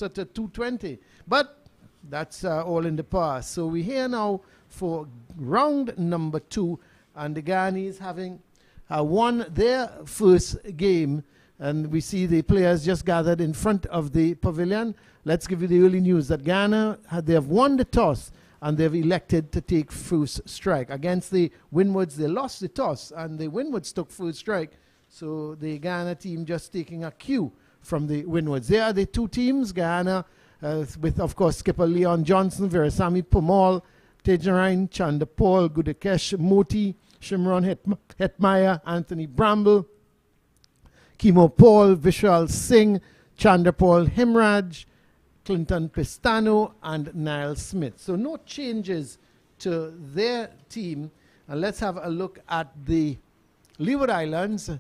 to 220. But that's all in the past. So we're here now for round number 2, and the Guyanese having won their first game. And we see the players just gathered in front of the pavilion. Let's give you the early news that Guyana, they have won the toss and they've elected to take first strike. Against the Windwards, they lost the toss and the Windwards took first strike. So the Guyana team just taking a cue from the Windwards. There are the two teams, Guyana with, of course, skipper Leon Johnson, Veerasamy Permaul, Tejarine, Chanderpaul, Gudakesh Moti, Shimron Hetmyer, Anthony Bramble, Kimo Paul, Vishal Singh, Chanderpaul Himraj, Clinton Pistano, and Niall Smith. So no changes to their team. And let's have a look at the Leeward Islands.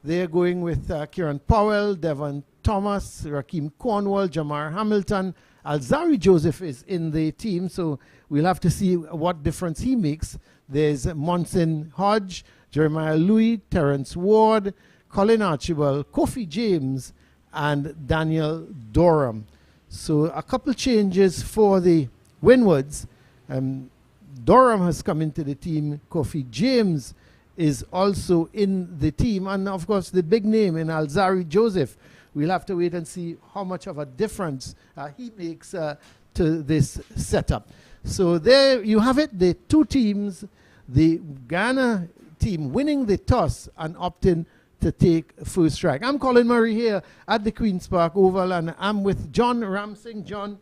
They're going with Kieran Powell, Devon Thomas, Rakeem Cornwall, Jamar Hamilton. Alzari Joseph is in the team, so we'll have to see what difference he makes. There's Monson Hodge, Jeremiah Louis, Terence Ward, Colin Archibald, Kofi James, and Daniel Dorham. So a couple changes for the Windwards. Dorham has come into the team. Kofi James is also in the team. And of course, the big name in Alzari Joseph. We'll have to wait and see how much of a difference he makes to this setup. So there you have it, the two teams, the Guyana team winning the toss and opting to take first strike. I'm Colin Murray here at the Queen's Park Oval, and I'm with John Ramsing. John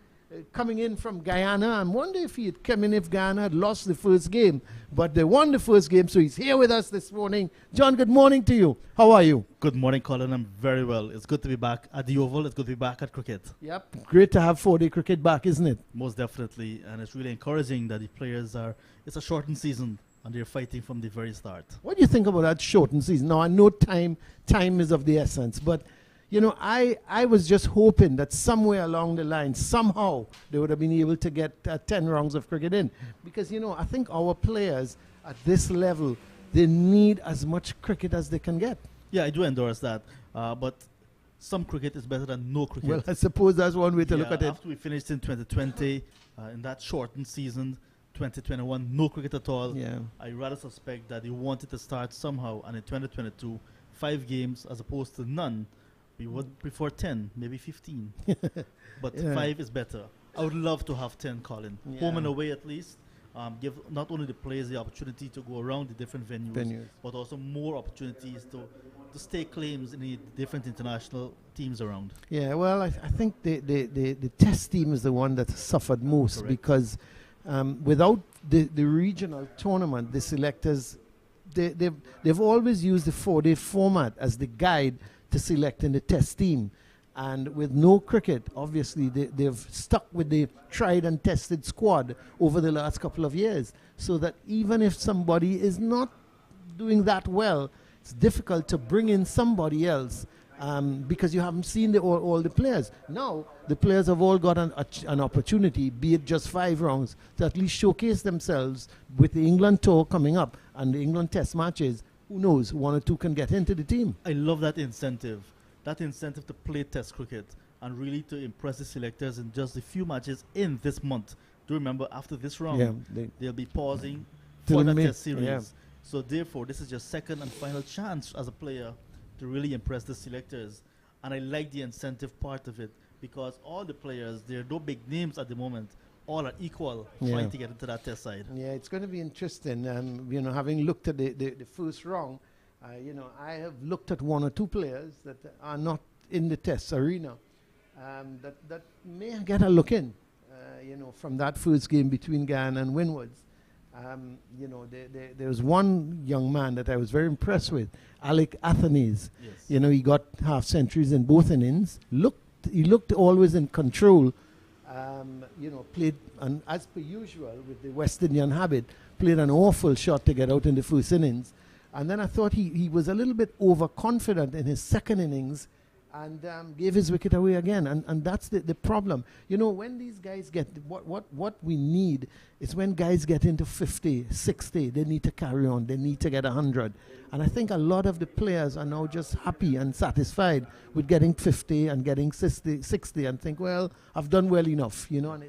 coming in from Guyana. I wonder if he had come in if Guyana had lost the first game, but they won the first game, so he's here with us this morning. John, good morning to you. How are you? Good morning, Colin. I'm very well. It's good to be back at the Oval. It's good to be back at cricket. Yep, great to have 4-day cricket back, isn't it? Most definitely, and it's really encouraging that the players are, it's a shortened season, and they're fighting from the very start. What do you think about that shortened season? Now, I know time is of the essence, but you know, I was just hoping that somewhere along the line, somehow, they would have been able to get 10 rounds of cricket in. Because, you know, I think our players at this level, they need as much cricket as they can get. Yeah, I do endorse that. But some cricket is better than no cricket. Well, I suppose that's one way to look at it. After we finished in 2020, in that shortened season, 2021, no cricket at all. Yeah. I rather suspect that they wanted to start somehow. And in 2022, 5 games as opposed to none. We would prefer 10, maybe 15. But 5 is better. I would love to have 10, Colin. Yeah. Home and away at least. Give not only the players the opportunity to go around the different venues. But also more opportunities to stake claims in the different international teams around. Yeah, well, I think the test team is the one that suffered most. Correct. Because without the regional tournament, the selectors, they've always used the 4-day format as the guide to select in the test team. And with no cricket, obviously, they've stuck with the tried and tested squad over the last couple of years. So that even if somebody is not doing that well, it's difficult to bring in somebody else because you haven't seen all the players. Now, the players have all got an opportunity, be it just 5 rounds, to at least showcase themselves with the England tour coming up and the England test matches. Who knows, 1 or 2 can get into the team. I love that incentive to play test cricket and really to impress the selectors in just a few matches in this month. Do remember, after this round, they'll be pausing for the test series. Yeah. So therefore, this is your second and final chance as a player to really impress the selectors. And I like the incentive part of it because all the players, there are no big names at the moment, all are equal trying to get into that test side. Yeah, it's going to be interesting. You know, having looked at the first round, you know, I have looked at 1 or 2 players that are not in the test arena that may get a look in, you know, from that first game between Guyana and Windwards. You know, there was one young man that I was very impressed with, Alec Athanaze. Yes. You know, he got half centuries in both innings. He looked always in control. You know, played, as per usual with the West Indian habit, played an awful shot to get out in the first innings. And then I thought he was a little bit overconfident in his second innings, and gave his wicket away again. And that's the problem. You know, when these guys get, what we need is when guys get into 50, 60, they need to carry on. They need to get 100. And I think a lot of the players are now just happy and satisfied with getting 50 and getting 60 and think, well, I've done well enough, you know, and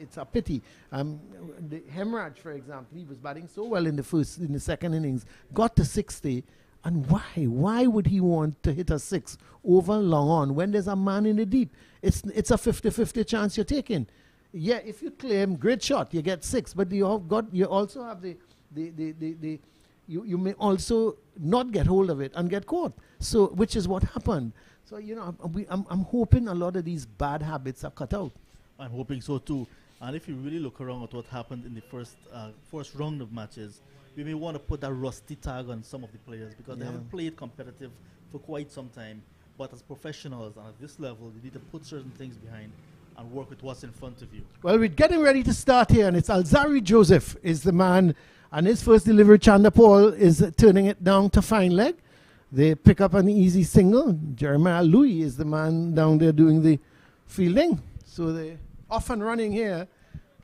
it's a pity. The Hetmyer, for example, he was batting so well in the second innings, got to 60, and why? Why would he want to hit a 6 over long on when there's a man in the deep? It's a 50-50 chance you're taking. Yeah, if you claim great shot, you get 6, but you also have you may also not get hold of it and get caught. So, which is what happened. So, you know, I'm hoping a lot of these bad habits are cut out. I'm hoping so too. And if you really look around at what happened in the first round of matches, we may want to put that rusty tag on some of the players because they haven't played competitive for quite some time. But as professionals and at this level, you need to put certain things behind and work with what's in front of you. Well, we're getting ready to start here, and it's Alzarri Joseph is the man. And his first delivery, Chanderpaul, is turning it down to fine leg. They pick up an easy single. Jeremiah Louis is the man down there doing the fielding. So they're off and running here,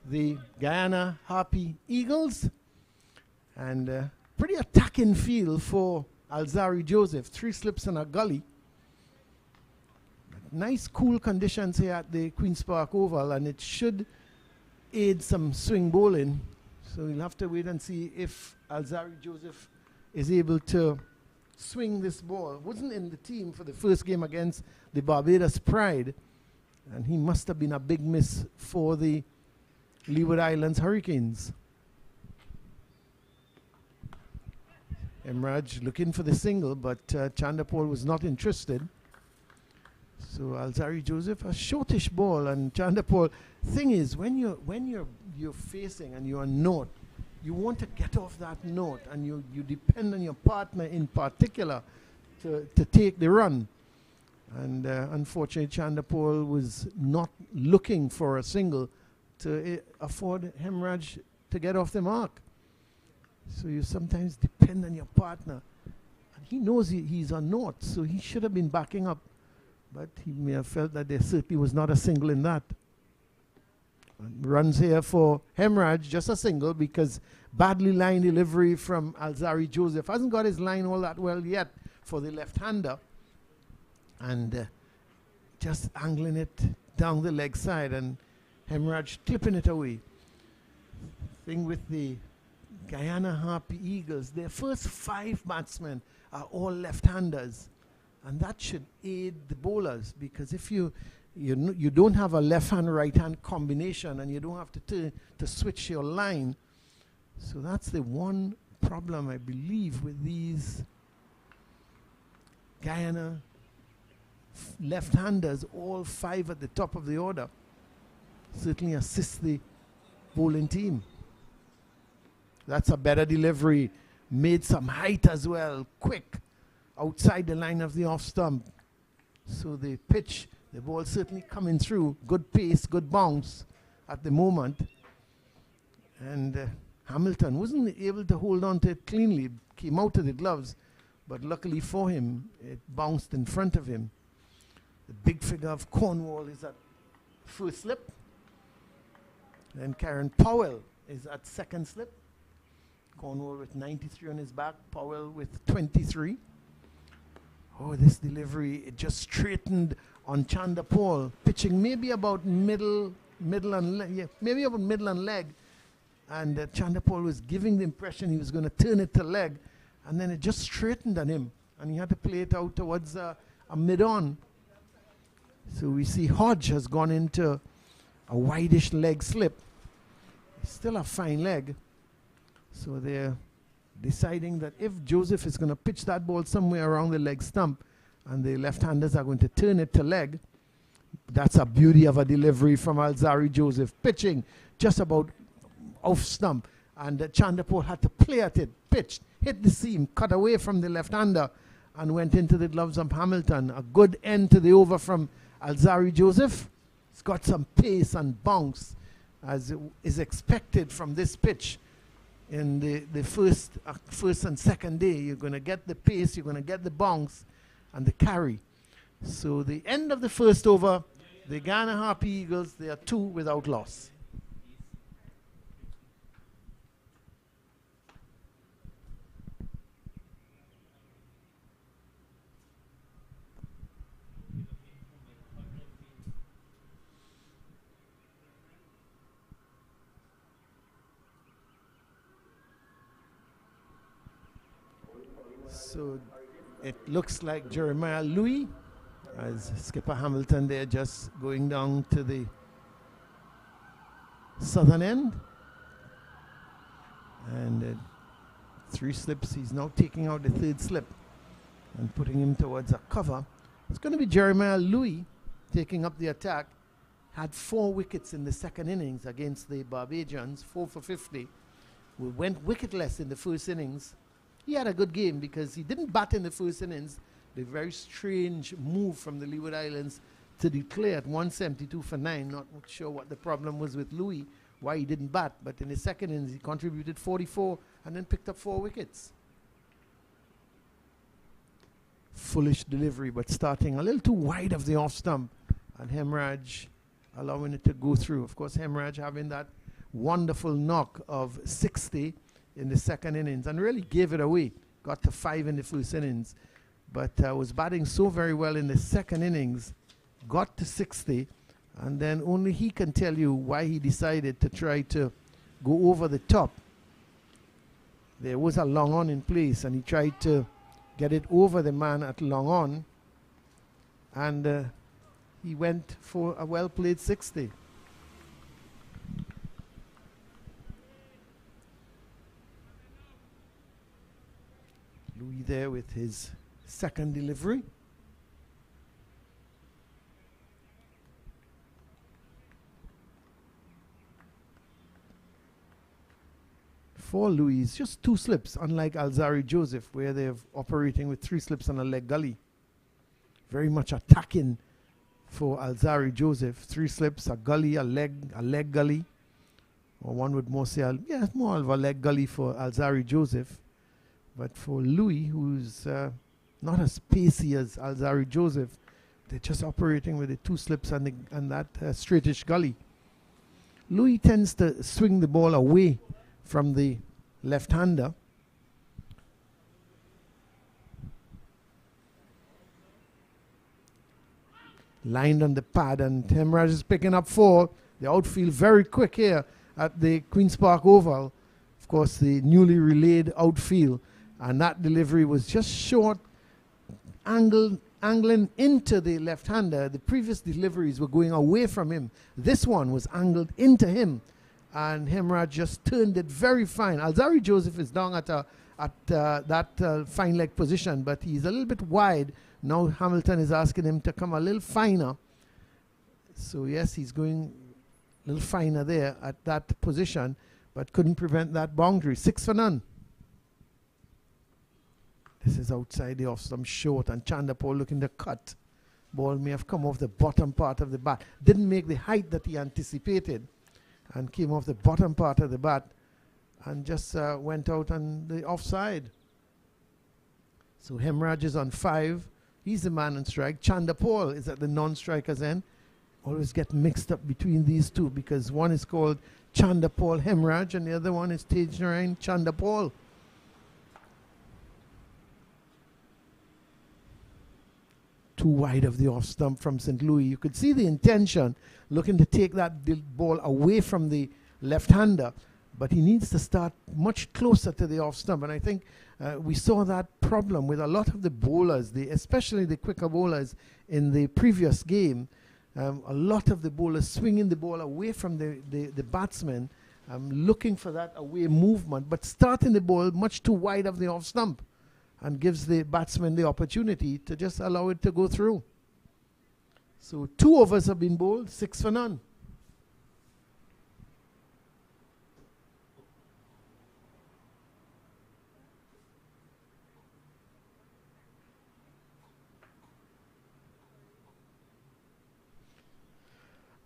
the Guyana Harpy Eagles. And pretty attacking field for Alzarri Joseph. 3 slips and a gully. Nice cool conditions here at the Queen's Park Oval, and it should aid some swing bowling. So we'll have to wait and see if Alzarri Joseph is able to swing this ball. Wasn't in the team for the first game against the Barbados Pride, and he must have been a big miss for the Leeward Islands Hurricanes. Hetmyer looking for the single, but Chanderpaul was not interested. So Alzarri Joseph, a shortish ball, and Chanderpaul. Thing is, when you're facing and you're a note, you want to get off that note, and you depend on your partner in particular to take the run. And unfortunately, Chanderpaul was not looking for a single to afford Hetmyer to get off the mark. So you sometimes depend on your partner, and he knows he's a note, so he should have been backing up. But he may have felt that there certainly was not a single in that. And runs here for Hetmyer, just a single, because badly line delivery from Alzarri Joseph. Hasn't got his line all that well yet for the left-hander. And just angling it down the leg side, and Hetmyer clipping it away. Thing with the Guyana Harpy Eagles, their first 5 batsmen are all left-handers. And that should aid the bowlers, because if you don't have a left-hand, right-hand combination, and you don't have to switch your line. So that's the one problem, I believe, with these Guyana left-handers, all 5 at the top of the order. Certainly assist the bowling team. That's a better delivery. Made some height as well, quick, outside the line of the off stump. So the pitch, the ball certainly coming through. Good pace, good bounce at the moment. And Hamilton wasn't able to hold on to it cleanly. Came out of the gloves, but luckily for him, it bounced in front of him. The big figure of Cornwall is at first slip. Then Karen Powell is at second slip. Cornwall with 93 on his back, Powell with 23. Oh, this delivery, it just straightened on Chanderpaul, pitching maybe about middle and leg, maybe about middle and leg. And Chanderpaul was giving the impression he was going to turn it to leg, and then it just straightened on him, and he had to play it out towards a mid-on. So we see Hodge has gone into a wideish leg slip. Still a fine leg. So they're deciding that if Joseph is going to pitch that ball somewhere around the leg stump and the left-handers are going to turn it to leg, that's a beauty of a delivery from Alzarri Joseph, pitching just about off stump. And Chanderpaul had to play at it, pitched, hit the seam, cut away from the left-hander, and went into the gloves of Hamilton. A good end to the over from Alzarri Joseph. He's got some pace and bounce, as is expected from this pitch. In the first and second day, you're going to get the pace, you're going to get the bounce and the carry. So the end of the first over, the Guyana Harpy Eagles, they are 2 without loss. So it looks like Jeremiah Louis, as Skipper Hamilton there, just going down to the southern end. And 3 slips, he's now taking out the 3rd slip and putting him towards a cover. It's going to be Jeremiah Louis taking up the attack. Had 4 wickets in the 2nd innings against the Barbadians, 4 for 50. We went wicketless in the 1st innings. He had a good game because he didn't bat in the 1st innings. The very strange move from the Leeward Islands to declare at 172 for 9. Not sure what the problem was with Louis, why he didn't bat. But in the 2nd innings, he contributed 44 and then picked up 4 wickets. Foolish delivery, but starting a little too wide of the off stump. And Hemraj allowing it to go through. Of course, Hemraj having that wonderful knock of 60 in the 2nd innings and really gave it away. Got to 5 in the 1st innings, but was batting so very well in the 2nd innings, got to 60, and then only he can tell you why he decided to try to go over the top. There was a long on in place, and he tried to get it over the man at long on, and he went for a well-played 60. Louis there with his 2nd delivery. For Louis, just 2 slips, unlike Alzari Joseph, where they're operating with 3 slips and a leg gully. Very much attacking for Alzari Joseph. 3 slips, a gully, a leg gully. Or one would more say, it's more of a leg gully for Alzari Joseph. But for Louis, who's not as pacey as Alzari Joseph, they're just operating with the 2 slips and that straightish gully. Louis tends to swing the ball away from the left-hander. Lined on the pad, and Hemraj is picking up 4. The outfield very quick here at the Queen's Park Oval. Of course, the newly relayed outfield. And that delivery was just short, angling into the left-hander. The previous deliveries were going away from him. This one was angled into him. And Hemraj just turned it very fine. Alzari Joseph is down at that fine leg position, but he's a little bit wide. Now Hamilton is asking him to come a little finer. So yes, he's going a little finer there at that position, but couldn't prevent that boundary. 6 for none. This is outside the off stump short, and Chanderpaul looking to cut. Ball may have come off the bottom part of the bat. Didn't make the height that he anticipated, and came off the bottom part of the bat and just went out on the offside. So Hemraj is on 5. He's the man on strike. Chanderpaul is at the non-striker's end. Always get mixed up between these two because one is called Chanderpaul Hemraj and the other one is Tajnarain Chanderpaul. Too wide of the off stump from St. Louis. You could see the intention, looking to take that ball away from the left-hander, but he needs to start much closer to the off stump. And I think we saw that problem with a lot of the bowlers, especially the quicker bowlers in the previous game. A lot of the bowlers swinging the ball away from the batsman, looking for that away movement, but starting the ball much too wide of the off stump, and gives the batsman the opportunity to just allow it to go through. So 2 overs have been bowled, 6 for none.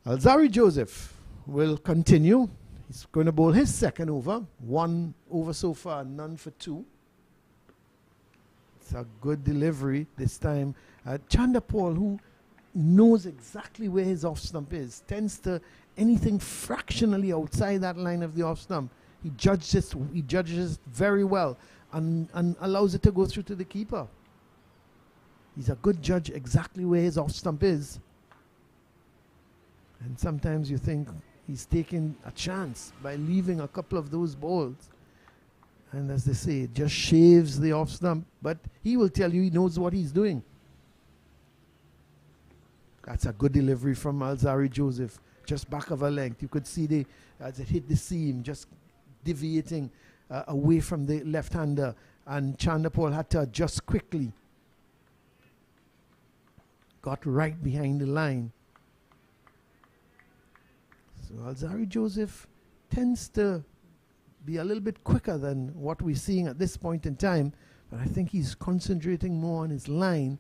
Alzari Joseph will continue. He's going to bowl his 2nd over. 1 over so far, none for 2. It's a good delivery this time. Chanderpaul, who knows exactly where his off stump is, tends to anything fractionally outside that line of the off stump. He judges very well and allows it to go through to the keeper. He's a good judge exactly where his off stump is. And sometimes you think he's taking a chance by leaving a couple of those balls. And as they say, it just shaves the off stump. But he will tell you he knows what he's doing. That's a good delivery from Alzarri Joseph. Just back of a length. You could see as it hit the seam, just deviating away from the left-hander. And Chanderpaul had to adjust quickly. Got right behind the line. So Alzarri Joseph tends to be a little bit quicker than what we're seeing at this point in time. But I think he's concentrating more on his line,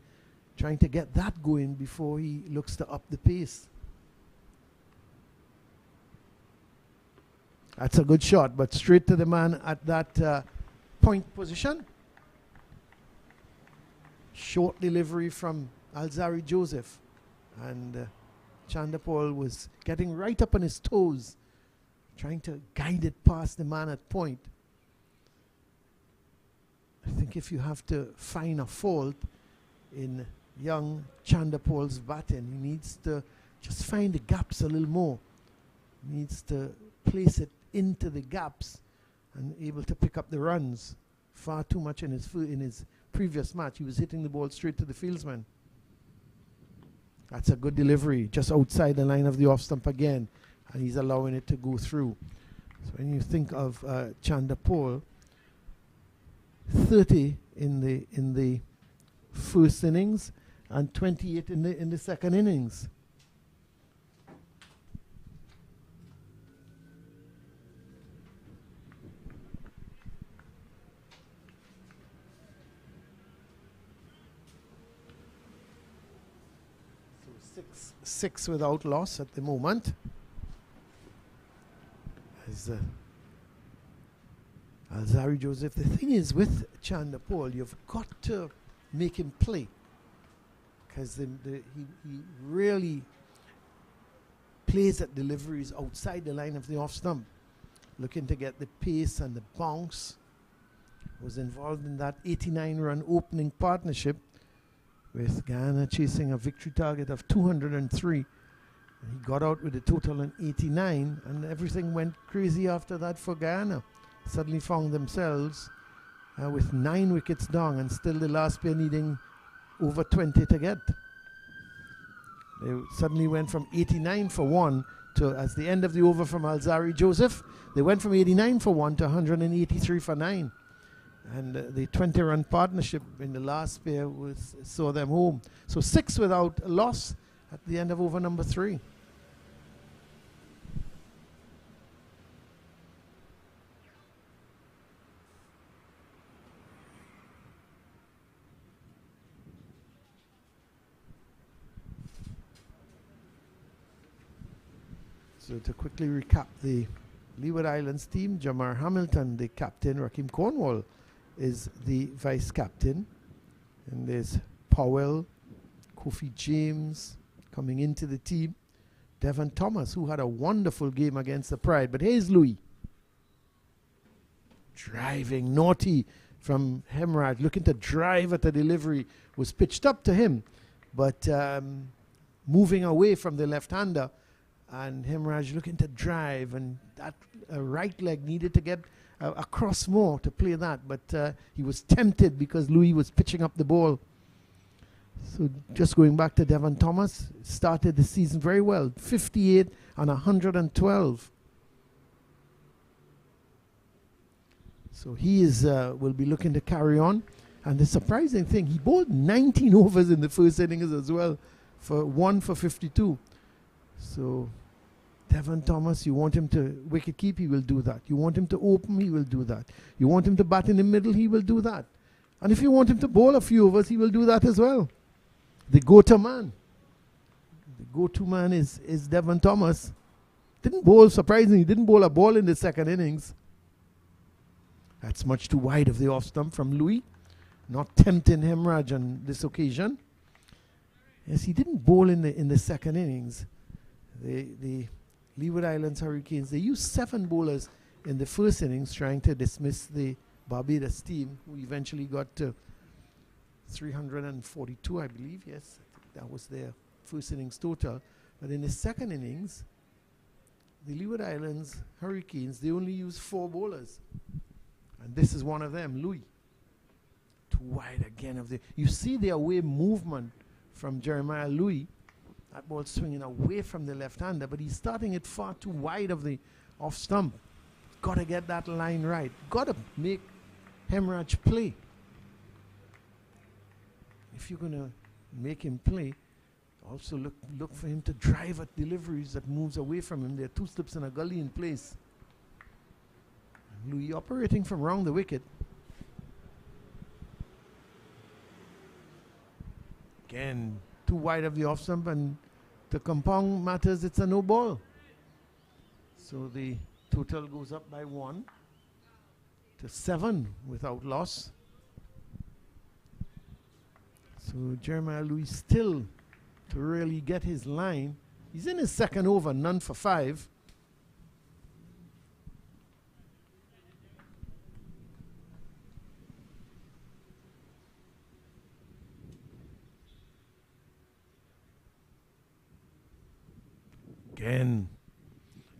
trying to get that going before he looks to up the pace. That's a good shot, but straight to the man at that point position. Short delivery from Alzarri Joseph. And Chanderpaul was getting right up on his toes, trying to guide it past the man at point. I think if you have to find a fault in young Chanderpaul's batting, he needs to just find the gaps a little more. He needs to place it into the gaps and able to pick up the runs. Far too much in his previous match, he was hitting the ball straight to the fieldsman. That's a good delivery, just outside the line of the off stump again, and he's allowing it to go through. So when you think of Chanderpaul, 30 in the first innings and 28 in the second innings. Six without loss at the moment. As Alzarri Joseph, the thing is with Chanderpaul, you've got to make him play, because he really plays at deliveries outside the line of the off stump, looking to get the pace and the bounce. Was involved in that 89-run opening partnership with Guyana chasing a victory target of 203. And he got out with a total of 89, and everything went crazy after that for Guyana. Suddenly found themselves with 9 wickets down, and still the last pair needing over 20 to get. They suddenly went from 89 for 1 to, as the end of the over from Alzarri Joseph, they went from 89 for 1 to 183 for 9. And the 20-run partnership in the last pair saw them home. So 6 without a loss at the end of over number 3. So to quickly recap the Leeward Islands team, Jamar Hamilton, the captain, Rakeem Cornwall is the vice captain, and there's Powell, Kofi James coming into the team, Devon Thomas, who had a wonderful game against the Pride. But here's Louis, driving naughty from Hetmyer, looking to drive at the delivery, was pitched up to him, but moving away from the left-hander, and Hetmyer looking to drive, and that right leg needed to get across more to play that, but he was tempted because Louis was pitching up the ball. So just going back to Devon Thomas, started the season very well, 58 and 112. So he is will be looking to carry on. And the surprising thing, he bowled 19 overs in the first innings as well, for 1 for 52. So Devon Thomas, you want him to wicket keep, he will do that. You want him to open, he will do that. You want him to bat in the middle, he will do that. And if you want him to bowl a few overs, he will do that as well. The go-to man. The go-to man is Devon Thomas. Didn't bowl, surprisingly, didn't bowl a ball in the second innings. That's much too wide of the off stump from Louis. not tempting Hetmyer on this occasion. Yes, he didn't bowl in the second innings. The Leeward Islands Hurricanes, they used 7 bowlers in the first innings trying to dismiss the Barbados team, who eventually got to 342, I believe. Yes, that was their first innings total. But in the second innings, the Leeward Islands Hurricanes, they only used 4 bowlers. And this is one of them, Louis. Too wide again of the. You see the away movement from Jeremiah Louis. That ball swinging away from the left-hander, but he's starting it far too wide of the off stump. Got to get that line right. Got to make Hetmyer play. If you're going to make him play, also look for him to drive at deliveries that moves away from him. There are 2 slips and a gully in place. And Louis operating from around the wicket. Again, too wide of the off stump, and to compound matters, it's a no ball. So the total goes up by 1 to 7 without loss. So Jeremiah Louis still to really get his line. He's in his second over, none for 5. Again,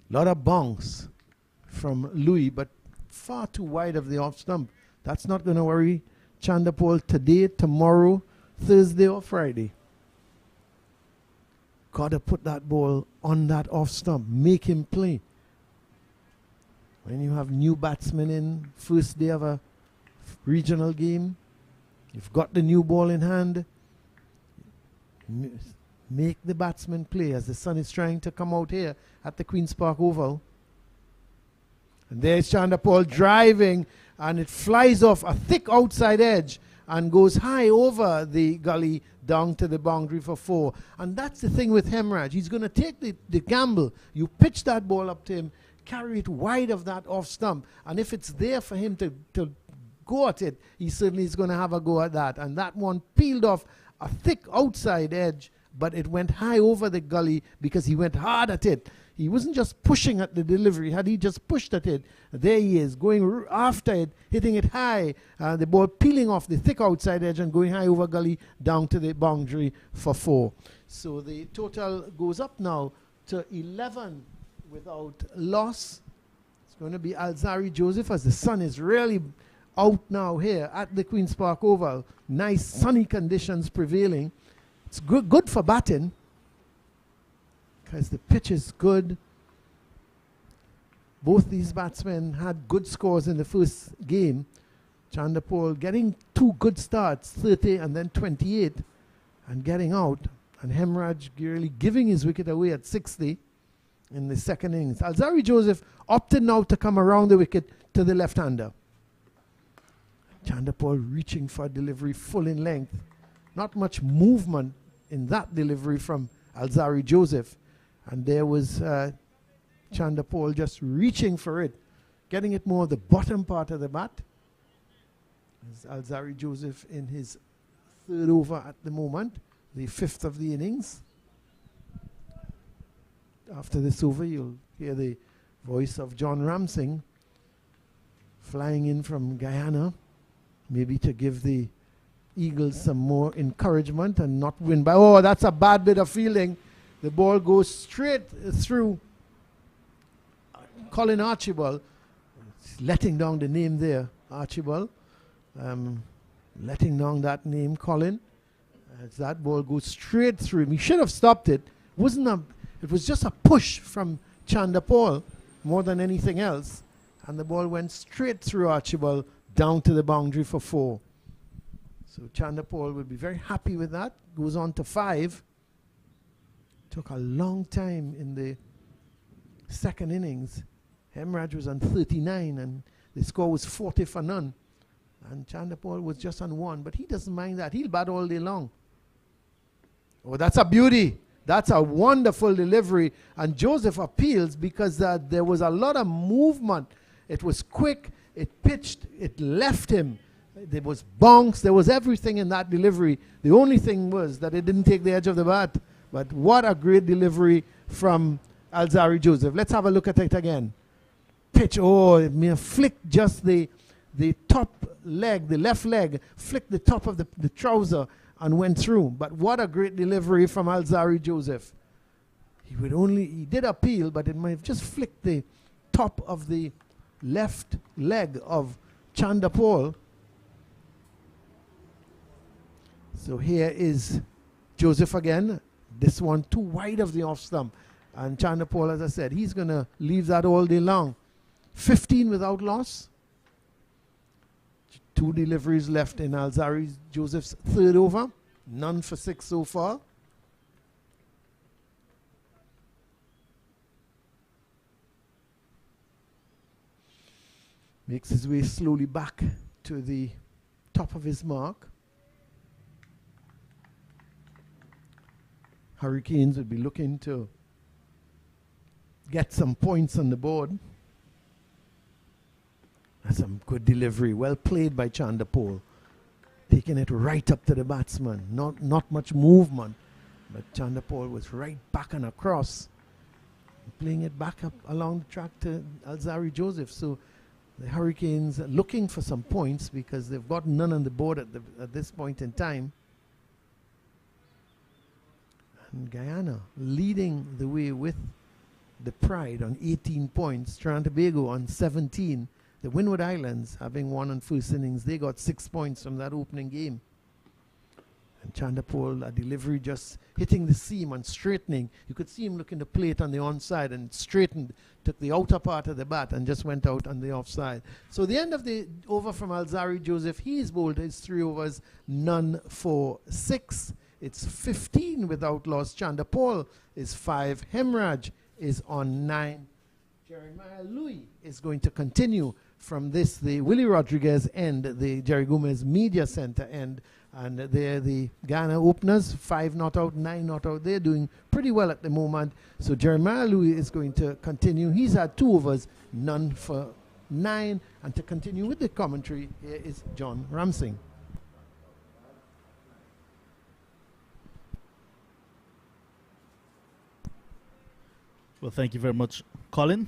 a lot of bounce from Louis, but far too wide of the off stump. That's not going to worry Chanderpaul today, tomorrow, Thursday or Friday. Got to put that ball on that off stump. Make him play. When you have new batsmen in, first day of a regional game, you've got the new ball in hand. Make the batsman play as the sun is trying to come out here at the Queen's Park Oval. And there's Chanderpaul driving, and it flies off a thick outside edge and goes high over the gully down to the boundary for 4. And that's the thing with Hetmyer. He's going to take the gamble. You pitch that ball up to him, carry it wide of that off stump, and if it's there for him to go at it, he certainly is going to have a go at that. And that one peeled off a thick outside edge, but it went high over the gully because he went hard at it. He wasn't just pushing at the delivery. Had he just pushed at it, there he is, going after it, hitting it high, the ball peeling off the thick outside edge and going high over gully down to the boundary for 4. So the total goes up now to 11 without loss. It's going to be Alzari Joseph as the sun is really out now here at the Queen's Park Oval. Nice sunny conditions prevailing. It's good for batting because the pitch is good. Both these batsmen had good scores in the first game. Chanderpaul getting 2 good starts, 30 and then 28, and getting out. And Hetmyer really giving his wicket away at 60 in the second innings. Alzari Joseph opted now to come around the wicket to the left-hander. Chanderpaul reaching for a delivery full in length. Not much movement in that delivery from Alzari Joseph. And there was Chanderpaul just reaching for it, getting it more the bottom part of the bat. Alzari Joseph in his 3rd over at the moment, the 5th of the innings. After this over, you'll hear the voice of John Ramsing flying in from Guyana, maybe to give the Eagles some more encouragement and not win by, oh, that's a bad bit of fielding. The ball goes straight through Colin Archibald, letting down the name there, Archibald, letting down that name, Colin, as that ball goes straight through him. He should have stopped it. It was just a push from Chanderpaul more than anything else, and the ball went straight through Archibald down to the boundary for 4. So Chanderpaul will be very happy with that. Goes on to 5. Took a long time in the second innings. Hetmyer was on 39 and the score was 40 for none. And Chanderpaul was just on 1, but he doesn't mind that. He'll bat all day long. Oh, that's a beauty. That's a wonderful delivery. And Joseph appeals because there was a lot of movement. It was quick. It pitched. It left him. There was bonks. There was everything in that delivery. The only thing was that it didn't take the edge of the bat. But what a great delivery from Alzarri Joseph. Let's have a look at it again. Pitch. Oh, it may have flicked just the top leg, the left leg, flicked the top of the trouser and went through. But what a great delivery from Alzarri Joseph. He did appeal, but it might have just flicked the top of the left leg of Chanderpaul. So here is Joseph again. This one too wide of the off stump. And Chanderpaul, as I said, he's going to leave that all day long. 15 without loss. 2 deliveries left in Alzarri Joseph's third over. None for 6 so far. Makes his way slowly back to the top of his mark. Hurricanes would be looking to get some points on the board. That's some good delivery. Well played by Chanderpaul. Taking it right up to the batsman. Not much movement. But Chanderpaul was right back and across. Playing it back up along the track to Alzarri Joseph. So the Hurricanes are looking for some points because they've got none on the board at this point in time. And Guyana leading the way with the Pride on 18 points. Trinidad and Tobago on 17. The Windward Islands, having won on first innings, they got 6 points from that opening game. And Chanderpaul, a delivery just hitting the seam and straightening. You could see him looking the plate on the onside and straightened, took the outer part of the bat and just went out on the offside. So the end of the over from Alzarri Joseph, he's bowled his 3 overs, none for 6. It's 15 without loss. Chanderpaul is 5. Hemraj is on 9. Jeremiah Louis is going to continue from this, the Willie Rodriguez end, the Jerry Gomez Media Center end. And they're the Guyana openers, 5 not out, 9 not out. They're doing pretty well at the moment. So Jeremiah Louis is going to continue. He's had 2 overs, none for 9. And to continue with the commentary, here is John Ramsing. Well, thank you very much, Colin.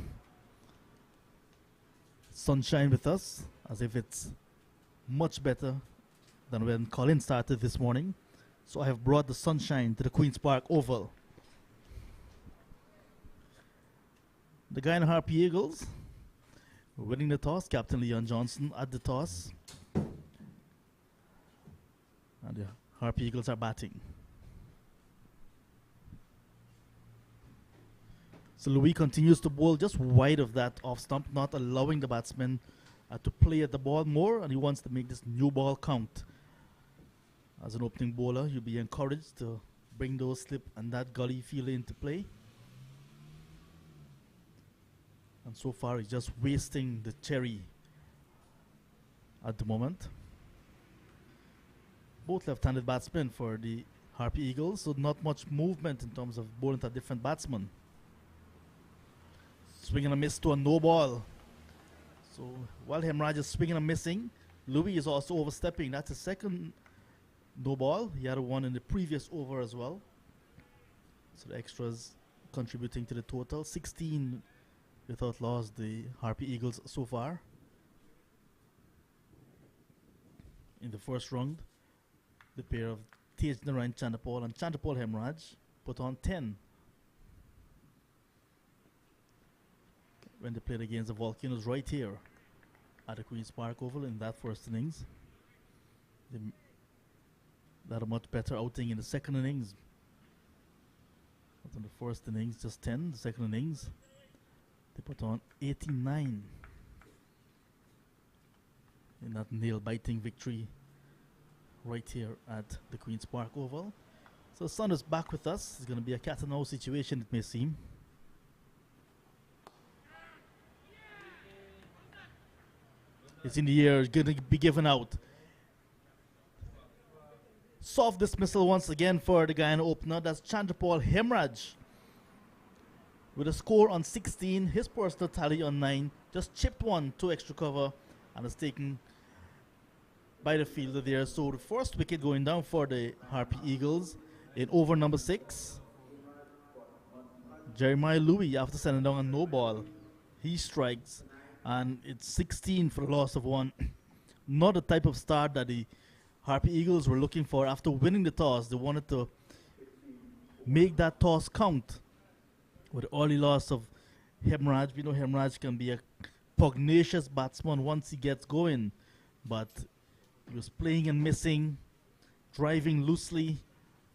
Sunshine with us, as if it's much better than when Colin started this morning. So I have brought the sunshine to the Queen's Park Oval. The Guyana Harpy Eagles winning the toss. Captain Leon Johnson at the toss. And the Harpy Eagles are batting. So Louis continues to bowl just wide of that off stump, not allowing the batsman to play at the ball more, and he wants to make this new ball count. As an opening bowler, you'll be encouraged to bring those slip and that gully feel into play. And so far, he's just wasting the cherry at the moment. Both left-handed batsmen for the Harpy Eagles, so not much movement in terms of bowling to a different batsman. Swing and a miss to a no ball. So while Hemraj is swinging and missing, Louis is also overstepping. That's a second no ball. He had one in the previous over as well. So the extras contributing to the total. 16 without loss, the Harpy Eagles so far. In the first round, the pair of Tej Narayan Chanderpaul and Chanderpaul Hemraj put on 10. When they played against the Volcanoes right here at the Queen's Park Oval in that first innings. They had a much better outing in the second innings. But in the first innings, just 10. The second innings, they put on 89 in that nail-biting victory right here at the Queen's Park Oval. So Sun is back with us. It's going to be a cat-and-mouse situation, it may seem. It's in the air, it's going to be given out. Soft dismissal once again for the Guyana opener. That's Chanderpaul Hemraj. With a score on 16, his personal tally on 9. Just chipped one to extra cover and has taken by the fielder there. So the first wicket going down for the Harpy Eagles in over number 6. Jeremiah Louis, after sending down a no ball, he strikes, and it's 16 for the loss of 1. Not the type of start that the Harpy Eagles were looking for after winning the toss. They wanted to make that toss count with the early loss of Hetmyer. We know Hetmyer can be a pugnacious batsman once he gets going, but he was playing and missing, driving loosely,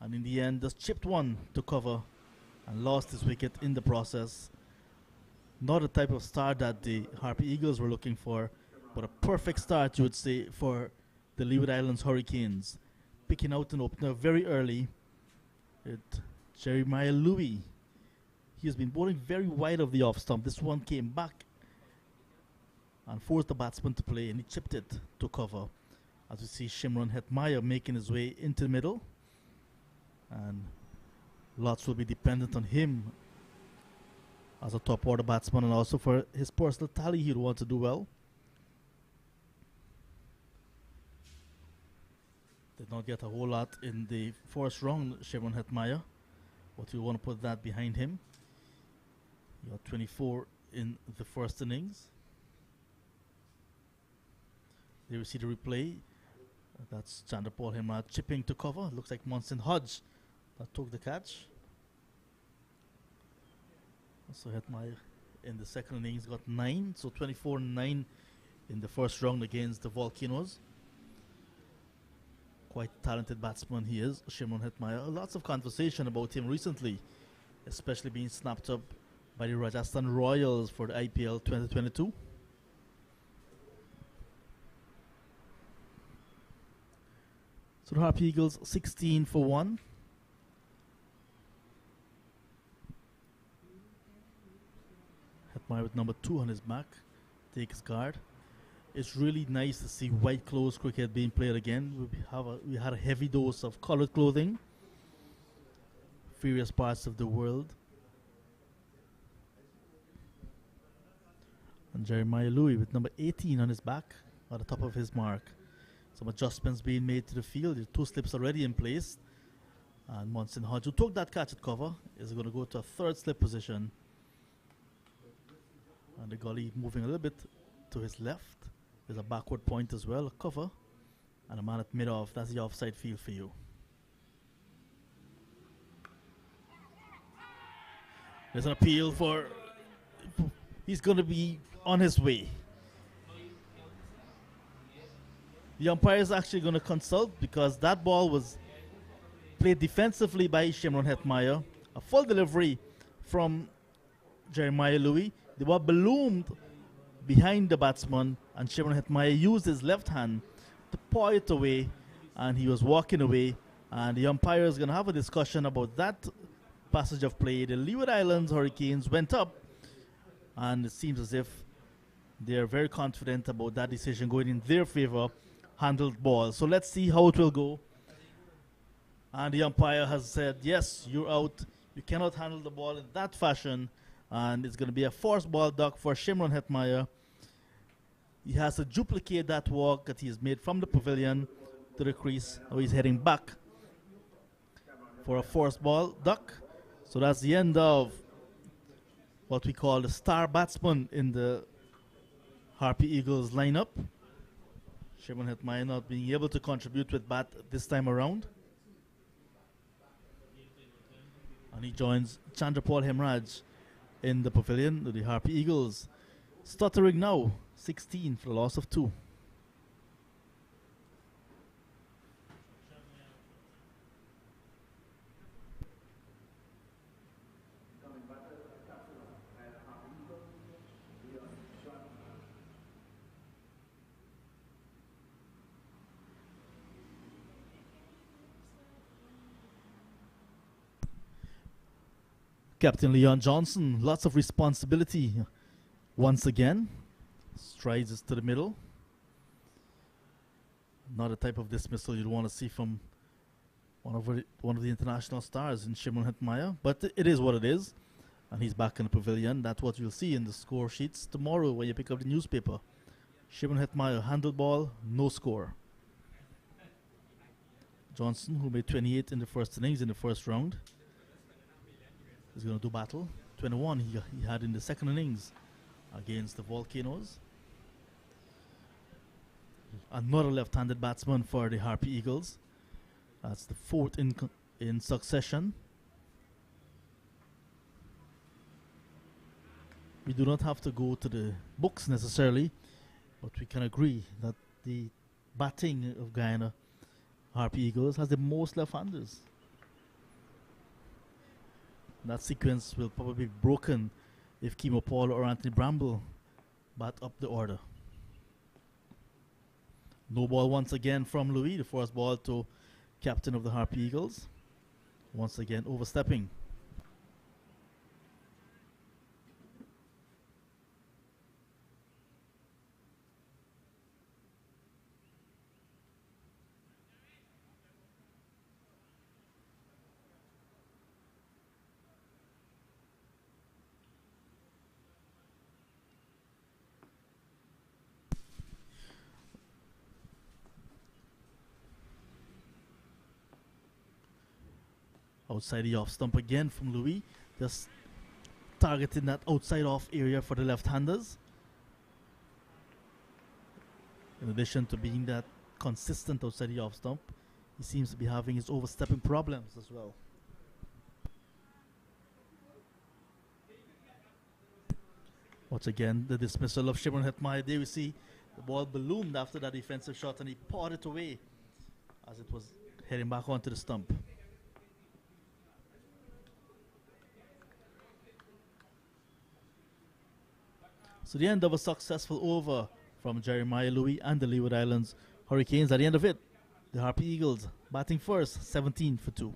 and in the end just chipped one to cover and lost his wicket in the process. Not the type of start that the Harpy Eagles were looking for, but a perfect start, you would say, for the Leeward Islands Hurricanes. Picking out an opener very early with Jeremiah Louis. He has been bowling very wide of the off stump. This one came back and forced the batsman to play, and he chipped it to cover. As we see Shimron Hetmyer making his way into the middle, and lots will be dependent on him as a top order batsman, and also for his personal tally he'd want to do well. Did not get a whole lot in the first round, Shimron Hetmyer, but you want to put that behind him. He got 24 in the first innings. There we see the replay. That's Chanderpaul Hetmyer chipping to cover. Looks like Hodge that took the catch. So Hetmyer in the second innings got 9, so 24-9 in the first round against the Volcanoes. Quite talented batsman he is, Shimron Hetmyer. Lots of conversation about him recently, especially being snapped up by the Rajasthan Royals for the IPL 2022. So the Harpy Eagles 16 for 1. Hetmyer with number 2 on his back, takes guard. It's really nice to see white clothes cricket being played again. We had a heavy dose of colored clothing, various parts of the world. And Jeremiah Louis with number 18 on his back, at the top of his mark. Some adjustments being made to the field. There are 2 slips already in place. And Hodge, who took that catch at cover, is going to go to a 3rd slip position. And the gully moving a little bit to his left. There's a backward point as well, a cover. And a man at mid-off. That's the offside field for you. There's an appeal for... He's going to be on his way. The umpire is actually going to consult because that ball was played defensively by Shimron Hetmyer. A full delivery from Jeremiah Louis. The ball ballooned behind the batsman, and Shimron Hetmyer used his left hand to paw it away, and he was walking away. And the umpire is going to have a discussion about that passage of play. The Leeward Islands Hurricanes went up, and it seems as if they're very confident about that decision going in their favor. Handled ball. So let's see how it will go. And the umpire has said, yes, you're out. You cannot handle the ball in that fashion. And it's going to be a forced ball duck for Shimron Hetmyer. He has to duplicate that walk that he has made from the pavilion to the crease. Now he's heading back for a forced ball duck. So that's the end of what we call the star batsman in the Harpy Eagles lineup. Shimron Hetmyer not being able to contribute with bat this time around. And he joins Chanderpaul Hetmyer in the pavilion with the Harpy Eagles. Stuttering now, 16 for the loss of 2. Captain Leon Johnson, lots of responsibility once again. Strides us to the middle. Not a type of dismissal you'd want to see from one of the international stars in Shimron Hetmyer, but it is what it is. And he's back in the pavilion. That's what you'll see in the score sheets tomorrow when you pick up the newspaper. Shimron Hetmyer, handle ball, no score. Johnson, who made 28 in the first innings in the first round, is going to do battle. 21 he had in the second innings against the Volcanoes. Another left-handed batsman for the Harpy Eagles. That's the fourth in succession. We do not have to go to the books necessarily, but we can agree that the batting of Guyana Harpy Eagles has the most left-handers. That sequence will probably be broken if Powell or Anthony Bramble bat up the order. No ball once again from Louis, the first ball to captain of the Harpy Eagles. Once again overstepping. Outside the off stump again from Louis, just targeting that outside off area for the left-handers. In addition to being that consistent outside the off stump, he seems to be having his overstepping problems as well. Once again, the dismissal of Hetmyer. There we see the ball ballooned after that defensive shot and he pawed it away as it was heading back onto the stump. So the end of a successful over from Jeremiah Louis and the Leeward Islands Hurricanes. At the end of it, the Harpy Eagles batting first, 17 for 2.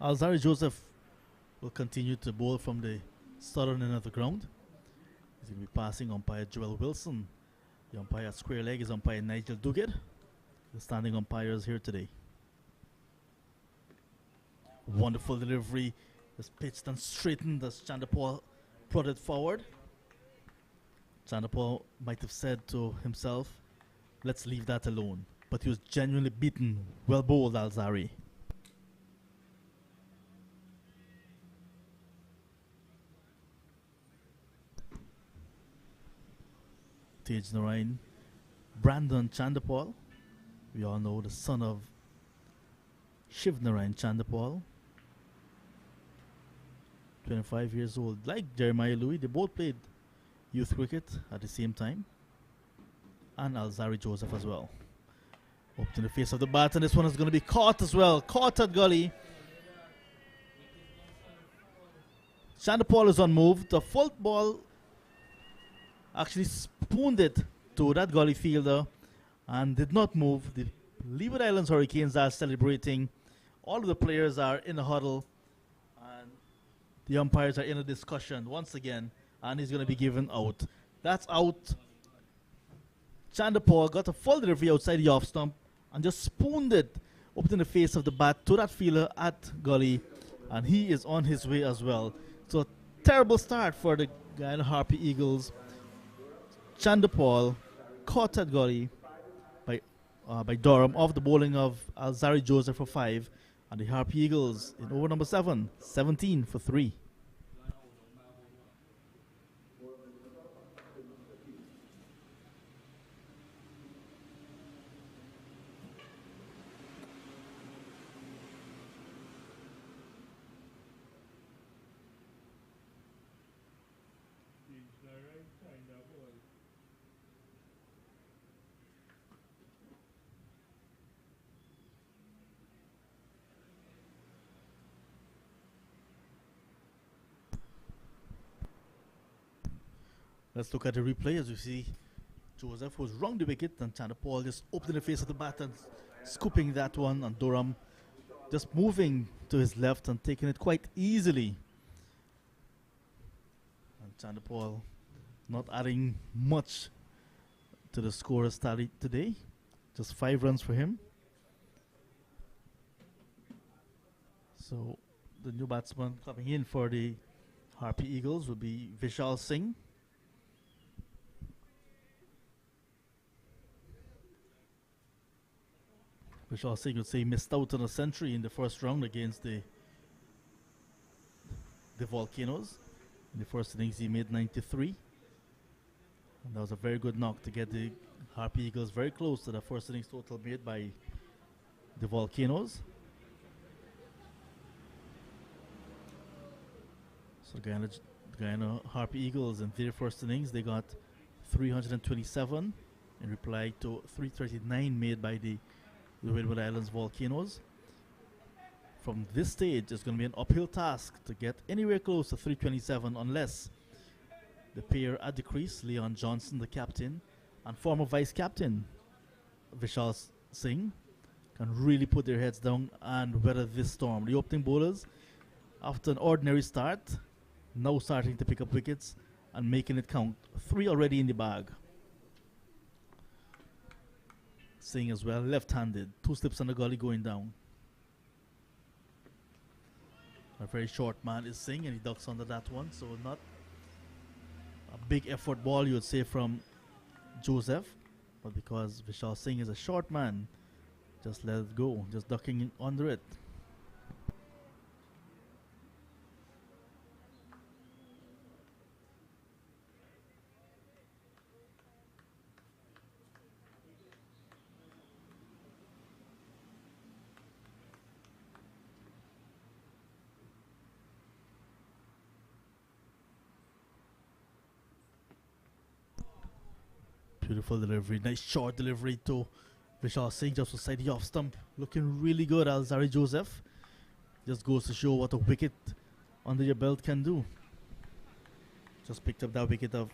Alzari Joseph will continue to bowl from the southern end of the ground. He's going to be passing umpire Joel Wilson. The umpire at square leg is umpire Nigel Duguid. The standing umpires here today. Wonderful delivery. Just pitched and straightened as Chanderpaul prodded forward. Chanderpaul might have said to himself, let's leave that alone. But he was genuinely beaten. Well bowled, Alzari. Tej Narayan, Brandon Chanderpaul. We all know the son of Shiv Narayan Chanderpaul. 25 years old. Like Jeremiah Louis, they both played youth cricket at the same time. And Alzari Joseph as well. Up to the face of the bat, and this one is going to be caught as well. Caught at gully. Chanderpaul is unmoved. The full ball actually spooned it to that gully fielder and did not move. The Leeward Islands Hurricanes are celebrating. All of the players are in a huddle and the umpires are in a discussion once again, and he's going to be given out. That's out. Chanderpaul got a full delivery outside the off stump and just spooned it up in the face of the bat to that fielder at gully, and he is on his way as well. So a terrible start for the Guyana Harpy Eagles. Chanderpaul caught at gully by Durham off the bowling of Alzari Joseph for 5, and the Harpy Eagles in over number 7, 17 for 3. Let's look at the replay as you see Joseph was round the wicket and Chanderpaul just opening the face of the bat and scooping that one, and Durham just moving to his left and taking it quite easily. And Chanderpaul not adding much to the scorer's tally today. Just 5 runs for him. So the new batsman coming in for the Harpy Eagles will be Vishal Singh. Vishal Singh would say missed out on a century in the first round against the Volcanoes. In the first innings he made 93. And that was a very good knock to get the Harpy Eagles very close to the first innings total made by the Volcanoes. So Guyana Harpy Eagles in their first innings, they got 327 in reply to 339 made by the Leeward Islands Volcanoes. From this stage, it's going to be an uphill task to get anywhere close to 327 unless the pair at the crease, Leon Johnson, the captain, and former vice-captain Vishal Singh, can really put their heads down and weather this storm. The opening bowlers, after an ordinary start, now starting to pick up wickets and making it count. 3 already in the bag. Singh as well, left-handed. 2 slips on the gully going down. A very short man is Singh, and he ducks under that one, so not a big effort ball, you would say, from Joseph, but because Vishal Singh is a short man, just let it go, just ducking in under it. Beautiful delivery, nice short delivery to Vishal Singh just beside the off stump. Looking really good, Alzari Joseph. Just goes to show what a wicket under your belt can do. Just picked up that wicket of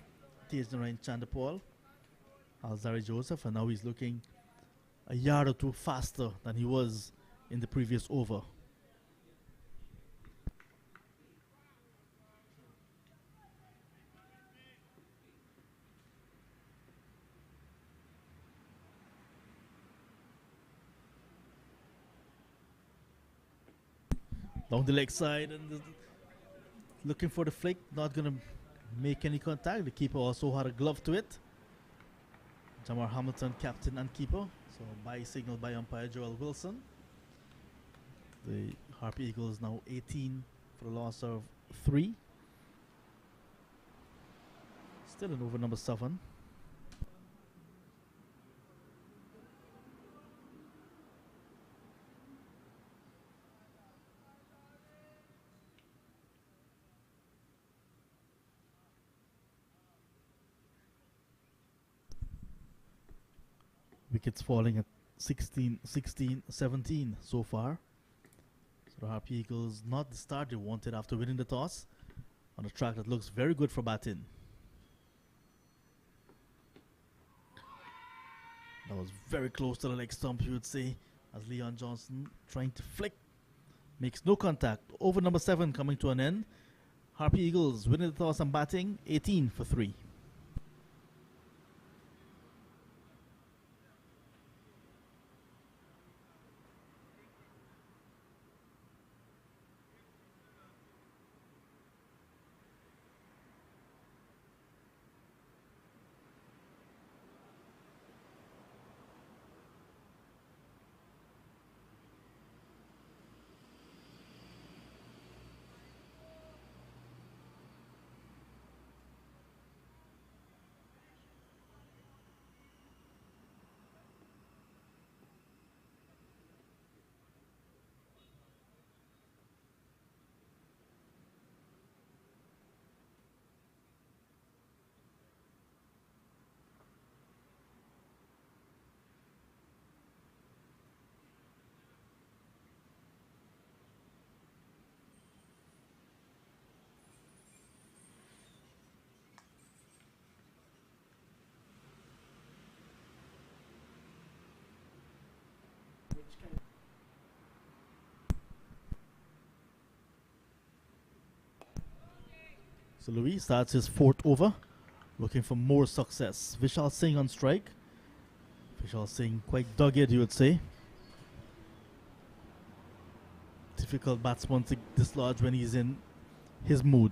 Tej Chanderpaul, Alzari Joseph, and now he's looking a yard or two faster than he was in the previous over. Down the leg side and looking for the flick, not going to make any contact. The keeper also had a glove to it. Jamar Hamilton, captain and keeper. So by signal by umpire Joel Wilson. The Harpy Eagles now 18 for the loss of 3. Still in over number 7. Wickets falling at 16, 16, 17 so far. So the Harpy Eagles not the start they wanted after winning the toss on a track that looks very good for batting. That was very close to the leg stump, you would say, as Leon Johnson trying to flick. Makes no contact. Over number 7 coming to an end. Harpy Eagles winning the toss and batting 18 for 3. So Louis starts his 4th over, looking for more success. Vishal Singh on strike. Vishal Singh quite dogged, you would say. Difficult batsman to dislodge when he's in his mood.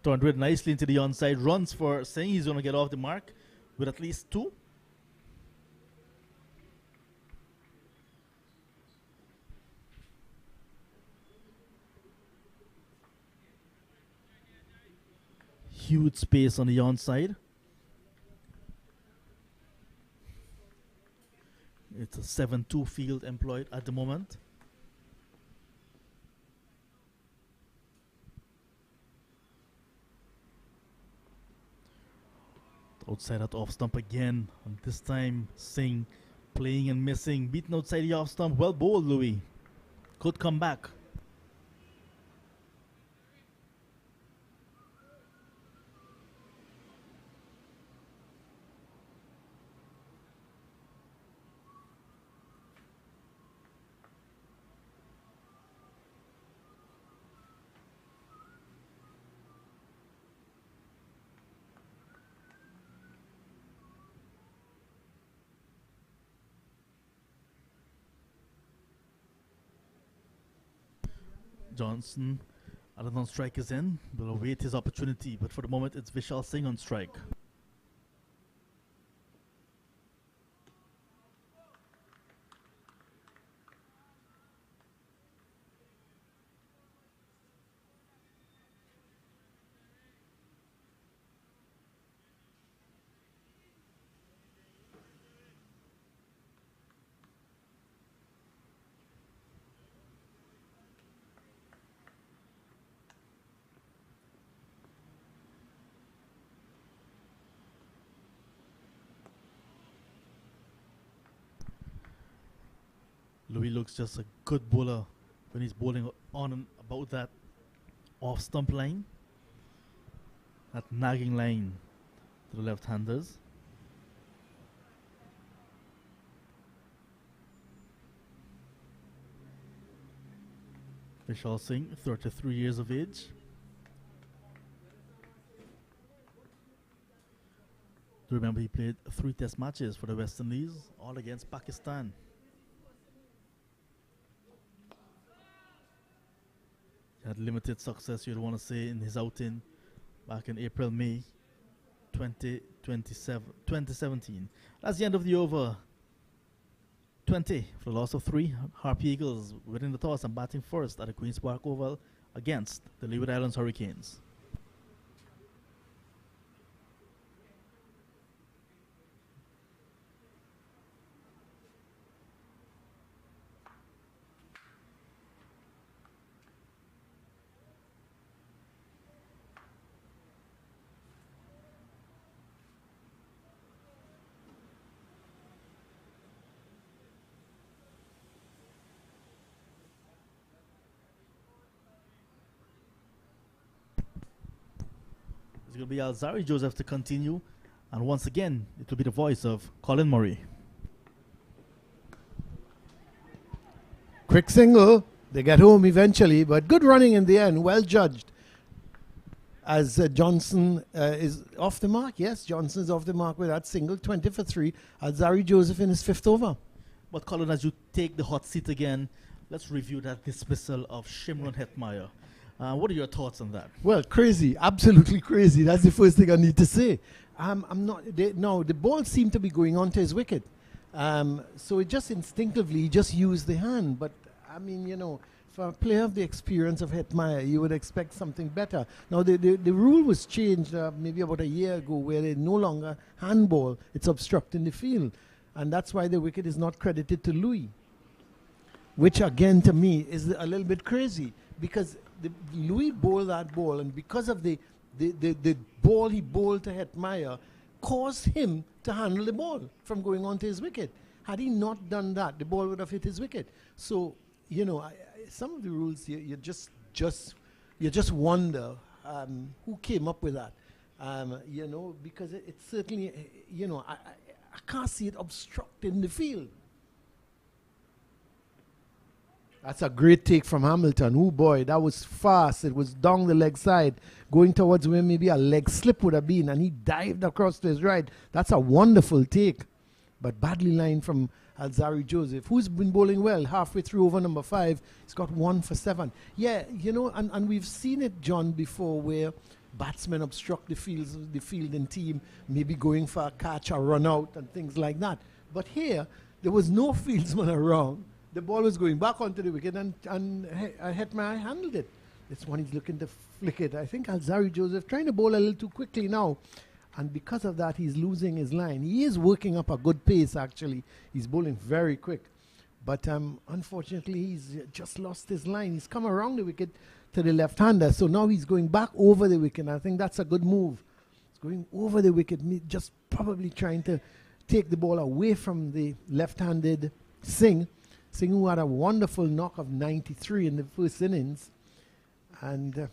Turned it nicely into the onside. Runs for Singh. He's going to get off the mark with at least 2. Huge space on the onside. It's a 7-2 field employed at the moment. Outside that off stump again, and this time Singh playing and missing, beaten outside the off stump. Well bowled, Louis. Could come back. Johnson, other non-strike is in, will await his opportunity, but for the moment it's Vishal Singh on strike. Louis looks just a good bowler when he's bowling on and about that off stump line, that nagging line to the left-handers. Vishal Singh, 33 years of age. Do remember he played 3 test matches for the West Indies, all against Pakistan. Had limited success, you'd want to say, in his outing back in April, May 2017. That's the end of the over. 20 for the loss of 3. Harpy Eagles winning the toss and batting first at the Queen's Park Oval against the Leeward Islands Hurricanes. It will be Alzari Joseph to continue, and once again it will be the voice of Colin Murray. Quick single, they get home eventually, but good running in the end, well judged. As Johnson is off the mark. Yes, Johnson is off the mark with that single, 20 for 3. Alzari Joseph in his 5th over. But Colin, as you take the hot seat again, let's review that dismissal of Shimron Hetmyer. What are your thoughts on that? Well, crazy, absolutely crazy. That's the first thing I need to say. The ball seemed to be going onto his wicket. So it just instinctively, he just used the hand. But, I mean, you know, for a player of the experience of Hetmyer, you would expect something better. Now, the rule was changed maybe about a year ago where they no longer handball. It's obstructing the field. And that's why the wicket is not credited to Louis, which, again, to me, is a little bit crazy because Louis bowled that ball, and because of the ball he bowled to Hetmyer caused him to handle the ball from going onto his wicket. Had he not done that, the ball would have hit his wicket. So, you know, some of the rules you just wonder who came up with that. You know, because it certainly, you know, I can't see it obstructing the field. That's a great take from Hamilton. Oh boy, that was fast. It was down the leg side, going towards where maybe a leg slip would have been, and he dived across to his right. That's a wonderful take. But badly lined from Alzari Joseph, who's been bowling well halfway through over number 5. He's got 1 for 7. Yeah, you know, and we've seen it, John, before, where batsmen obstruct the fielding team, maybe going for a catch or run out and things like that. But here, there was no fieldsman around. The ball was going back onto the wicket, and Hetmyer handled it. This one he's looking to flick it. I think Alzari Joseph trying to bowl a little too quickly now. And because of that, he's losing his line. He is working up a good pace, actually. He's bowling very quick. But unfortunately, he's just lost his line. He's come around the wicket to the left-hander. So now he's going back over the wicket. I think that's a good move. He's going over the wicket, just probably trying to take the ball away from the left-handed Singh. Singh, who had a wonderful knock of 93 in the first innings. And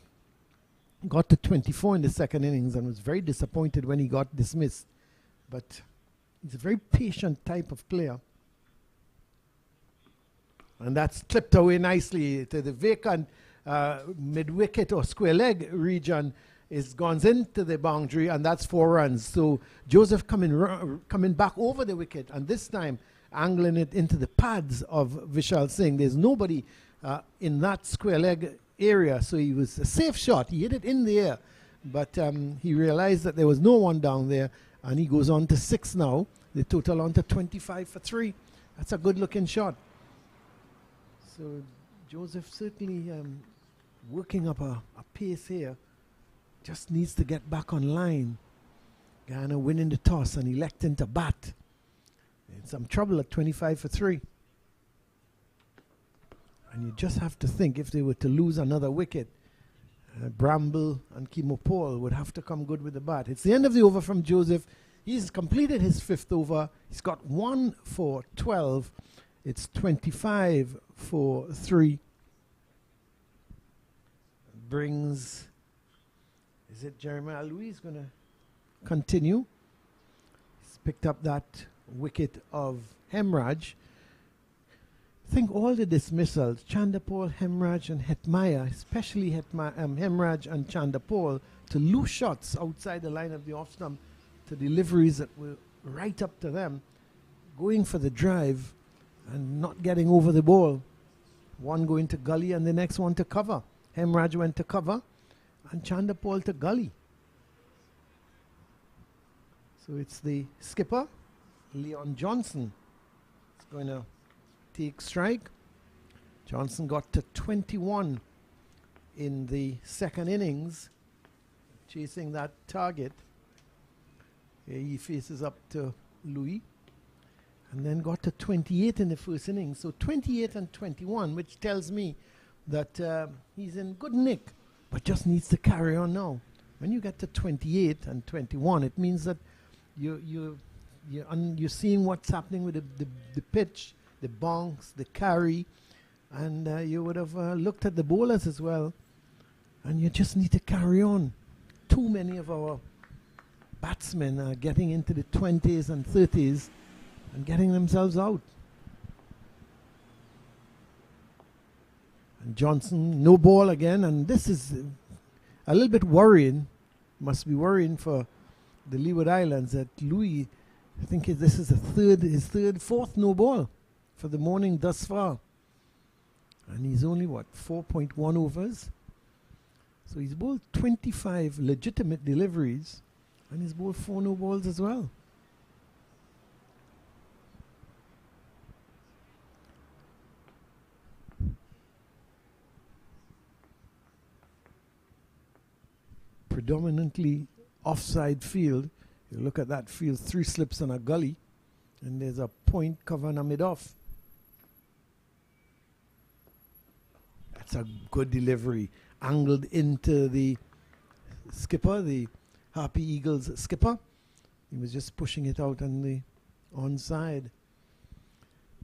got to 24 in the second innings and was very disappointed when he got dismissed. But he's a very patient type of player. And that's clipped away nicely to the vacant mid-wicket or square leg region. Is gone into the boundary, and that's 4 runs. So Joseph coming back over the wicket, and this time angling it into the pads of Vishal Singh. There's nobody in that square leg area, so he was a safe shot. He hit it in the air, but he realized that there was no one down there, and he goes on to 6 now. The total on to 25 for 3. That's a good looking shot. So Joseph certainly working up a pace here. Just needs to get back on line. Guyana winning the toss and electing to bat. In some trouble at 25 for 3. And you just have to think, if they were to lose another wicket, Bramble and Hetmyer would have to come good with the bat. It's the end of the over from Joseph. He's completed his 5th over. He's got 1 for 12. It's 25 for 3. Brings, is it Jeremiah Louis going to continue? He's picked up that wicket of Hemraj. I think all the dismissals, Chanderpaul, Hemraj and Hetmyer, especially Hemraj and Chanderpaul, to loose shots outside the line of the off stump, to deliveries that were right up to them, going for the drive and not getting over the ball. One going to gully and the next one to cover. Hemraj went to cover and Chanderpaul to gully. So it's the skipper, Leon Johnson. It's going to take strike. Johnson got to 21 in the second innings, chasing that target. Here he faces up to Louis, and then got to 28 in the first innings. So 28 and 21, which tells me that he's in good nick, but just needs to carry on now. When you get to 28 and 21, it means that you're seeing what's happening with the pitch, the bonks, the carry, and you would have looked at the bowlers as well, and you just need to carry on. Too many of our batsmen are getting into the 20s and 30s and getting themselves out. And Johnson, no ball again, and this is a little bit worrying. Must be worrying for the Leeward Islands that Louis, I think this is his fourth no ball for the morning thus far. And he's only, 4.1 overs? So he's bowled 25 legitimate deliveries, and he's bowled 4 no balls as well. Predominantly offside field. You look at that field, 3 slips and a gully, and there's a point covering a mid-off. That's a good delivery. Angled into the skipper, the Harpy Eagles skipper. He was just pushing it out on the onside.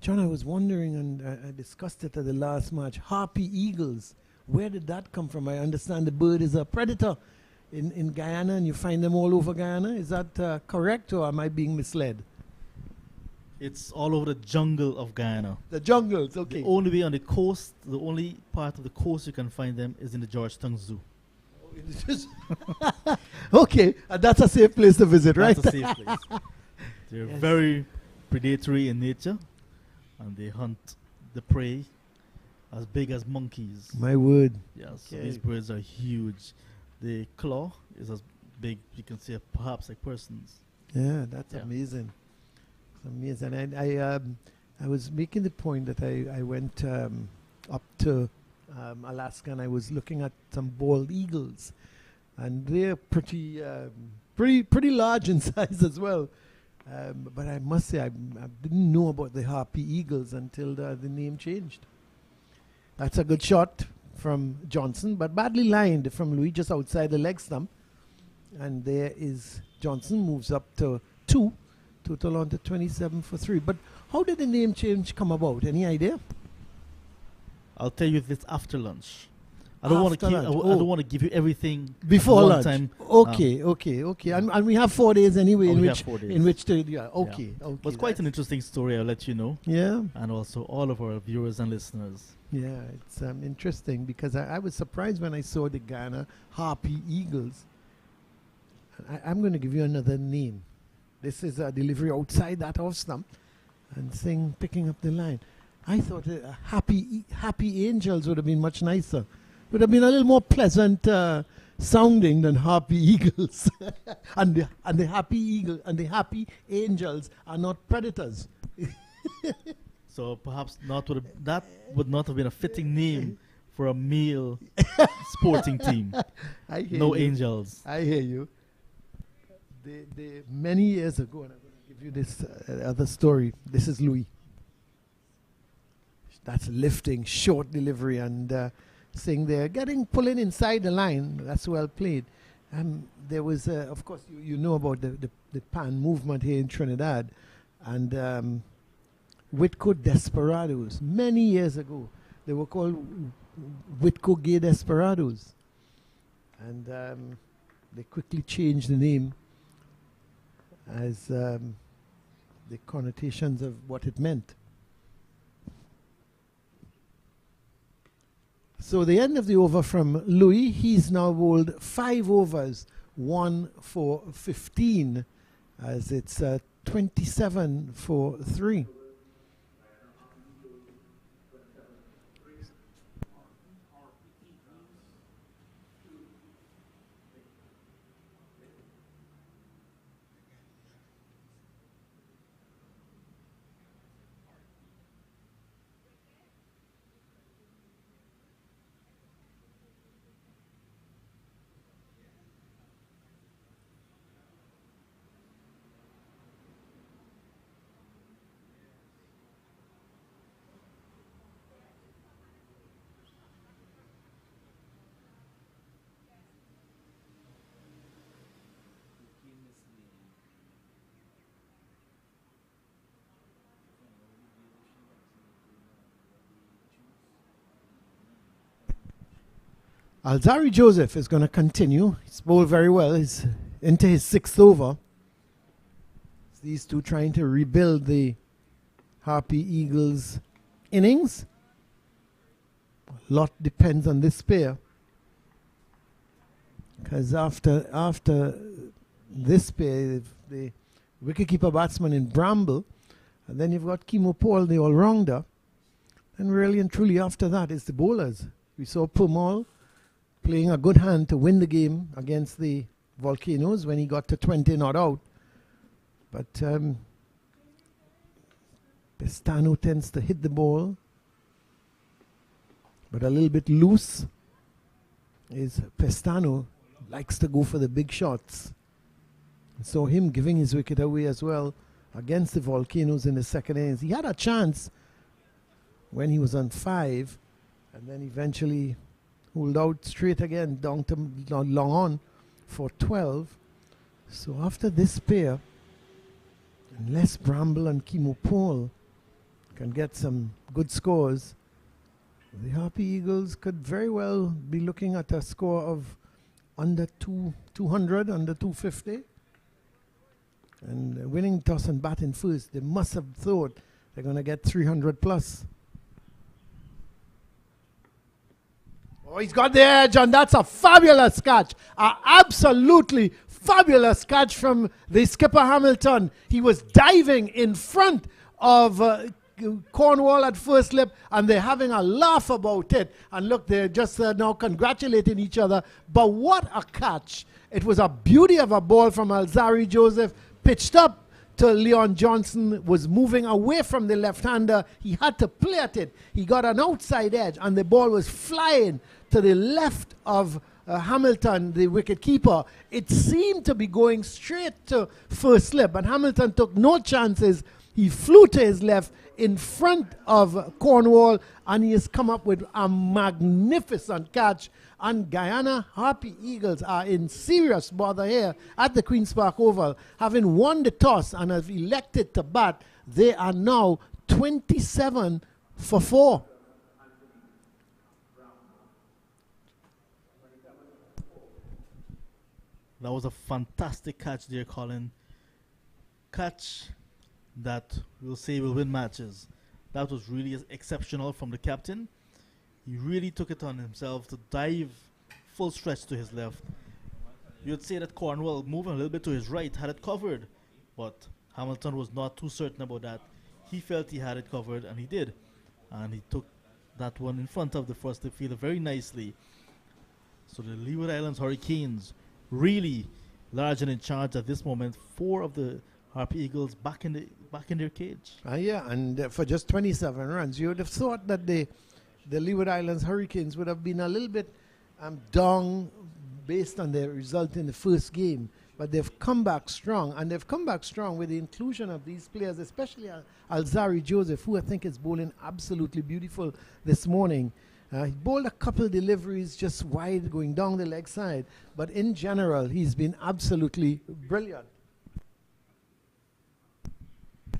John, I was wondering, and I discussed it at the last match, Harpy Eagles, where did that come from? I understand the bird is a predator in Guyana, and you find them all over Guyana. Is that correct, or am I being misled? It's all over the jungle of Guyana. The jungles, okay. The only way on the coast, the only part of the coast you can find them is in the Georgetown Zoo. Okay, that's a safe place to visit, right? That's a safe place. They're very predatory in nature, and they hunt the prey as big as monkeys. My word. Yes, so these birds are huge. The claw is as big, you can say, perhaps like persons. Yeah, that's amazing. It's amazing. I was making the point that I went up to Alaska, and I was looking at some bald eagles, and they're pretty large in size as well. But I must say, I didn't know about the harpy eagles until the name changed. That's a good shot from Johnson, but badly lined from Louis, just outside the leg stump. And there is Johnson, moves up to 2, total on to 27 for 3. But how did the name change come about? Any idea? I'll tell you this after lunch. I don't want to give you everything before lunch. Time. Okay. And we have 4 days anyway in which to okay. But it's quite an interesting story. I'll let you know. Yeah. And also all of our viewers and listeners. Yeah, it's interesting because I was surprised when I saw the Guyana harpy eagles. I'm going to give you another name. This is a delivery outside that off stump, and picking up the line. I thought happy angels would have been much nicer. Would have been a little more pleasant sounding than harpy eagles. and the happy eagle and the happy angels are not predators. So perhaps that would not have been a fitting name for a male sporting team. I hear no you. Angels. I hear you. Many years ago, and I'm going to give you this other story. This is Louis. That's lifting, short delivery, and saying they're pulling inside the line. That's well played. There was, of course, you know about the pan movement here in Trinidad, and Whitco Desperados. Many years ago, they were called Whitco Gay Desperados, and they quickly changed the name as the connotations of what it meant. So the end of the over from Louis. He's now bowled 5 overs, 1 for 15, as it's 27 for 3. Alzari Joseph is going to continue. He's bowled very well. He's into his 6th over. These two trying to rebuild the Harpy Eagles innings. A lot depends on this pair, because after this pair, the wicketkeeper batsman in Bramble, and then you've got Hetmyer, the all-rounder, and really and truly after that is the bowlers. We saw Powell playing a good hand to win the game against the Volcanoes when he got to 20 not out. But Pestano tends to hit the ball, but a little bit loose. Is Pestano likes to go for the big shots. So him giving his wicket away as well against the Volcanoes in the second innings. He had a chance when he was on 5, and then eventually pulled out straight again down to long on for 12. So after this pair, unless Bramble and Hetmyer can get some good scores, the Harpy Eagles could very well be looking at a score of under 200, under 250. And winning toss and batting first, they must have thought they're going to get 300 plus. Oh, he's got the edge, and that's a fabulous catch. An absolutely fabulous catch from the skipper Hamilton. He was diving in front of Cornwall at first slip, and they're having a laugh about it. And look, they're just now congratulating each other. But what a catch. It was a beauty of a ball from Alzari Joseph, pitched up to Leon Johnson, was moving away from the left-hander. He had to play at it. He got an outside edge, and the ball was flying to the left of Hamilton, the wicket keeper. It seemed to be going straight to first slip, and Hamilton took no chances. He flew to his left in front of Cornwall, and he has come up with a magnificent catch. And Guyana Harpy Eagles are in serious bother here at the Queen's Park Oval. Having won the toss and have elected to bat, they are now 27 for 4. That was a fantastic catch there, Colin. Catch that we'll say will win matches. That was really exceptional from the captain. He really took it on himself to dive full stretch to his left. You'd say that Cornwall, moving a little bit to his right, had it covered, but Hamilton was not too certain about that. He felt he had it covered, and he did. And he took that one in front of the first fielder very nicely. So the Leeward Islands Hurricanes really large and in charge at this moment. 4 of the Harpy Eagles back in their cage. Yeah, and for just 27 runs, you would have thought that the Leeward Islands Hurricanes would have been a little bit down based on their result in the first game. But they've come back strong, and they've come back strong with the inclusion of these players, especially Alzari Joseph, who I think is bowling absolutely beautiful this morning. He bowled a couple of deliveries just wide, going down the leg side. But in general, he's been absolutely brilliant.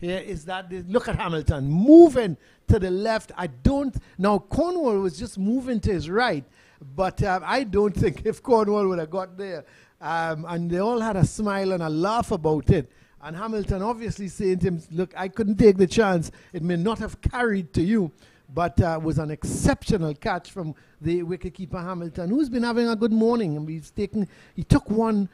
Here is that. Look at Hamilton moving to the left. Now Cornwall was just moving to his right, but I don't think if Cornwall would have got there. And they all had a smile and a laugh about it. And Hamilton obviously saying to him, look, I couldn't take the chance. It may not have carried to you, but was an exceptional catch from the wicketkeeper Hamilton, who's been having a good morning. And he took one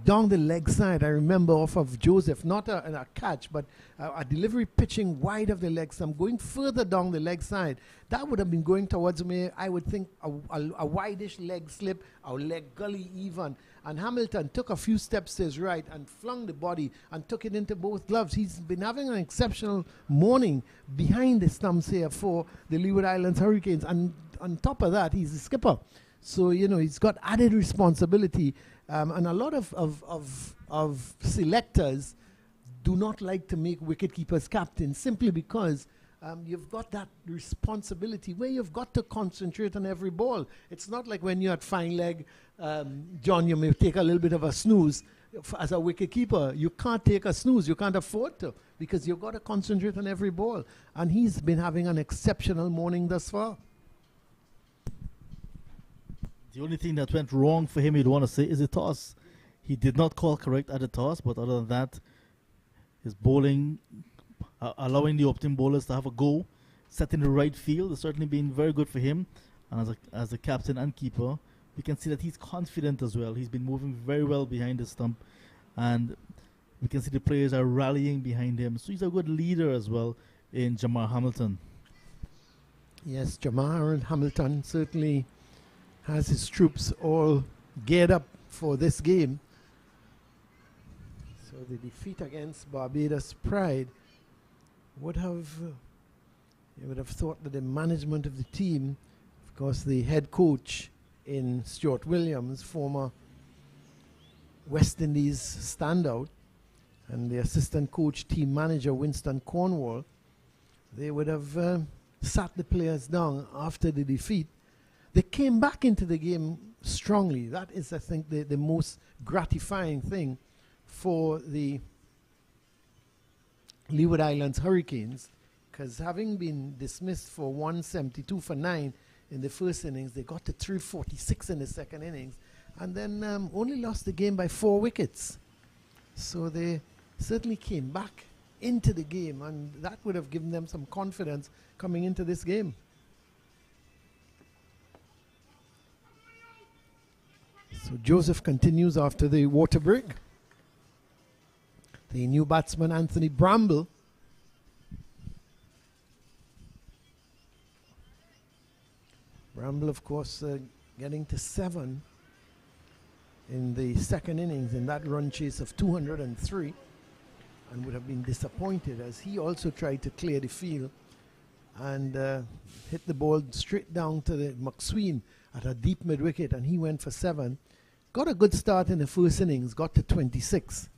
down the leg side, I remember, off of Joseph, not a catch, but a delivery pitching wide of the leg side, going further down the leg side. That would have been going towards me, I would think, a wide-ish leg slip, or leg gully even. And Hamilton took a few steps to his right and flung the body and took it into both gloves. He's been having an exceptional morning behind the stumps here for the Leeward Islands Hurricanes. And on top of that, he's the skipper. So, he's got added responsibility. And a lot of selectors do not like to make wicketkeepers captains simply because you've got that responsibility where you've got to concentrate on every ball. It's not like when you're at fine leg, John, you may take a little bit of a snooze. As a wicketkeeper, you can't take a snooze. You can't afford to because you've got to concentrate on every ball. And he's been having an exceptional morning thus far. The only thing that went wrong for him, you'd want to say, is the toss. He did not call correct at the toss, but other than that, his bowling, allowing the opening bowlers to have a go, setting the right field, has certainly been very good for him. And as a captain and keeper, we can see that he's confident as well. He's been moving very well behind the stump, and we can see the players are rallying behind him. So he's a good leader as well in Jamar Hamilton. Yes, Jamar Hamilton certainly has his troops all geared up for this game. So the defeat against Barbados Pride would have, you would have thought that the management of the team, of course the head coach in Stuart Williams, former West Indies standout, and the assistant coach, team manager Winston Cornwall, they would have sat the players down after the defeat. They came back into the game strongly. That is, I think, the most gratifying thing for the Leeward Islands Hurricanes, because having been dismissed for 172 for 9 in the first innings, they got to 346 in the second innings, and then only lost the game by 4 wickets. So they certainly came back into the game, and that would have given them some confidence coming into this game. So Joseph continues after the water break. The new batsman, Anthony Bramble. Bramble, of course, getting to 7 in the second innings in that run chase of 203, and would have been disappointed as he also tried to clear the field and hit the ball straight down to the McSween at a deep mid-wicket, and he went for 7. Got a good start in the first innings, got to 26.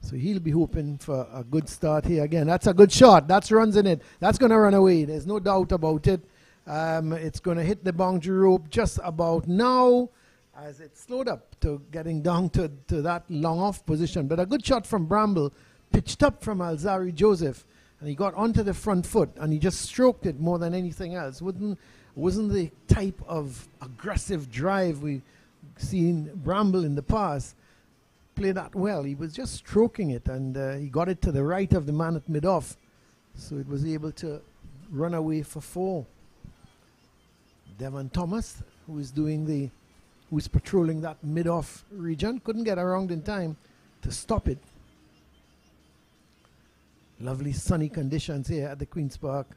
So he'll be hoping for a good start here again. That's a good shot. That's runs in it. That's going to run away. There's no doubt about it. It's going to hit the boundary rope just about now as it slowed up to getting down to that long off position. But a good shot from Bramble, pitched up from Alzari Joseph, and he got onto the front foot and he just stroked it more than anything else. Wasn't the type of aggressive drive we've seen Bramble in the past play that well. He was just stroking it, and he got it to the right of the man at mid-off, so it was able to run away for 4. Devon Thomas, who's patrolling that mid-off region, couldn't get around in time to stop it. Lovely sunny conditions here at the Queen's Park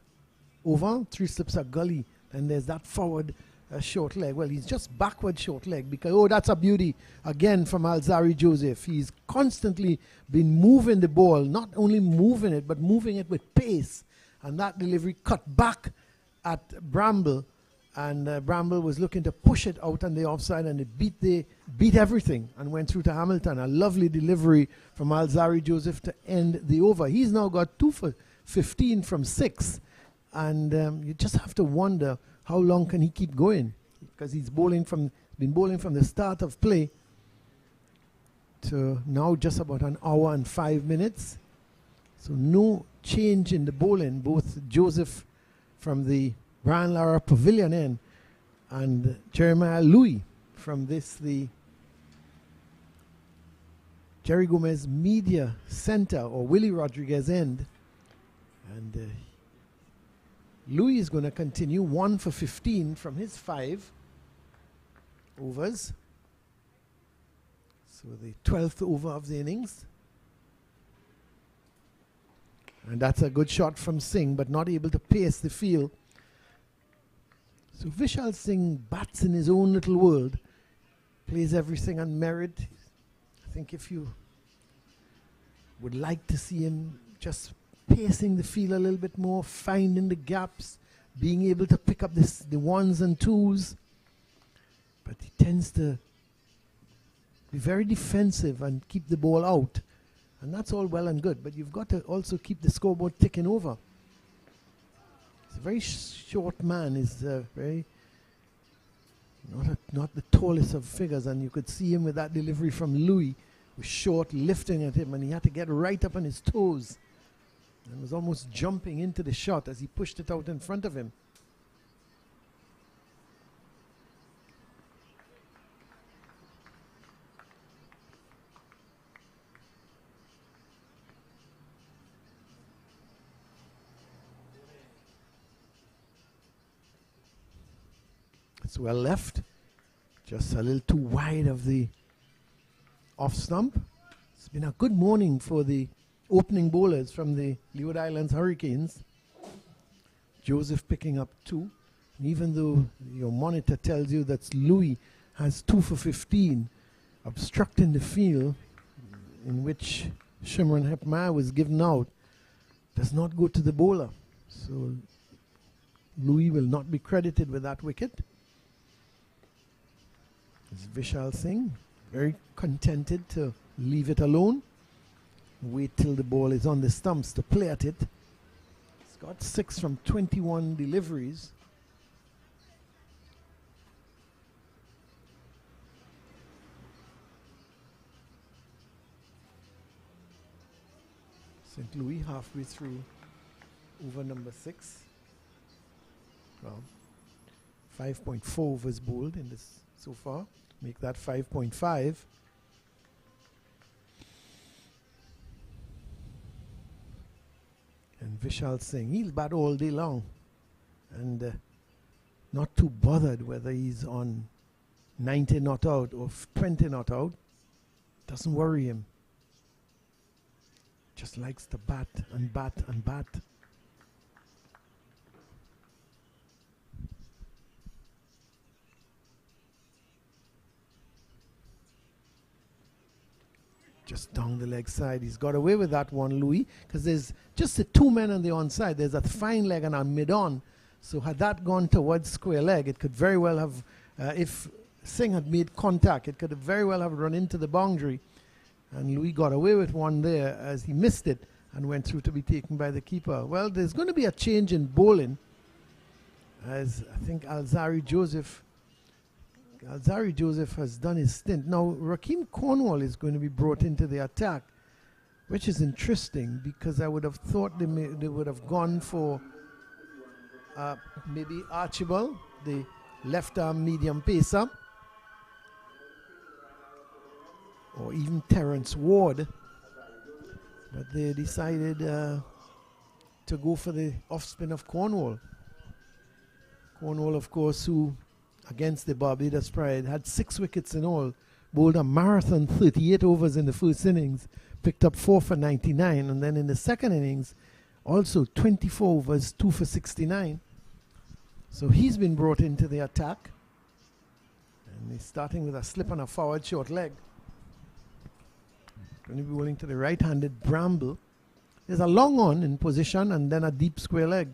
Oval. 3 slips of gully, and there's that forward short leg. Well, he's just backward short leg because, oh, that's a beauty again from Alzari Joseph. He's constantly been moving the ball, not only moving it, but moving it with pace. And that delivery cut back at Bramble, and Bramble was looking to push it out on the offside, and it beat everything and went through to Hamilton. A lovely delivery from Alzari Joseph to end the over. He's now got 2 for 15 from 6, and you just have to wonder how long can he keep going, because he's been bowling from the start of play to now just about an hour and 5 minutes. So no change in the bowling. Both Joseph from the Brian Lara Pavilion end and Jeremiah Louis from the Jerry Gomez Media Center or Willie Rodriguez end. And Louis is going to continue 1 for 15 from his 5 overs. So the 12th over of the innings. And that's a good shot from Singh, but not able to pace the field. So Vishal Singh bats in his own little world, plays everything on merit. I think if you would like to see him just pacing the field a little bit more, finding the gaps, being able to pick up the 1s and 2s. But he tends to be very defensive and keep the ball out. And that's all well and good, but you've got to also keep the scoreboard ticking over. He's a very short man. He's very not the tallest of figures, and you could see him with that delivery from Louis, was short, lifting at him, and he had to get right up on his toes. And was almost jumping into the shot as he pushed it out in front of him. It's well left, just a little too wide of the off stump. It's been a good morning for the opening bowlers from the Leeward Islands Hurricanes. Joseph picking up 2. And even though your monitor tells you that Louis has 2 for 15, obstructing the field in which Shimron Hetmyer was given out does not go to the bowler. So Louis will not be credited with that wicket. It's Vishal Singh, very contented to leave it alone. Wait till the ball is on the stumps to play at it. He's got 6 from 21 deliveries. St. Louis halfway through over number 6. Well, 5.4 overs bowled in this so far. make that 5.5. And Vishal Singh, he'll bat all day long. And not too bothered whether he's on 90 not out or 20 not out. Doesn't worry him. Just likes to bat and bat and bat. Just down the leg side. He's got away with that one, Louis, because there's just the two men on the onside. There's a fine leg and a mid-on. So had that gone towards square leg, it could very well have, if Singh had made contact, it could have very well have run into the boundary. And Louis got away with one there as he missed it and went through to be taken by the keeper. Well, there's going to be a change in bowling, as I think Alzari Joseph has done his stint. Now, Rakeem Cornwall is going to be brought into the attack, which is interesting because I would have thought they would have gone for maybe Archibald, the left-arm medium pacer, or even Terence Ward. But they decided to go for the off-spin of Cornwall. Cornwall, of course, who against the Barbados Pride had 6 wickets in all, bowled a marathon 38 overs in the first innings, picked up 4 for 99, and then in the second innings also 24 overs, 2 for 69. So he's been brought into the attack, and he's starting with a slip on a forward short leg. Going to be bowling to the right-handed Bramble. There's a long on in position and then a deep square leg.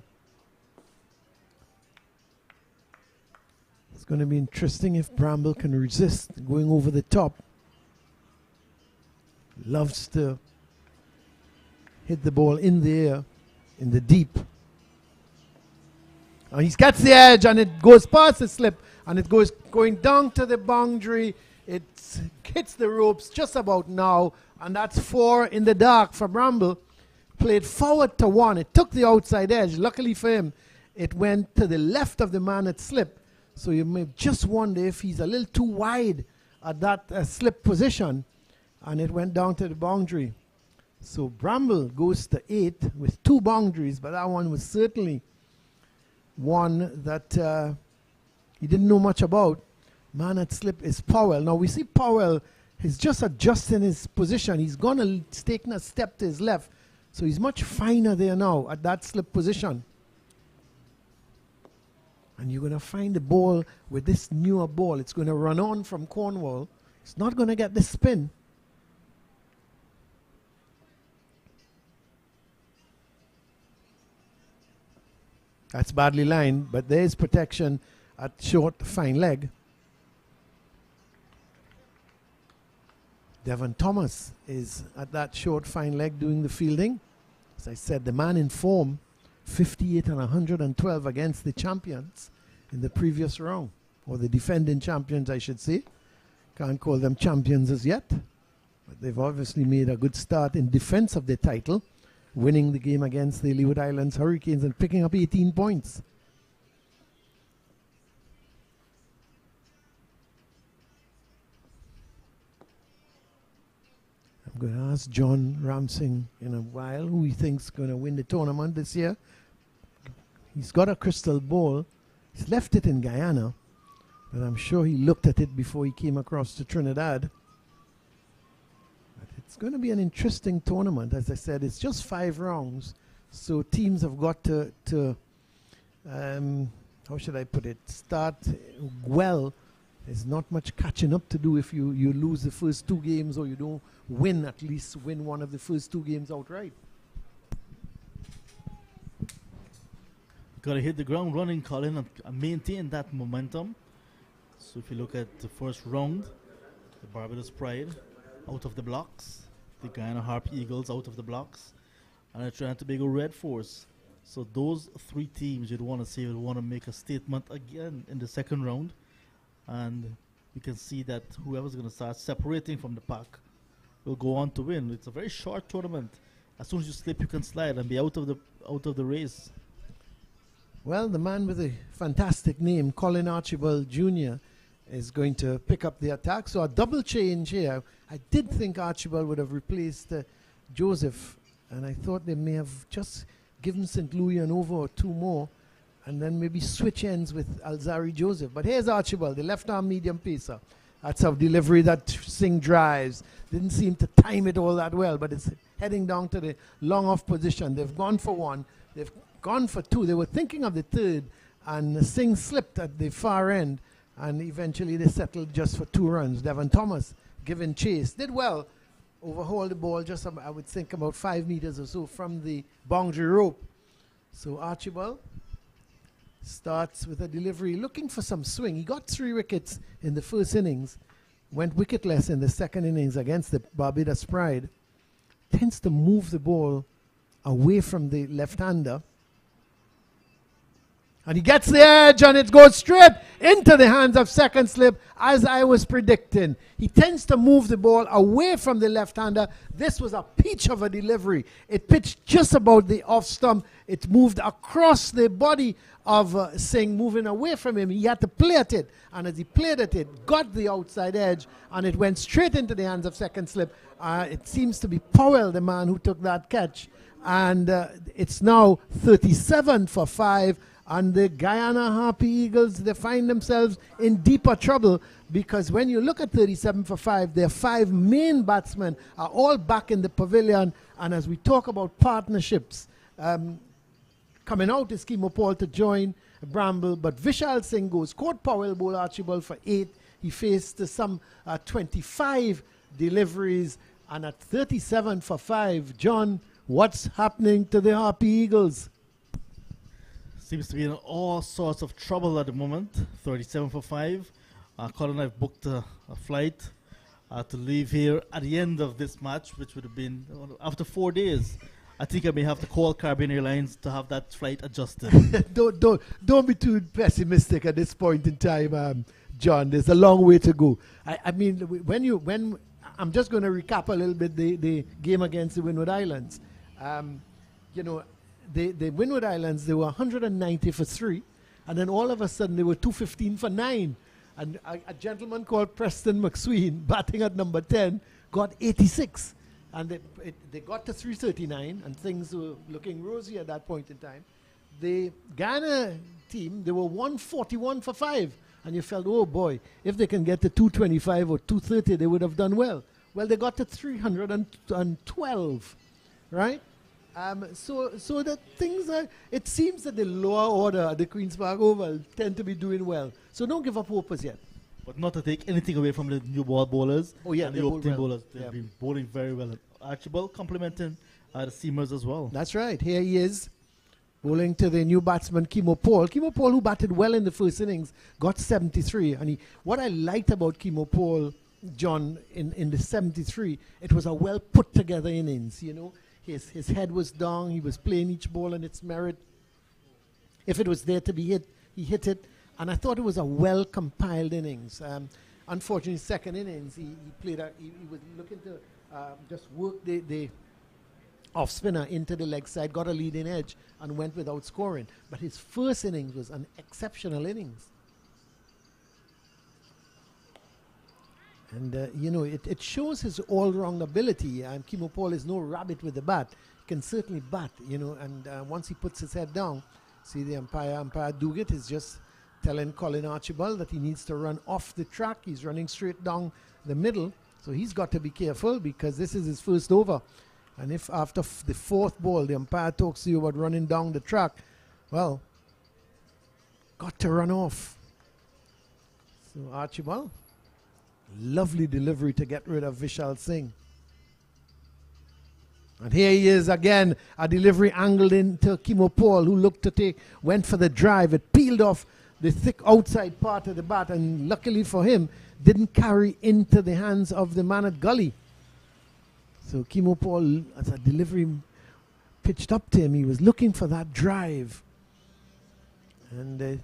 It's going to be interesting if Bramble can resist going over the top. Loves to hit the ball in the air, in the deep. And he gets the edge and it goes past the slip and it goes going down to the boundary. It hits the ropes just about now, and that's 4 in the dark for Bramble. Played forward to 1. It took the outside edge. Luckily for him, it went to the left of the man at slip. So you may just wonder if he's a little too wide at that slip position, and it went down to the boundary. So Bramble goes to 8 with 2 boundaries, but that one was certainly one that he didn't know much about. Man at slip is Powell. Now we see Powell is just adjusting his position. He's taking a step to his left, so he's much finer there now at that slip position. And you're going to find the ball with this newer ball. It's going to run on from Cornwall. It's not going to get the spin. That's badly lined, but there is protection at short, fine leg. Devon Thomas is at that short, fine leg doing the fielding. As I said, the man in form. 58 and 112 against the champions in the previous round, or the defending champions, I should say. Can't call them champions as yet, but they've obviously made a good start in defense of their title, winning the game against the Leeward Islands Hurricanes and picking up 18 points. I'm going to ask John Ramsing in a while who he thinks is going to win the tournament this year. He's got a crystal ball. He's left it in Guyana, but I'm sure he looked at it before he came across to Trinidad. But it's going to be an interesting tournament. As I said, it's just 5 rounds, so teams have got to how should I put it, start well. There's not much catching up to do if you lose the first 2 games, or you don't win, at least win one of the first 2 games outright. Got to hit the ground running, Colin, and maintain that momentum. So if you look at the first round, the Barbados Pride out of the blocks, the Guyana Harp Eagles out of the blocks, and the Trinidad and Tobago Red Force. So those 3 teams you'd want to see would want to make a statement again in the second round. And you can see that whoever's going to start separating from the pack will go on to win. It's a very short tournament. As soon as you slip, you can slide and be out of the race. Well, the man with a fantastic name, Colin Archibald Jr., is going to pick up the attack. So a double change here. I did think Archibald would have replaced Joseph, and I thought they may have just given St. Louis an over or two more, and then maybe switch ends with Alzari Joseph. But here's Archibald, the left-arm medium pacer. That's a delivery that Singh drives. Didn't seem to time it all that well, but it's heading down to the long-off position. They've gone for one. They've gone for two. They were thinking of the third, and Singh slipped at the far end, and eventually they settled just for 2 runs. Devon Thomas giving chase. Did well. Overhauled the ball just, I would think, about 5 meters or so from the boundary rope. So Archibald starts with a delivery, looking for some swing. He got 3 wickets in the first innings, went wicketless in the second innings against the Barbados Pride. Tends to move the ball away from the left-hander. And he gets the edge, and it goes straight into the hands of second slip, as I was predicting. He tends to move the ball away from the left-hander. This was a peach of a delivery. It pitched just about the off stump. It moved across the body of Singh, moving away from him. He had to play at it, and as he played at it, got the outside edge, and it went straight into the hands of second slip. It seems to be Powell, the man who took that catch. And it's now 37 for 5. And the Guyana Harpy Eagles, they find themselves in deeper trouble, because when you look at 37 for 5, their 5 main batsmen are all back in the pavilion. And as we talk about partnerships, coming out is Hetmyer to join Bramble, but Vishal Singh goes. Caught Powell, bowl Archibald for 8. He faced some 25 deliveries, and at 37 for 5, John, what's happening to the Harpy Eagles? Seems to be in all sorts of trouble at the moment. 37 for 5. Colin and I have booked a flight to leave here at the end of this match, which would have been after 4 days. I think I may have to call Caribbean Airlines to have that flight adjusted. don't be too pessimistic at this point in time, John. There's a long way to go. I mean, when I'm just going to recap a little bit the game against the Windward Islands. You know, the Windward Islands, they were 190 for 3, and then all of a sudden they were 215 for 9. And a gentleman called Preston McSween, batting at number 10, got 86. And they got to 339, and things were looking rosy at that point in time. The Guyana team, they were 141 for 5. And you felt, oh boy, if they can get to 225 or 230, they would have done well. Well, they got to 312, right? So that things are, it seems that the lower order at the Queen's Park Oval tend to be doing well. So don't give up hope as yet. But not to take anything away from the new ball bowlers. Oh yeah, and the opening bowlers. They've been bowling very well. Archibald complimenting the seamers as well. That's right. Here he is, bowling to the new batsman Hetmyer. Hetmyer, who batted well in the first innings, got 73. And what I liked about Hetmyer, John, in the 73, it was a well put together innings. You know, his head was down. He was playing each ball on its merit. If it was there to be hit, he hit it. And I thought it was a well-compiled innings. Unfortunately, second innings, he was looking to just work the off-spinner into the leg side, got a leading edge, and went without scoring. But his first innings was an exceptional innings. And, you know, it shows his all-round ability. Hetmyer is no rabbit with the bat. He can certainly bat, you know, and once he puts his head down, see the umpire Duguid is just telling Colin Archibald that he needs to run off the track. He's running straight down the middle, so he's got to be careful because this is his first over. And if after the fourth ball the umpire talks to you about running down the track, well, got to run off. So Archibald, lovely delivery to get rid of Vishal Singh. And here he is again, a delivery angled into Hetmyer, who went for the drive. It peeled off the thick outside part of the bat, and luckily for him, didn't carry into the hands of the man at gully. So Hetmyer, as a delivery pitched up to him, he was looking for that drive. And it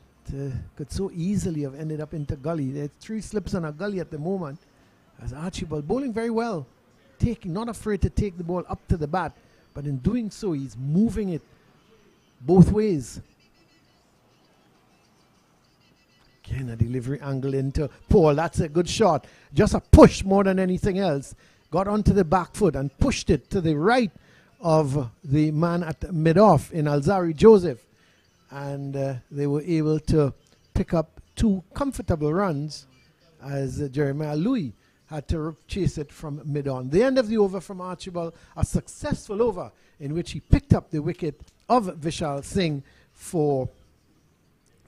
could so easily have ended up into gully. There's 3 slips on a gully at the moment, as Archibald bowling very well. Not afraid to take the ball up to the bat, but in doing so, he's moving it both ways. Again, a delivery angle into Paul. That's a good shot. Just a push more than anything else. Got onto the back foot and pushed it to the right of the man at mid-off in Alzari Joseph. And they were able to pick up 2 comfortable runs as Jeremiah Louis had to chase it from mid-on. The end of the over from Archibald, a successful over in which he picked up the wicket of Vishal Singh for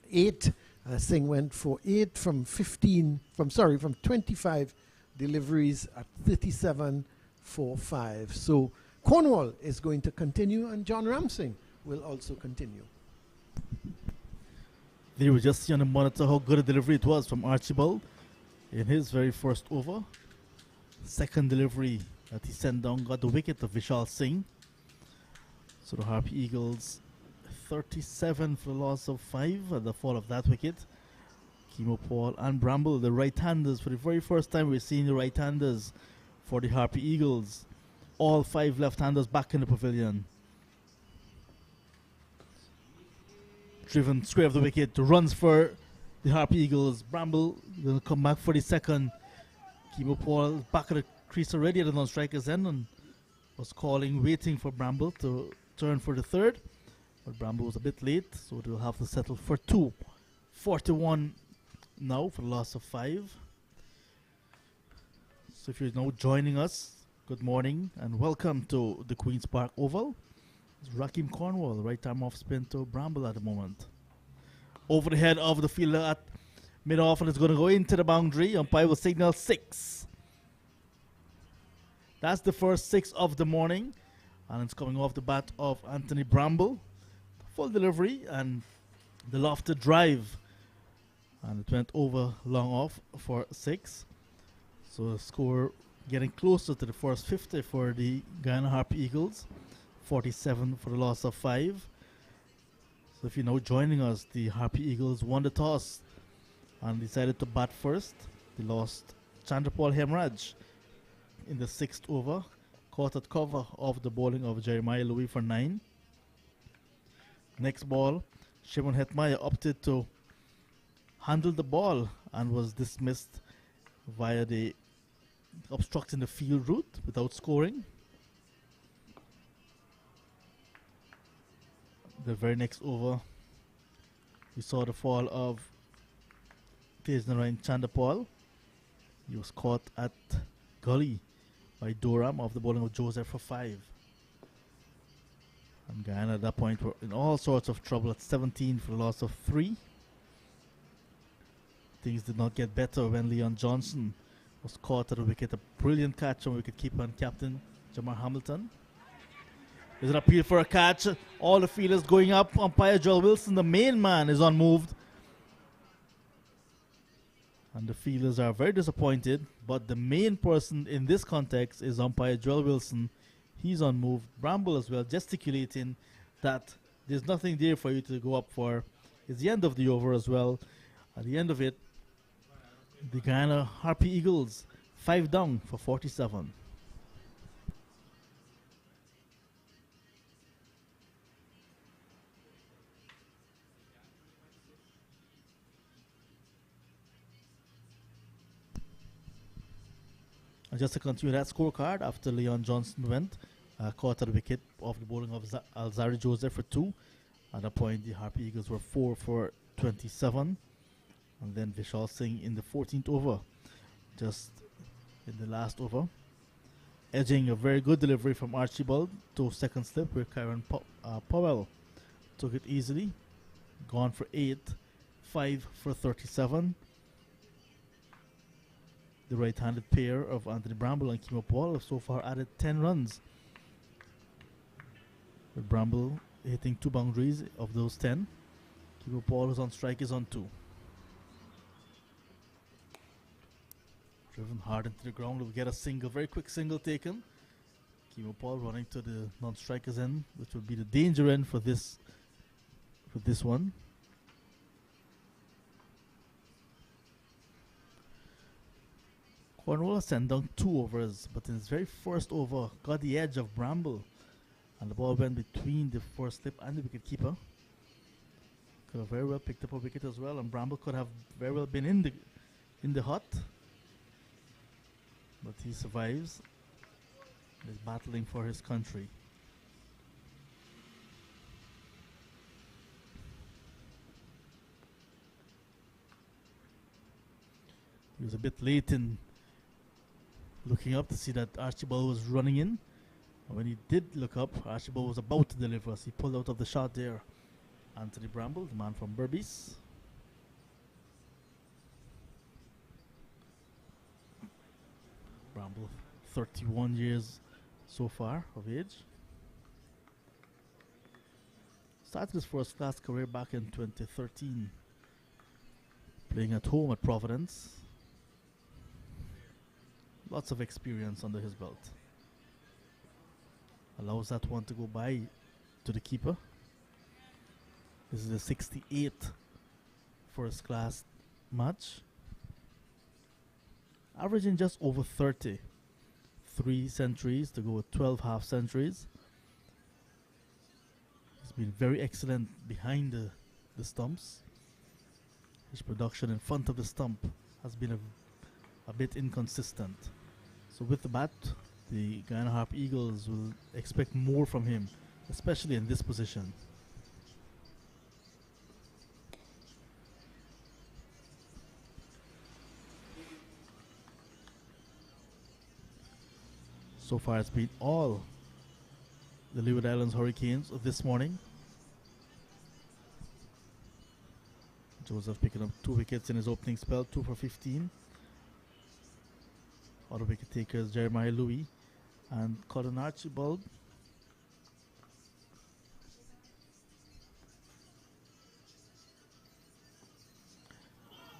8. Singh went for 8 from 25 deliveries at 37 for 5. So Cornwall is going to continue and John Ramsing will also continue. They were just see on the monitor how good a delivery it was from Archibald in his very first over. Second delivery that he sent down got the wicket of Vishal Singh. So the Harpy Eagles 37 for the loss of 5 at the fall of that wicket. Hetmyer and Bramble, the right-handers. For the very first time we're seeing the right-handers for the Harpy Eagles. All 5 left-handers back in the pavilion. Driven square of the wicket, runs for the Harpy Eagles. Bramble going to come back for the second. Hetmyer back at the crease already at the non-strikers end and was waiting for Bramble to turn for the third. But Bramble was a bit late, so they'll have to settle for 2. 41 now for the loss of 5. So if you're now joining us, good morning and welcome to the Queen's Park Oval. It's Rakim Cornwall, right arm off spin to Bramble at the moment. Over the head of the fielder at mid-off, and it's going to go into the boundary. Umpire will signal 6. That's the first 6 of the morning, and it's coming off the bat of Anthony Bramble. Full delivery and the lofted drive, and it went over long off for 6. So the score getting closer to the first 50 for the Guyana Harpy Eagles. 47 for the loss of 5. So if you're now joining us, the Harpy Eagles won the toss and decided to bat first. They lost Chanderpaul Hemraj in the 6th over, caught at cover of the bowling of Jeremiah Louis for 9. Next ball, Shimon Hetmyer opted to handle the ball and was dismissed via the obstructing the field route without scoring. The very next over, we saw the fall of Teznarain Chanderpaul. He was caught at gully by Durham of the bowling of Joseph for 5. And Guyana at that point were in all sorts of trouble at 17 for the loss of 3. Things did not get better when Leon Johnson was caught at the wicket. A brilliant catch from wicketkeeper and captain Jamar Hamilton. There's an appeal for a catch. All the fielders going up. Umpire Joel Wilson, the main man, is unmoved. And the fielders are very disappointed. But the main person in this context is umpire Joel Wilson. He's unmoved. Bramble as well, gesticulating that there's nothing there for you to go up for. It's the end of the over as well. At the end of it, the Guyana Harpy Eagles 5 down for 47. And just to continue that scorecard, after Leon Johnson went, caught at the wicket of the bowling of Alzari Joseph for 2. At that point, the Harpy Eagles were 4 for 27. And then Vishal Singh in the 14th over, just in the last over, edging a very good delivery from Archibald to second slip where Kyron Powell took it easily. Gone for 8, 5 for 37. The right-handed pair of Anthony Bramble and Hetmyer have so far added 10 runs. With Bramble hitting 2 boundaries of those 10. Hetmyer is on strike, is on 2. Driven hard into the ground, we'll get a single, very quick single taken. Hetmyer running to the non-strikers end, which will be the danger end for this one. Cornwall sent down 2 overs, but in his very first over, got the edge of Bramble, and the ball went between the first slip and the wicketkeeper. Could have very well picked up a wicket as well, and Bramble could have very well been in the hut. But he survives. He's battling for his country. He was a bit late in looking up to see that Archibald was running in. And when he did look up, Archibald was about to deliver as he pulled out of the shot there. Anthony Bramble, the man from Berbice. Bramble, 31 years so far of age. Started his first class career back in 2013, playing at home at Providence. Lots of experience under his belt. Allows that one to go by to the keeper. This is the 68th first class match. Averaging just over 30. 3 centuries to go with 12 half centuries. He's been very excellent behind the stumps. His production in front of the stump has been a bit inconsistent. So with the bat, the Guyana Harp Eagles will expect more from him, especially in this position. So far it's been all the Leeward Islands Hurricanes of this morning. Joseph picking up 2 wickets in his opening spell, 2 for 15. Other wicket takers Jeremiah Louis and Colin Archibald.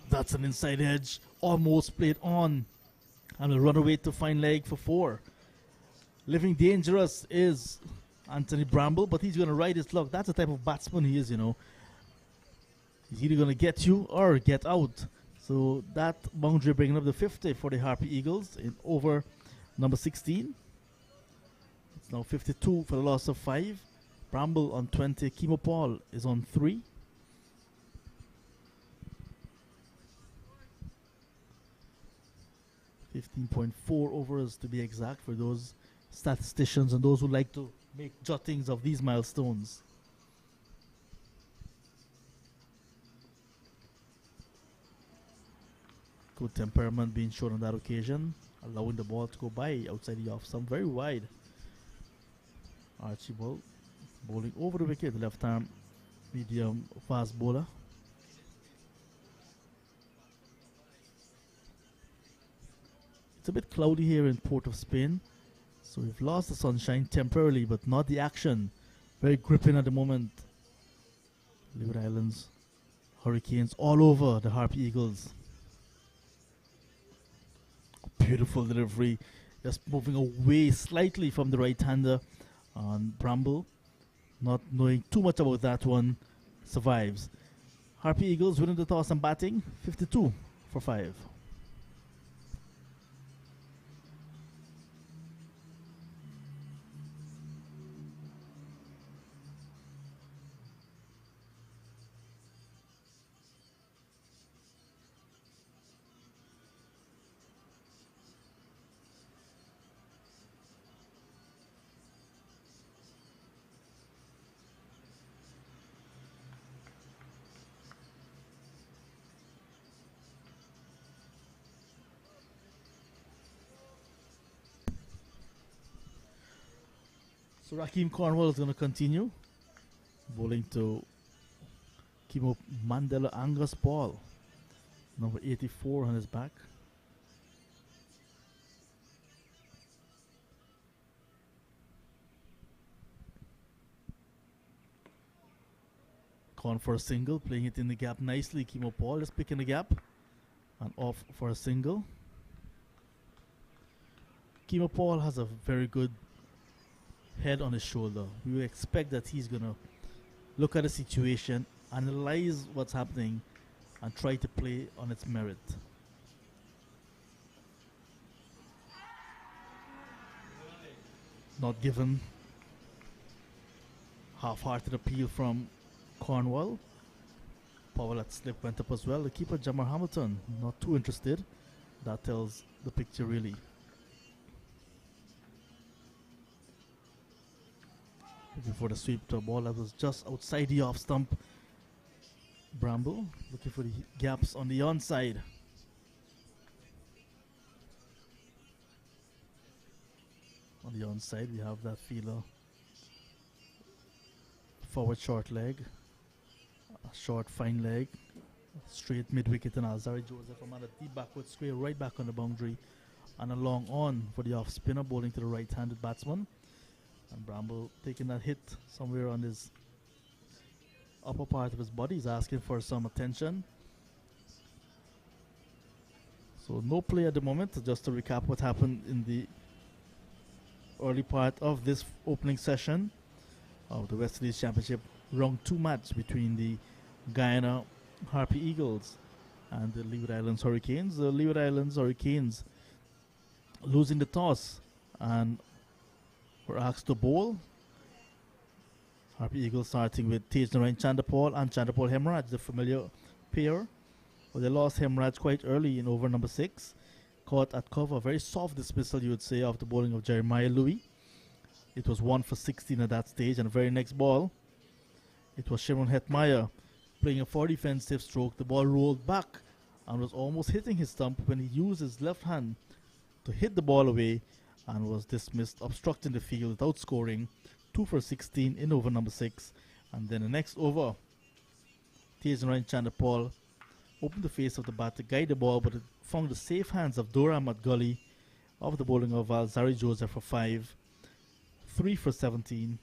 That's an inside edge, almost played on, and will run away to fine leg for 4. Living dangerous is Anthony Bramble, but he's going to ride his luck. That's the type of batsman he is, you know. He's either going to get you or get out. So that boundary bringing up the 50 for the Harpy Eagles in over number 16. It's now 52 for the loss of 5. Bramble on 20. Hetmyer is on 3. .4 overs to be exact for those statisticians and those who like to make jottings of these milestones. Good temperament being shown on that occasion, allowing the ball to go by outside the off stump, very wide. Archibald bowling over the wicket, the left arm medium fast bowler. It's a bit cloudy here in Port of Spain, so we've lost the sunshine temporarily, but not the action. Very gripping at the moment. Leeward Islands Hurricanes all over the Harpy Eagles. Beautiful delivery, just moving away slightly from the right-hander on Bramble. Not knowing too much about that one, survives. Harpy Eagles winning the toss and batting, 52 for 5. So Raheem Cornwall is going to continue bowling to Kimo Mandela Angus Paul, number 84 on his back. Corn for a single, playing it in the gap nicely. Kimo Paul is picking the gap and off for a single. Kimo Paul has a very good head on his shoulder. We would expect that he's going to look at the situation, analyze what's happening, and try to play on its merit. Not given. Half-hearted appeal from Cornwall. Powell at slip went up as well. The keeper, Jamar Hamilton, not too interested. That tells the picture really. Looking for the sweep to a ball that was just outside the off stump. Bramble looking for the gaps on the onside. On the onside, we have that fielder. Forward short leg, a short fine leg, straight mid wicket, and Alzari Joseph from a deep backward square right back on the boundary, and a long on for the off spinner bowling to the right-handed batsman. And Bramble taking that hit somewhere on his upper part of his body. He's asking for some attention. So no play at the moment. Just to recap what happened in the early part of this opening session of the West Indies Championship round 2 match between the Guyana Harpy Eagles and the Leeward Islands Hurricanes. The Leeward Islands Hurricanes losing the toss and were asked to bowl. Harpy Eagles starting with Hetmyer Chanderpaul and Chanderpaul Hemraj, the familiar pair. Well, they lost Hemraj quite early in over number 6. Caught at cover, very soft dismissal, you would say, of the bowling of Jeremiah Louis. It was 1 for 16 at that stage, and the very next ball, it was Shimron Hetmyer playing a 4 defensive stroke. The ball rolled back and was almost hitting his stump when he used his left hand to hit the ball away and was dismissed, obstructing the field without scoring. 2 for 16 in over number 6. And then the next over, Hetmyer Chanderpaul opened the face of the bat to guide the ball, but it found the safe hands of Dora Gully of the bowling of Alzari Joseph for 5. 3 for 17.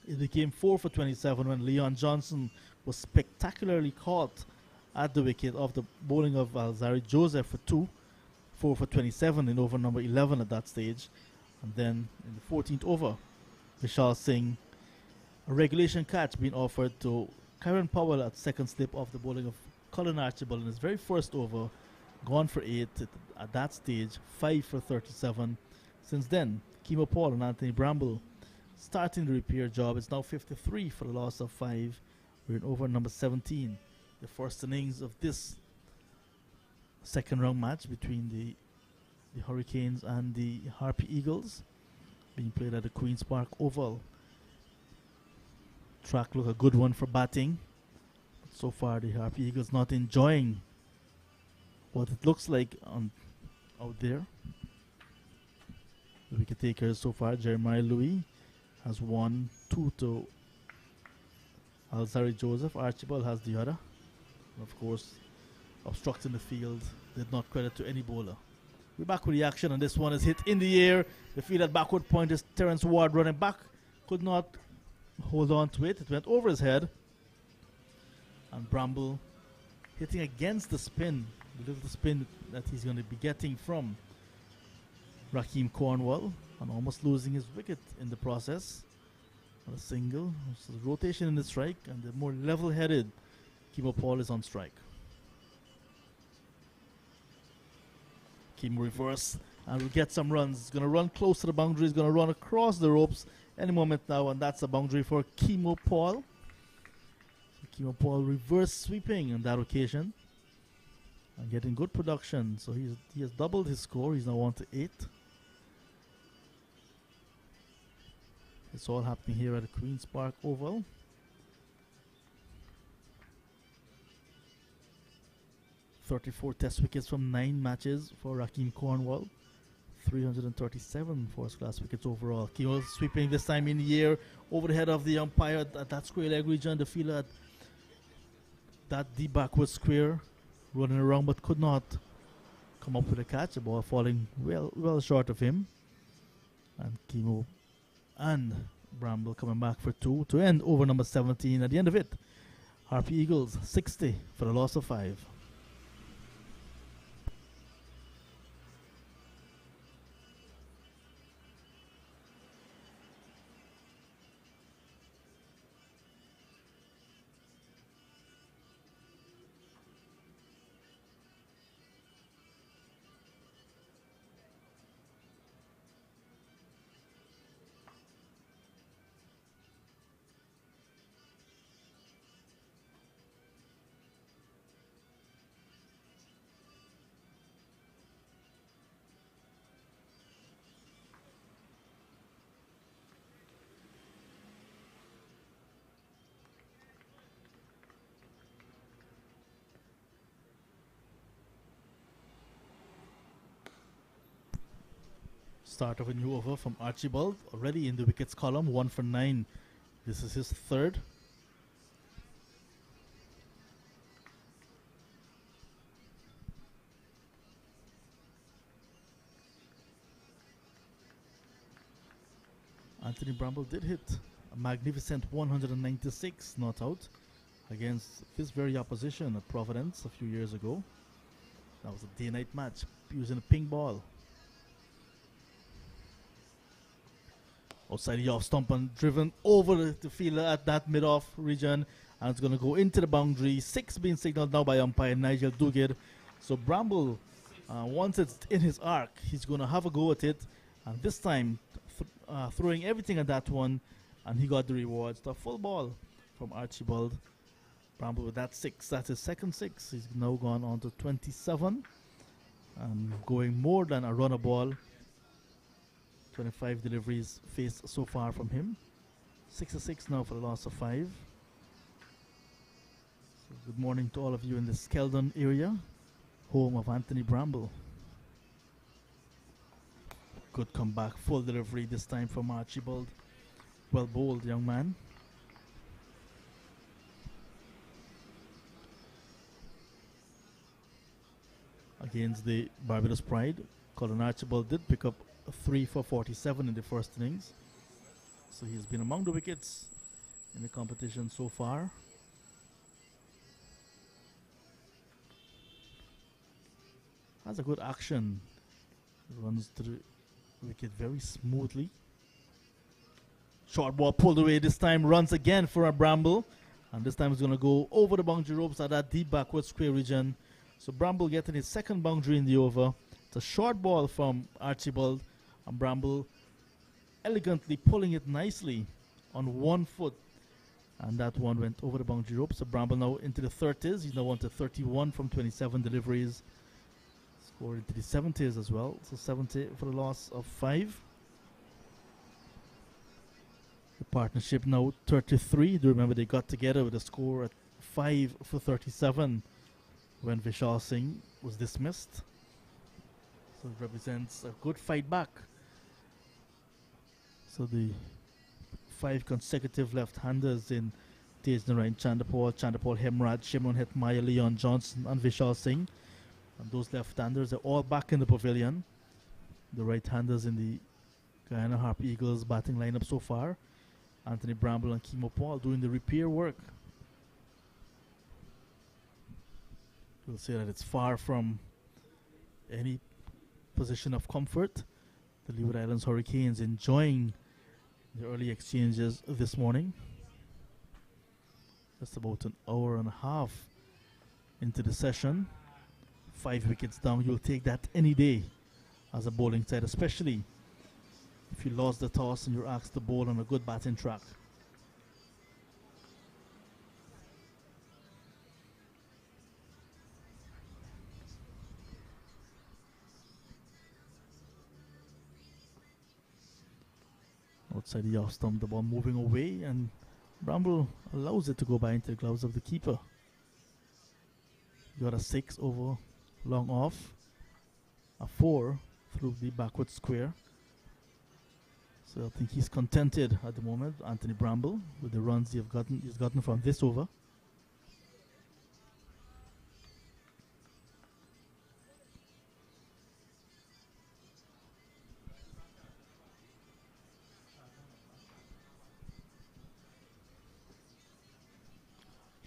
It became 4 for 27 when Leon Johnson was spectacularly caught at the wicket of the bowling of Alzari Joseph for 2. 4 for 27 in over number 11 at that stage. And then in the 14th over, Vishal Singh, a regulation catch being offered to Kieran Powell at second slip of the bowling of Colin Archibald in his very first over, gone for 8 at that stage, 5 for 37. Since then, Hetmyer Paul and Anthony Bramble starting the repair job. It's now 53 for the loss of 5. We're in over number 17. The first innings of this second round match between the Hurricanes and the Harpy Eagles being played at the Queen's Park Oval. Track look a good one for batting. So far, the Harpy Eagles not enjoying what it looks like out there. The wicket takers so far, Jeremiah Louis has 1, 2 to Alzari Joseph. Archibald has the other. And of course, obstructing the field did not credit to any bowler. We're back with the action, and this one is hit in the air. The field at backward point is Terence Ward running back. Could not hold on to it. It went over his head. And Bramble hitting against the spin, the little spin that he's going to be getting from Raheem Cornwall, and almost losing his wicket in the process. A single, so rotation in the strike, and the more level-headed Hetmyer Paul is on strike. Hetmyer reverse, and will get some runs. He's going to run close to the boundary. He's going to run across the ropes any moment now, and that's a boundary for Hetmyer Paul. Hetmyer Paul reverse sweeping on that occasion and getting good production. So he has doubled his score. He's now on to 8. It's all happening here at the Queen's Park Oval. .34 test wickets from 9 matches for Raheem Cornwall. 337 first-class wickets overall. Hetmyer sweeping this time in the air over the head of the umpire at that square leg region. The fielder at that deep backward square, running around but could not come up with a catch. The ball falling well short of him. And Hetmyer and Bramble coming back for 2 to end over number 17. At the end of it, Harpy Eagles 60 for the loss of 5. Start of a new over from Archibald, already in the wickets column, 1 for 9. This is his third. Anthony Bramble did hit a magnificent 196 not out against this very opposition at Providence a few years ago. That was a day-night match using a ping ball. Outside the off stump and driven over the fielder at that mid-off region, and it's going to go into the boundary. 6 being signaled now by umpire Nigel Duguid. So Bramble, once it's in his arc, he's going to have a go at it, and this time throwing everything at that one, and he got the rewards. The full ball from Archibald. Bramble with that 6. That's his second 6. He's now gone on to 27 and going more than a runner ball. 25 deliveries faced so far from him. 6-6 now for the loss of 5. So good morning to all of you in the Skeldon area, home of Anthony Bramble. Good comeback, full delivery this time from Archibald. Well bowled, young man. Against the Barbados Pride, Colin Archibald did pick up 3 for 47 in the first innings. So he's been among the wickets in the competition so far. Has a good action. Runs to the wicket very smoothly. Short ball pulled away this time. Runs again for a Bramble. And this time it's going to go over the boundary ropes at that deep backward square region. So Bramble getting his second boundary in the over. It's a short ball from Archibald. And Bramble elegantly pulling it nicely on 1 foot. And that one went over the boundary rope. So Bramble now into the 30s. He's now on to 31 from 27 deliveries. Scored into the 70s as well. So 70 for the loss of 5. The partnership now 33. Do remember they got together with a score at 5 for 37 when Vishal Singh was dismissed. So it represents a good fight back. So the 5 consecutive left-handers in Tej Narain Chanderpaul, Hemraj, Shimon Hetmyer, Leon Johnson and Vishal Singh. And those left-handers are all back in the pavilion. The right-handers in the Guyana Harp Eagles batting lineup so far. Anthony Bramble and Kimo Paul doing the repair work. We'll say that it's far from any position of comfort. The Leeward Islands Hurricanes enjoying the early exchanges this morning. Just about an hour and a half into the session. 5 wickets down. You'll take that any day as a bowling side, especially if you lost the toss and you're asked to bowl on a good batting track. Outside the off stump, the ball moving away, and Bramble allows it to go by into the gloves of the keeper. Got a 6 over long off, a 4 through the backward square. So I think he's contented at the moment, Anthony Bramble, with the runs he's gotten from this over.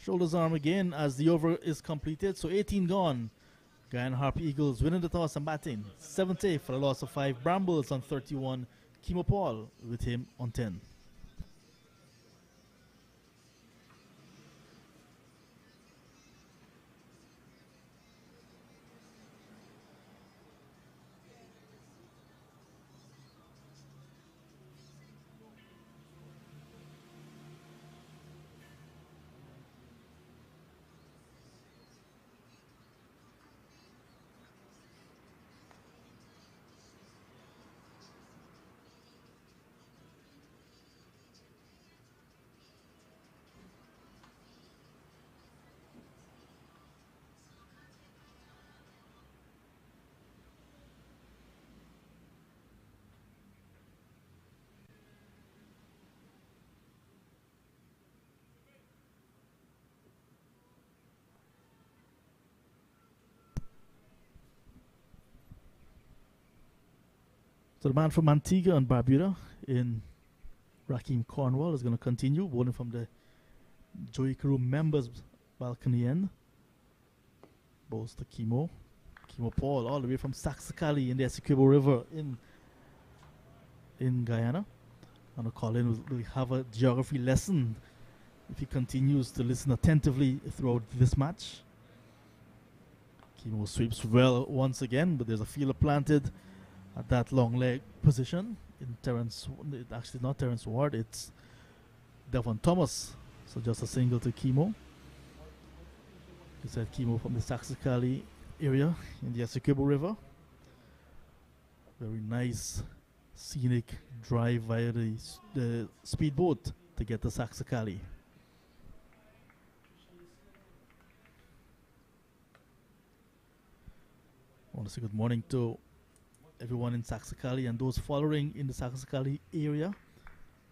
Shoulders arm again as the over is completed. So 18 gone. Guyana Harp Eagles winning the toss and batting. 70 for a loss of 5. Brambles on 31. Kimo Paul with him on 10. So the man from Antigua and Barbuda in Raheem Cornwall is going to continue bowling from the Joey Crew members balcony end. Bowls to Kimo Paul all the way from Saxacali in the Essequibo River in Guyana. And Colin will have a geography lesson if he continues to listen attentively throughout this match. Kimo sweeps well once again, but there's a fielder planted at that long leg position in Terence. Actually, not Terence Ward, it's Devon Thomas. So just a single to Kimo. He said Kimo from the Saxacali area in the Essequibo River. Very nice scenic drive via the speedboat to get to Saxacali. I want to say good morning to everyone in Saxacali and those following in the Saxacali area.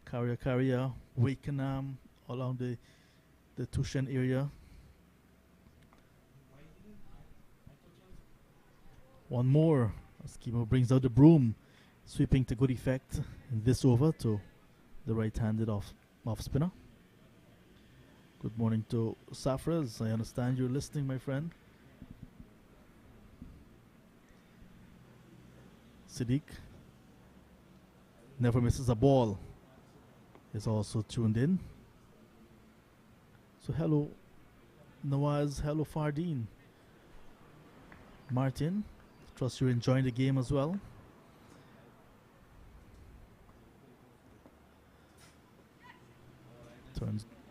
Carrier, Wakenham, along the Tushen area. One more as Kimo brings out the broom, sweeping to good effect in this over to the right-handed off spinner. Good morning to Safras. I understand you're listening, my friend. Siddiq never misses a ball. Is also tuned in. So hello Nawaz, hello Fardeen. Martin, trust you're enjoying the game as well.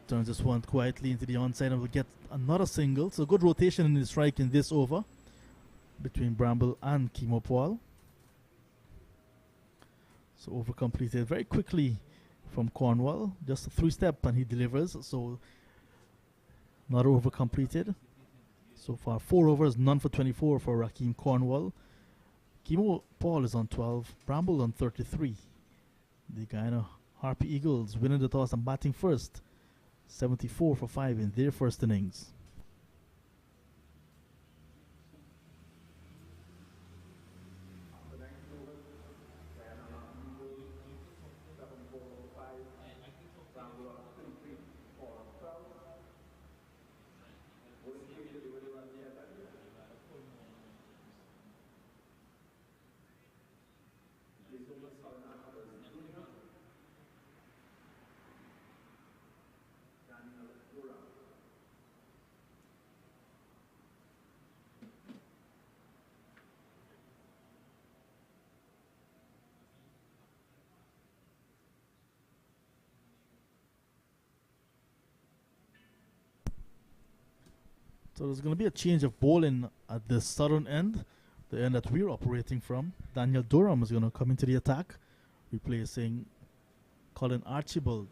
Turns this one quietly into the onside and will get another single. So good rotation in the strike in this over between Bramble and Kimo Paul. So over completed very quickly from Cornwall. Just a 3-step and he delivers. So another over completed. So far 4 overs, none for 24 for Raheem Cornwall. Kimo Paul is on 12, Bramble on 33. The Guyana Harpy Eagles winning the toss and batting first. 74 for 5 in their first innings. So there's going to be a change of bowling at the southern end, the end that we're operating from. Daniel Durham is going to come into the attack, replacing Colin Archibald.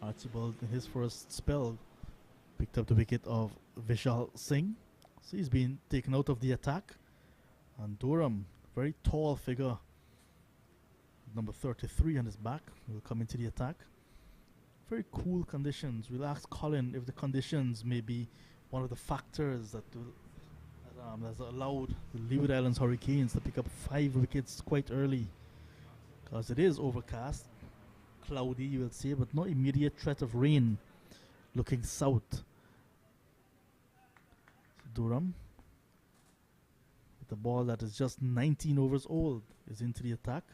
Archibald, in his first spell, picked up the wicket of Vishal Singh. So he's been taken out of the attack. And Durham, very tall figure, number 33 on his back, will come into the attack. Very cool conditions. We'll ask Colin if the conditions may be one of the factors that has allowed the Leeward Islands Hurricanes to pick up 5 wickets quite early. Because it is overcast, cloudy you will say, but no immediate threat of rain looking south. So Durham, with the ball that is just 19 overs old, is into the attack.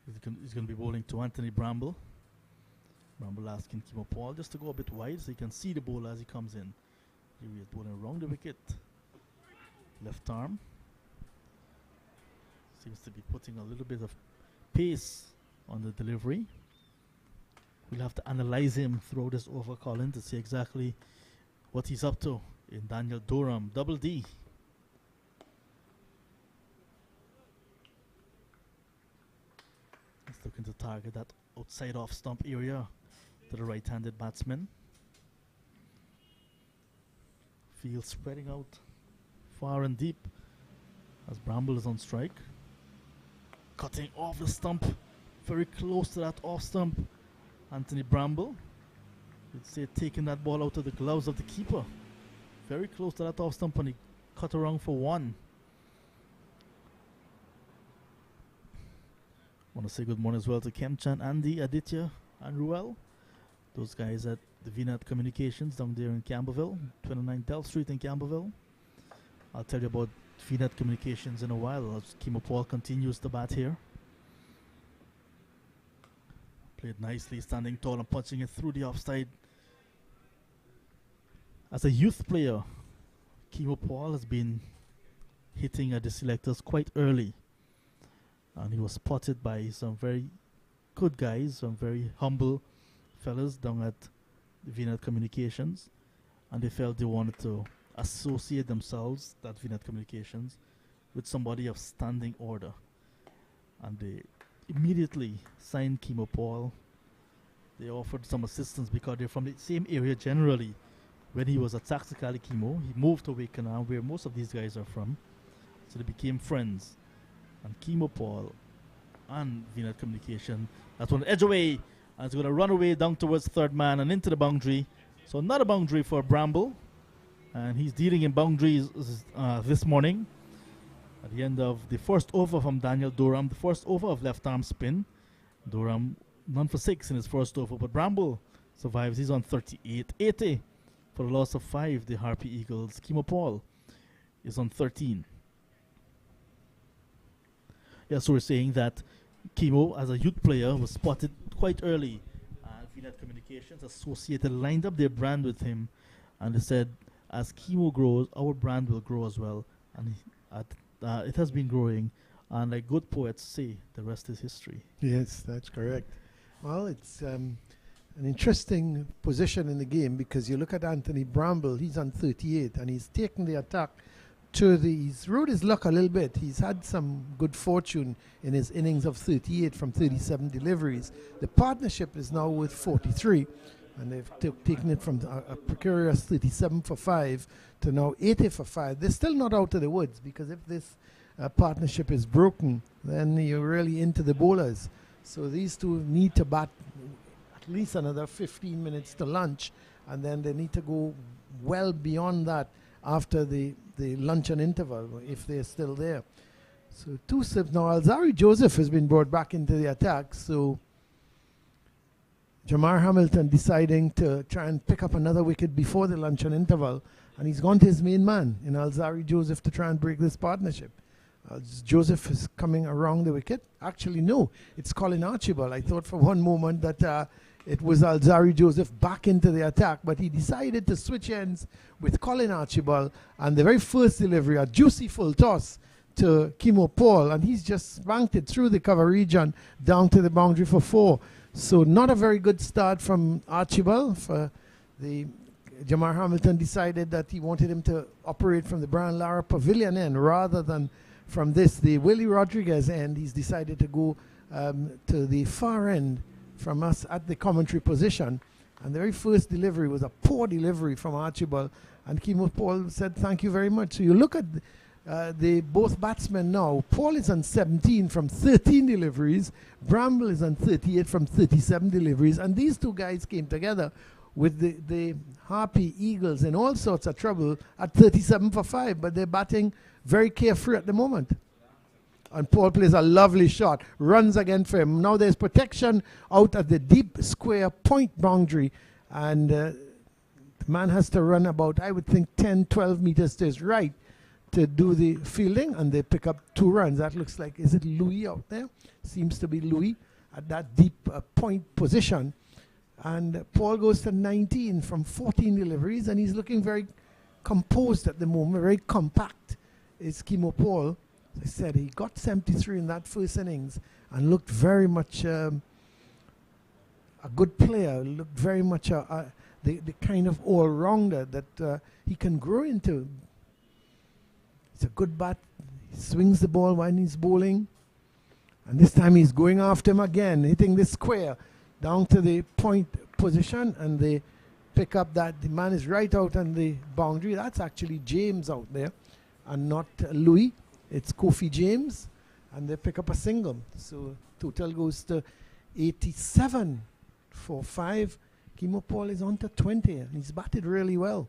He's going to be bowling to Anthony Bramble. Bramble asking Kimo Paul just to go a bit wide so he can see the bowler as he comes in. Here he is bowling around the wicket. Left arm. Seems to be putting a little bit of pace on the delivery. We'll have to analyze him throughout this over, Colin, to see exactly what he's up to in Daniel Durham. Double D. He's looking to target that outside off stump area to the right-handed batsman. Field spreading out far and deep as Bramble is on strike. Cutting off the stump, very close to that off stump. Anthony Bramble, you'd say taking that ball out of the gloves of the keeper. Very close to that off stump and he cut around for 1. want to say good morning as well to Kemchan, Andy, Aditya, and Ruel. Those guys at the VNet Communications down there in Camberville, 29 Dell Street in Camberville. I'll tell you about VNet Communications in a while as Chanderpaul continues to bat here. Played nicely, standing tall and punching it through the offside. As a youth player, Chanderpaul has been hitting at the selectors quite early. And he was spotted by some very good guys, some very humble fellas down at the VNet Communications. And they felt they wanted to associate themselves, that VNet Communications, with somebody of standing order. And they immediately signed Chanderpaul. They offered some assistance because they're from the same area generally. When he was at Saxicali Chemo, he moved to Wakeana, where most of these guys are from. So they became friends. And Chanderpaul and VNet Communication, that's one edge away, and it's going to run away down towards third man and into the boundary. So not a boundary for Bramble. And he's dealing in boundaries this morning. At the end of the first over from Daniel Durham, the first over of left arm spin. Durham none for 6 in his first over, but Bramble survives. He's on 38-80 for a loss of 5. The Harpy Eagles. Chanderpaul is on 13. Yeah, so we're saying that Chemo, as a youth player, was spotted quite early. VNet Communications associated, lined up their brand with him, and they said, as Chemo grows, our brand will grow as well. And it has been growing, and like good poets say, the rest is history. Yes, that's correct. Well, it's an interesting position in the game because you look at Anthony Bramble, he's on 38, and he's taken the attack he's rode his luck a little bit. He's had some good fortune in his innings of 38 from 37 deliveries. The partnership is now with 43, and they've taken it from a precarious 37 for 5 to now 80 for 5. They're still not out of the woods because if this partnership is broken, then you're really into the bowlers. So these two need to bat at least another 15 minutes to lunch, and then they need to go well beyond that after the luncheon interval, if they're still there. So 2 sips. Now Alzari Joseph has been brought back into the attack, so Jamar Hamilton deciding to try and pick up another wicket before the luncheon interval, and he's gone to his main man in Alzari Joseph to try and break this partnership. Joseph is coming around the wicket. Actually, no, it's Colin Archibald. I thought for one moment that it was Alzari Joseph back into the attack, but he decided to switch ends with Colin Archibald, and the very first delivery, a juicy full toss to Chanderpaul, and he's just banked it through the cover region down to the boundary for 4. So not a very good start from Archibald. For the Jamar Hamilton decided that he wanted him to operate from the Brian Lara Pavilion end rather than from the Willie Rodriguez end. He's decided to go to the far end from us at the commentary position, and the very first delivery was a poor delivery from Archibald, and Chanderpaul said thank you very much. So you look at the both batsmen now. Paul is on 17 from 13 deliveries, Bramble is on 38 from 37 deliveries, and these two guys came together with the Harpy Eagles in all sorts of trouble at 37 for 5, but they're batting very carefree at the moment. And Paul plays a lovely shot, runs again for him. Now there's protection out at the deep square point boundary, and the man has to run about, I would think, 10, 12 meters to his right to do the fielding, and they pick up 2 runs. That looks like, is it Louis out there? Seems to be Louis at that deep point position. And Paul goes to 19 from 14 deliveries, and he's looking very composed at the moment, very compact is Chanderpaul. As I said, he got 73 in that first innings and looked very much a good player, looked very much the kind of all-rounder that he can grow into. It's a good bat. He swings the ball when he's bowling. And this time he's going after him again, hitting the square down to the point position, and they pick up that. The man is right out on the boundary. That's actually James out there and not Louis. It's Kofi James, and they pick up a single. So total goes to 87 for 5. Chanderpaul is on to 20, and he's batted really well.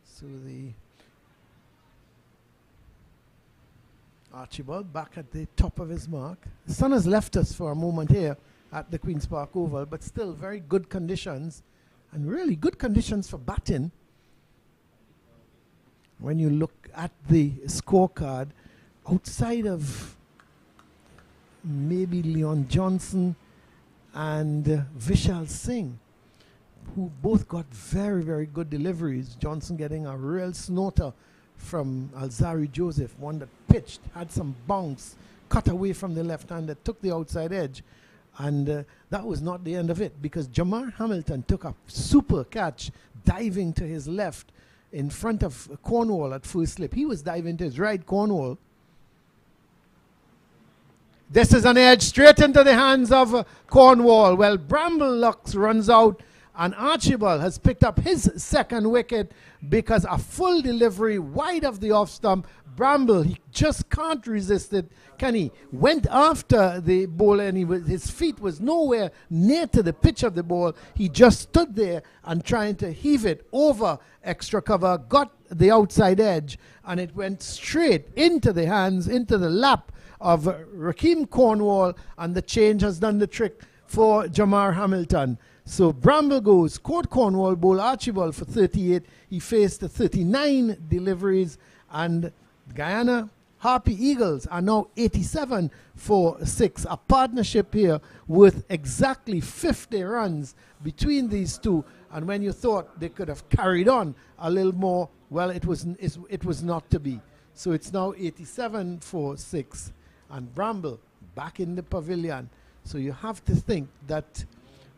So Archibald back at the top of his mark. The sun has left us for a moment here at the Queen's Park Oval, but still very good conditions, and really good conditions for batting. When you look at the scorecard, outside of maybe Leon Johnson and Vishal Singh, who both got very, very good deliveries. Johnson getting a real snorter from Alzari Joseph, one that pitched, had some bounce, cut away from the left-hander, took the outside edge. And that was not the end of it, because Jamar Hamilton took a super catch, diving to his left in front of Cornwall at first slip. He was diving to his right, Cornwall. This is an edge straight into the hands of Cornwall. Well, Bramble Lux runs out, and Archibald has picked up his second wicket because a full delivery wide of the off stump. Bramble, he just can't resist it. Kenny went after the bowler, and his feet was nowhere near to the pitch of the ball. He just stood there and trying to heave it over extra cover, got the outside edge, and it went straight into the hands, into the lap of Rakeem Cornwall, and the change has done the trick for Jamar Hamilton. So Bramble goes, caught Cornwall, bowl Archibald for 38. He faced the 39 deliveries, and Guyana Harpy Eagles are now 87 for 6. A partnership here with exactly 50 runs between these two. And when you thought they could have carried on a little more, well, it was not to be. So it's now 87 for 6. And Bramble back in the pavilion. So you have to think that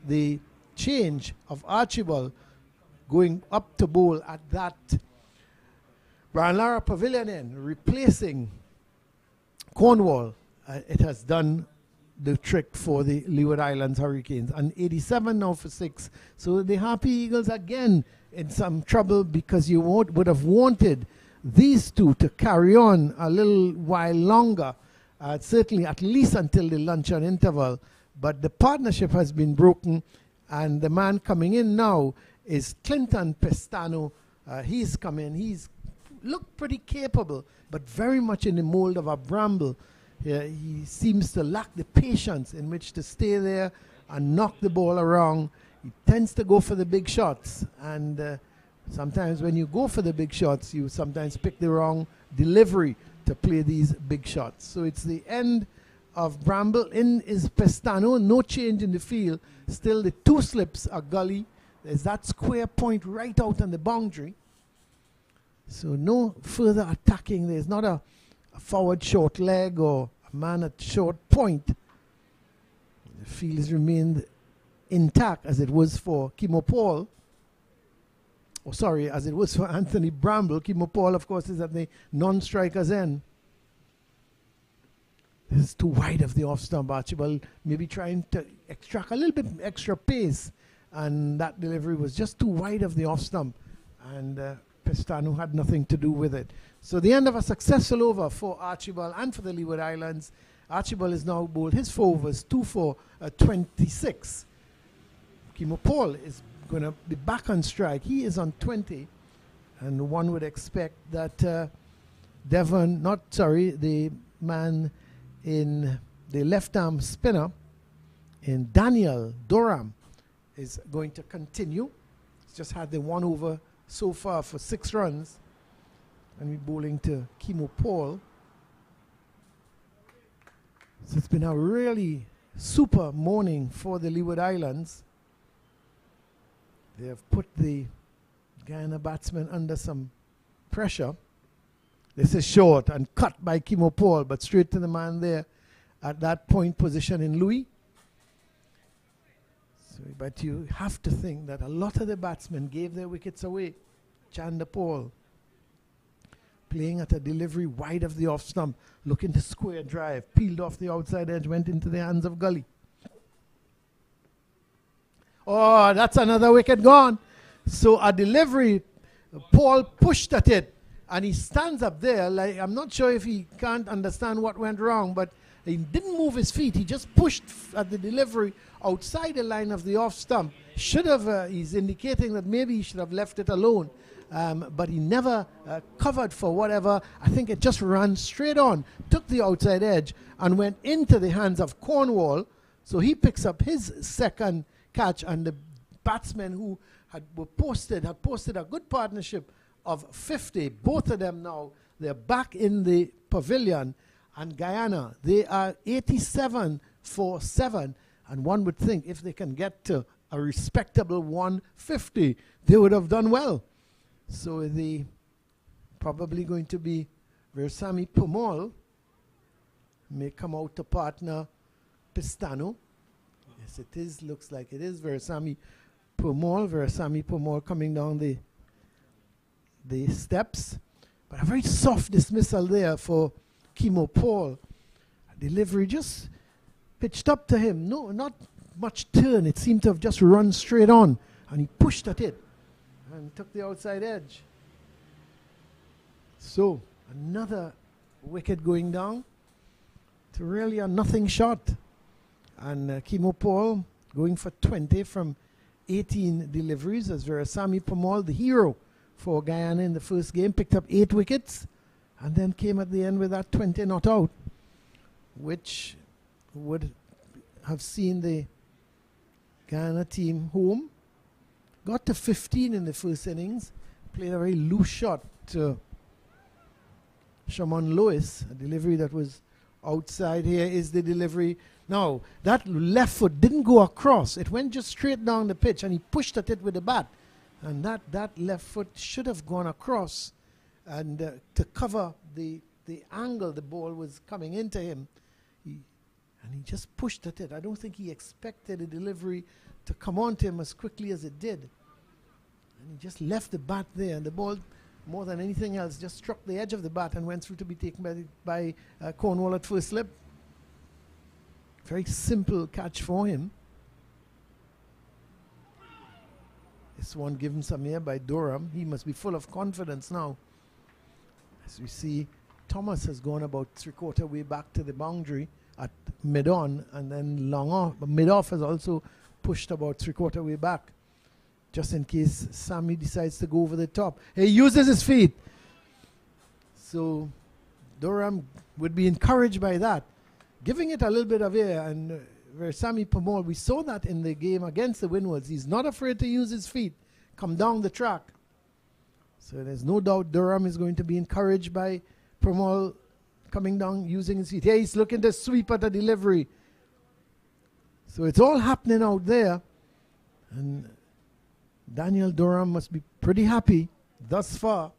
the change of Archibald going up to bowl at that Brian Lara Pavilion end, replacing Cornwall, it has done the trick for the Leeward Islands Hurricanes. And 87 now for 6. So the Harpy Eagles again in some trouble, because you would have wanted these two to carry on a little while longer, certainly at least until the luncheon interval. But the partnership has been broken, and the man coming in now is Clinton Pestano. He's come in. He's looked pretty capable, but very much in the mold of a Bramble. He seems to lack the patience in which to stay there and knock the ball around. He tends to go for the big shots, and sometimes when you go for the big shots, you sometimes pick the wrong delivery to play these big shots. So it's the end of Bramble. In is Pestano, no change in the field. Still the two slips are gully. There's that square point right out on the boundary. So no further attacking. There's not a forward short leg or a man at short point. The field has remained intact as it was for Hetmyer. Oh, sorry, as it was for Anthony Bramble. Hetmyer, of course, is at the non-striker's end. This is too wide of the off-stump. Archibald maybe trying to extract a little bit extra pace, and that delivery was just too wide of the off-stump, and Pestano had nothing to do with it. So the end of a successful over for Archibald and for the Leeward Islands. Archibald is now bowled his 4 overs, 2 for 26. Hetmyer is going to be back on strike. He is on 20, and one would expect that the man in the left-arm spinner in Daniel Doram is going to continue. He's just had the 1 over so far for 6 runs, and we're bowling to Hetmyer. So it's been a really super morning for the Leeward Islands. They have put the Guyana batsmen under some pressure. This is short and cut by Hetmyer, but straight to the man there at that point position in Louis. So, but you have to think that a lot of the batsmen gave their wickets away. Chanderpaul playing at a delivery wide of the off stump, looking to square drive, peeled off the outside edge, went into the hands of Gully. Oh, that's another wicket gone. So a delivery, Paul pushed at it, and he stands up there like, I'm not sure if he can't understand what went wrong, but he didn't move his feet. He just pushed at the delivery outside the line of the off stump. Should have, he's indicating that maybe he should have left it alone. but he never covered for whatever. I think it just ran straight on, took the outside edge, and went into the hands of Cornwall. So he picks up his second catch, and the batsmen who had posted a good partnership of 50. Both of them now, they're back in the pavilion. And Guyana, they are 87 for 7. And one would think if they can get to a respectable 150, they would have done well. So the probably going to be Versamy Powell may come out to partner Pistano. Yes, it is. Looks like it is Versamy Powell. Versamy Powell coming down the steps. But a very soft dismissal there for Hetmyer. Delivery just pitched up to him. No, not much turn. It seemed to have just run straight on. And he pushed at it and took the outside edge. So, another wicket going down to really a nothing shot. And Hetmyer going for 20 from 18 deliveries as Versamy Powell, the hero for Guyana in the first game, picked up 8 wickets and then came at the end with that 20 not out, which would have seen the Guyana team home. Got to 15 in the first innings, played a very loose shot to Shaman Lewis, a delivery that was outside. Here is the delivery. Now, that left foot didn't go across. It went just straight down the pitch, and he pushed at it with the bat. And that left foot should have gone across. And to cover the angle the ball was coming into him, he just pushed at it. I don't think he expected the delivery to come on to him as quickly as it did. And he just left the bat there, and the ball, more than anything else, just struck the edge of the bat and went through to be taken by Cornwall at first slip. Very simple catch for him. This one given some air by Durham. He must be full of confidence now. As we see, Thomas has gone about 3/4 way back to the boundary at mid-on, and then long off. But mid-off has also pushed about 3/4 way back, just in case Sammy decides to go over the top. He uses his feet. So Durham would be encouraged by that, giving it a little bit of air. And Versamy Powell, we saw that in the game against the Windies. He's not afraid to use his feet, come down the track. So there's no doubt Durham is going to be encouraged by Powell coming down, using his feet. Here he's looking to sweep at a delivery. So it's all happening out there. And Daniel Durham must be pretty happy thus far.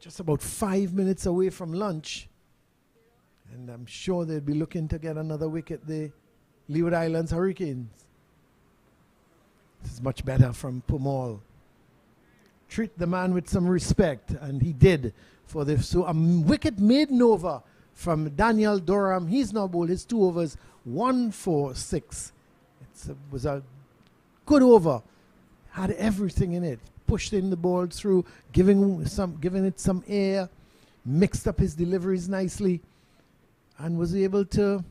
Just about 5 minutes away from lunch. And I'm sure they'll be looking to get another wicket, the Leeward Islands Hurricanes. This is much better from Powell. Treat the man with some respect, and he did. For this. So a wicket maiden over from Daniel Durham. He's now bowled his 2 overs, 1 for 6. It was a good over. Had everything in it. Pushed in the ball through, giving it some air, mixed up his deliveries nicely, and was able to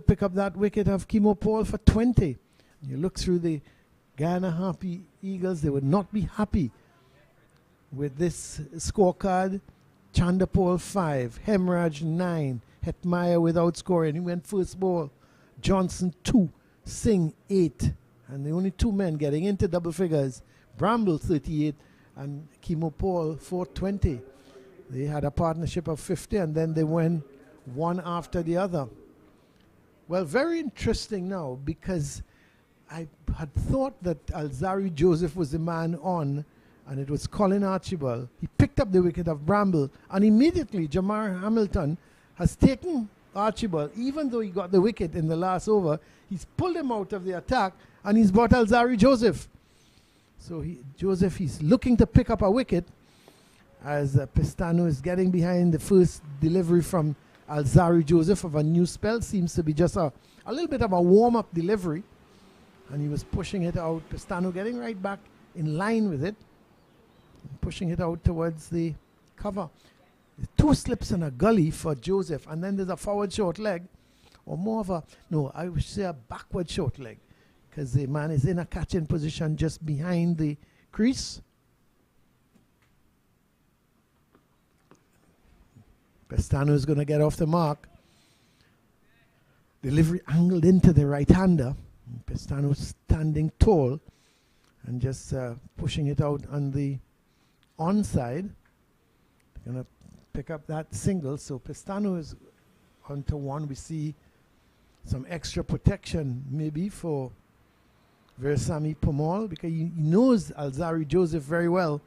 pick up that wicket of Hetmyer for 20. You look through the Guyana Happy Eagles, they would not be happy with this scorecard. Chanderpaul 5, Hemraj 9, Hetmyer without scoring. He went first ball. Johnson 2, Singh 8. And the only 2 men getting into double figures, Bramble 38 and Hetmyer 420. They had a partnership of 50, and then they went one after the other. Well, very interesting now, because I had thought that Alzarri Joseph was the man on, and it was Colin Archibald. He picked up the wicket of Bramble, and immediately Jamar Hamilton has taken Archibald. Even though he got the wicket in the last over, he's pulled him out of the attack, and he's brought Alzarri Joseph. So he's looking to pick up a wicket, as Pistano is getting behind the first delivery from Alzarri Joseph of a new spell. Seems to be just a little bit of a warm-up delivery. And he was pushing it out. Pistano getting right back in line with it, pushing it out towards the cover. 2 slips and a gully for Joseph, and then there's a forward short leg, or more of a, no, I would say a backward short leg. because the man is in a catching position just behind the crease. Pestano is going to get off the mark. Delivery angled into the right-hander. Pestano standing tall and just pushing it out on the onside. They're going to pick up that single. So Pestano is onto one. We see some extra protection maybe for Versamy Powell, because he knows Alzari Joseph very well.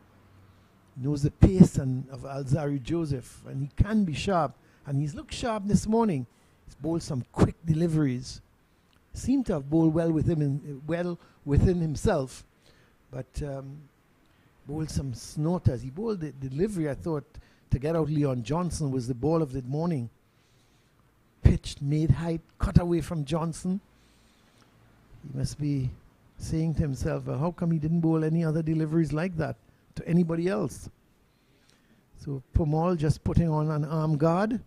He knows the pace of Alzari Joseph, and he can be sharp. And he's looked sharp this morning. He's bowled some quick deliveries. Seemed to have bowled well within himself, but bowled some snorters. He bowled the delivery, I thought, to get out Leon Johnson was the ball of the morning. Pitched, made height, cut away from Johnson. He must be saying to himself, well, how come he didn't bowl any other deliveries like that to anybody else? So Powell just putting on an arm guard.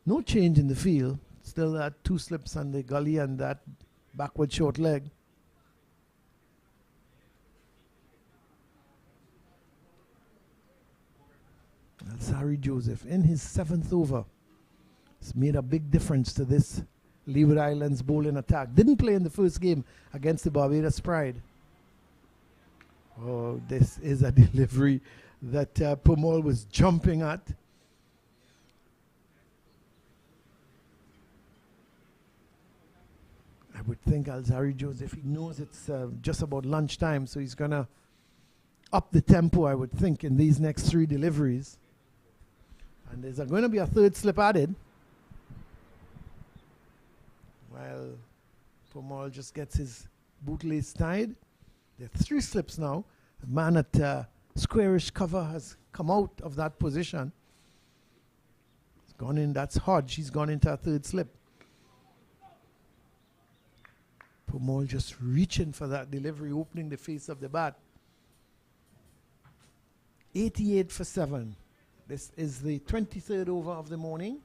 No change in the field. Still that 2 slips on the gully and that backward short leg. Alzari Joseph in his 7th over. It's made a big difference to this Leeward Islands bowling attack. Didn't play in the first game against the Barbados Pride. Oh, this is a delivery that Powell was jumping at. I would think Alzari Joseph, he knows it's just about lunchtime, so he's going to up the tempo, I would think, in these next 3 deliveries. And there's going to be a 3rd slip added. While Powell just gets his bootlace tied. There are 3 slips now. The man at squarish cover has come out of that position. He's gone in, that's Hodge. He's gone into a 3rd slip. Powell just reaching for that delivery, opening the face of the bat. 88 for 7. This is the 23rd over of the morning.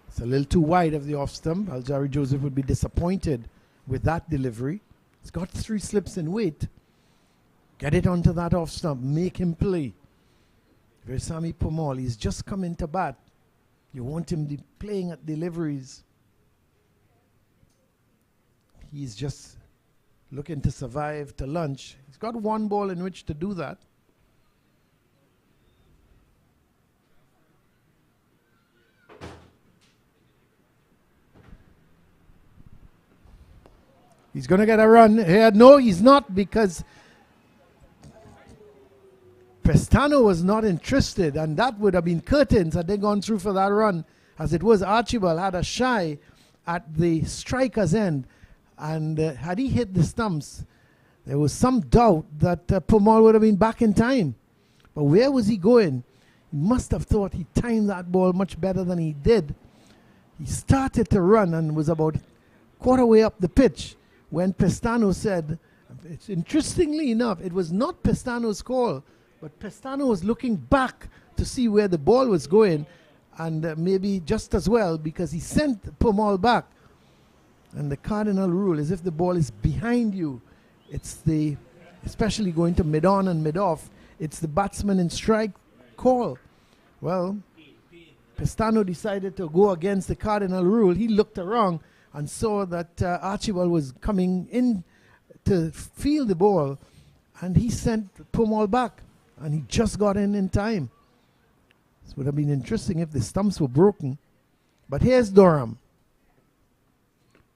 It's a little too wide of the off stump. Alzari Joseph would be disappointed with that delivery. He's got 3 slips in weight. Get it onto that off stump. Make him play. Versamy Powell, he's just come into bat. You want him to be playing at deliveries. He's just looking to survive to lunch. He's got 1 ball in which to do that. He's going to get a run here. No, he's not, because Pestano was not interested, and that would have been curtains had they gone through for that run. As it was, Archibald had a shy at the striker's end, and had he hit the stumps, there was some doubt that Powell would have been back in time. But where was he going? He must have thought he timed that ball much better than he did. He started to run and was about quarter way up the pitch when Pestano said, it's interestingly enough, it was not Pestano's call, but Pestano was looking back to see where the ball was going, and maybe just as well, because he sent Powell back. And the cardinal rule is if the ball is behind you, it's the, especially going to mid-on and mid-off, it's the batsman in strike call. Well, Pestano decided to go against the cardinal rule. He looked around and saw that Archibald was coming in to field the ball, and he sent Powell back, and he just got in time. This would have been interesting if the stumps were broken. But here's Durham.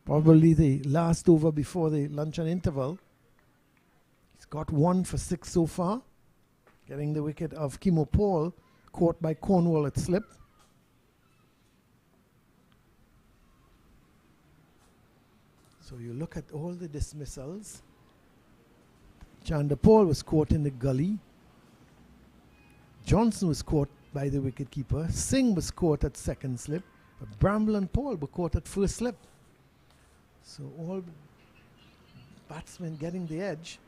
Probably the last over before the luncheon interval. He's got 1 for 6 so far, getting the wicket of Kimo Paul, caught by Cornwall at slip. So you look at all the dismissals. Chanderpaul was caught in the gully. Johnson was caught by the wicketkeeper. Singh was caught at second slip. But Bramble and Powell were caught at first slip. So all batsmen getting the edge.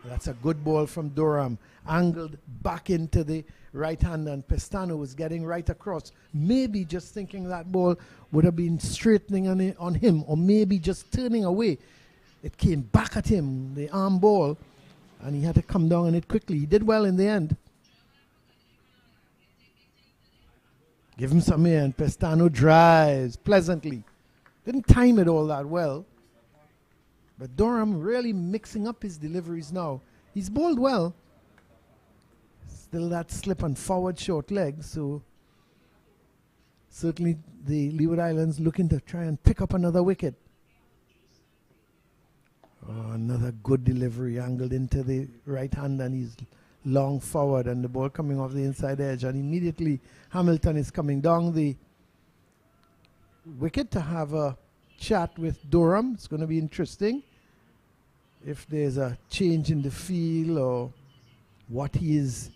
That's a good ball from Durham. Angled back into the right hand, and Pestano was getting right across. Maybe just thinking that ball would have been straightening on him, or maybe just turning away. It came back at him, the arm ball, and he had to come down on it quickly. He did well in the end. Give him some air, and Pestano drives pleasantly. Didn't time it all that well. But Durham really mixing up his deliveries now. He's bowled well. Still that slip and forward short leg. So certainly the Leeward Islands looking to try and pick up another wicket. Oh, another good delivery angled into the right hand, and he's long forward, and the ball coming off the inside edge, and immediately Hamilton is coming down the wicket to have a chat with Durham. It's going to be interesting if there's a change in the feel or what he is.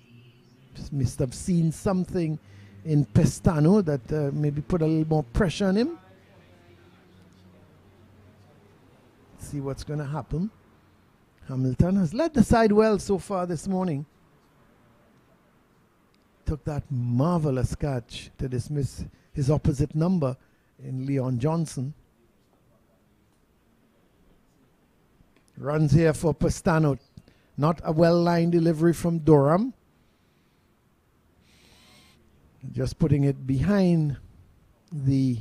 Just must have seen something in Pestano that maybe put a little more pressure on him. See what's going to happen. Hamilton has led the side well so far this morning. Took that marvelous catch to dismiss his opposite number in Leon Johnson. Runs here for Pestano. Not a well-lined delivery from Durham. Just putting it behind the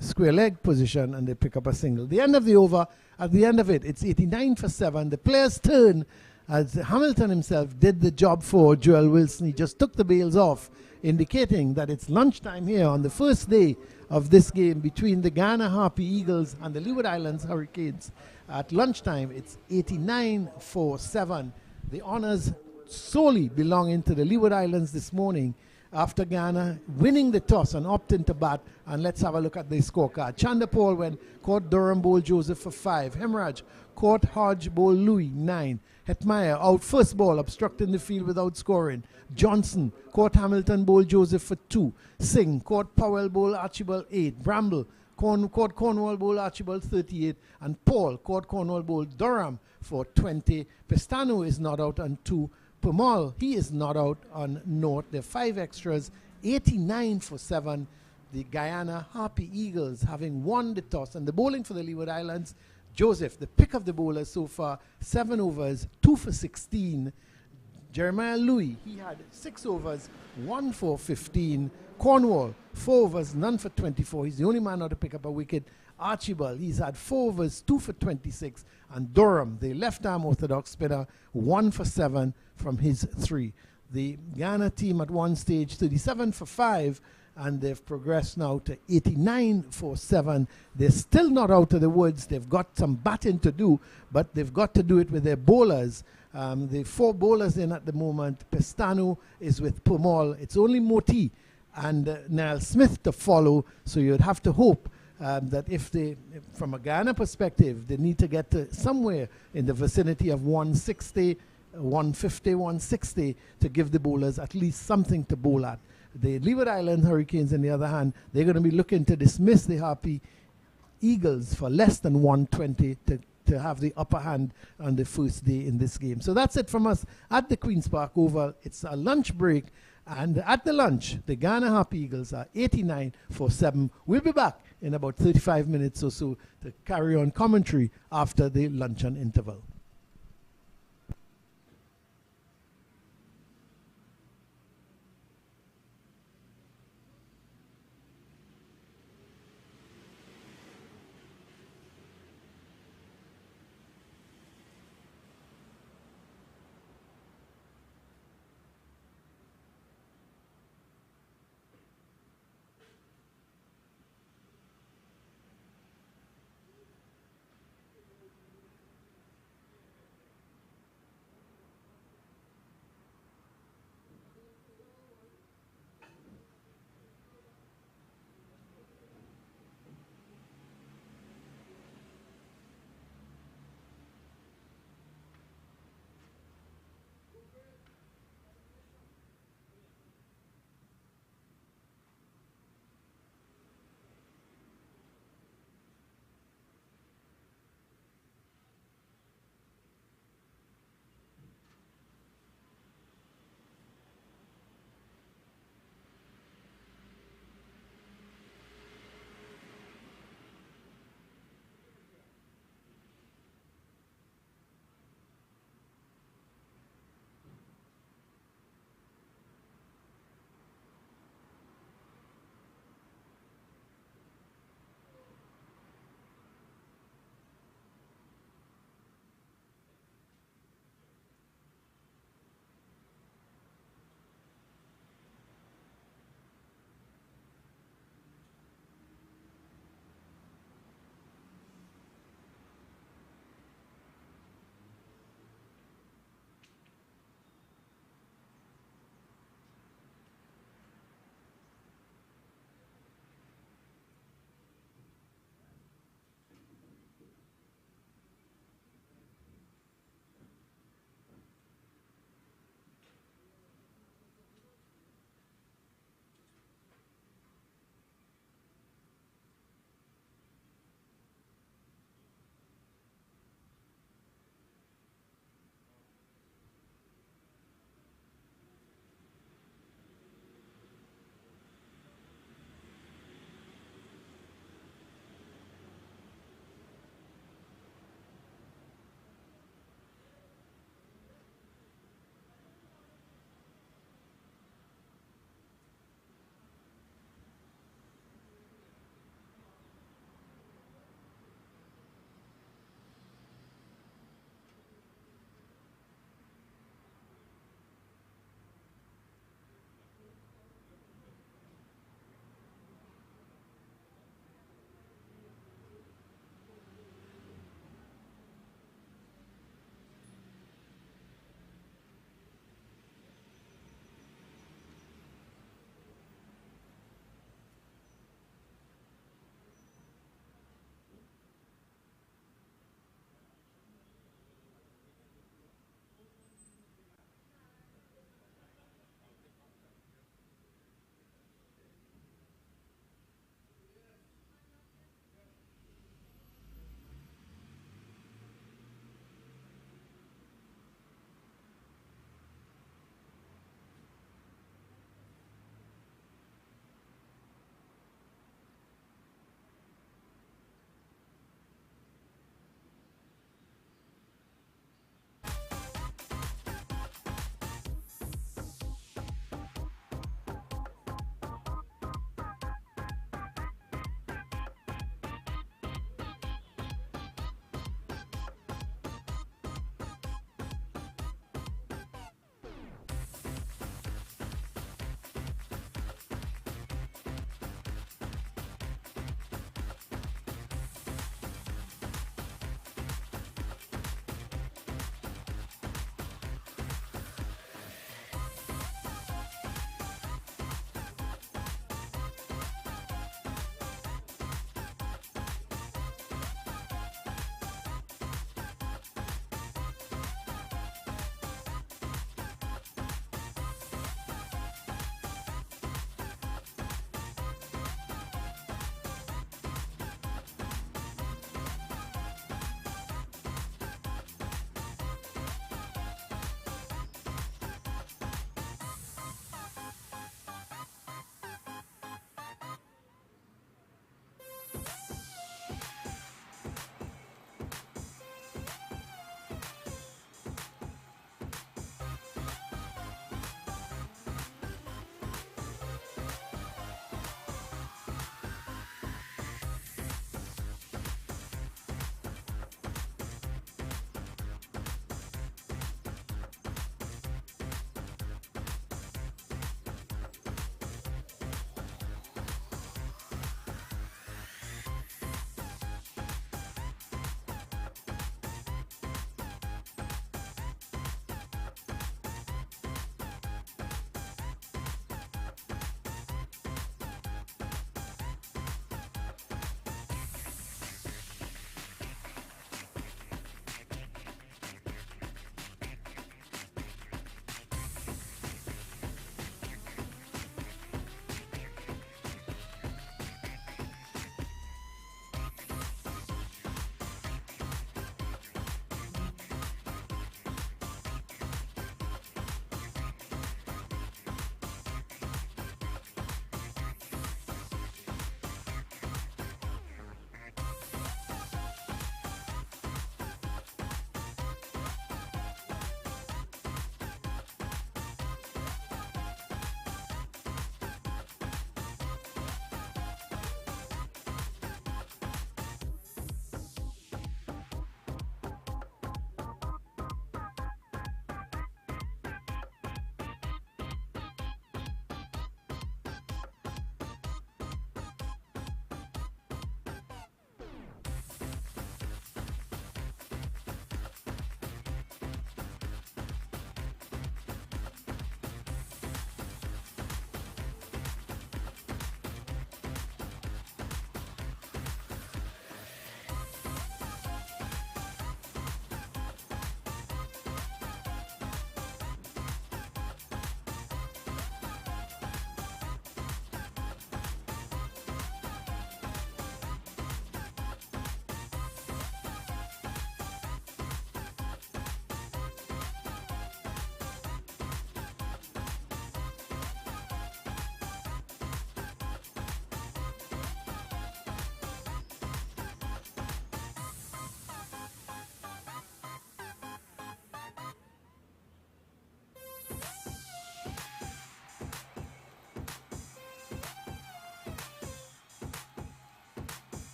square leg position, and they pick up a single. The end of the over, at the end of it, it's 89 for 7. The player's turn, as Hamilton himself did the job for Joel Wilson. He just took the bails off, indicating that it's lunchtime here on the first day of this game between the Guyana Harpy Eagles and the Leeward Islands Hurricanes. At lunchtime, it's 89 for 7. The honors solely belonging to the Leeward Islands this morning, after Guyana winning the toss and opting to bat. And let's have a look at the scorecard. Chanderpaul went, caught Durham, bowled Joseph for 5. Hemraj caught Hodge, bowled Louis, 9. Hetmyer out first ball, obstructing the field without scoring. Johnson caught Hamilton, bowled Joseph for 2. Singh caught Powell, bowled Archibald, 8. Bramble caught Cornwall, bowled Archibald, 38. And Paul caught Cornwall, bowled Durham for 20. Pestano is not out on 2. Powell, he is not out on naught. There are 5 extras, 89 for 7. The Guyana Harpy Eagles having won the toss, and the bowling for the Leeward Islands. Joseph, the pick of the bowlers so far, 7 overs, 2 for 16. Jeremiah Louis, he had 6 overs, 1 for 15. Cornwall, 4 overs, none for 24. He's the only man out to pick up a wicket. Archibald, he's had 4 overs, 2 for 26. And Durham, the left-arm orthodox spinner, 1 for 7 from his 3. The Ghana team at one stage, 37 for 5, and they've progressed now to 89 for 7. They're still not out of the woods. They've got some batting to do, but they've got to do it with their bowlers. The 4 bowlers in at the moment. Pestano is with Powell. It's only Moti and Niall Smith to follow, so you'd have to hope that if they, from a Guyana perspective, they need to get to somewhere in the vicinity of 160, 150, 160 to give the bowlers at least something to bowl at. The Leeward Island Hurricanes, on the other hand, they're going to be looking to dismiss the Harpy Eagles for less than 120 to have the upper hand on the first day in this game. So that's it from us at the Queen's Park Oval. It's a lunch break, and at the lunch, the Guyana Harpy Eagles are 89 for 7. We'll be back in about 35 minutes or so to carry on commentary after the luncheon interval.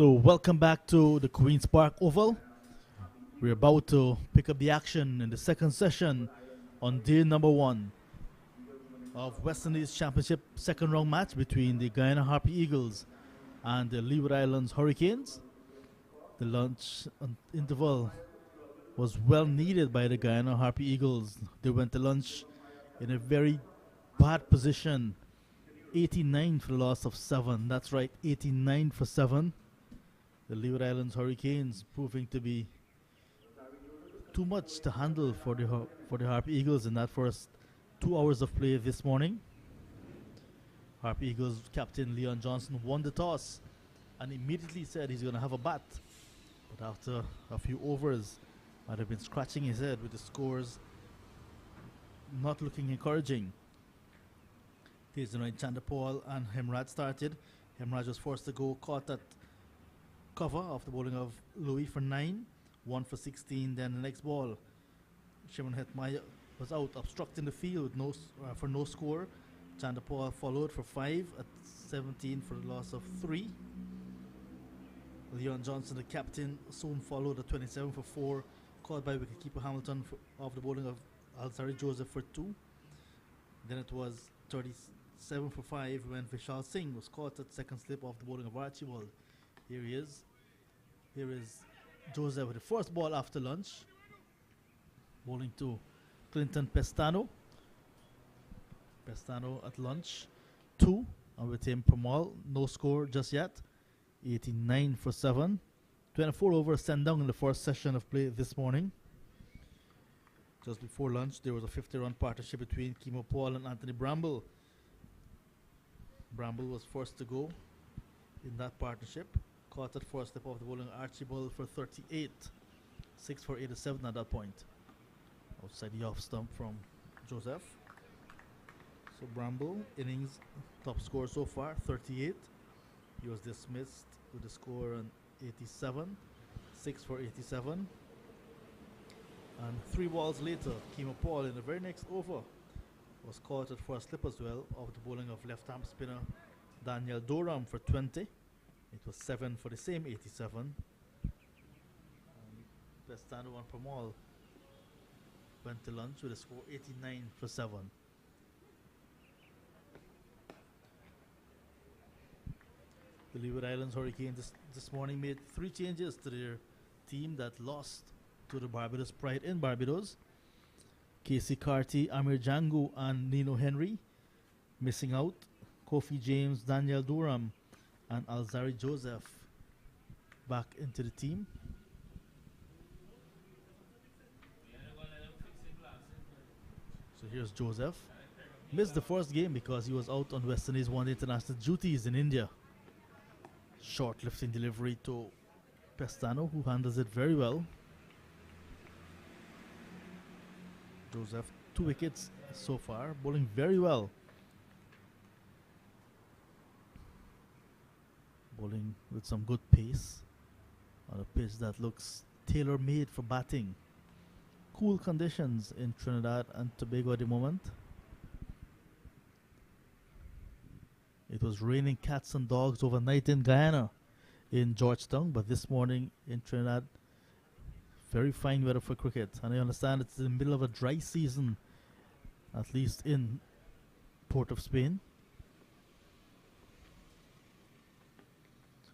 So welcome back to the Queen's Park Oval. We're about to pick up the action in the second session on day number 1 of West Indies Championship second round match between the Guyana Harpy Eagles and the Leeward Islands Hurricanes. The lunch interval was well needed by the Guyana Harpy Eagles. They went to lunch in a very bad position. 89 for the loss of 7. That's right, 89 for 7. The Leeward Islands Hurricanes proving to be too much to handle for the Harpy Eagles in that first 2 hours of play this morning. Harpy Eagles captain Leon Johnson won the toss and immediately said he's going to have a bat. But after a few overs, might have been scratching his head with the scores not looking encouraging. Chanderpaul and Hemraj started. Hemraj was forced to go, caught at cover off the bowling of Louis for 9, 1 for 16. Then the next ball, Shimon Hetmyer was out, obstructing the field for no score. Chanderpaul followed for 5 at 17 for the loss of 3. Leon Johnson, the captain, soon followed at 27 for 4, caught by wicketkeeper Hamilton off the bowling of Alzari Joseph for 2. Then it was 37 for 5 when Vishal Singh was caught at second slip off the bowling of Archibald. Here he is. Here is Joseph with the first ball after lunch. Bowling to Clinton Pestano. Pestano at lunch. 2. And with him Powell. No score just yet. 89 for 7. 24 over sent down in the first session of play this morning. Just before lunch, there was a 50-run partnership between Kimo Paul and Anthony Bramble. Bramble was first to go in that partnership. Caught at first slip off the bowling Archibald for 38. 6 for 87 at that point. Outside the off stump from Joseph. So Bramble, innings top score so far, 38. He was dismissed with a score on 87. 6 for 87. And 3 balls later, Kimo Paul in the very next over was caught at first slip as well off the bowling of left-arm spinner Daniel Doram for 20. It was 7 for the same 87. Pestano and Powell went to lunch with a score 89 for 7. The Leeward Islands Hurricanes this morning made 3 changes to their team that lost to the Barbados Pride in Barbados. Casey Carty, Amir Jangu and Nino Henry missing out. Kofi James, Daniel Durham and Alzari Joseph back into the team. So here's Joseph. Missed the first game because he was out on West Indies one international duties in India. Short lifting delivery to Pestano, who handles it very well. Joseph, 2 wickets so far, bowling very well. Bowling with some good pace on a pitch that looks tailor-made for batting. Cool conditions in Trinidad and Tobago at the moment. It was raining cats and dogs overnight in Guyana, in Georgetown, but this morning in Trinidad, very fine weather for cricket. And I understand it's in the middle of a dry season, at least in Port of Spain.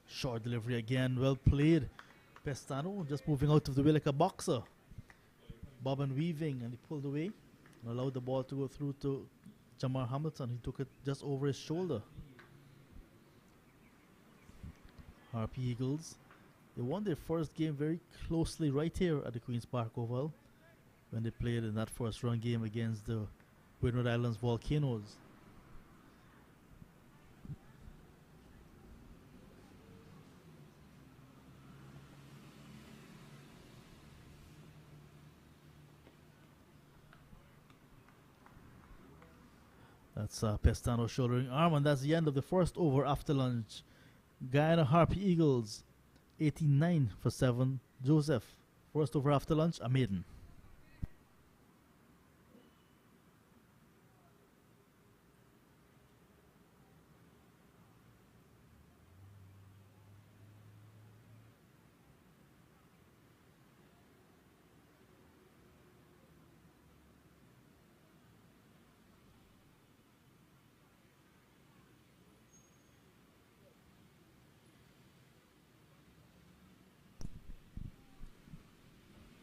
Short delivery again, well played. Pestano just moving out of the way like a boxer. Bob and weaving, and he pulled away and allowed the ball to go through to Jamar Hamilton. He took it just over his shoulder. Harpy Eagles, they won their first game very closely right here at the Queen's Park Oval when they played in that first round game against the Windies Islands Volcanoes. That's Pestano shouldering arm, and that's the end of the first over after lunch. Guyana Harpy Eagles, 89 for 7. Joseph, first over after lunch, a maiden.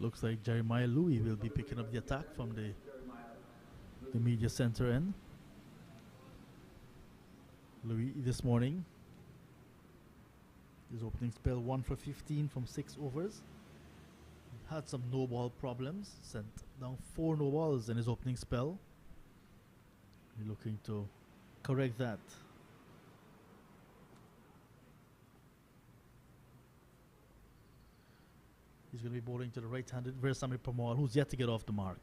Looks like Jeremiah Louis will be picking up the attack from the media center end. Louis this morning, his opening spell 1 for 15 from 6 overs. Had some no ball problems, sent down 4 no balls in his opening spell. He's looking to correct that. He's going to be bowling to the right-handed Veerasammy Permaul, who's yet to get off the mark.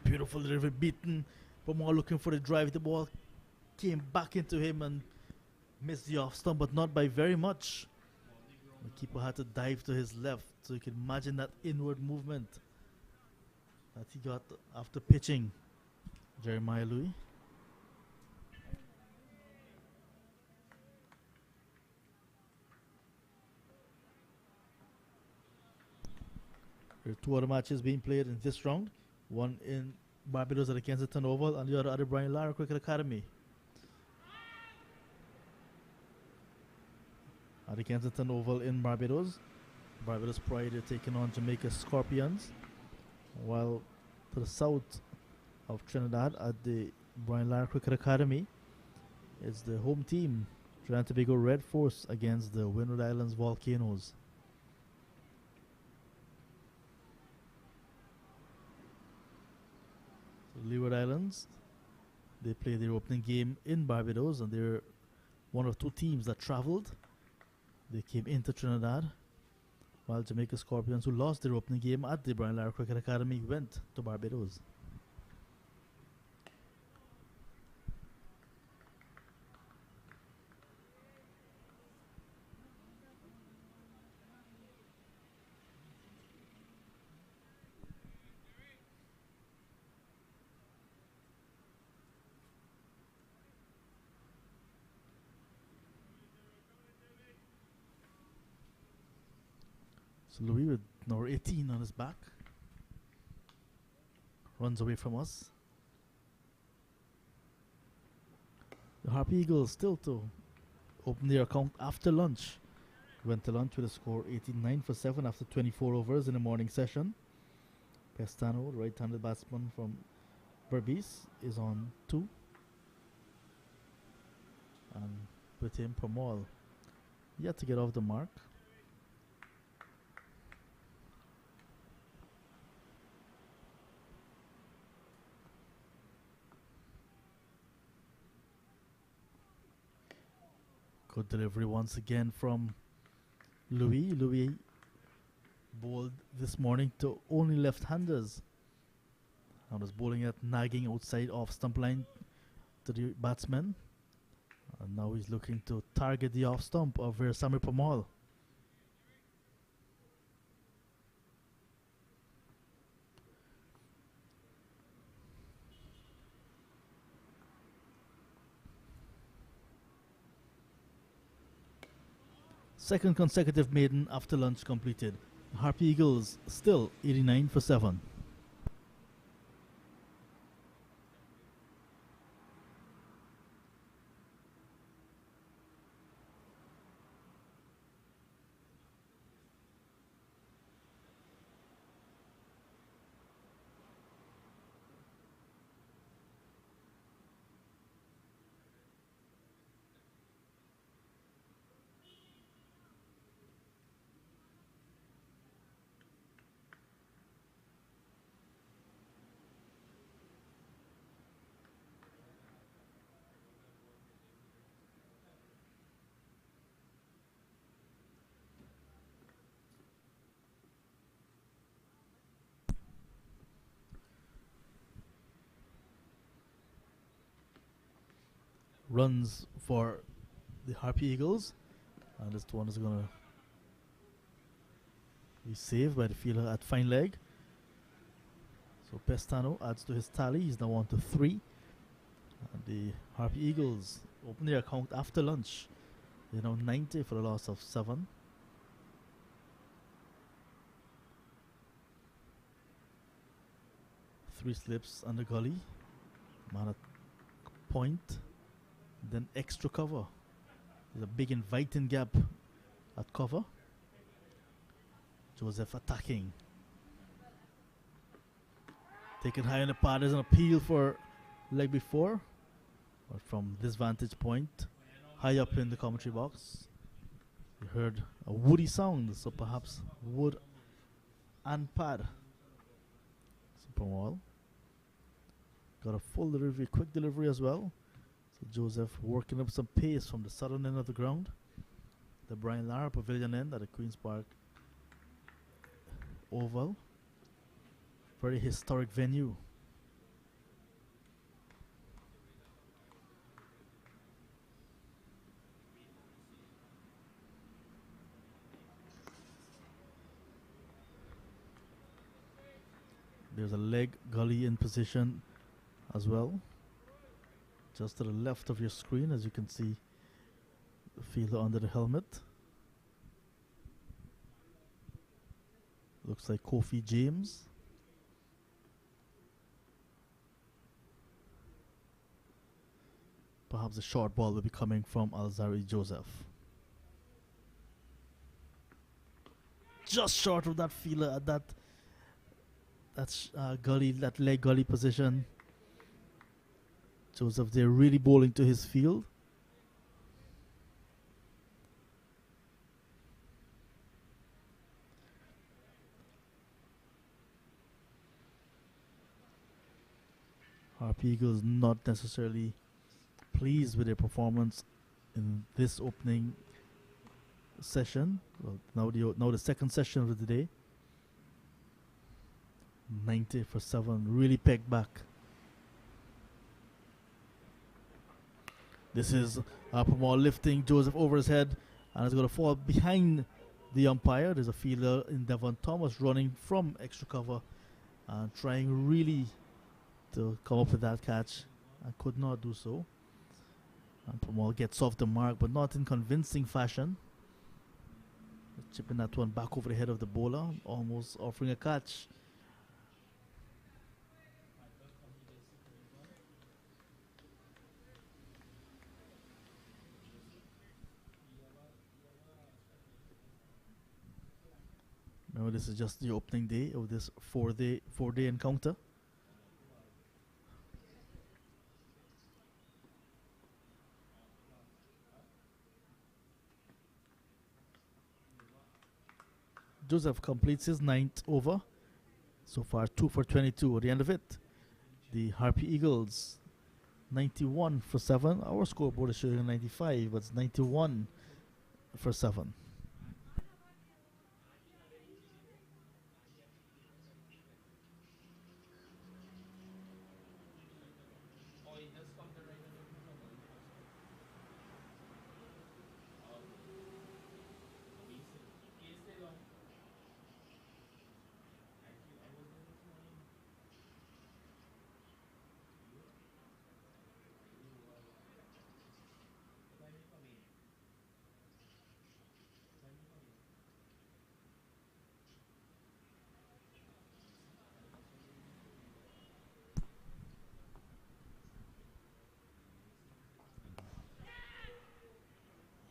Beautiful delivery, beaten. Permaul looking for the drive. The ball came back into him and missed the off stump, but not by very much. The keeper had to dive to his left, so you can imagine that inward movement that he got after pitching Jeremiah Louis. There are 2 other matches being played in this round. One in Barbados at the Kensington Oval and the other at the Brian Lara Cricket Academy. At the Kensington Oval in Barbados, Barbados Pride are taking on Jamaica Scorpions, while to the south of Trinidad at the Brian Lara Cricket Academy is the home team, Trinidad and Tobago Red Force, against the Leeward Islands Volcanoes. So Leeward Islands, they play their opening game in Barbados, and they're one of 2 teams that traveled. They came into Trinidad, while Jamaica Scorpions, who lost their opening game at the Brian Lara Cricket Academy, went to Barbados. Louis with number 18 on his back runs away from us. The Harpy Eagles still to open their account after lunch. Went to lunch with a score 89 for 7 after 24 overs in the morning session. Pestano, the right-handed batsman from Berbice, is on 2. And with him, Permaul yet to get off the mark. Good delivery once again from Louis. Louis bowled this morning to only left-handers. I was bowling at nagging outside off stump line to the batsman. And now he's looking to target the off stump of Veerasammy Permaul. Second consecutive maiden after lunch completed. Harpy Eagles still 89 for 7. Runs for the Harpy Eagles, and this one is going to be saved by the fielder at fine leg. So Pestano adds to his tally. He's now on to 3. And the Harpy Eagles open their account after lunch. They're now 90 for a loss of 7. Three slips on the gully. Man at point. Then extra cover. There's a big inviting gap at cover. Joseph attacking. Taken high on the pad. There's an appeal for leg before. But from this vantage point, high up in the commentary box, you heard a woody sound. So perhaps wood and pad. Superwall. Got a full delivery, quick delivery as well. So Joseph working up some pace from the southern end of the ground. The Brian Lara Pavilion end at the Queen's Park Oval. Very historic venue. There's a leg gully in position as well. Just to the left of your screen, as you can see the fielder under the helmet. Looks like Kofi James. Perhaps a short ball will be coming from Alzari Joseph. Just short of that fielder at that gully, that leg gully position. Joseph there really bowling to his field. Harp Eagles not necessarily pleased with their performance in this opening session. Well, now the second session of the day. 90 for 7, really pegged back. This is Powell lifting Joseph over his head, and it's going to fall behind the umpire. There's a fielder in Devon Thomas running from extra cover and trying really to come up with that catch and could not do so. And Powell gets off the mark, but not in convincing fashion. Chipping that one back over the head of the bowler, almost offering a catch. Remember, this is just the opening day of this four-day encounter. Joseph completes his 9th over. So far 2 for 22 at the end of it. The Harpy Eagles 91 for 7. Our scoreboard is showing 95, but it's 91 for 7.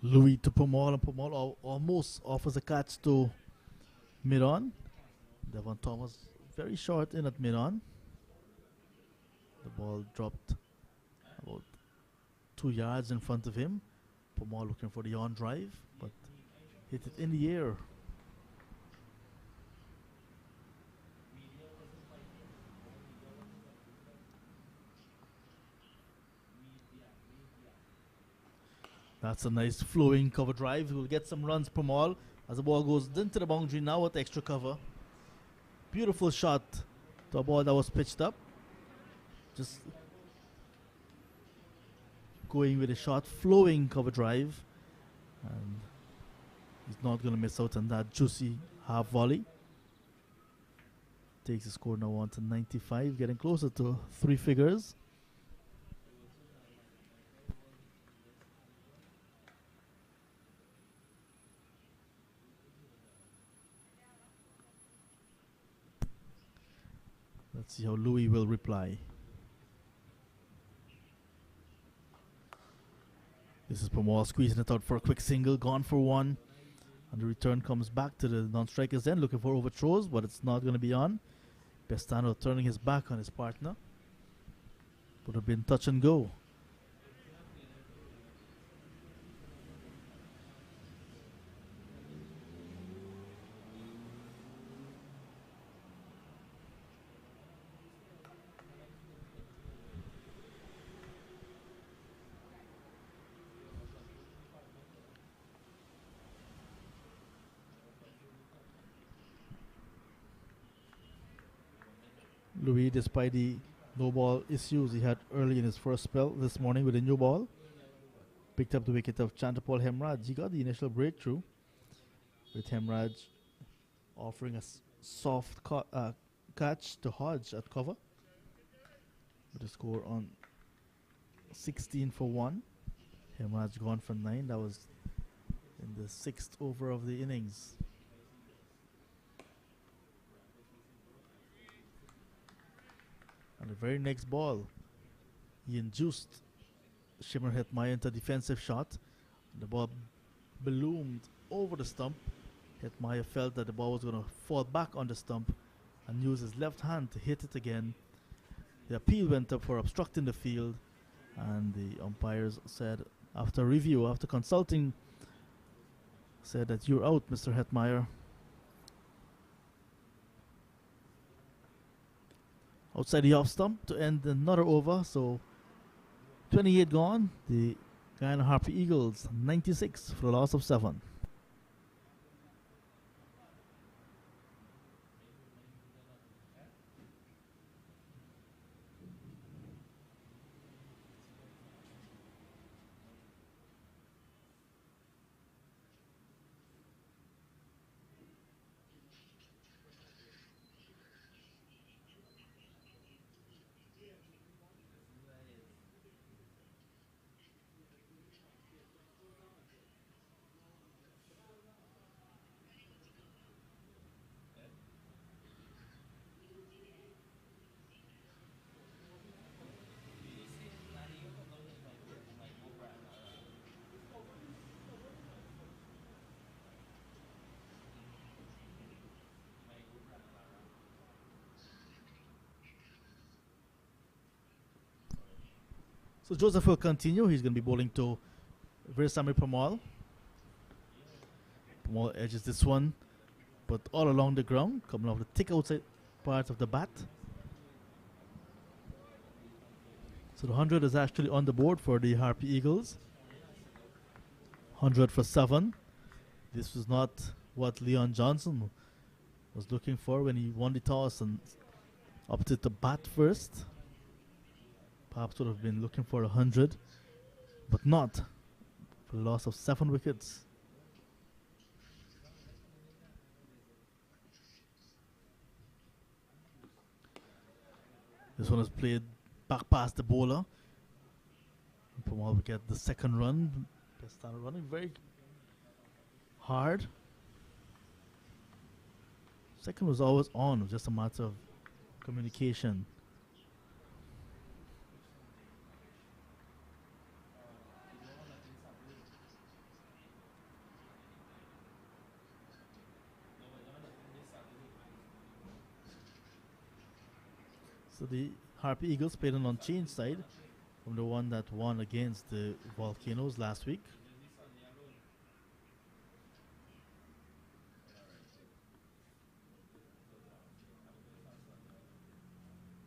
Louis to Powell, and Powell almost offers a catch to mid-on. Devon Thomas very short in at mid-on. The ball dropped about 2 yards in front of him. Powell looking for the on drive, but hit it in the air. That's a nice flowing cover drive. We'll get some runs per mall as the ball goes into the boundary now with extra cover. Beautiful shot to a ball that was pitched up. Just going with a short flowing cover drive. And he's not going to miss out on that juicy half volley. Takes the score now on to 95, getting closer to 3 figures. Let's see how Louis will reply. This is Powell squeezing it out for a quick single, gone for 1. And the return comes back to the non-strikers then, looking for overthrows, but it's not going to be on. Pestano turning his back on his partner. Would have been touch and go. Louis, despite the no ball issues he had early in his first spell this morning with a new ball, picked up the wicket of Chanderpaul Hemraj. He got the initial breakthrough, with Hemraj offering a soft catch to Hodge at cover, with a score on 16 for 1. Hemraj gone for 9. That was in the 6th over of the innings. And the very next ball, he induced Shimmer Hetmyer into a defensive shot. The ball ballooned over the stump. Hetmyer felt that the ball was going to fall back on the stump and used his left hand to hit it again. The appeal went up for obstructing the field, and the umpires said, after review, after consulting, said that you're out, Mr. Hetmyer. Outside the off stump to end another over. So 28 gone. The Guyana Harpy Eagles 96 for a loss of 7. So Joseph will continue. He's going to be bowling to Veerasammy Permaul. Permaul edges this one, but all along the ground, coming off the thick outside part of the bat. So the 100 is actually on the board for the Harpy Eagles. 100 for 7. This was not what Leon Johnson was looking for when he won the toss and opted to bat first. Perhaps would have been looking for 100, but not for the loss of 7 wickets. This one is played back past the bowler. Permaul will get the second run. Pestano running very hard. Second was always on, it was just a matter of communication. So the Harpy Eagles played an unchanged side from the one that won against the Volcanoes last week.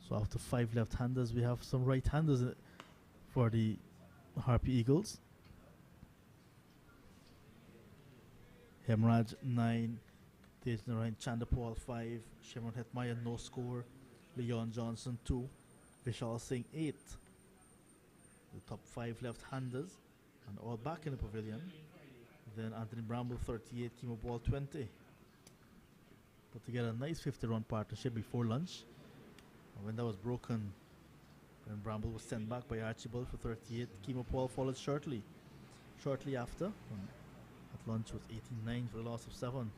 So after 5 left-handers, we have some right-handers for the Harpy Eagles. Hemraj 9, Tejan Chanderpaul 5, Shimron Hetmyer no score, Leon Johnson 2, Vishal Singh 8. The top 5 left-handers, and all back in the pavilion. Then Anthony Bramble 38, Kimo Ball 20. Put together a nice 50-run partnership before lunch. And when that was broken, when Bramble was sent back by Archibald for 38, Kimo Paul followed shortly after. At lunch was 89 for the loss of 7.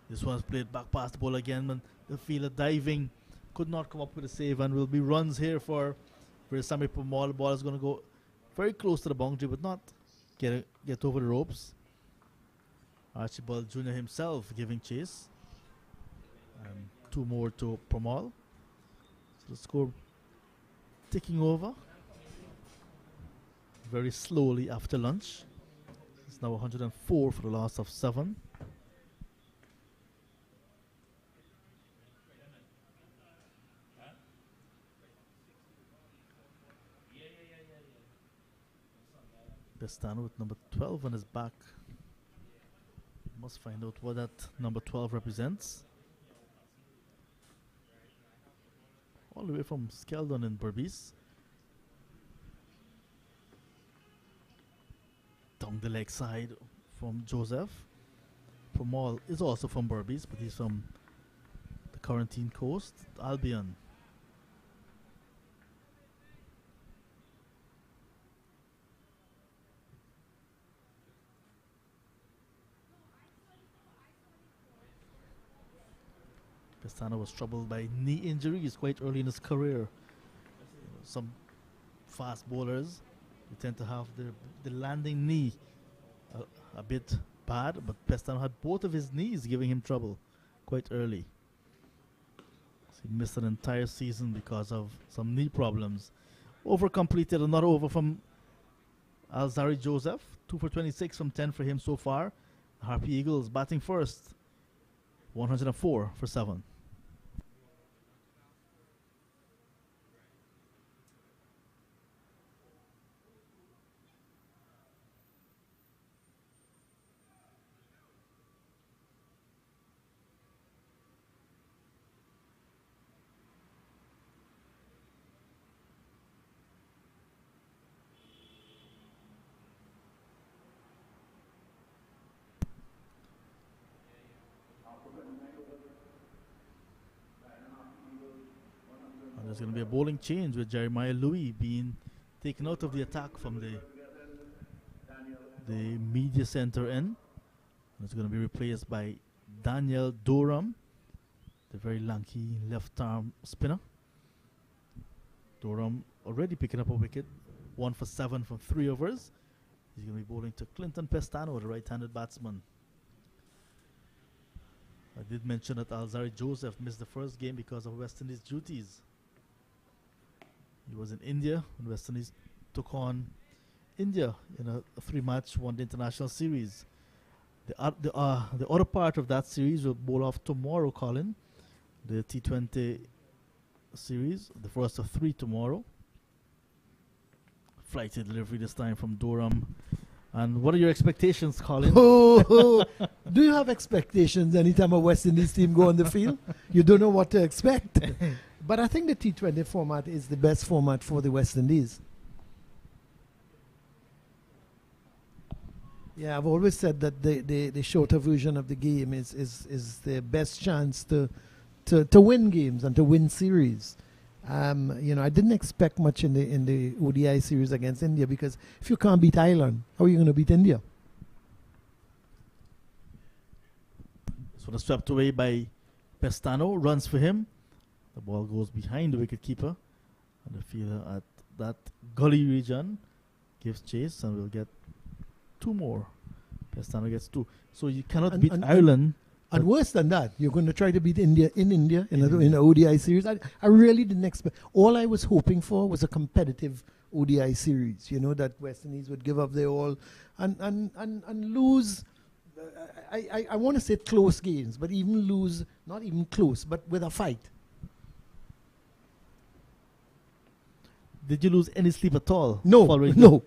This one's played back past the ball again, but the fielder diving could not come up with a save, and will be runs here for Veerasammy Permaul. The ball is going to go very close to the boundary, but not get over the ropes. Archibald Jr. himself giving chase. And 2 more to Powell. So the score ticking over very slowly after lunch. It's now 104 for the loss of 7. Pestano with number 12 on his back. Must find out what that number 12 represents. All the way from Skeldon in Berbice. Down the leg side from Joseph. Powell is also from Berbice, but he's from the Quarantine Coast, Albion. Pestano was troubled by knee injuries quite early in his career. Some fast bowlers, they tend to have the landing knee a bit bad, but Pestano had both of his knees giving him trouble quite early. So he missed an entire season because of some knee problems. Over completed, another over from Alzari Joseph. 2 for 26 from 10 for him so far. Harpy Eagles batting first. 104 for 7. There's going to be a bowling change with Jeremiah Louis being taken out of the attack from the media center end. It's going to be replaced by Daniel Durham, the very lanky left arm spinner. Durham already picking up a wicket, 1 for 7 from 3 overs. He's going to be bowling to Clinton Pestano, the right-handed batsman. I did mention that Alzari Joseph missed the first game because of West Indies duties. He was in India when West Indies took on India in a 3-match one-day international series. The other part of that series will bowl off tomorrow, Colin. The T20 series, the first of 3 tomorrow. Flighty delivery this time from Durham. And what are your expectations, Colin? Do you have expectations anytime a West Indies team go on the field? You don't know what to expect. But I think the T20 format is the best format for the West Indies. Yeah, I've always said that the shorter version of the game is the best chance to win games and to win series. I didn't expect much in the ODI series against India, because if you can't beat Ireland, how are you going to beat India? So the swept away by Pestano, runs for him. The ball goes behind the wicketkeeper, and the fielder at that gully region gives chase, and we'll get 2 more. Pestano gets 2. So you cannot beat Ireland. And worse than that, you're going to try to beat India in an ODI series. I really didn't expect. All I was hoping for was a competitive ODI series. That West Indies would give up their all and lose. I want to say close games, but even lose, not even close, but with a fight. Did you lose any sleep at all? No.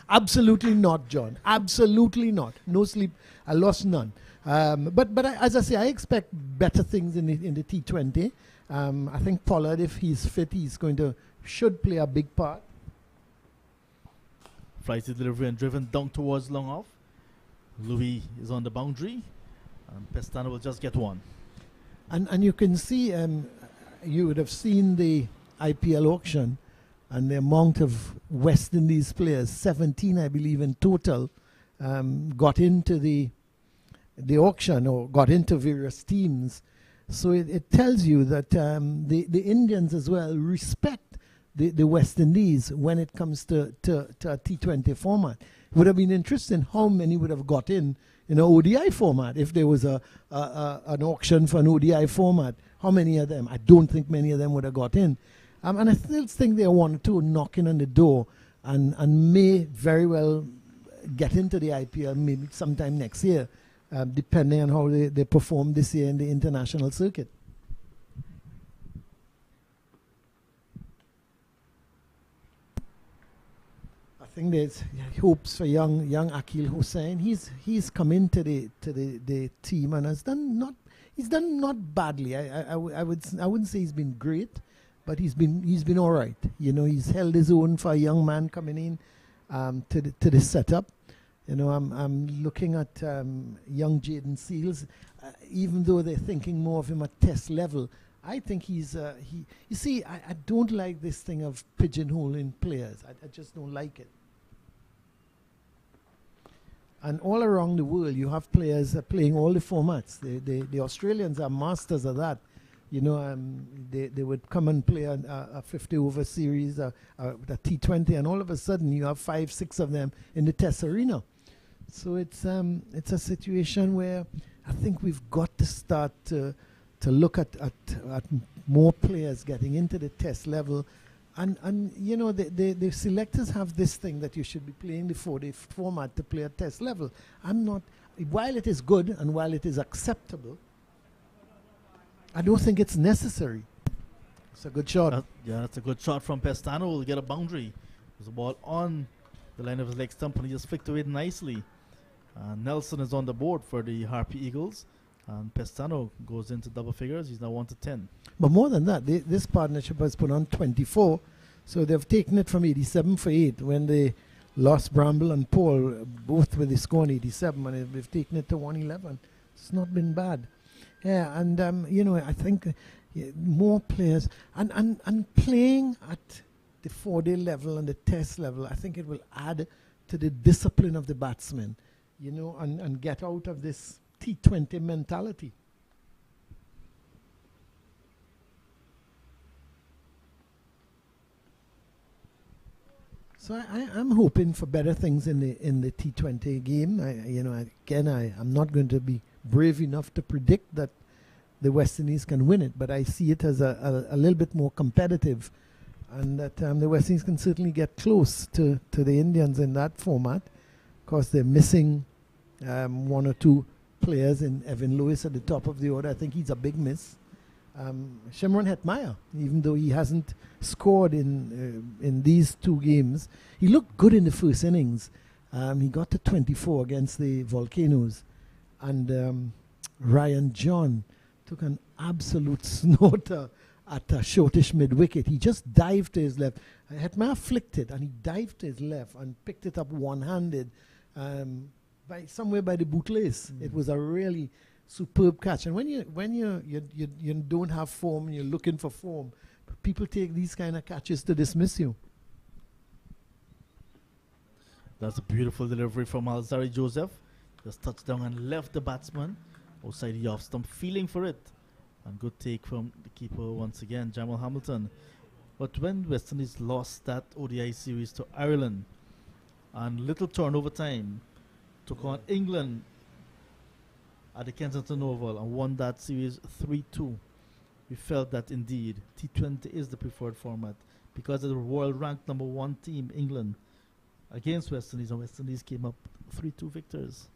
Absolutely not, John. Absolutely not. No sleep. I lost none. But as I say, I expect better things in the T20. I think Pollard, if he's fit, should play a big part. Flighty delivery and driven down towards long off. Louis is on the boundary, and Pestano will just get 1. And you can see, you would have seen the IPL auction, and the amount of West Indies players, 17 I believe in total, got into the auction or got into various teams. So it tells you that the Indians as well respect the West Indies when it comes to a T20 format. It would have been interesting how many would have got in in an ODI format. If there was an auction for an ODI format, how many of them? I don't think many of them would have got in. And I still think there are one or two knocking on the door and may very well get into the IPL maybe sometime next year, depending on how they perform this year in the international circuit. I think there's hopes for young Akil Hussain. He's come into the team and has done not badly. I wouldn't say he's been great, but he's been all right. You know, he's held his own for a young man coming in to the setup. You know, I'm looking at young Jaden Seals, even though they're thinking more of him at test level. I think he's you see, I don't like this thing of pigeonholing players. I just don't like it. And all around the world, you have players playing all the formats. The Australians are masters of that. You know, they would come and play a 50-over series, a T20, and all of a sudden you have 5, 6 of them in the test arena. So it's a situation where I think we've got to start to look at more players getting into the test level. And you know, the selectors have this thing that you should be playing the 4-day format to play at test level. I'm not, while it is good and while it is acceptable, I don't think it's necessary. It's a good shot. Yeah, that's a good shot from Pestano. Will get a boundary. There's a ball on the line of his leg stump and he just flicked away nicely. Nelson is on the board for the Harpy Eagles. And Pestano goes into double figures. He's now 1-10. But more than that, this partnership has put on 24. So they've taken it from 87 for 8 when they lost Bramble and Powell, both with the score on 87, and they've taken it to 111. It's not been bad. Yeah, and you know, I think more players and playing at the 4-day level and the test level, I think it will add to the discipline of the batsmen, you know, and get out of this T20 mentality. So I'm hoping for better things in the T20 game. I'm not going to be brave enough to predict that the West Indies can win it, but I see it as a little bit more competitive, and that the West Indies can certainly get close to the Indians in that format, because they're missing one or two players in Evan Lewis at the top of the order. I think he's a big miss. Shimron Hetmyer, even though he hasn't scored in these 2 games, he looked good in the first innings. He got to 24 against the Volcanoes, and Ryan John took an absolute snorter at a shortish mid-wicket. He just dived to his left. Hetmyer flicked it, and he dived to his left and picked it up one-handed somewhere by the bootlace. It was a really superb catch. And when you don't have form and you're looking for form, people take these kind of catches to dismiss you. That's a beautiful delivery from Alzari Joseph. Just touched down and left the batsman outside the off stump, feeling for it. And good take from the keeper once again, Jamal Hamilton. But when West Indies lost that ODI series to Ireland, and little turnover time, took on England at the Kensington Oval and won that series 3-2, we felt that indeed T20 is the preferred format because of the world ranked number 1 team, England, against West Indies, and West Indies came up 3-2 victors.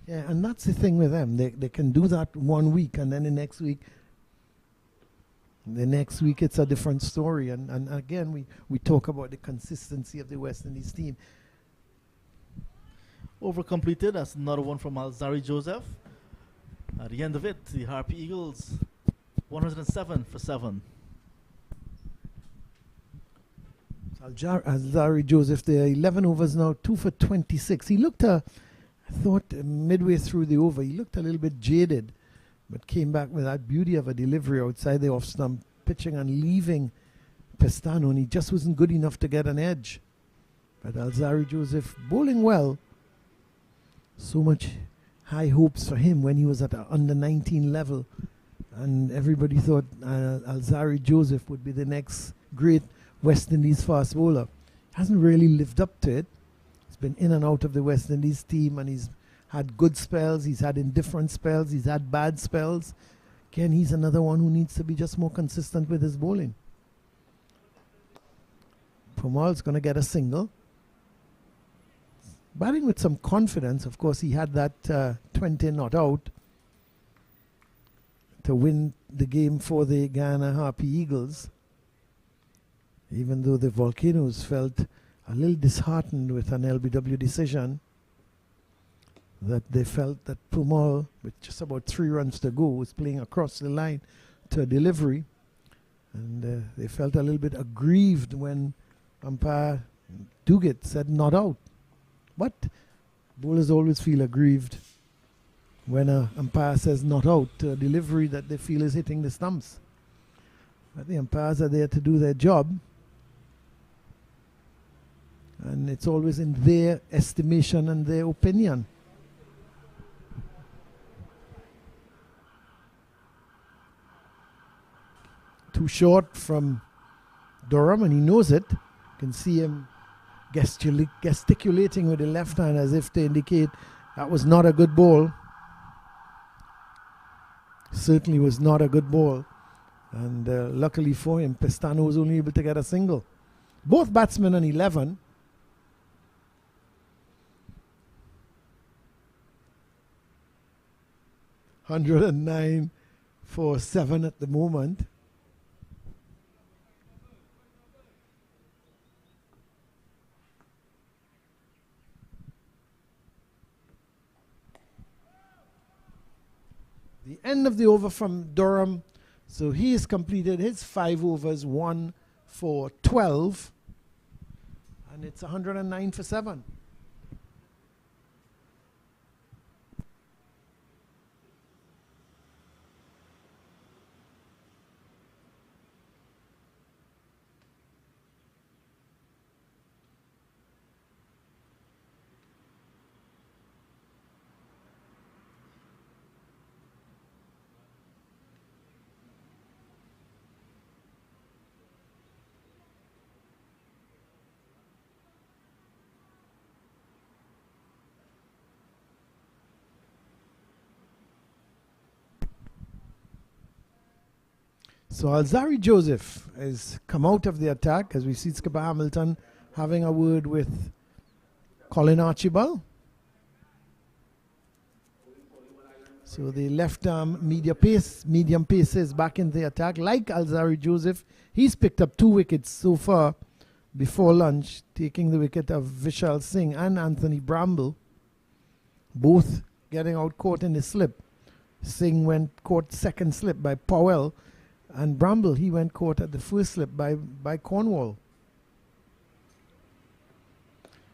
Yeah, and that's the thing with them. They can do that 1 week, and then the next week it's a different story. And again, we talk about the consistency of the West Indies team. Over completed. That's another one from Alzari Joseph. At the end of it, the Harpy Eagles 107 for 7. Alzari Joseph there, 11 overs now, 2 for 26. He looked, I thought midway through the over, he looked a little bit jaded, but came back with that beauty of a delivery outside the off stump, pitching and leaving Pestano, and he just wasn't good enough to get an edge. But Alzari Joseph bowling well. So much high hopes for him when he was at an under 19 level, and everybody thought Alzari Joseph would be the next great West Indies fast bowler. Hasn't really lived up to it. He's been in and out of the West Indies team, and he's had good spells, he's had indifferent spells, he's had bad spells. Again, he's another one who needs to be just more consistent with his bowling. Powell's going to get a single. Batting with some confidence. Of course, he had that 20 not out to win the game for the Guyana Harpy Eagles. Even though the Volcanoes felt a little disheartened with an LBW decision, that they felt that Powell, with just about 3 runs to go, was playing across the line to a delivery. And they felt a little bit aggrieved when umpire Duguid said not out. But bowlers always feel aggrieved when an umpire says not out to a delivery that they feel is hitting the stumps. But the umpires are there to do their job. And it's always in their estimation and their opinion. Too short from Durham, and he knows it. You can see him gesticulating with the left hand as if to indicate that was not a good ball. Certainly was not a good ball. And luckily for him, Pestano was only able to get a single. Both batsmen on 11. (109 for 7 at the moment. The end of the over from Durham. So he has completed his 5 overs, 1 for 12. And it's 109 for 7. So Alzari Joseph has come out of the attack as we see Skipper Hamilton having a word with Colin Archibald. So the left arm medium pace is back in the attack. Like Alzari Joseph, he's picked up 2 wickets so far before lunch, taking the wicket of Vishal Singh and Anthony Bramble, both getting out caught in the slip. Singh went caught second slip by Powell, and Bramble, he went caught at the first slip by Cornwall.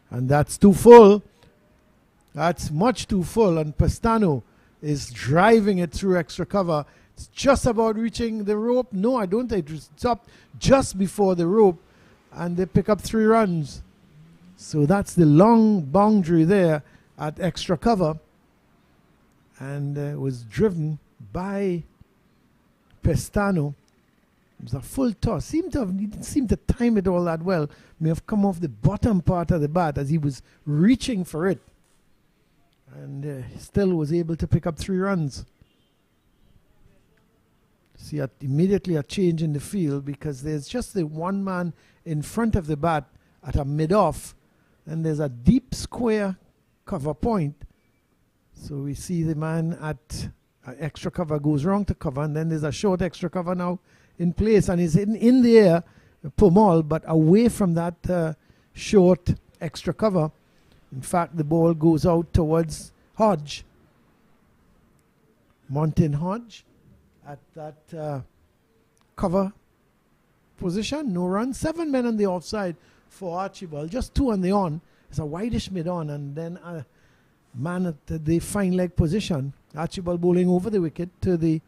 And that's too full. That's much too full. And Pestano is driving it through extra cover. It's just about reaching the rope. No, I don't think it stopped just before the rope. And they pick up 3 runs. So that's the long boundary there at extra cover. And was driven by Pestano. It was a full toss. He didn't seem to time it all that well. May have come off the bottom part of the bat as he was reaching for it. And still was able to pick up 3 runs. See immediately a change in the field because there's just the one man in front of the bat at a mid-off. And there's a deep square cover point. So we see the man at extra cover goes wrong to cover, and then there's a short extra cover now in place, and he's in the air, Powell, but away from that short extra cover. In fact, the ball goes out towards Hodge, Montin Hodge, at that cover position. No run, 7 men on the offside for Archibald, just 2 on the on. It's a wideish mid on, and then a man at the fine leg position. Archibald bowling over the wicket to the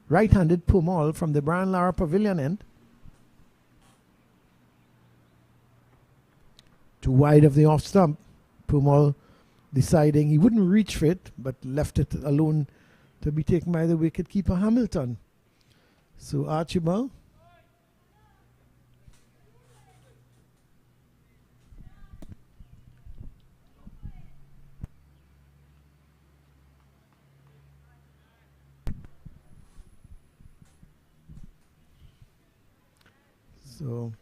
right-handed Powell from the Brian Lara Pavilion end. Too wide of the off stump. Powell deciding he wouldn't reach for it, but left it alone to be taken by the wicket-keeper Hamilton. So Archibald. So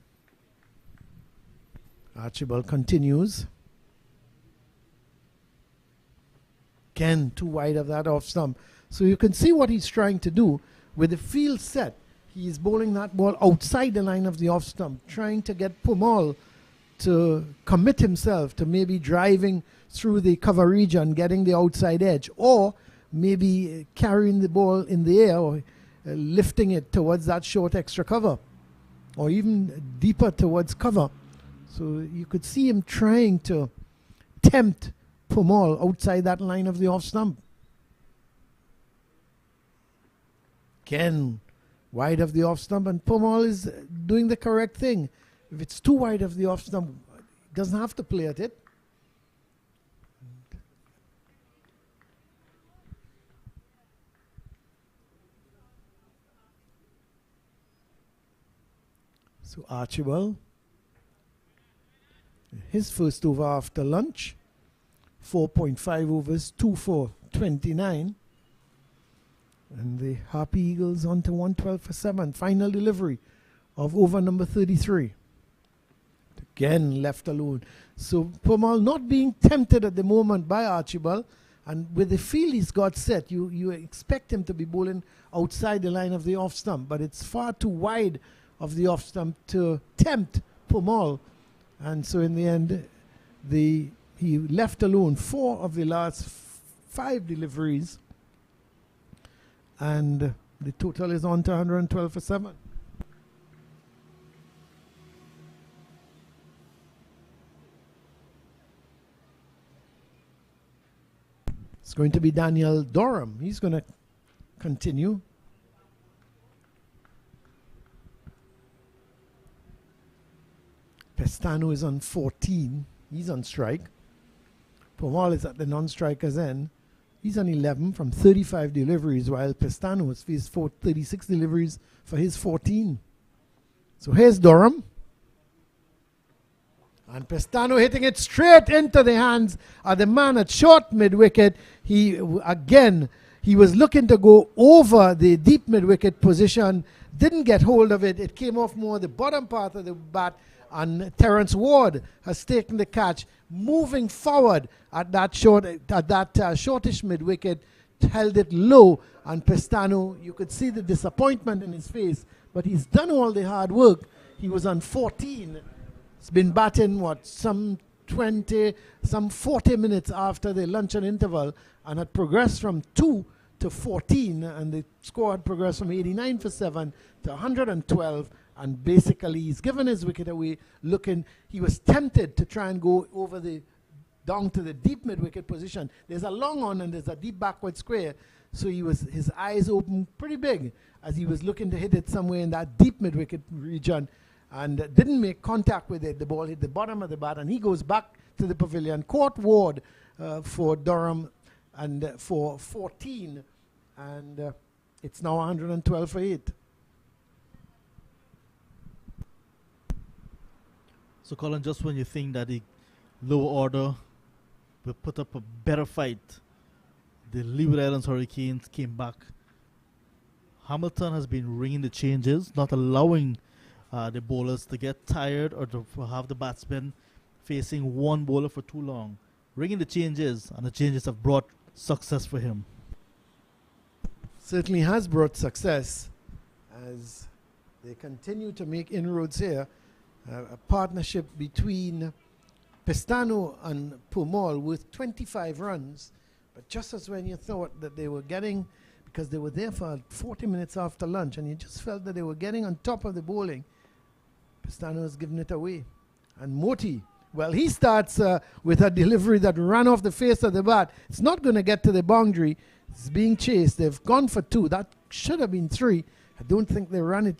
Archibald continues. Again, too wide of that off stump. So you can see what he's trying to do. With the field set, he's bowling that ball outside the line of the off stump, trying to get Powell to commit himself to maybe driving through the cover region, getting the outside edge, or maybe carrying the ball in the air or lifting it towards that short extra cover, or even deeper towards cover. So you could see him trying to tempt Powell outside that line of the off stump. Again, wide of the off stump, and Powell is doing the correct thing. If it's too wide of the off stump, he doesn't have to play at it. So Archibald, his first over after lunch, 4.5 overs, 2 for 29. And the Harpy Eagles on to 112 for 7. Final delivery of over number 33. Again, left alone. So Powell not being tempted at the moment by Archibald. And with the field he's got set, you expect him to be bowling outside the line of the off stump. But it's far too wide of the off stump to tempt Powell. And so in the end, he left alone 4 of the last 5 deliveries. And the total is on to 112 for 7. It's going to be Daniel Durham. He's going to continue. Pestano is on 14. He's on strike. Powell is at the non-striker's end. He's on 11 from 35 deliveries, while Pestano has faced 36 deliveries for his 14. So here's Durham. And Pestano hitting it straight into the hands of the man at short mid-wicket. He was looking to go over the deep mid-wicket position, didn't get hold of it. It came off more the bottom part of the bat, and Terence Ward has taken the catch, moving forward at that shortish mid-wicket, held it low, and Pestano, you could see the disappointment in his face, but he's done all the hard work. He was on 14. He's been batting, some 40 minutes after the luncheon interval, and had progressed from 2 to 14, and the score had progressed from 89 for 7 to 112. And basically, he's given his wicket away. He was tempted to try and go down to the deep mid-wicket position. There's a long on and there's a deep backward square. So his eyes open pretty big as he was looking to hit it somewhere in that deep mid-wicket region, and didn't make contact with it. The ball hit the bottom of the bat, and he goes back to the pavilion. Caught Ward for Durham and for 14, and it's now 112 for 8. So, Colin, just when you think that the lower order will put up a better fight, the Leeward Islands Hurricanes came back. Hamilton has been ringing the changes, not allowing the bowlers to get tired or to have the batsmen facing one bowler for too long. Ringing the changes, and the changes have brought success for him. Certainly has brought success as they continue to make inroads here. A partnership between Pestano and Powell with 25 runs, but just as when you thought that they were getting, because they were there for 40 minutes after lunch, and you just felt that they were getting on top of the bowling, Pestano has given it away. And Moti, well, he starts with a delivery that ran off the face of the bat. It's not going to get to the boundary. It's being chased. They've gone for 2. That should have been 3. I don't think they ran it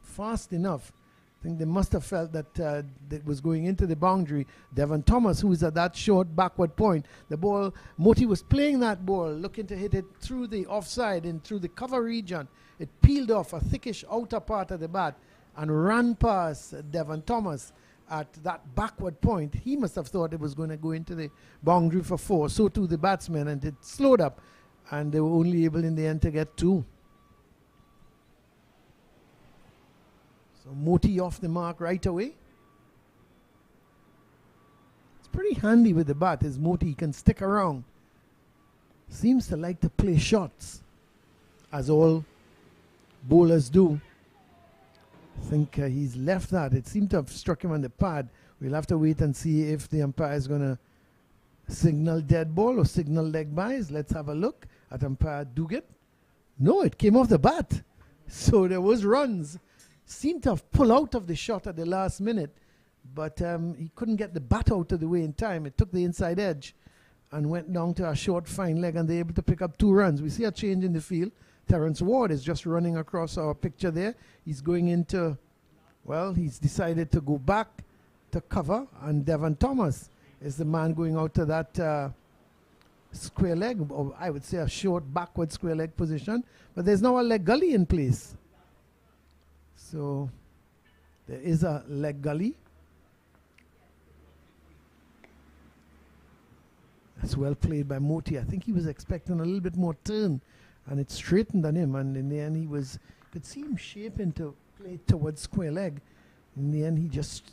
fast enough. I think they must have felt that it was going into the boundary. Devon Thomas, who is at that short backward point, the ball, Moti was playing that ball, looking to hit it through the offside and through the cover region. It peeled off a thickish outer part of the bat and ran past Devon Thomas at that backward point. He must have thought it was going to go into the boundary for 4. So too the batsmen, and it slowed up, and they were only able in the end to get 2. So Moti off the mark right away. It's pretty handy with the bat. His Moti, he can stick around. Seems to like to play shots, as all bowlers do. I think he's left that. It seemed to have struck him on the pad. We'll have to wait and see if the umpire is going to signal dead ball or signal leg byes. Let's have a look at umpire Duguid. No, it came off the bat. So there was runs. Seemed to have pulled out of the shot at the last minute, but he couldn't get the bat out of the way in time. It took the inside edge and went down to a short fine leg, and they're able to pick up 2 runs. We see a change in the field. Terence Ward is just running across our picture there. He's going into, well, he's decided to go back to cover, and Devon Thomas is the man going out to that square leg, or I would say a short backward square leg position, but there's now a leg gully in place. So there is a leg gully. That's well played by Moti. I think he was expecting a little bit more turn, and it straightened on him, and in the end he could see him shaping to play towards square leg. In the end he just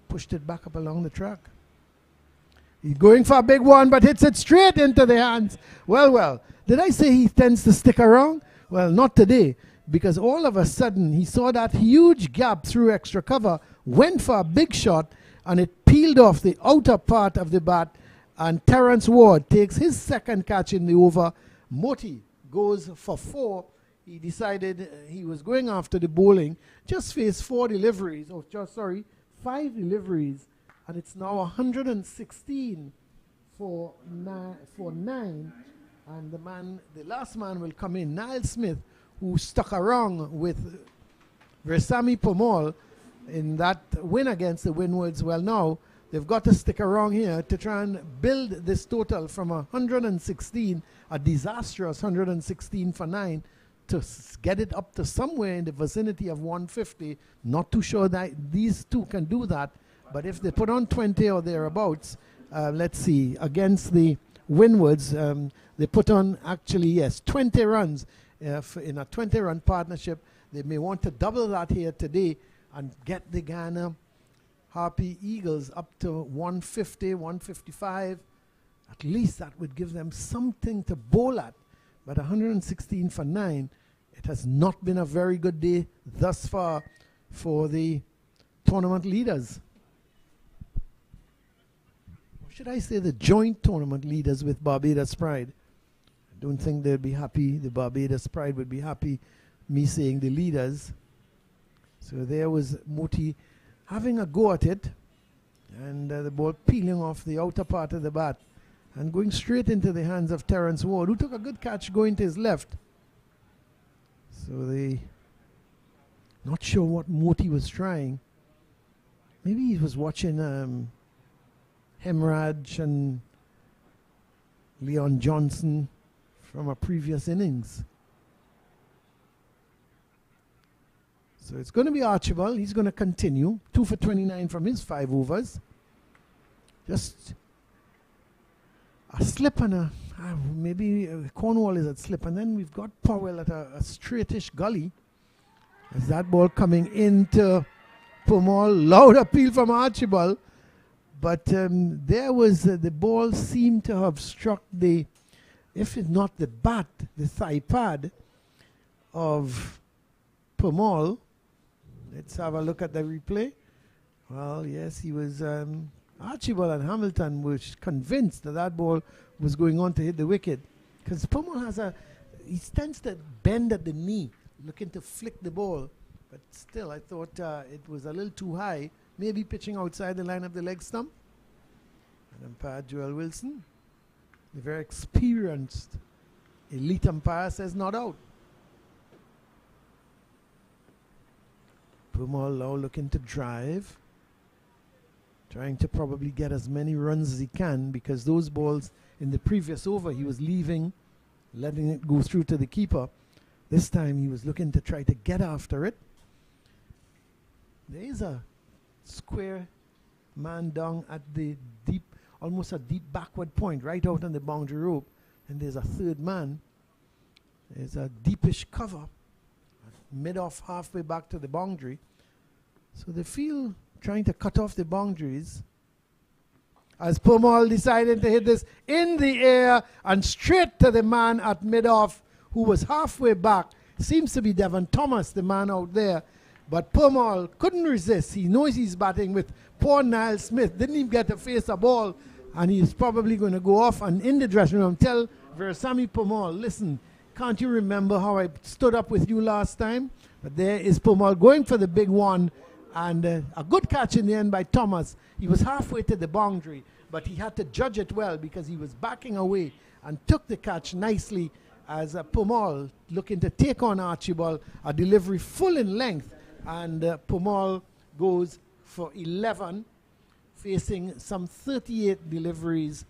pushed it back up along the track. He's going for a big one, but hits it straight into the hands. Well, did I say he tends to stick around? Well, not today, because all of a sudden he saw that huge gap through extra cover, went for a big shot, and it peeled off the outer part of the bat, and Terence Ward takes his second catch in the over. Moti goes for 4. He decided he was going after the bowling, just faced 5 deliveries, and it's now 116 for 9, and the last man will come in, Niall Smith, who stuck around with Versamy Powell in that win against the Windwards. Well, now they've got to stick around here to try and build this total from 116, a disastrous 116 for 9, to get it up to somewhere in the vicinity of 150. Not too sure that these two can do that, but if they put on 20 or thereabouts, let's see, against the Windwards, they put on actually, yes, 20 runs in a 20-run partnership. They may want to double that here today and get the Guyana Harpy Eagles up to 150, 155. At least that would give them something to bowl at. But 116 for 9, it has not been a very good day thus far for the tournament leaders. Or should I say the joint tournament leaders with Barbados Pride? I don't think they'd be happy. The Barbados Pride would be happy me saying the leaders. So there was Moti having a go at it, and the ball peeling off the outer part of the bat and going straight into the hands of Terence Ward, who took a good catch going to his left. So they not sure what Moti was trying. Maybe he was watching Hemraj and Leon Johnson from a previous innings. So it's going to be Archibald. He's going to continue. 2 for 29 from his 5 overs. Just a slip and maybe Cornwall is at slip. And then we've got Powell at a straightish gully. As that ball coming into Powell. Loud appeal from Archibald. But there was the ball seemed to have struck the, if it's not the bat, the thigh pad of Powell. Let's have a look at the replay. Well, yes, he was, Archibald and Hamilton was convinced that that ball was going on to hit the wicket. Because Powell he tends to bend at the knee, looking to flick the ball. But still, I thought it was a little too high. Maybe pitching outside the line of the leg stump. And umpire Joel Wilson, the very experienced elite umpire, says not out. Powell now looking to drive, trying to probably get as many runs as he can, because those balls in the previous over he was leaving, letting it go through to the keeper. This time he was looking to try to get after it. There is a square man down at the deep, almost a deep backward point, right out on the boundary rope, and there's a third man. There's a deepish cover, mid off halfway back to the boundary. So they feel trying to cut off the boundaries. As Powell decided to hit this in the air and straight to the man at mid-off who was halfway back. Seems to be Devon Thomas, the man out there. But Powell couldn't resist. He knows he's batting with poor Niall Smith. Didn't even get to face a ball. And he's probably going to go off and in the dressing room tell Versamy Powell, listen, can't you remember how I stood up with you last time? But there is Powell going for the big one. And a good catch in the end by Thomas. He was halfway to the boundary, but he had to judge it well because he was backing away and took the catch nicely as Powell looking to take on Archibald, a delivery full in length. And Powell goes for 11, facing some 38 deliveries.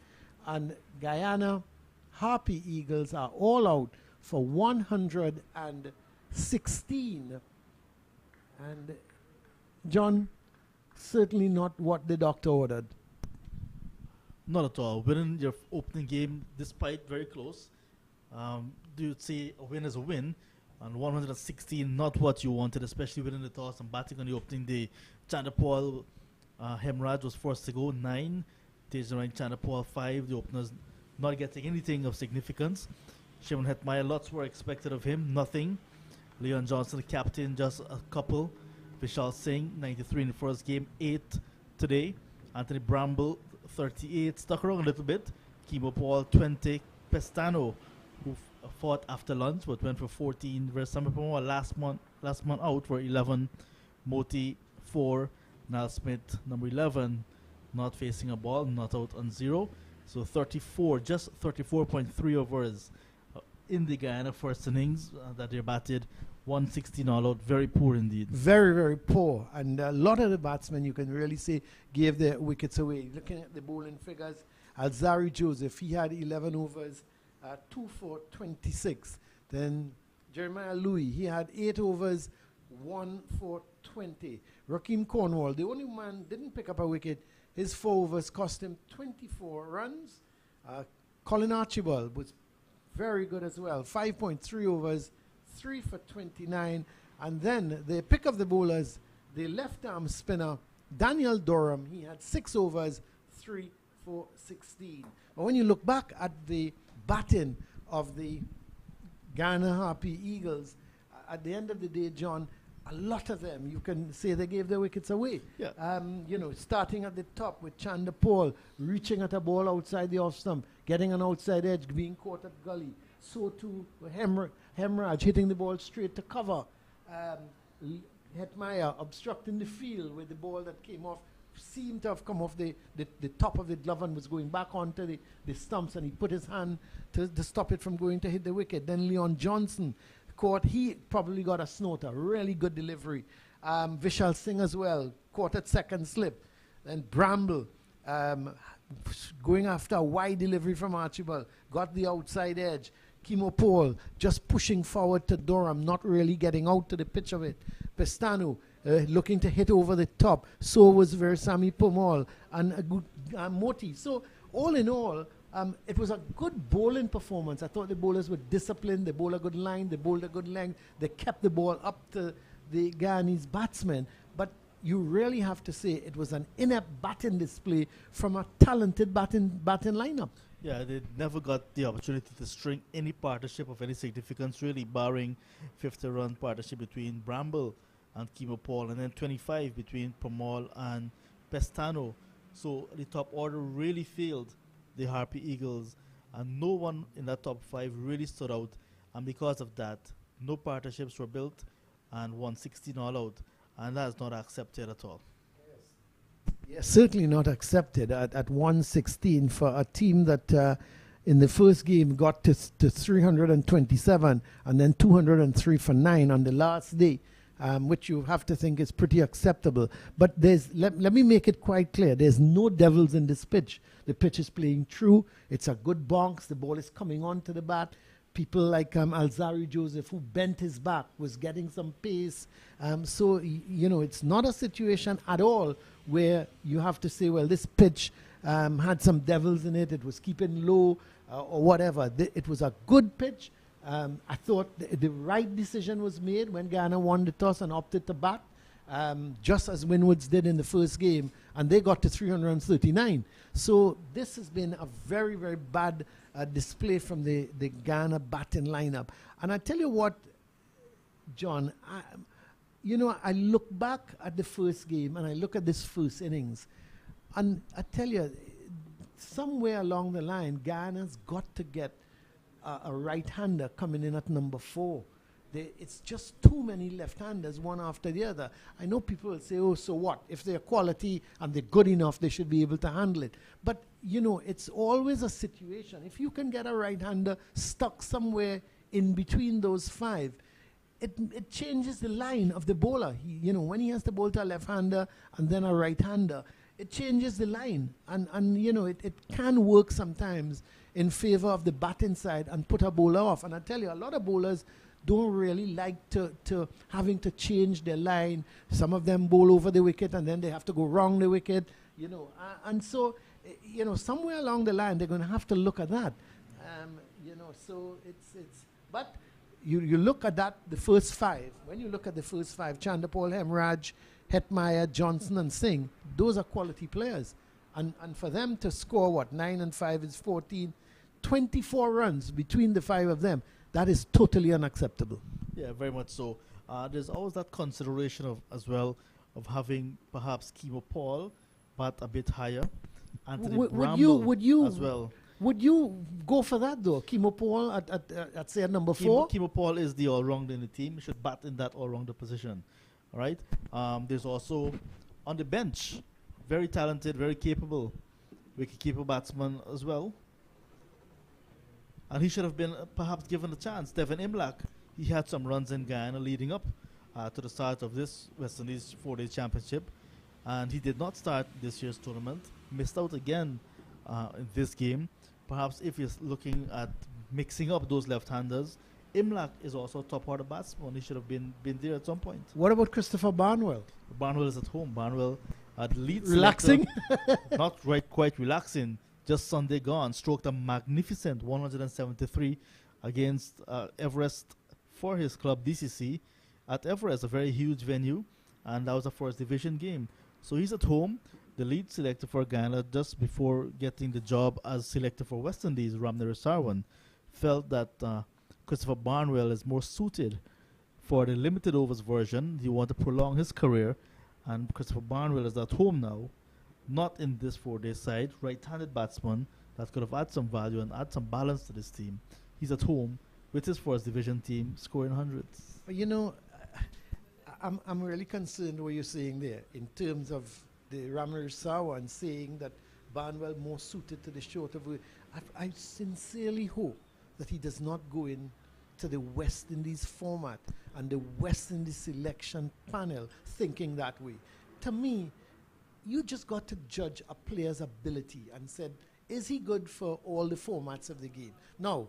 And Guyana Harpy Eagles are all out for 116. And John, certainly not what the doctor ordered. Not at all. Winning your opening game, despite very close, you would say a win is a win. And 116, not what you wanted, especially winning the toss and batting on the opening day. Chanderpaul, Hemraj was forced to go 9. Tejan Chanderpaul 5. The openers not getting anything of significance. Shimon Hetmyer, lots were expected of him, nothing. Leon Johnson, the captain, just a couple. Vishal Singh, 93 in the first game, 8 today. Anthony Bramble, 38, stuck around a little bit. Kimo Paul, 20. Pestano, who fought after lunch, but went for 14. Versamy Powell last month out for 11. Moti, 4. Niall Smith, number 11, not facing a ball, not out on 0. So 34, just 34.3 overs in the Guyana first innings that they batted. 116 all out, very poor indeed. Very, very poor. And a lot of the batsmen, you can really say, gave their wickets away. Looking at the bowling figures, Alzari Joseph, he had 11 overs, 2 for 26. Then Jeremiah Louis, he had 8 overs, 1 for 20. Rakeem Cornwall, the only man didn't pick up a wicket. His 4 overs cost him 24 runs. Colin Archibald was very good as well, 5.3 overs, 3 for 29. And then the pick of the bowlers, the left-arm spinner, Daniel Durham, he had 6 overs, 3 for 16. But when you look back at the batting of the Guyana Harpy Eagles, at the end of the day, John, a lot of them, you can say they gave their wickets away. Yeah. You know, starting at the top with Chanderpaul, reaching at a ball outside the off stump, getting an outside edge, being caught at gully. So too, Hemraj hitting the ball straight to cover. Hetmyer obstructing the field with the ball that came off, seemed to have come off the top of the glove and was going back onto the stumps, and he put his hand to stop it from going to hit the wicket. Then Leon Johnson caught, he probably got a snoter, really good delivery. Vishal Singh as well, caught at second slip. Then Bramble going after a wide delivery from Archibald, got the outside edge. Kimo Paul just pushing forward to Durham, not really getting out to the pitch of it. Pestano looking to hit over the top. So was Versamy Powell and Moti. So all in all, it was a good bowling performance. I thought the bowlers were disciplined. They bowled a good line. They bowled a good length. They kept the ball up to the Guyanese batsmen. But you really have to say it was an inept batting display from a talented batting lineup. Yeah, they never got the opportunity to string any partnership of any significance, really, barring 50-run partnership between Bramble and Kimo Paul, and then 25 between Powell and Pestano. So the top order really failed the Harpy Eagles, and no one in that top 5 really stood out. And because of that, no partnerships were built, and 116 all out, and that's not accepted at all. Yes, certainly not accepted at 116 for a team that in the first game got to 327 and then 203 for 9 on the last day, which you have to think is pretty acceptable. But let me make it quite clear, there's no devils in this pitch. The pitch is playing true. It's a good bonks. The ball is coming onto the bat. People like Alzari Joseph, who bent his back, was getting some pace. So, you know, it's not a situation at all where you have to say, well, this pitch had some devils in it. It was keeping low or whatever. It was a good pitch. I thought the right decision was made when Guyana won the toss and opted to bat. just as Winwoods did in the first game, and they got to 339. So this has been a very, very bad display from the Guyana batting lineup. And I tell you what, John, I look back at the first game and I look at this first innings, and I tell you, somewhere along the line, Guyana's got to get a right-hander coming in at number 4. It's just too many left-handers, one after the other. I know people will say, oh, so what? If they're quality and they're good enough, they should be able to handle it. But, it's always a situation. If you can get a right-hander stuck somewhere in between those 5, it changes the line of the bowler. When he has to bowl to a left-hander and then a right-hander, it changes the line. And it can work sometimes in favor of the batting side and put a bowler off. And I tell you, a lot of bowlers don't really like to having to change their line. Some of them bowl over the wicket and then they have to go round the wicket, and so, somewhere along the line they're going to have to look at that. So but you look at that, the first 5. When you look at the first 5, Chanderpaul, Hemraj, Hetmyer, Johnson and Singh, those are quality players. And for them to score, 9 and 5 is 14, 24 runs between the 5 of them, that is totally unacceptable. Yeah, very much so. There's always that consideration as well of having perhaps Paul, but a bit higher. Anthony Bramble as well. Would you go for that though? Paul at say at number 4? Paul is the all-rounder in the team. He should bat in that all-rounder position. All right. There's also on the bench, very talented, very capable wicketkeeper batsman as well. And he should have been perhaps given a chance. Devin Imlach, he had some runs in Guyana leading up to the start of this West Indies 4-day championship. And he did not start this year's tournament. Missed out again in this game. Perhaps if he's looking at mixing up those left-handers, Imlach is also a top-order batsman. He should have been there at some point. What about Christopher Barnwell? Barnwell is at home. Barnwell at Leeds. Relaxing? Not quite relaxing. Just Sunday gone. Stroked a magnificent 173 against Everest for his club DCC at Everest, a very huge venue. And that was a first division game. So he's at home. The lead selector for Guyana, just before getting the job as selector for West Indies, Ramner Sarwan, felt that Christopher Barnwell is more suited for the limited overs version. He wanted to prolong his career, and Christopher Barnwell is at home now, not in this 4-day side. Right-handed batsman that could have added some value and add some balance to this team. He's at home with his first division team scoring hundreds. But I'm really concerned what you're saying there in terms of the Ramner Sarwan saying that Barnwell more suited to the shorter version. I sincerely hope that he does not go in to the West Indies format and the West Indies selection panel thinking that way. To me, you just got to judge a player's ability and said, is he good for all the formats of the game? Now,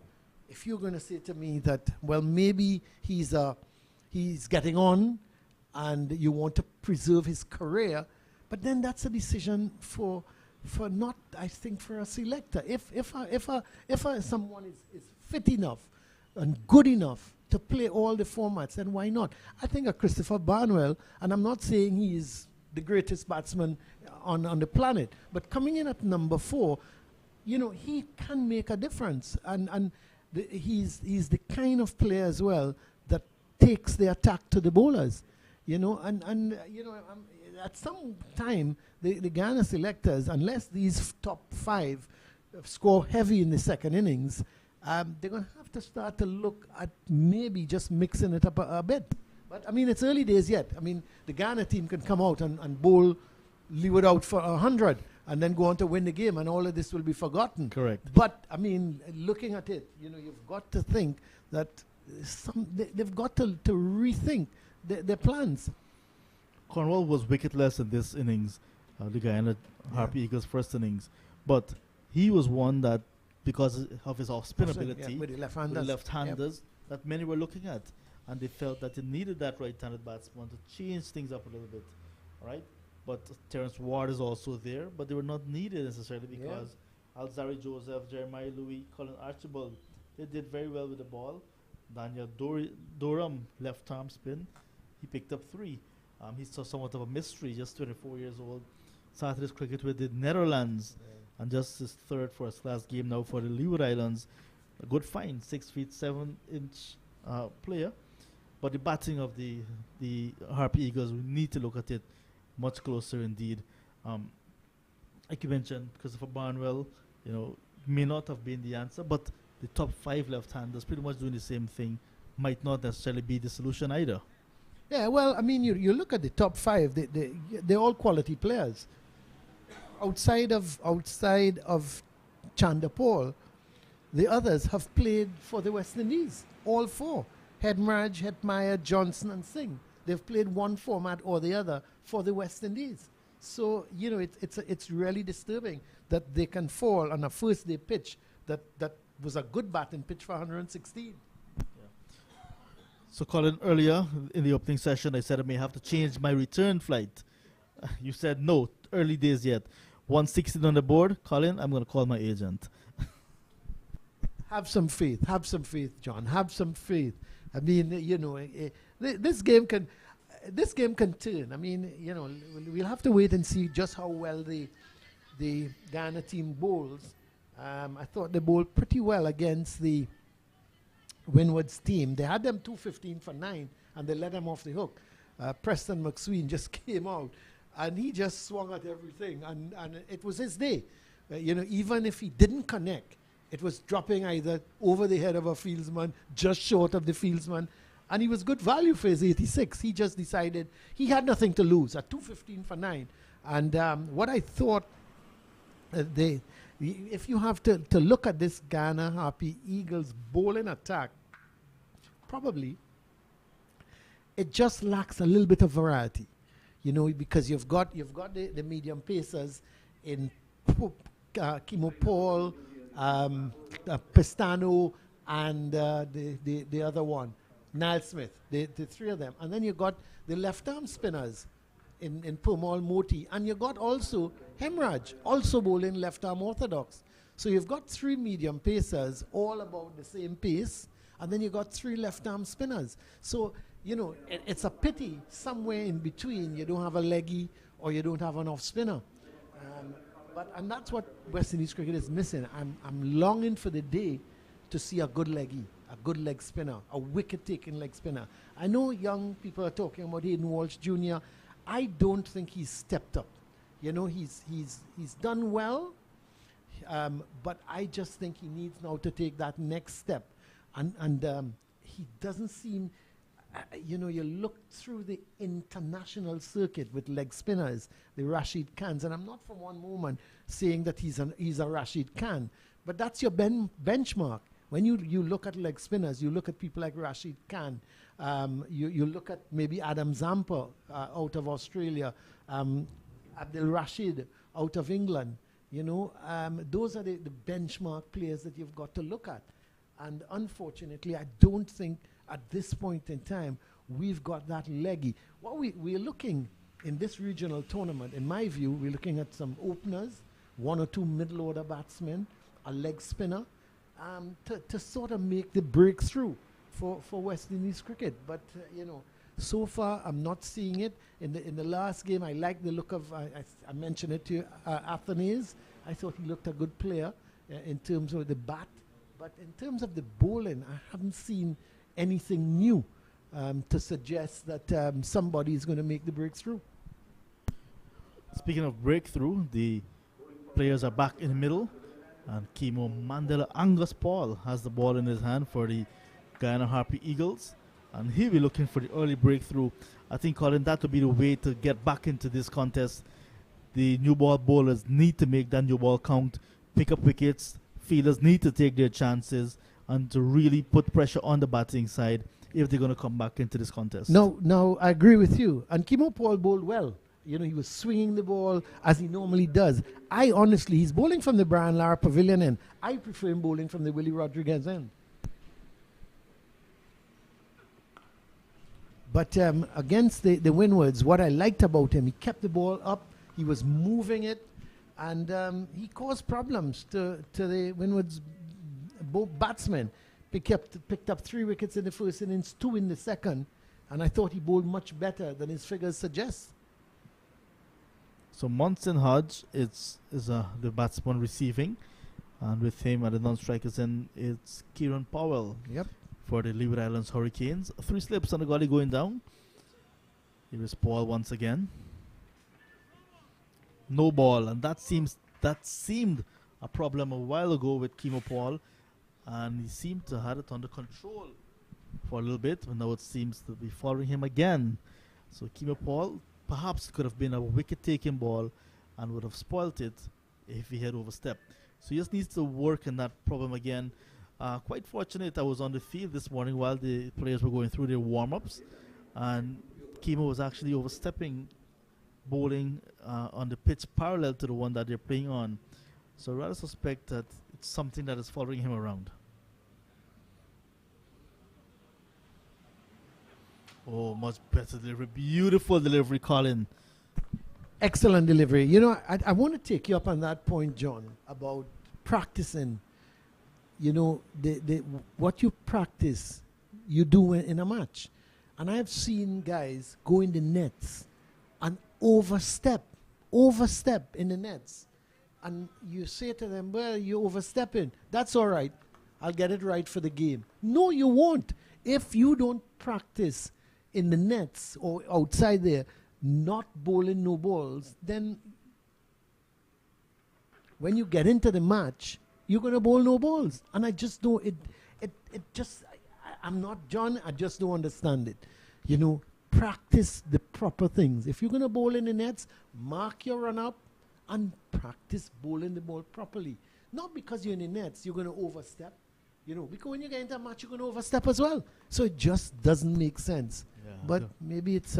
if you're going to say to me that, well, maybe he's getting on and you want to preserve his career, but then that's a decision for not, I think, for a selector. If someone is fit enough and good enough to play all the formats, then why not? I think a Christopher Barnwell, and I'm not saying he is the greatest batsman on the planet, but coming in at number 4, he can make a difference, and he's the kind of player as well that takes the attack to the bowlers, at some time, the Guyana selectors, unless these top 5 score heavy in the second innings, they're going to have to start to look at maybe just mixing it up a bit. But, it's early days yet. The Guyana team can come out and bowl Leeward out for 100 and then go on to win the game, and all of this will be forgotten. Correct. But, looking at it, you've got to think that they've got to rethink their plans. Cornwall was wicketless in this innings, the Guyana Harpy Eagles' first innings. But he was one that, because of his off-spin ability, with the left-handers, that many were looking at. And they felt that they needed that right-handed batsman to change things up a little bit. All right? But Terence Ward is also there, but they were not needed necessarily because Alzari Joseph, Jeremiah Louis, Colin Archibald, they did very well with the ball. Daniel Durham, left-arm spin, he picked up 3. He's somewhat of a mystery, just 24 years old. Started his cricket with the Netherlands, and just his third first-class game now for the Leeward Islands. A good find, 6 feet 7 inch player. But the batting of the Harpy Eagles, we need to look at it much closer indeed. Like you mentioned, Christopher Barnwell, may not have been the answer, but the top 5 left-handers pretty much doing the same thing might not necessarily be the solution either. Yeah, well, I mean, you look at the top 5; they're all quality players. Outside of Chanderpaul, the others have played for the West Indies. All 4: Hetmyer, Johnson, and Singh. They've played one format or the other for the West Indies. So it's really disturbing that they can fall on a first-day pitch that was a good batting pitch for 116. So, Colin, earlier in the opening session, I said I may have to change my return flight. You said no, early days yet. 116 on the board. Colin, I'm going to call my agent. Have some faith, John. Have some faith. I mean, this game can turn. I mean, we'll have to wait and see just how well the Guyana team bowls. I thought they bowled pretty well against the Windward's team. They had them 215 for 9, and they let them off the hook. Preston McSween just came out, and he just swung at everything, and it was his day. Even if he didn't connect, it was dropping either over the head of a fieldsman, just short of the fieldsman, and he was good value for his 86. He just decided he had nothing to lose at 215 for 9. And what I thought, if you have to look at this Guyana Harpy Eagles bowling attack, probably it just lacks a little bit of variety, because you've got the medium pacers in Hetmyer, Pestano, and the other one, Niall Smith, the 3 of them. And then you got the left-arm spinners in Powell, Moti, and you got also Hetmyer, also bowling left-arm orthodox. So you've got 3 medium pacers, all about the same pace, and then you got 3 left-arm spinners. So, it's a pity somewhere in between you don't have a leggy or you don't have an off-spinner. And that's what West Indies cricket is missing. I'm longing for the day to see a good leggy, a good leg spinner, a wicket-taking leg spinner. I know young people are talking about Hayden Walsh Jr. I don't think he's stepped up. He's done well, but I just think he needs now to take that next step. And he doesn't seem, you look through the international circuit with leg spinners, the Rashid Khans, and I'm not for one moment saying that he's a Rashid Khan, but that's your benchmark. When you look at leg spinners, you look at people like Rashid Khan, you look at maybe Adam Zampa out of Australia, Abdul Rashid out of England. Those are the benchmark players that you've got to look at. And unfortunately, I don't think at this point in time we've got that leggy. What we're looking in this regional tournament, in my view, we're looking at some openers, 1 or 2 middle order batsmen, a leg spinner, to sort of make the breakthrough for West Indies cricket. But so far I'm not seeing it. In the last game, I like the look of I mentioned it to you, Athanaze. I thought he looked a good player in terms of the bat, but in terms of the bowling, I haven't seen anything new to suggest that somebody is going to make the breakthrough. Speaking of breakthrough, the players are back in the middle, and Kimo Mandela Angus Paul has the ball in his hand for the Guyana Harpy Eagles, and he'll be looking for the early breakthrough. I think, Colin, that will be the way to get back into this contest. The new ball bowlers need to make that new ball count, pick up wickets. Fielders need to take their chances and to really put pressure on the batting side if they're going to come back into this contest. No, I agree with you. And Kimo Paul bowled well. He was swinging the ball as he normally does. He's bowling from the Brian Lara Pavilion end. I prefer him bowling from the Willie Rodriguez end. But against the Windwards, what I liked about him, he kept the ball up, he was moving it, and he caused problems to the Windwards batsmen. Picked up 3 wickets in the first innings, 2 in the second. And I thought he bowled much better than his figures suggest. So Monson Hodge is the batsman receiving. And with him at the non-strikers end, it's Kieran Powell. Yep. For the Leeward Islands Hurricanes. 3 slips on the gully going down. Here is Paul once again. No ball, and that seemed a problem a while ago with Kimo Paul, and he seemed to have it under control for a little bit, but now it seems to be following him again. So Kimo Paul perhaps could have been a wicket-taking ball and would have spoilt it if he had overstepped. So he just needs to work on that problem again. Quite fortunate I was on the field this morning while the players were going through their warm-ups, and Kimo was actually overstepping, bowling on the pitch parallel to the one that they're playing on. So I rather suspect that it's something that is following him around. Oh, much better delivery. Beautiful delivery, Colin. Excellent delivery. You know, I want to take you up on that point, John, about practicing. You know, what you practice, you do in a match. And I've seen guys go in the nets and overstep in the nets. And you say to them, well, you're overstepping. That's all right. I'll get it right for the game. No, you won't. If you don't practice in the nets or outside there, not bowling no balls, then when you get into the match, you're going to bowl no balls. And I just don't, I'm not John, I just don't understand it. You know, practice the proper things. If you're going to bowl in the nets, mark your run up and practice bowling the ball properly. Not because you're in the nets, you're going to overstep. You know, because when you get into a match, you're going to overstep as well. So it just doesn't make sense. Yeah, but maybe it's,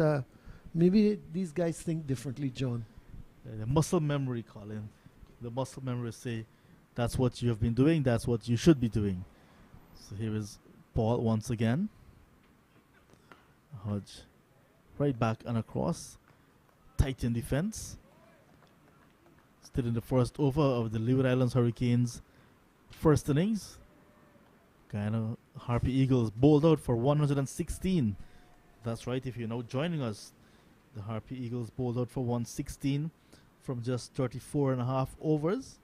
maybe these guys think differently, John. The muscle memory, Colin. The muscle memory say, that's what you have been doing. That's what you should be doing. So here is Paul once again. Hodge right back and across. Tight in defense. Still in the first over of the Leeward Islands Hurricanes' first innings. Guyana Harpy Eagles bowled out for 116. That's right, if you're now joining us. The Harpy Eagles bowled out for 116 from just 34.5 overs.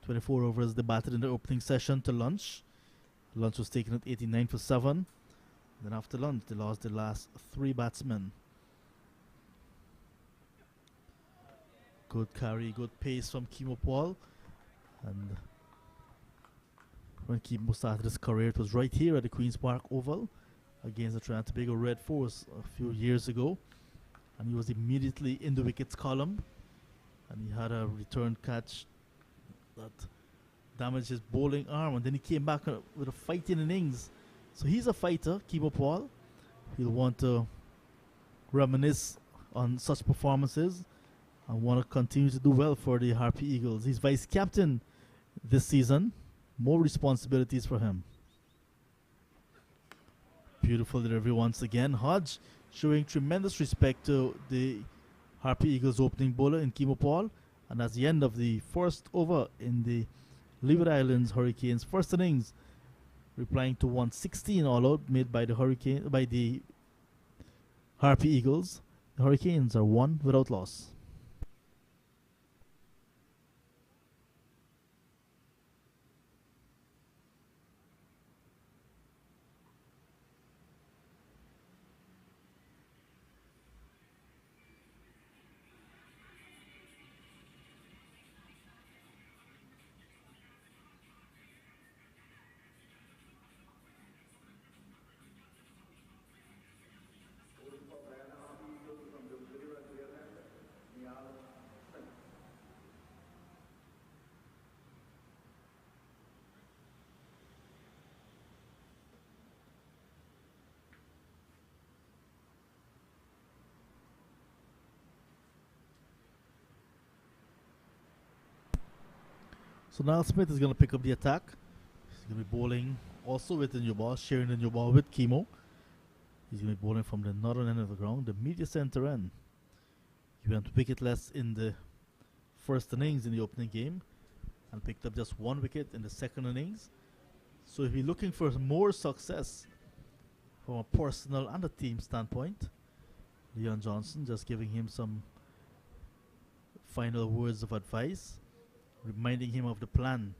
24 overs they batted in the opening session to lunch. Lunch was taken at 89 for 7. Then after lunch, they lost the last 3 batsmen. Good carry, good pace from Kimo Paul. And when Kimo started his career, it was right here at the Queen's Park Oval against the Trinidad and Tobago Red Force a few years ago. And he was immediately in the wickets column. And he had a return catch that damaged his bowling arm, and then he came back with a fighting innings. So he's a fighter, Kimo Paul. He'll want to reminisce on such performances and want to continue to do well for the Harpy Eagles. He's vice captain this season. More responsibilities for him. Beautiful delivery once again. Hodge showing tremendous respect to the Harpy Eagles opening bowler in Kimo Paul. And that's the end of the first over in the Leeward Islands Hurricanes' first innings, replying to 116 all out made by the Harpy Eagles. The Hurricanes are 1 without loss. So Niall Smith is going to pick up the attack. He's going to be bowling also with the new ball, sharing the new ball with Kimo. He's going to be bowling from the northern end of the ground, the media center end. He went wicketless in the first innings in the opening game and picked up just 1 wicket in the second innings. So if you're looking for more success from a personal and a team standpoint. Leon Johnson just giving him some final words of advice, reminding him of the plan.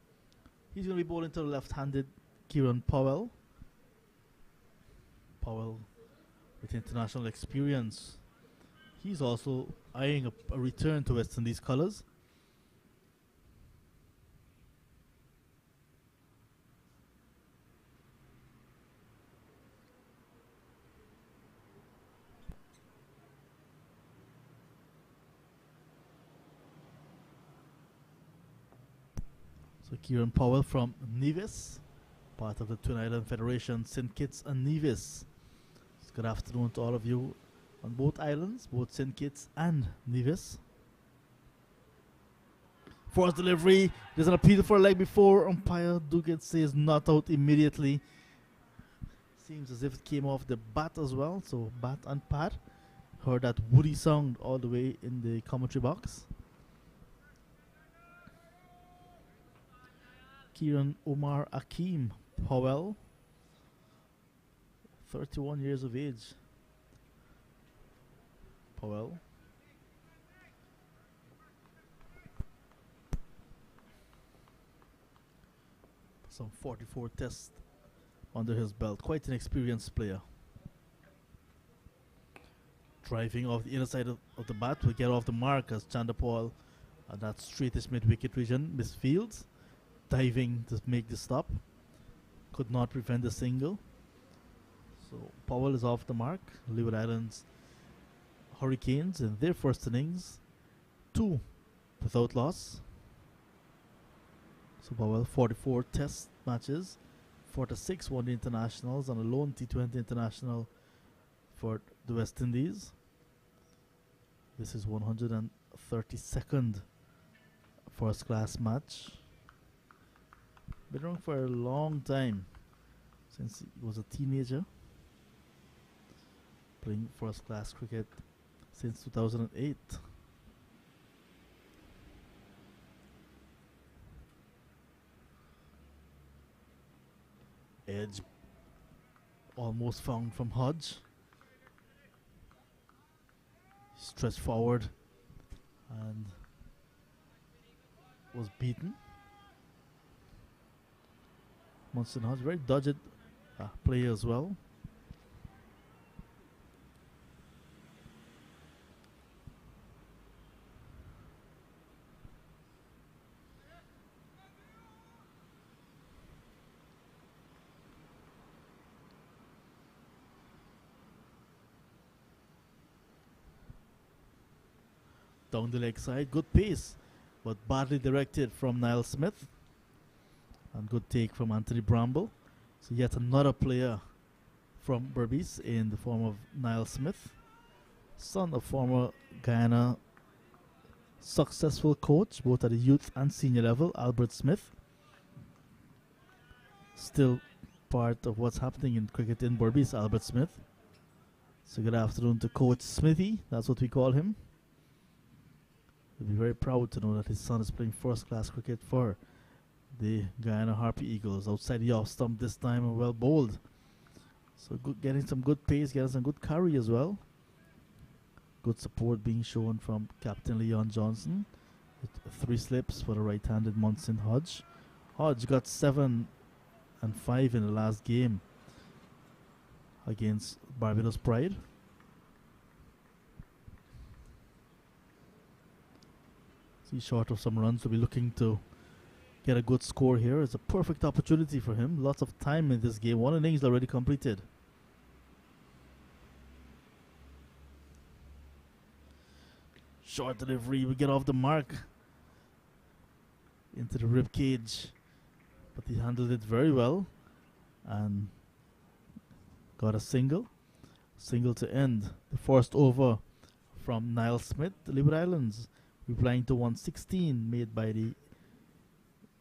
He's going to be bowling to the left-handed Kieran Powell. Powell with international experience. He's also eyeing a return to West Indies colours. So Kieran Powell from Nevis, part of the Twin Island Federation, St. Kitts and Nevis. Good afternoon to all of you on both islands, both St. Kitts and Nevis. Forced delivery. There's an appeal for a leg before. Umpire Duguid says not out immediately. Seems as if it came off the bat as well. So bat and pad. Heard that woody sound all the way in the commentary box. Kieran Omar Akeem Powell, 31 years of age. Powell. Some 44 tests under his belt. Quite an experienced player. Driving off the inner side of the bat will get off the mark as Chanderpaul at that straightest mid-wicket region misfields. Diving to make the stop. Could not prevent the single. So Powell is off the mark. Leeward Islands Hurricanes in their first innings, 2 without loss. So Powell 44 test matches, 46 one-day internationals and a lone T20 international for the West Indies. This is 132nd first class match. Been around for a long time, since he was a teenager. Playing first class cricket since 2008. Edge almost found from Hodge. Stretched forward and was beaten. Munson Hodge, very dogged player as well. Down the leg side, good pace, but badly directed from Niall Smith. And good take from Anthony Bramble. So yet another player from Berbice in the form of Niall Smith, son of former Guyana successful coach, both at the youth and senior level, Albert Smith. Still part of what's happening in cricket in Berbice, Albert Smith. So good afternoon to Coach Smithy, that's what we call him. He'll be very proud to know that his son is playing first class cricket for the Guyana Harpy Eagles. Outside the off stump this time and well bowled. So good, getting some good pace, getting some good carry as well. Good support being shown from Captain Leon Johnson with 3 slips for the right-handed Munson Hodge. Hodge got 7 and 5 in the last game against Barbados Pride. He's short of some runs, so we're looking to get a good score here. It's a perfect opportunity for him. Lots of time in this game. 1 innings already completed. Short delivery. We get off the mark into the rib cage, but he handled it very well and got a single. Single to end the first over from Niall Smith, the Leeward Islands, replying to 116 made by the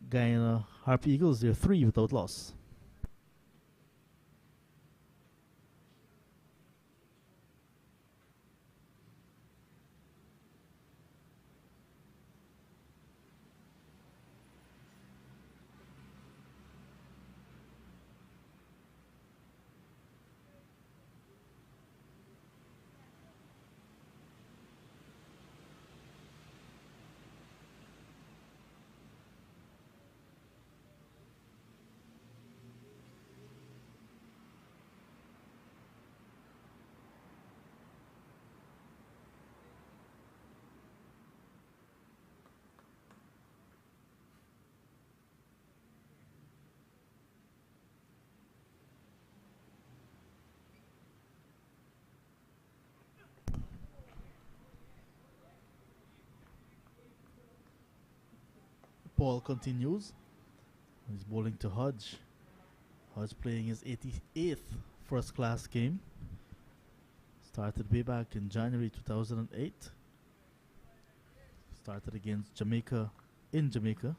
Guyana Harpy Eagles. They're 3 without loss. Paul continues. He's bowling to Hodge. Hodge playing his 88th first-class game. Started way back in January 2008. Started against Jamaica in Jamaica.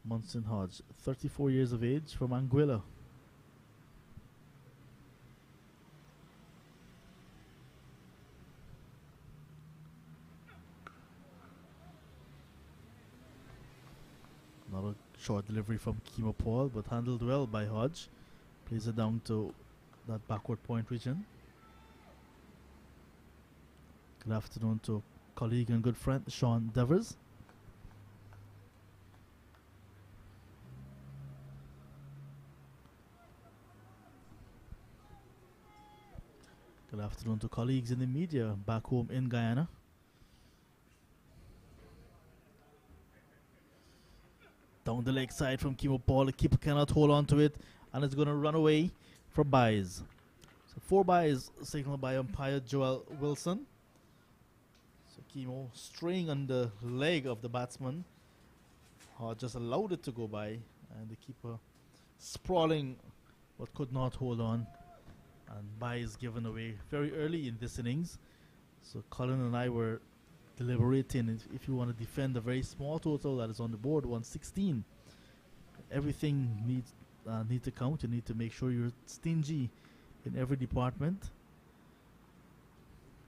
Munson Hodge, 34 years of age, from Anguilla. Another short delivery from Paul, but handled well by Hodge. Plays it down to that backward point region. Good afternoon to colleague and good friend Sean Devers. Good afternoon to colleagues in the media back home in Guyana. Down the leg side from Paul. The keeper cannot hold on to it, and it's going to run away for byes. So 4 byes signaled by umpire Joel Wilson. So straying on the leg of the batsman. Just allowed it to go by, and the keeper sprawling but could not hold on. And byes given away very early in this innings. So Colin and I were deliberating if you want to defend a very small total that is on the board, 116. Everything needs to count. You need to make sure you're stingy in every department.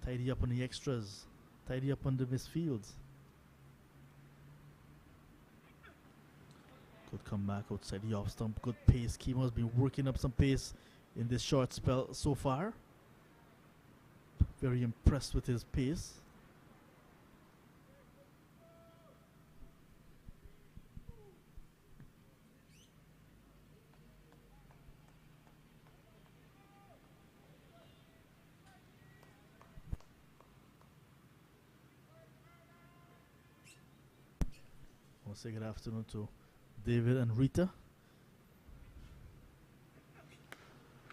Tidy up on the extras. Tidy up on the misfields. Good comeback outside the off stump. Good pace. Kemo's been working up some pace in this short spell so far. Very impressed with his pace. I'll say good afternoon to David and Rita.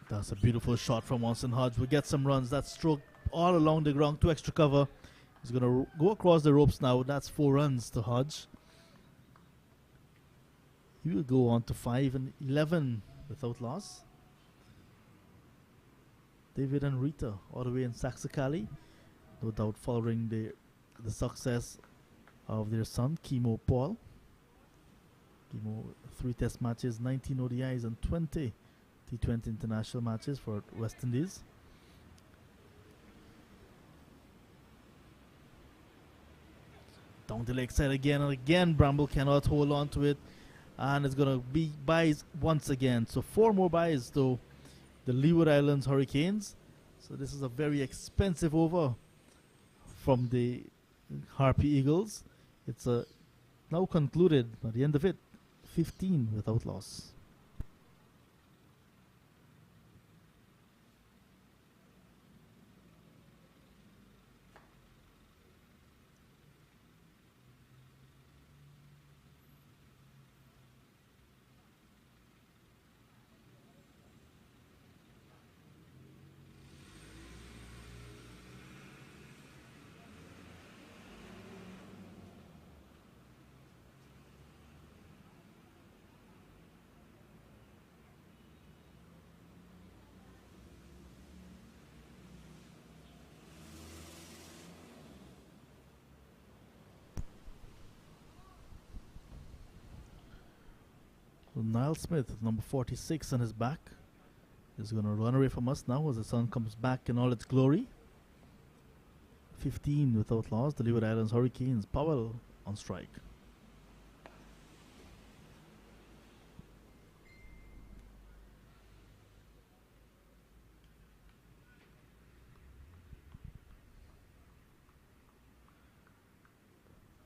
That's a beautiful shot from Munson Hodge. We get some runs. That stroke all along the ground, 2 extra cover. He's going to go across the ropes now. That's 4 runs to Hodge. He will go on to 5 and 11 without loss. David and Rita all the way in Saxicali. No doubt following the success of their son, Paul. 3 test matches, 19 ODIs and 20 T20 international matches for West Indies. Down the leg side again and again. Bramble cannot hold on to it, and it's going to be byes once again. So 4 more byes to the Leeward Islands Hurricanes. So this is a very expensive over from the Harpy Eagles. It's now concluded at the end of it, 15 without loss. Niall Smith, number 46 on his back, is going to run away from us now as the sun comes back in all its glory. 15 without loss, the Leeward Islands Hurricanes. Powell on strike.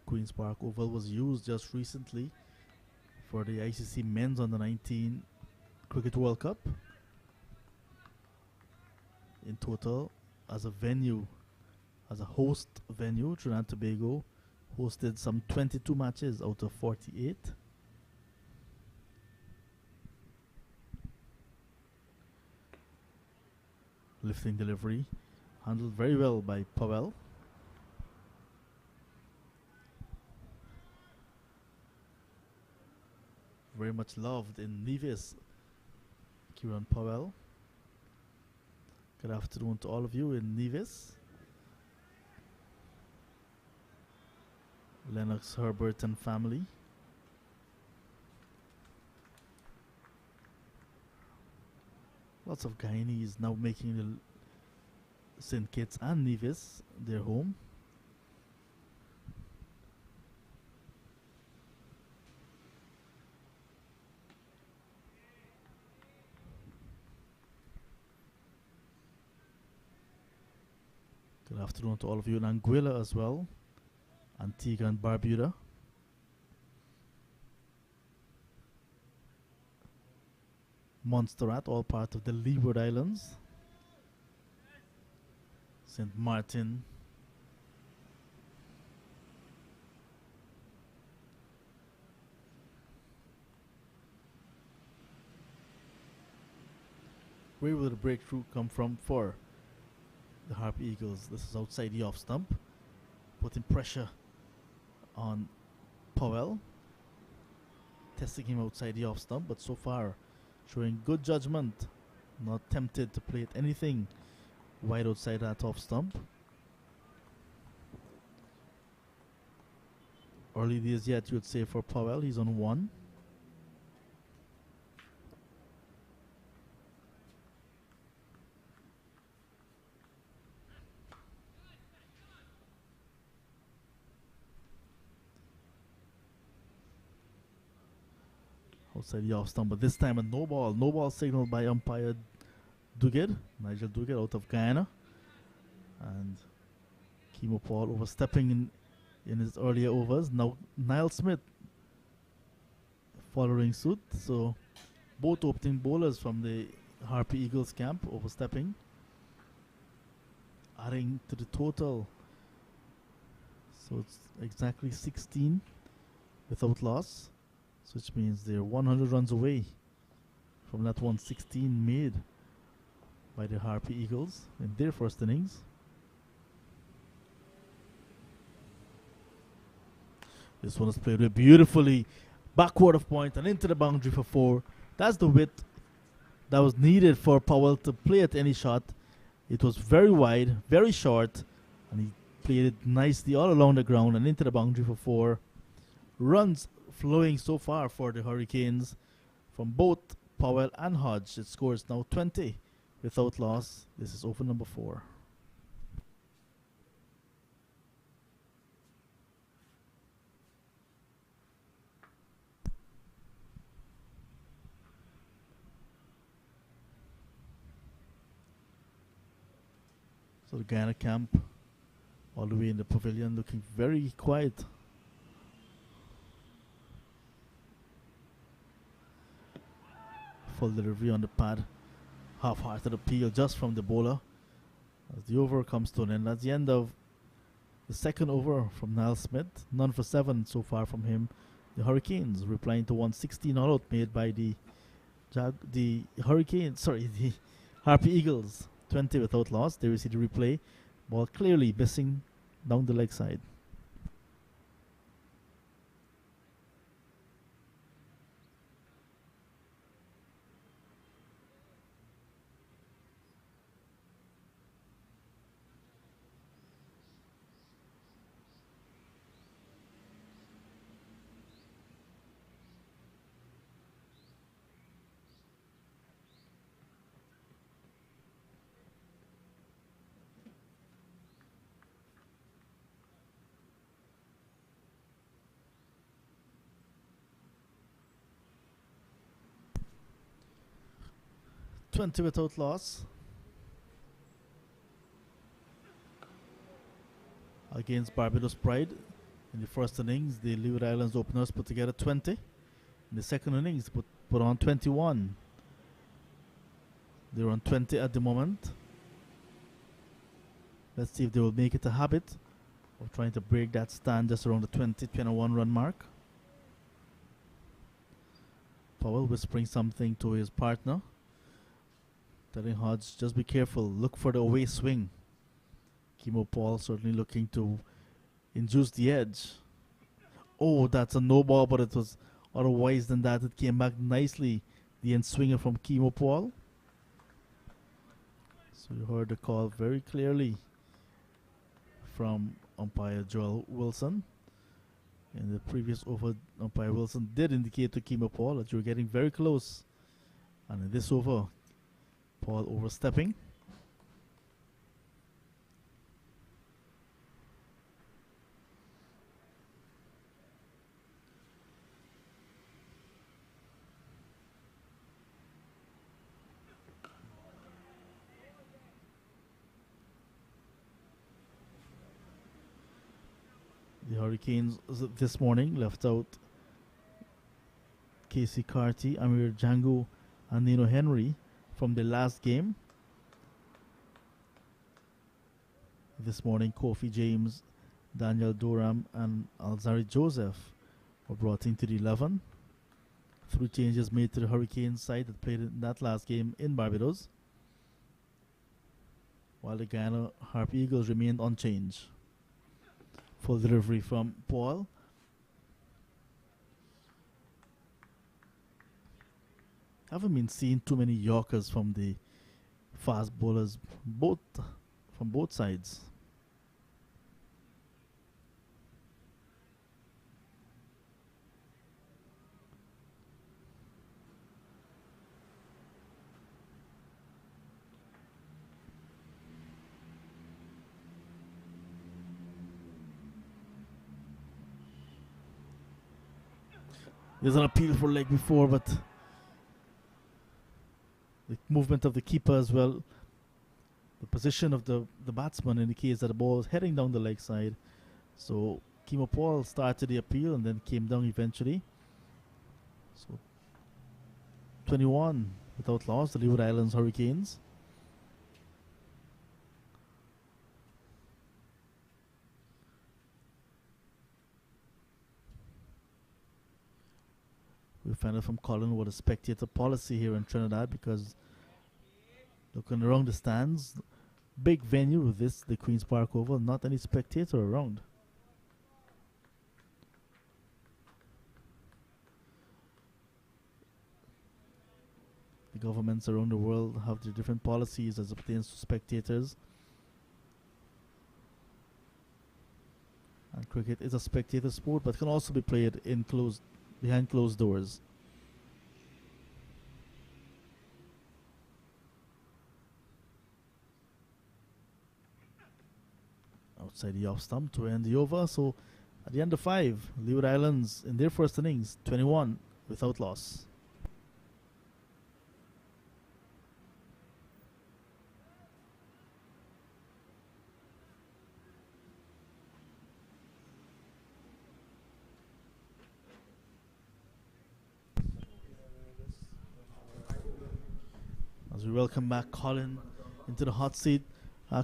Queen's Park Oval was used just recently for the ICC Men's Under-19 Cricket World Cup. In total, as a venue, as a host venue, Trinidad and Tobago hosted some 22 matches out of 48. Lifting delivery, handled very well by Powell. very much loved in Nevis. Kieran Powell. Good afternoon to all of you in Nevis. Lennox Herbert and family. Lots of Guyanese now making the St. Kitts and Nevis their home. Good afternoon to all of you in Anguilla as well. Antigua and Barbuda. Montserrat, all part of the Leeward Islands. St. Martin. Where will the breakthrough come from for the Harpy Eagles? This is outside the off stump, putting pressure on Powell, testing him outside the off stump, but so far showing good judgment, not tempted to play at anything wide outside that off stump. Early days yet, you would say, for Powell. He's on 1. Outside the off stump, but this time a no ball. No ball signaled by umpire Duguid, Nigel Duguid out of Guyana. And Paul overstepping in his earlier overs. Now Niall Smith following suit. So both opening bowlers from the Harpy Eagles camp overstepping, adding to the total. So it's exactly 16 without loss. So which means they're 100 runs away from that 116 made by the Harpy Eagles in their first innings. This one is played with beautifully backward of point and into the boundary for 4. That's the width that was needed for Powell to play at any shot. It was very wide, very short, and he played it nicely all along the ground and into the boundary for 4. Runs flowing so far for the Hurricanes from both Powell and Hodge. It scores now 20 without loss. This is over number 4. So the Guyana camp all the way in the pavilion looking very quiet. Full delivery on the pad. Half-hearted appeal just from the bowler as the over comes to an end. That's the end of the second over from Niall Smith. None for 7 so far from him. The Hurricanes replying to 116 all out made by the Harpy Eagles. 20 without loss. There we see the replay. Ball clearly missing down the leg side. .20 without loss against Barbados Pride. In the first innings, the Leeward Islands openers put together 20. In the second innings, put on 21. They're on 20 at the moment. Let's see if they will make it a habit of trying to break that stand just around the 20-21 run mark. Powell whispering something to his partner, telling Hodge, just be careful, look for the away swing. Paul certainly looking to induce the edge. Oh, that's a no ball, but it was Otherwise than that, it came back nicely. The end swinger from Paul. So you heard the call very clearly from umpire Joel Wilson. In the previous over, umpire Wilson did indicate to Paul that you were getting very close. And in this over, Paul overstepping. The Hurricanes this morning left out Casey Carty, Amir Django, and Nino Henry from the last game. This morning, Kofi James, Daniel Doram, and Alzari Joseph were brought into the 11. 3 changes made to the Hurricanes side that played in that last game in Barbados, while the Guyana Harp Eagles remained unchanged. Full delivery from Paul. Haven't been seeing too many Yorkers from the fast bowlers, from both sides. There's an appeal for leg before, but the movement of the keeper as well, the position of the batsman indicates that the ball is heading down the leg side. So Paul started the appeal and then came down eventually. So 21 without loss, the Leeward Islands Hurricanes. We found out from Colin what a spectator policy here in Trinidad, because looking around the stands, big venue with this, the Queen's Park Oval, not any spectator around. The governments around the world have their different policies as it pertains to spectators. And cricket is a spectator sport, but can also be played behind closed doors. Outside the off stump to end the over. So at the end of 5, Leeward Islands in their first innings, 21 without loss. As we welcome back Colin into the hot seat.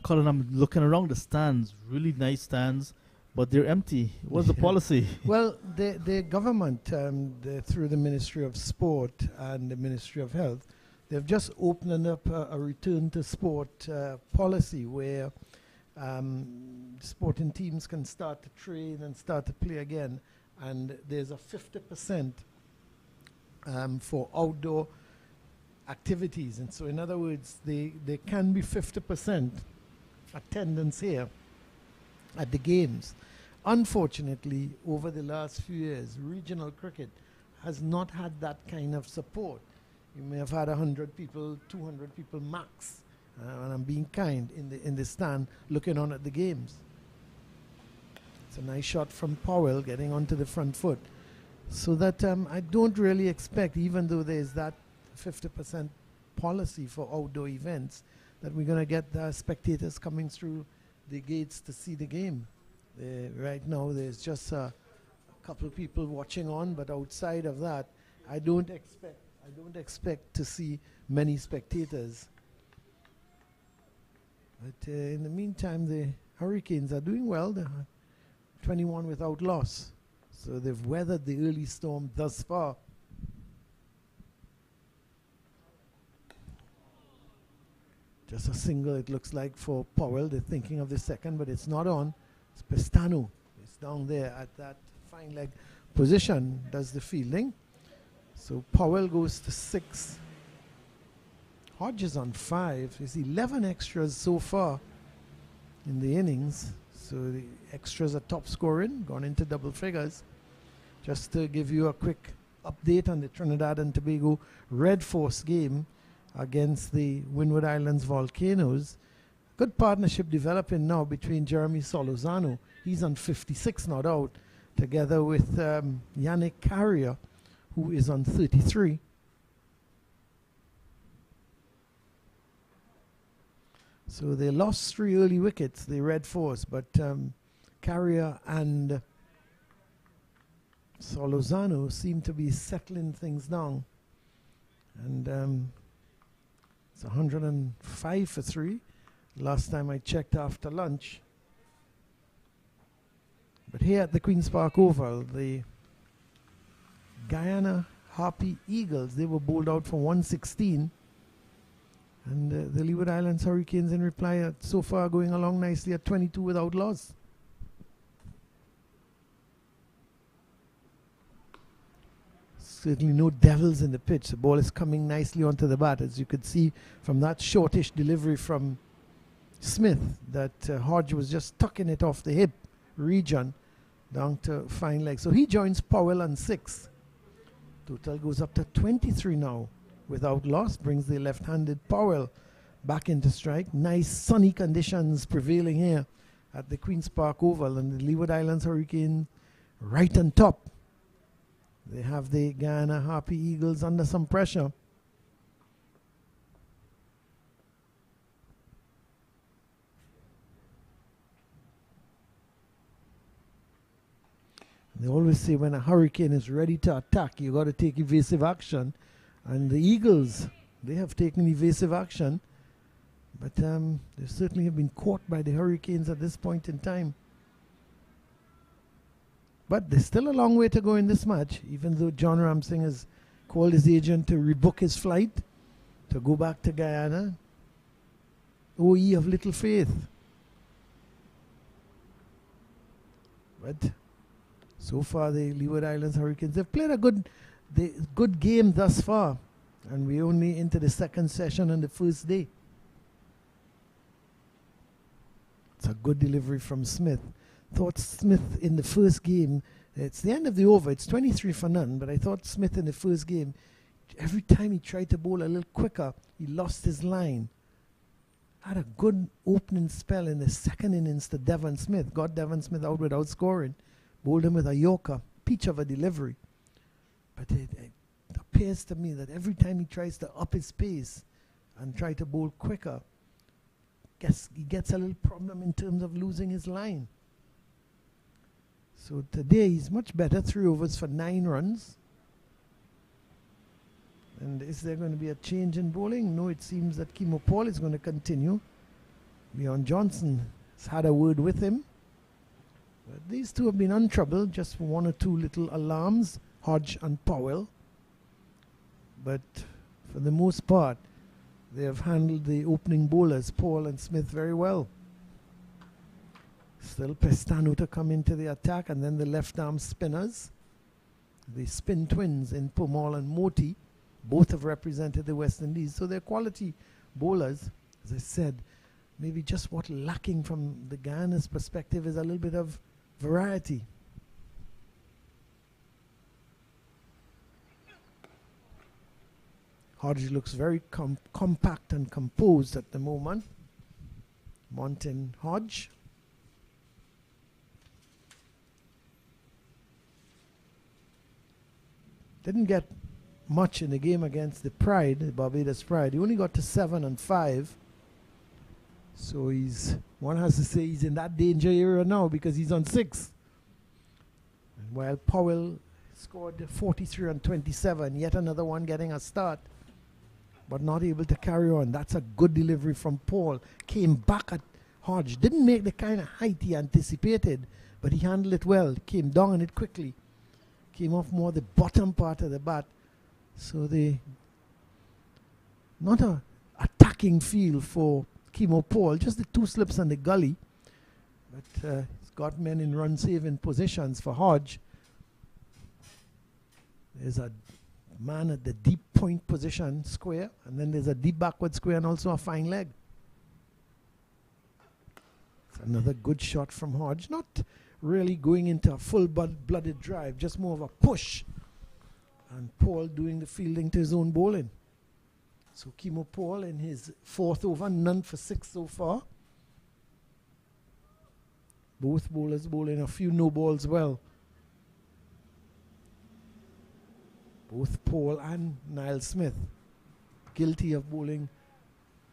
Colin, I'm looking around the stands, really nice stands, but they're empty. What's the policy? Well, the government, through the Ministry of Sport and the Ministry of Health, they've just opened up a return to sport policy where sporting teams can start to train and start to play again. And there's a 50% for outdoor activities. And so in other words, there can be 50% attendance here at the games. Unfortunately, over the last few years, regional cricket has not had that kind of support. You may have had 100 people, 200 people max, and I'm being kind, in the stand looking on at the games. It's a nice shot from Powell getting onto the front foot. So that I don't really expect, even though there's that 50% policy for outdoor events, that we're going to get spectators coming through the gates to see the game. Right now there's just a couple of people watching on, but outside of that, I don't expect to see many spectators. But in the meantime, the Hurricanes are doing well. They're 21 without loss. So they've weathered the early storm thus far. Just a single, it looks like, for Powell. They're thinking of the second, but it's not on. It's Pestano. It's down there at that fine leg position does the fielding. So Powell goes to 6. Hodge is on 5. There's 11 extras so far in the innings. So the extras are top scoring, gone into double figures. Just to give you a quick update on the Trinidad and Tobago Red Force game against the Leeward Islands Volcanoes. Good partnership developing now between Jeremy Solozano, he's on 56 not out, together with Yannick Carrier, who is on 33. So they lost 3 early wickets, the Red Force, but Carrier and Solozano seem to be settling things down. And it's 105 for 3. Last time I checked after lunch. But here at the Queen's Park Oval, the Guyana Harpy Eagles, they were bowled out for 116. And the Leeward Islands Hurricanes in reply are so far going along nicely at 22 without loss. Certainly no devils in the pitch. The ball is coming nicely onto the bat, as you could see from that shortish delivery from Smith, that Hodge was just tucking it off the hip region down to fine leg. So he joins Powell on 6. Total goes up to 23 now without loss, brings the left-handed Powell back into strike. Nice sunny conditions prevailing here at the Queen's Park Oval, and the Leeward Islands Hurricane right on top. They have the Guyana Harpy Eagles under some pressure. They always say when a hurricane is ready to attack, you got to take evasive action. And the Eagles, they have taken evasive action. But they certainly have been caught by the Hurricanes at this point in time. But there's still a long way to go in this match, even though John Ramsing has called his agent to rebook his flight to go back to Guyana. Oh, ye of little faith. But so far, the Leeward Islands Hurricanes have played a good game thus far. And we're only into the second session on the first day. It's a good delivery from Smith. Thought Smith in the first game, it's the end of the over, it's 23 for none, but I thought Smith in the first game, every time he tried to bowl a little quicker, he lost his line. Had a good opening spell in the second innings to Devon Smith, got Devon Smith out without scoring, bowled him with a Yorker, peach of a delivery. But it appears to me that every time he tries to up his pace and try to bowl quicker, he gets a little problem in terms of losing his line. So today he's much better, 3 overs for 9 runs. And is there going to be a change in bowling? No, it seems that Hetmyer is going to continue. Leon Johnson has had a word with him. But these two have been untroubled, just for 1 or 2 little alarms, Hodge and Powell. But for the most part, they have handled the opening bowlers, Paul and Smith, very well. Still Pestano to come into the attack, and then the left-arm spinners. The spin twins in Pomal and Moti. Both have represented the West Indies, so they're quality bowlers. As I said, maybe just what lacking from the Guyana's perspective is a little bit of variety. Hodge looks very compact and composed at the moment. Montin Hodge. Didn't get much in the game against the Pride, the Barbados Pride. He only got to 7 and 5. So one has to say he's in that danger area now because he's on 6. And while Powell scored 43 and 27, yet another one getting a start, but not able to carry on. That's a good delivery from Paul. Came back at Hodge. Didn't make the kind of height he anticipated, but he handled it well. Came down on it quickly. Came off more the bottom part of the bat. So not a attacking field for Hetmyer, just the 2 slips and the gully. But he's got men in run-saving positions for Hodge. There's a man at the deep point position square, and then there's a deep backward square and also a fine leg. It's another good shot from Hodge. Not really going into a full-blooded drive, just more of a push. And Powell doing the fielding to his own bowling. So Powell in his 4th over, none for 6 so far. Both bowlers bowling a few no balls well. Both Powell and Niall Smith guilty of bowling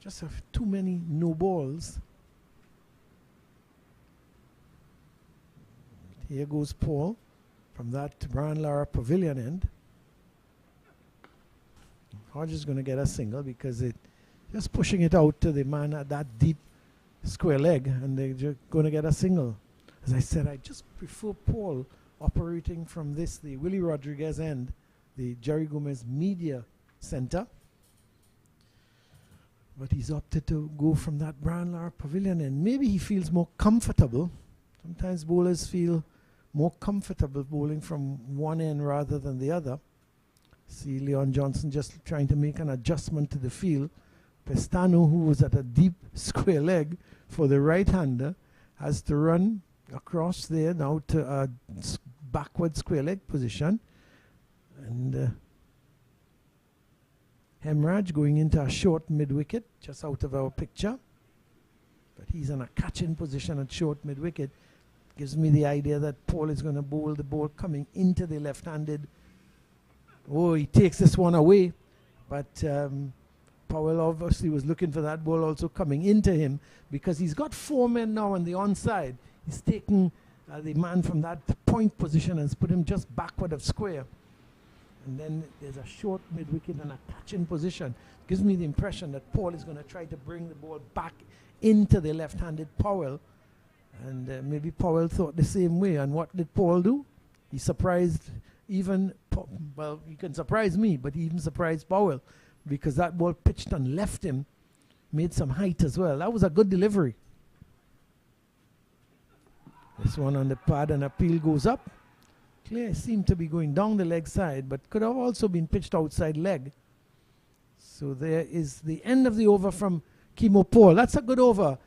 just too many no balls. Here goes Powell from that Bramble pavilion end. Hodge is going to get a single because it just pushing it out to the man at that deep square leg, and they're just going to get a single. As I said, I just prefer Powell operating from this, the Willie Rodriguez end, the Jerry Gomez Media Center. But he's opted to go from that Bramble pavilion end. Maybe he feels more comfortable. Sometimes bowlers feel more comfortable bowling from one end rather than the other. See Leon Johnson just trying to make an adjustment to the field. Pestano, who was at a deep square leg for the right-hander, has to run across there now to a backward square leg position. And Hemraj going into a short mid-wicket, just out of our picture. But he's in a catching position at short mid-wicket. Gives me the idea that Powell is going to bowl the ball coming into the left-handed. Oh, he takes this one away. But Powell obviously was looking for that ball also coming into him, because he's got 4 men now on the onside. He's taken the man from that point position and has put him just backward of square. And then there's a short mid-wicket and a catching position. Gives me the impression that Powell is going to try to bring the ball back into the left-handed Powell. And maybe Powell thought the same way. And what did Powell do? He surprised even, well, he can surprise me, but he even surprised Powell, because that ball pitched and left him, made some height as well. That was a good delivery. This one on the pad, and appeal goes up. Clear seemed to be going down the leg side, but could have also been pitched outside leg. So there is the end of the over from Powell. That's a good over.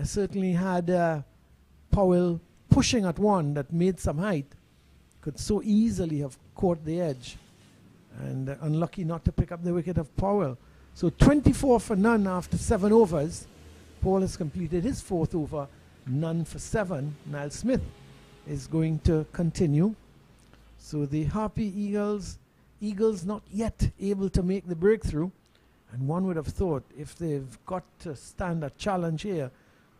Certainly had Powell pushing at one that made some height. Could so easily have caught the edge. And unlucky not to pick up the wicket of Powell. So 24 for none after 7 overs. Powell has completed his 4th over, none for 7. Niall Smith is going to continue. So the Harpy Eagles not yet able to make the breakthrough. And one would have thought, if they've got to stand a challenge here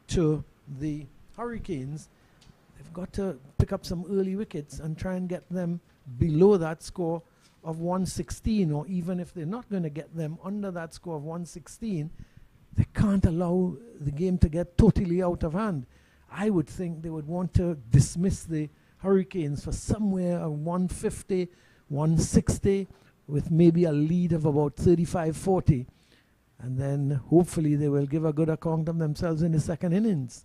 to the Hurricanes, they've got to pick up some early wickets and try and get them below that score of 116, or even if they're not going to get them under that score of 116, they can't allow the game to get totally out of hand. I would think they would want to dismiss the Hurricanes for somewhere 150, 160, with maybe a lead of about 35-40. And then hopefully they will give a good account of themselves in the second innings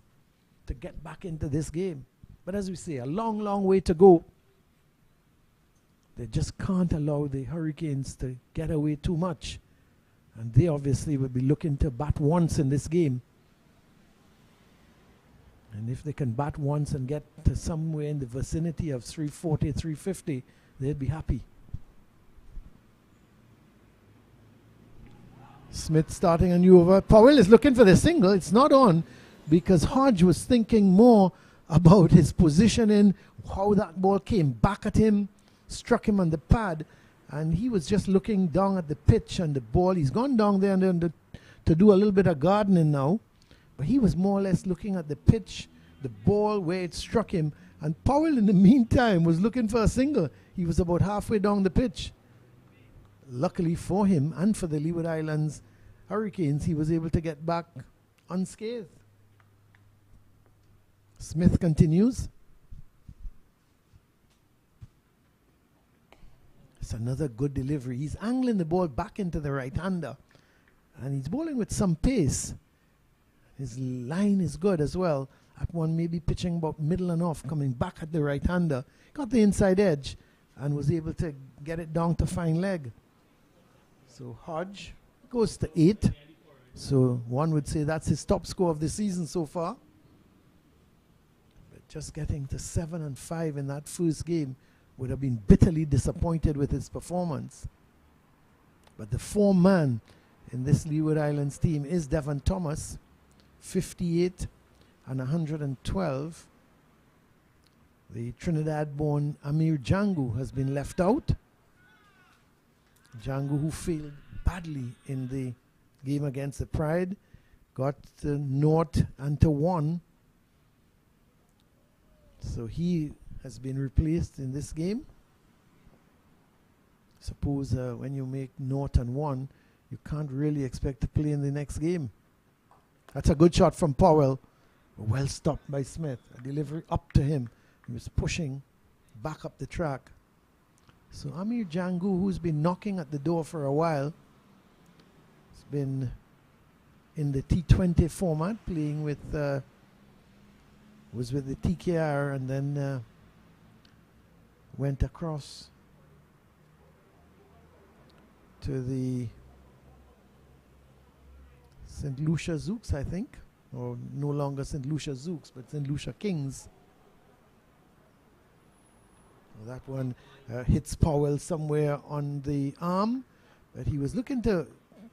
to get back into this game. But as we say, a long, long way to go. They just can't allow the Hurricanes to get away too much. And they obviously will be looking to bat once in this game. And if they can bat once and get to somewhere in the vicinity of 340, 350, they'd be happy. Smith starting a new over. Powell is looking for the single. It's not on, because Hodge was thinking more about his positioning, how that ball came back at him, struck him on the pad, and he was just looking down at the pitch and the ball. He's gone down there and to do a little bit of gardening now, but he was more or less looking at the pitch, the ball, where it struck him. And Powell, in the meantime, was looking for a single. He was about halfway down the pitch. Luckily for him and for the Leeward Islands Hurricanes, he was able to get back unscathed. Smith continues. It's another good delivery. He's angling the ball back into the right-hander, and he's bowling with some pace. His line is good as well. At one maybe pitching about middle and off, coming back at the right-hander. Got the inside edge, and was able to get it down to fine leg. So Hodge goes to 8. So one would say that's his top score of the season so far. But just getting to 7 and 5 in that first game would have been bitterly disappointed with his performance. But the form man in this Leeward Islands team is Devon Thomas, 58 and 112. The Trinidad-born Amir Django has been left out. Django, who failed badly in the game against the Pride, got to 0 and to 1. So he has been replaced in this game. Suppose when you make 0 and 1, you can't really expect to play in the next game. That's a good shot from Powell. Well stopped by Smith. A delivery up to him. He was pushing back up the track. So Amir Django, who's been knocking at the door for a while, has been in the T20 format, playing with, was with the TKR and then went across to the St. Lucia Zooks, I think, or no longer St. Lucia Zooks, but St. Lucia Kings. That one hits Powell somewhere on the arm, but he was looking to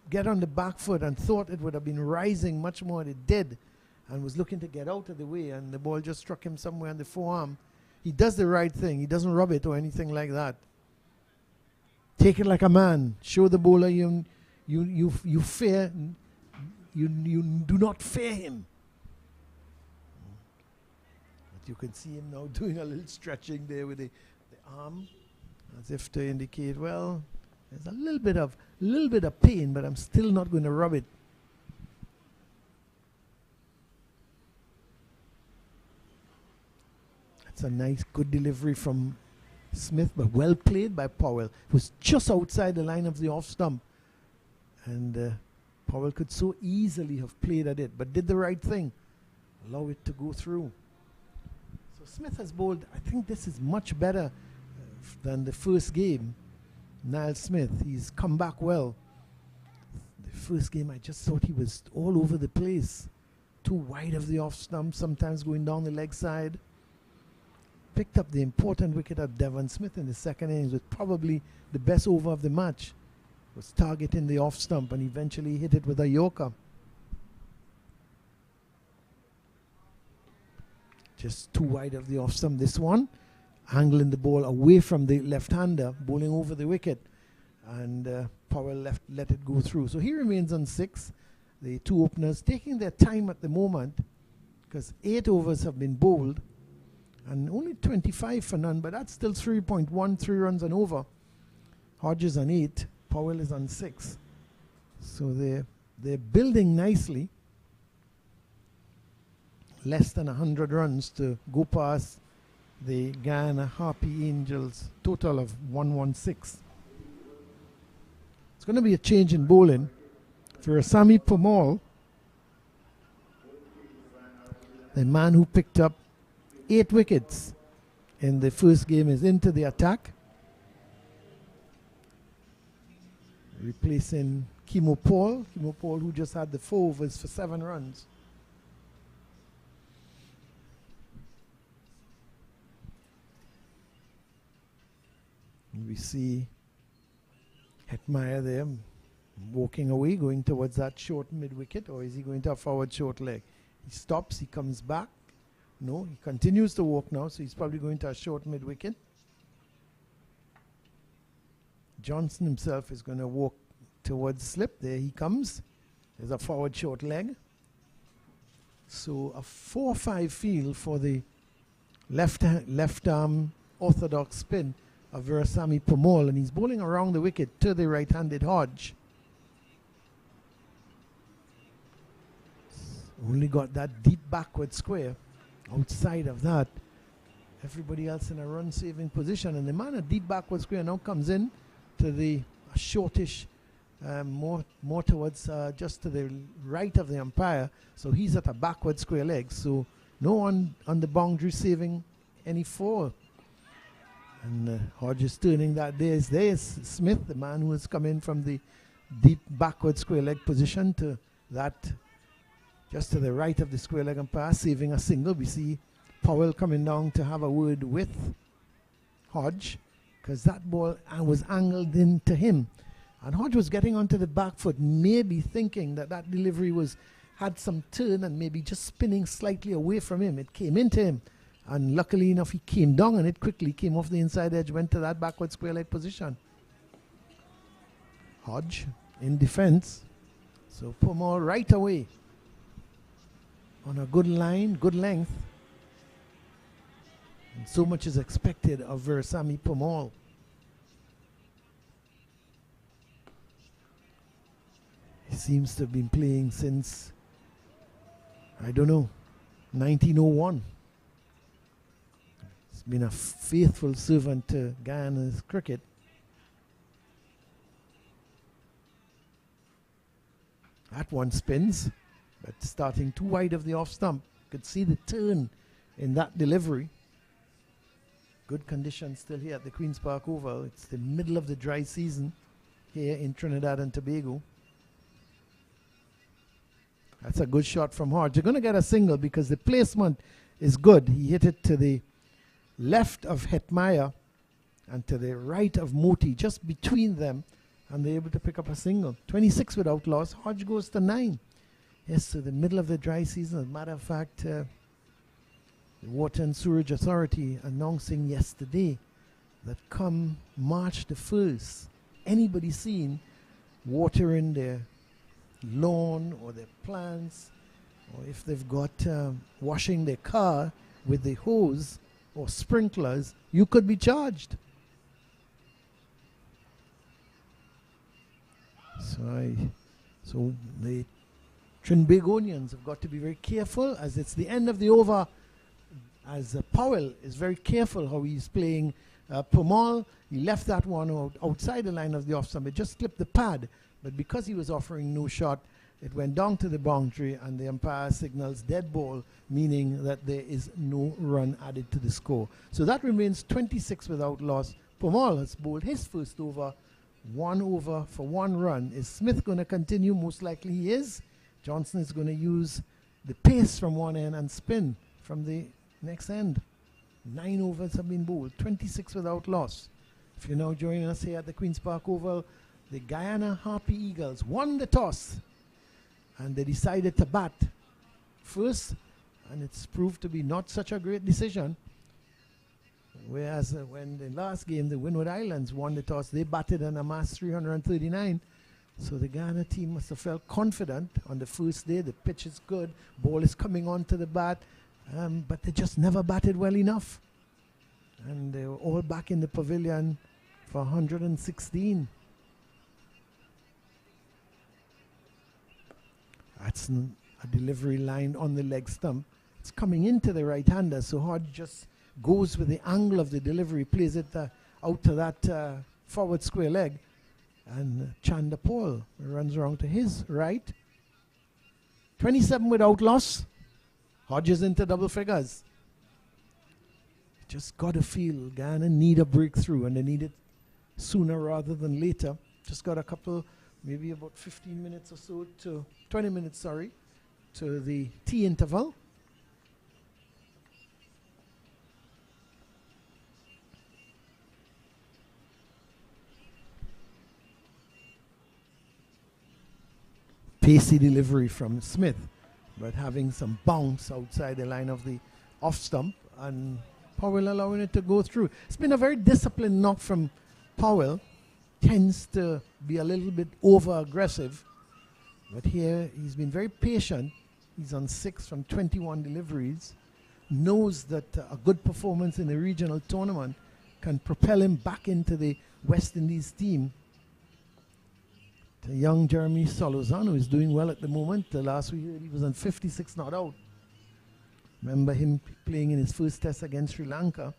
get on the back foot and thought it would have been rising much more than it did, and was looking to get out of the way, and the ball just struck him somewhere on the forearm. He does the right thing. He doesn't rub it or anything like that. Take it like a man. Show the bowler you fear. You do not fear him. But you can see him now doing a little stretching there with the arm, as if to indicate, well, there's a little bit of pain, but I'm still not going to rub it. That's a nice, good delivery from Smith, but well played by Powell. It was just outside the line of the off stump, and Powell could so easily have played at it, but did the right thing, allow it to go through. So Smith has bowled. I think this is much better than the first game. Niall Smith, he's come back well. The first game, I just thought he was all over the place, too wide of the off stump, sometimes going down the leg side. Picked up the important wicket of Devon Smith in the second innings with probably the best over of the match. Was targeting the off stump and eventually hit it with a Yorker. Just too wide of the off stump, this one. Angling the ball away from the left-hander, bowling over the wicket. And Powell let it go through. So he remains on 6. The two openers taking their time at the moment, because 8 overs have been bowled. And only 25 for none, but that's still 3.13 runs and over. Hodge is on 8. Powell is on 6. So they're building nicely. Less than 100 runs to go past the Guyana Harpy Angels total of 116. It's going to be a change in bowling for Sami Pamal, the man who picked up 8 wickets in the first game, is into the attack, replacing Chanderpaul, who just had the 4 overs for 7 runs. And we see Hetmyer there walking away, going towards that short mid-wicket, or is he going to a forward short leg? He stops, he comes back. No, he continues to walk now, so he's probably going to a short mid-wicket. Johnson himself is going to walk towards slip. There he comes. There's a forward short leg. So a 4-5 field for the left arm orthodox spin of Sami Pamal, and he's bowling around the wicket to the right-handed Hodge. Only got that deep backward square. Outside of that, everybody else in a run-saving position, and the man at deep backward square now comes in to the shortish, more towards just to the right of the umpire. So he's at a backward square leg. So no one on the boundary saving any 4. And Hodge is turning that. There's Smith, the man who has come in from the deep backward square leg position to that just to the right of the square leg umpire, saving a single. We see Powell coming down to have a word with Hodge because that ball was angled into him. And Hodge was getting onto the back foot, maybe thinking that that delivery had some turn and maybe just spinning slightly away from him. It came into him. And luckily enough, he came down and it quickly came off the inside edge, went to that backward square leg position. Hodge in defense. So Powell right away on a good line, good length. And so much is expected of Versamy Powell. He seems to have been playing since, I don't know, 1901. Been a faithful servant to Guyana's cricket. That one spins, but starting too wide of the off stump. Could see the turn in that delivery. Good conditions still here at the Queen's Park Oval. It's the middle of the dry season here in Trinidad and Tobago. That's a good shot from Hodge. They're going to get a single because the placement is good. He hit it to the left of Hetmyer and to the right of Moti, just between them, and they're able to pick up a single. 26 without loss. Hodge goes to 9. Yes, so the middle of the dry season. As a matter of fact, the Water and Sewerage Authority announcing yesterday that come March the 1st, anybody seen watering their lawn or their plants, or if they've got washing their car with the hose or sprinklers, you could be charged. So the Trinbagonians have got to be very careful as it's the end of the over, as Powell is very careful how he's playing Powell. He left that one outside the line of the off stump. It just slipped the pad, but because he was offering no shot, it went down to the boundary and the umpire signals dead ball, meaning that there is no run added to the score. So that remains 26 without loss. Powell has bowled his first over, 1 over for 1 run. Is Smith going to continue? Most likely he is. Johnson is going to use the pace from one end and spin from the next end. 9 overs have been bowled, 26 without loss. If you're now joining us here at the Queen's Park Oval, the Guyana Harpy Eagles won the toss and they decided to bat first, and it's proved to be not such a great decision. Whereas when the last game, the Leeward Islands won the toss, they batted and amassed 339. So the Guyana team must have felt confident on the first day. The pitch is good, ball is coming onto the bat, but they just never batted well enough. And they were all back in the pavilion for 116. That's a delivery line on the leg stump. It's coming into the right-hander, so Hodge just goes with the angle of the delivery, plays it out to that forward square leg, and Chanderpaul runs around to his right. 27 without loss. Hodge is into double figures. Just got to feel Guyana need a breakthrough, and they need it sooner rather than later. Just got a couple, maybe about 15 minutes or so to 20 minutes, sorry, to the tea interval. Pacey delivery from Smith, but having some bounce outside the line of the off stump, and Powell allowing it to go through. It's been a very disciplined knock from Powell. Tends to be a little bit over aggressive, but here he's been very patient. He's on 6 from 21 deliveries. Knows that a good performance in the regional tournament can propel him back into the West Indies team. The young Jeremy Solozano is doing well at the moment. The last we heard, he was on 56 not out. Remember him playing in his first test against Sri Lanka.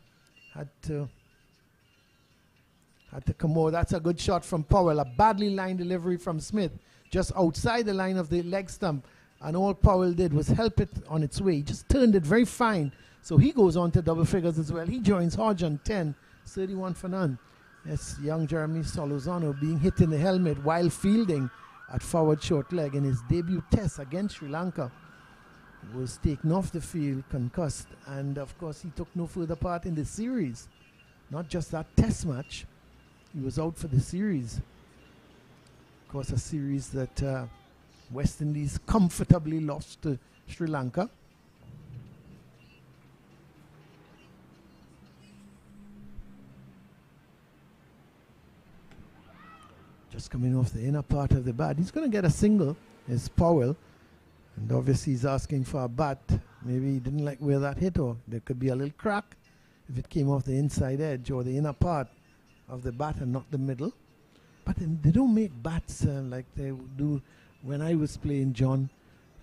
Had to come over. That's a good shot from Powell. A badly lined delivery from Smith, just outside the line of the leg stump. And all Powell did was help it on its way. He just turned it very fine. So he goes on to double figures as well. He joins Hodge on 10 31 for none. Yes, young Jeremy Solozano being hit in the helmet while fielding at forward short leg in his debut test against Sri Lanka. He was taken off the field, concussed, and of course he took no further part in the series. Not just that test match, he was out for the series. Of course, a series that West Indies comfortably lost to Sri Lanka. Just coming off the inner part of the bat. He's going to get a single, is Powell. And obviously he's asking for a bat. Maybe he didn't like where that hit, or there could be a little crack if it came off the inside edge or the inner part of the bat and not the middle. But they don't make bats like they do when I was playing, John.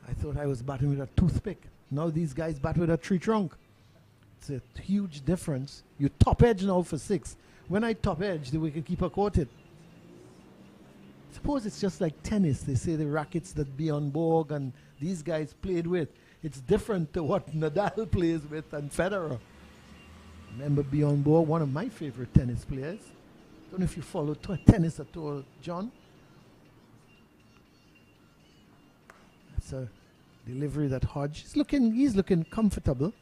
I thought I was batting with a toothpick. Now these guys bat with a tree trunk. It's a huge difference. You top edge now for 6. When I top edge, the wicketkeeper caught it. Suppose it's just like tennis. They say the rackets that Bjorn Borg and these guys played with. It's different to what Nadal plays with and Federer. Remember Bjorn Borg, one of my favorite tennis players. Don't know if you follow tennis at all, John. That's a delivery that Hodge is looking. He's looking comfortable,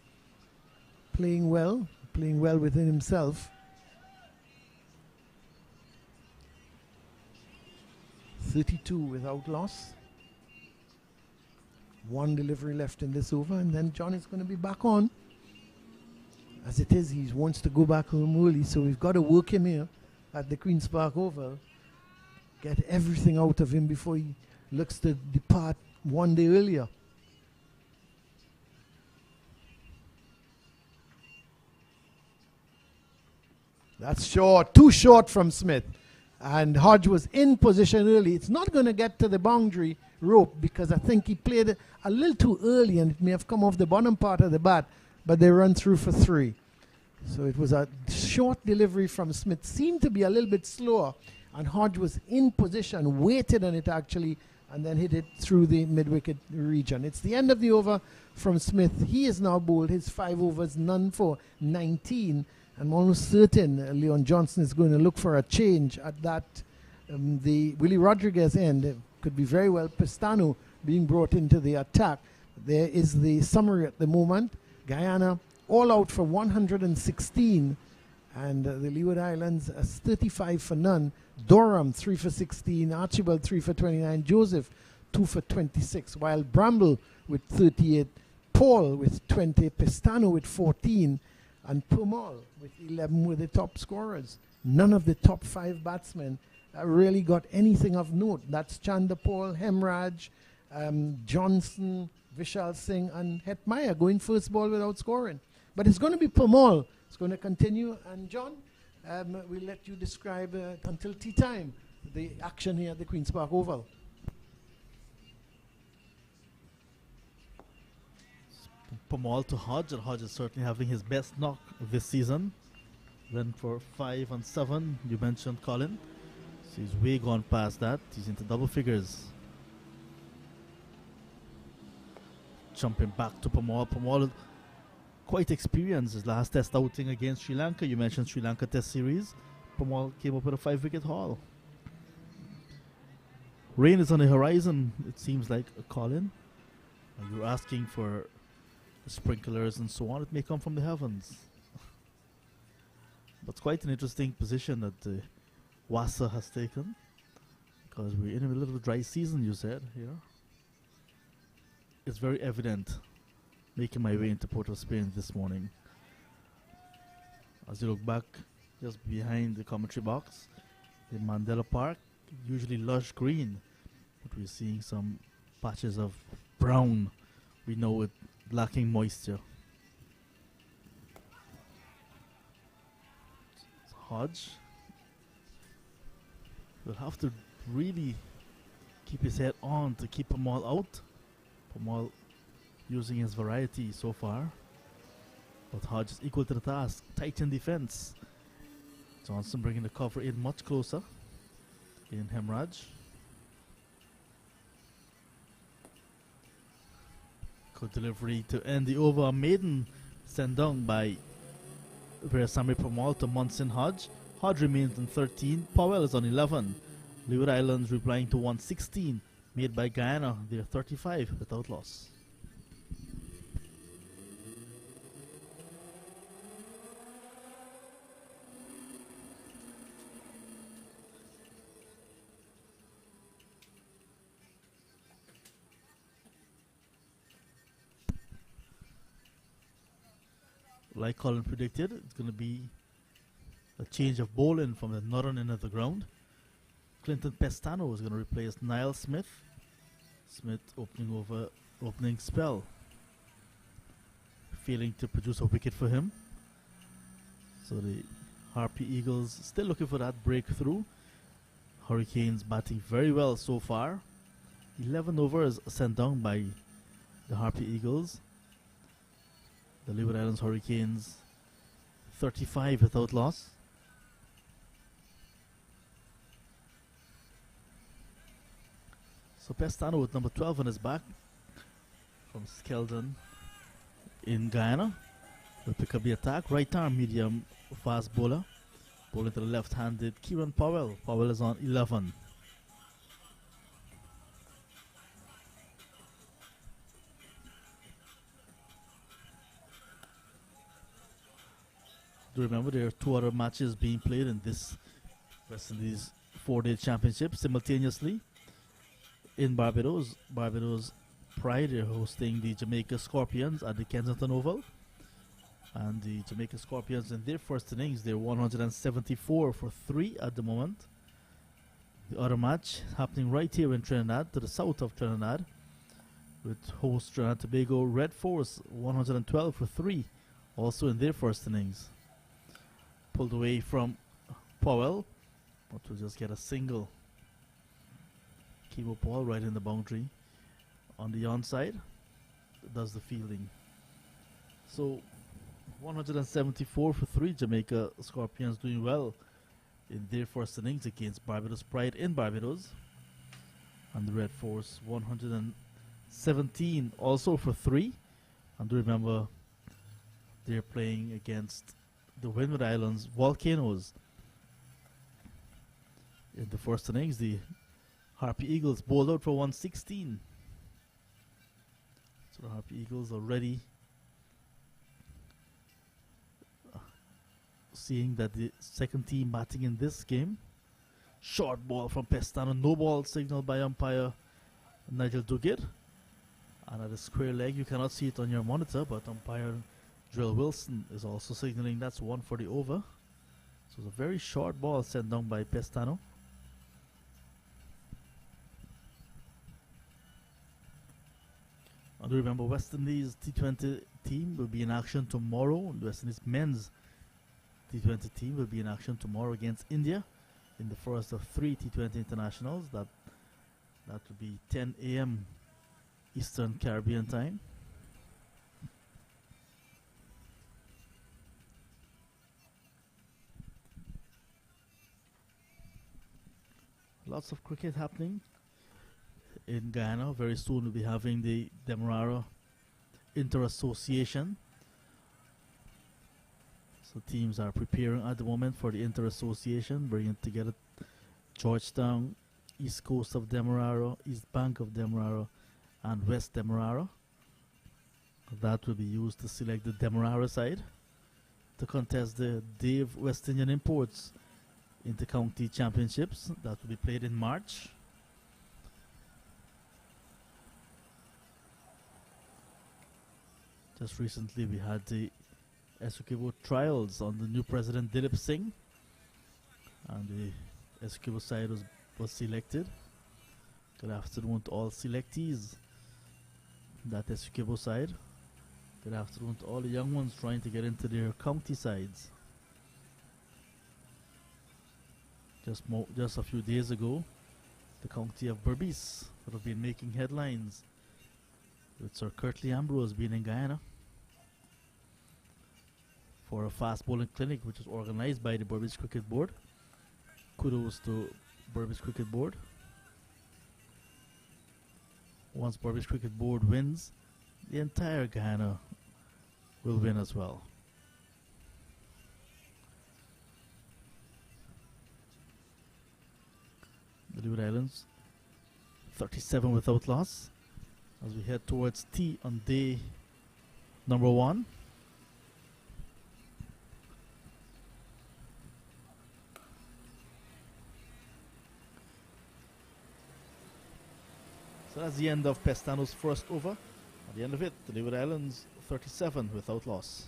playing well within himself. 32 without loss. 1 delivery left in this over, and then John is going to be back on. As it is, he wants to go back home early, so we've got to work him here at the Queen's Park Oval. Get everything out of him before he looks to depart one day earlier. That's short, too short from Smith. And Hodge was in position early. It's not going to get to the boundary rope because I think he played a little too early and it may have come off the bottom part of the bat, but they run through for 3. So it was a short delivery from Smith. Seemed to be a little bit slower, and Hodge was in position, waited on it actually, and then hit it through the mid-wicket region. It's the end of the over from Smith. He is now bowled his 5 overs, none for 19. I'm almost certain Leon Johnson is going to look for a change at that. The Willie Rodriguez end. It could be very well Pistano being brought into the attack. There is the summary at the moment. Guyana all out for 116. And the Leeward Islands 35 for none. Durham 3 for 16. Archibald 3 for 29. Joseph 2 for 26. While Bramble with 38. Paul with 20. Pistano with 14. And Powell with 11 were the top scorers. None of the top 5 batsmen really got anything of note. That's Chanderpaul, Hemraj, Johnson, Vishal Singh, and Hetmyer going first ball without scoring. But it's going to be Powell. It's going to continue. And John, we'll let you describe until tea time the action here at the Queen's Park Oval. Powell to Hodge, and Hodge is certainly having his best knock this season. Went for 5 and 7. You mentioned Colin. So he's way gone past that. He's into double figures. Jumping back to Powell. Powell quite experienced his last test outing against Sri Lanka. You mentioned Sri Lanka Test Series. Powell came up with a 5-wicket haul. Rain is on the horizon, it seems like, Colin. You're asking for sprinklers and so on. It may come from the heavens. But it's quite an interesting position that Wassa has taken, because we're in the middle of a dry season, you said here. It's very evident making my way into Port of Spain this morning. As you look back just behind the commentary box, the Mandela Park, usually lush green, but we're seeing some patches of brown. We know it lacking moisture. Hodge will have to really keep his head on to keep Powell out. Powell using his variety so far, but Hodge is equal to the task. Tight in defense. Johnson bringing the cover in much closer in Hemraj. Good delivery to end the over. A maiden sent down by Veerasammy Permaul to Munson Hodge. Hodge remains on 13. Powell is on 11. Leeward Islands replying to 116 made by Guyana. They're 35 without loss. Like Colin predicted, it's going to be a change of bowling from the northern end of the ground. Clinton Pestano is going to replace Niall Smith. Smith opening spell, failing to produce a wicket for him. So the Harpy Eagles still looking for that breakthrough. Hurricanes batting very well so far. 11 overs sent down by the Harpy Eagles. The Leeward Islands Hurricanes 35 without loss. So Pestano with number 12 on his back from Skeldon in Guyana will pick up the attack. Right arm medium fast bowler. Bowling to the left-handed Kieran Powell. Powell is on 11. Do remember there are 2 other matches being played in this West Indies 4-day championship simultaneously. In Barbados, Barbados Pride are hosting the Jamaica Scorpions at the Kensington Oval. And the Jamaica Scorpions in their first innings, they're 174 for 3 at the moment. The other match happening right here in Trinidad, to the south of Trinidad, with host Trinidad and Tobago Red Force 112 for 3, also in their first innings. Pulled away from Powell, but will just get a single. Kimo Paul right in the boundary. On the onside, does the fielding. So 174 for 3, Jamaica Scorpions doing well in their first innings against Barbados Pride in Barbados. And the Red Force 117 also for 3. And remember, they're playing against the Windies Islands Volcanoes. In the first innings, the Harpy Eagles bowled out for 116. So the Harpy Eagles are ready, seeing that the second team batting in this game. Short ball from Pestano, no ball signaled by umpire Nigel Duguid. And at a square leg, you cannot see it on your monitor, but umpire Drill Wilson is also signaling that's 1 for the over. So it's a very short ball sent down by Pestano. And remember, West Indies T20 team will be in action tomorrow. The West Indies men's T20 team will be in action tomorrow against India in the first of 3 T20 internationals. That will be 10 a.m. Eastern Caribbean time. Lots of cricket happening in Guyana. Very soon we'll be having the Demerara Inter-Association. So teams are preparing at the moment for the Inter-Association, bringing together Georgetown, East Coast of Demerara, East Bank of Demerara, and West Demerara. That will be used to select the Demerara side to contest the Dave West Indian Imports Inter-County Championships that will be played in March. Just recently we had the Essequibo trials on the new president Dilip Singh, and the Essequibo side was selected. Good afternoon to all selectees. That Essequibo side. Good afternoon to all the young ones trying to get into their county sides. Just a few days ago, the county of Berbice would have been making headlines with Sir Curtly Ambrose being in Guyana for a fast bowling clinic which was organized by the Berbice Cricket Board. Kudos to Berbice Cricket Board. Once Berbice Cricket Board wins, the entire Guyana will win as well. the Leeward Islands 37 without loss as we head towards tea on day number 1. So that's the end of Pestano's first over. At the end of it, the Leeward Islands 37 without loss.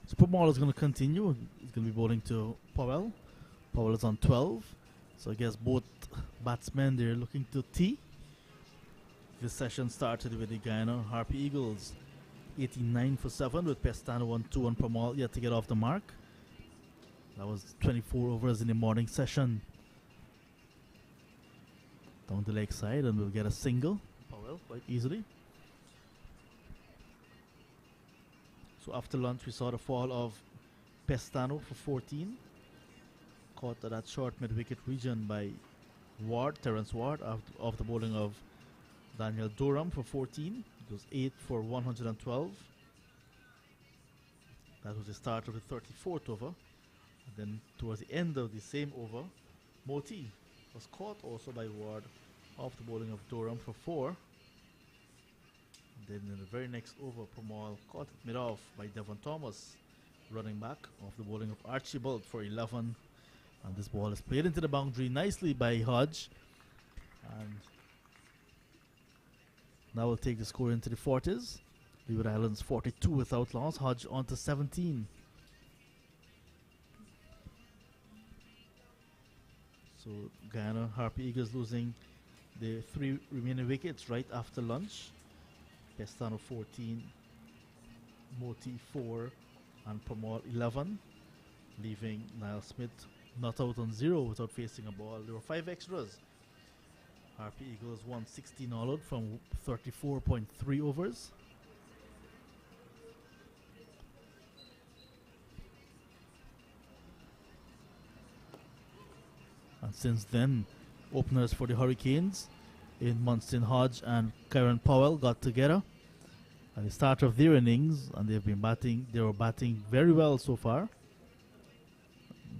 So Powell is going to continue. He's going to be bowling to Powell. Powell is on 12. So I guess both batsmen, they're looking to tee. This session started with the Guyana Harpy Eagles 89 for 7 with Pestano on 2 on Powell yet to get off the mark. That was 24 overs in the morning session. Down the leg side and we'll get a single. Powell quite easily. So after lunch we saw the fall of Pestano for 14. Caught at that short mid-wicket region by Terence Ward off the bowling of Daniel Durham for 14. It was 8 for 112. That was the start of the 34th over. And then towards the end of the same over, Moti was caught also by Ward off the bowling of Durham for 4. Then in the very next over, Powell caught it mid-off by Devon Thomas, running back off the bowling of Archibald for 11. And this ball is played into the boundary nicely by Hodge. And now we'll take the score into the 40s. Leeward Islands 42 without loss. Hodge on to 17. So Guyana Harpy Eagles losing the 3 remaining wickets right after lunch. Pestano 14, Moti 4, and Powell 11, leaving Niall Smith not out on 0 without facing a ball. There were 5 extras. Harpy Eagles won 16 all out from 34.3 overs. And since then, openers for the Hurricanes in Munson Hodge and Kieran Powell got together at the start of their innings, and they were batting very well so far.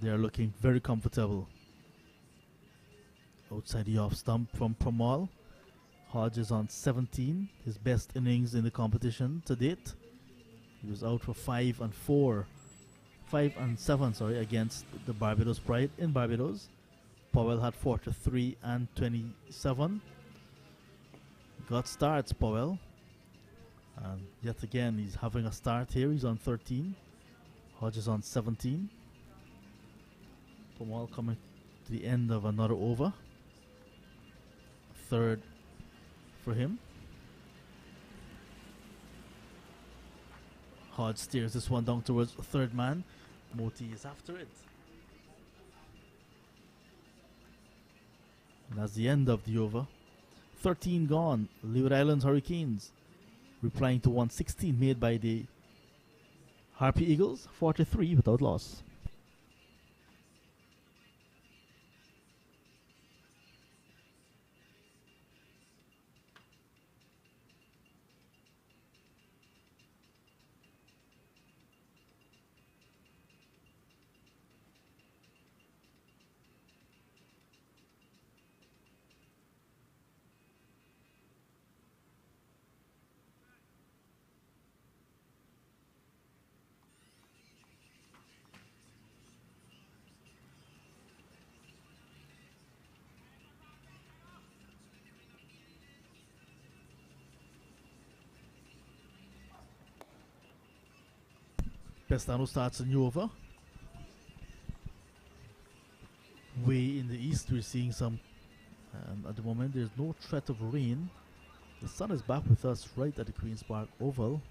They are looking very comfortable. Outside the off stump from Powell. Hodge is on 17, his best innings in the competition to date. He was out for 5 and 7 against the Barbados Pride in Barbados. Powell had 43 and 27. Got starts, Powell. And yet again, he's having a start here. He's on 13. Hodge is on 17. Powell coming to the end of another over. Third for him. Hodge steers this one down towards third man. Moti is after it. And that's the end of the over. 13 gone. Leeward Islands Hurricanes replying to 116 made by the Harpy Eagles. 43 without loss. Pestano starts a new over. Way in the east, we're seeing some, at the moment there's no threat of rain. The sun is back with us right at the Queen's Park Oval.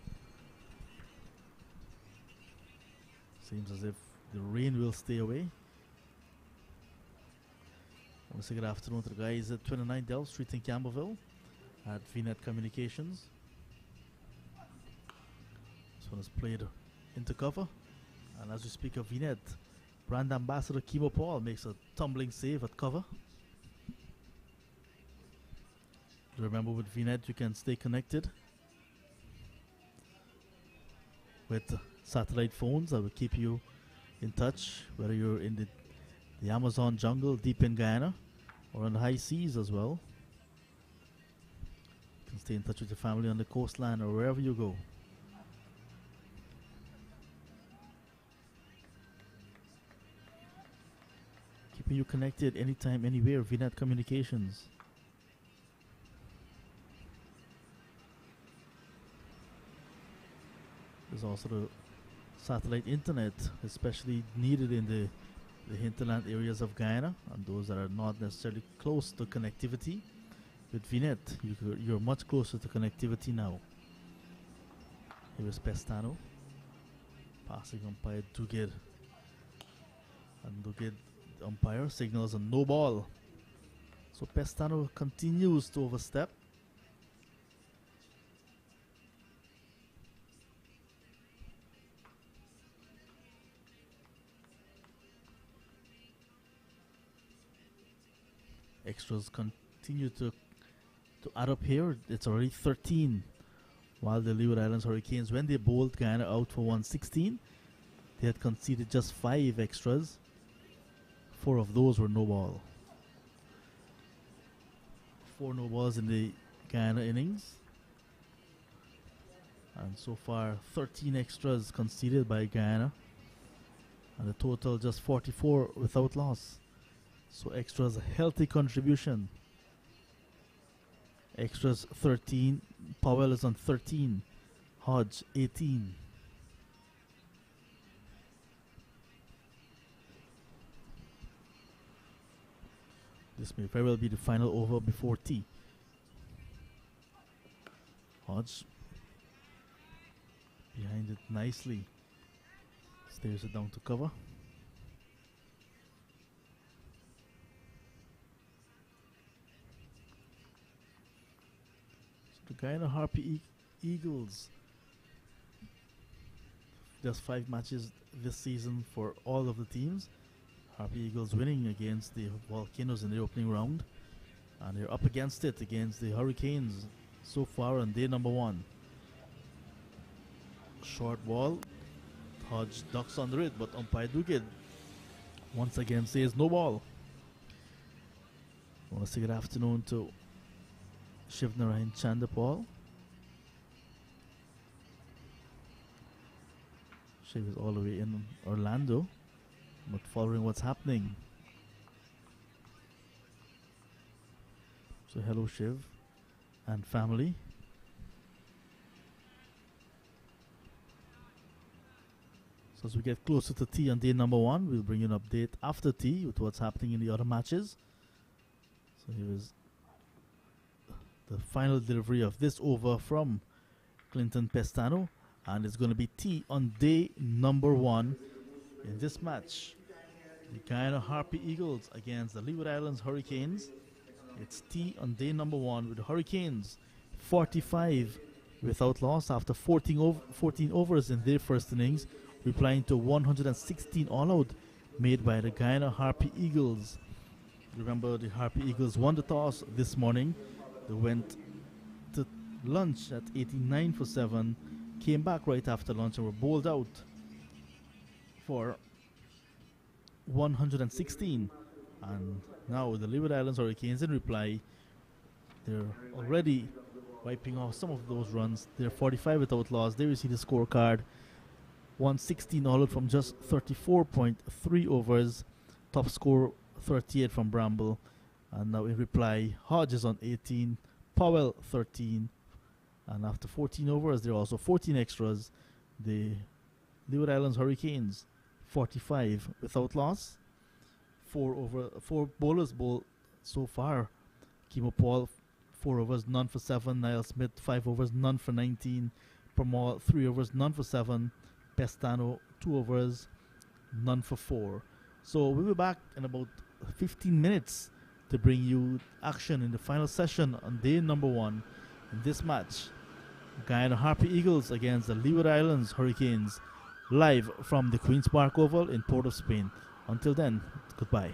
Seems as if the rain will stay away. I want to say good afternoon to the guys at 29 Delft Street in Campbellville at VNet Communications. This one is played into cover. And as we speak of VNet, brand ambassador Chanderpaul makes a tumbling save at cover. Remember, with VNet you can stay connected with satellite phones that will keep you in touch, whether you're in the Amazon jungle deep in Guyana or on the high seas as well. You can stay in touch with your family on the coastline or wherever you go. Keeping you connected anytime, anywhere, VNet Communications. There's also the satellite internet, especially needed in the hinterland areas of Guyana and those that are not necessarily close to connectivity. With VNet, you're much closer to connectivity now. Here is Pestano passing umpire Dugid, and Dugid, the umpire, signals a no ball. So Pestano continues to overstep. Extras continue to add up here. It's already 13. While the Leeward Islands Hurricanes, when they bowled Guyana out for 116, they had conceded just 5 extras. 4 of those were no ball. 4 no balls in the Guyana innings. And so far 13 extras conceded by Guyana. And the total just 44 without loss. So extras a healthy contribution. Extras 13. Powell is on 13. Hodge 18. This may very well be the final over before tea. Hodge behind it nicely. Stares it down to cover. The Guyana Harpy Eagles. Just 5 matches this season for all of the teams. Harpy Eagles winning against the Volcanoes in the opening round. And they're up against it against the Hurricanes so far on day number 1. Short ball. Hodge ducks under it, but umpire Dugid once again says no ball. I want to say good afternoon to Shivnarayan Chanderpaul. Shiv is all the way in Orlando, but following what's happening. So hello Shiv and family. So as we get closer to tea on day number 1, we'll bring you an update after tea with what's happening in the other matches. So here is the final delivery of this over from Clinton Pestano, and it's going to be tea on day number 1 in this match. The Guyana Harpy Eagles against the Leeward Islands Hurricanes. It's tea on day number 1 with the Hurricanes 45 without loss after 14 overs in their first innings, replying to 116 all-out made by the Guyana Harpy Eagles. Remember, the Harpy Eagles won the toss this morning. They went to lunch at 89 for 7, came back right after lunch and were bowled out for 116. And now the Leeward Islands Hurricanes, in reply, they're already wiping off some of those runs. They're 45 without loss. There you see the scorecard. 116 all out from just 34.3 overs. Top score 38 from Bramble. And now in reply, Hodge is on 18, Powell 13, and after 14 overs, there are also 14 extras. The Leeward Islands Hurricanes 45 without loss. 4 bowlers bowl so far. Chanderpaul 4 overs, none for 7. Niall Smith 5 overs, none for 19. Permaul 3 overs, none for 7. Pestano 2 overs, none for 4. So we'll be back in about 15 minutes to bring you action in the final session on day number 1 in this match. Guyana Harpy Eagles against the Leeward Islands Hurricanes, live from the Queen's Park Oval in Port of Spain. Until then, goodbye.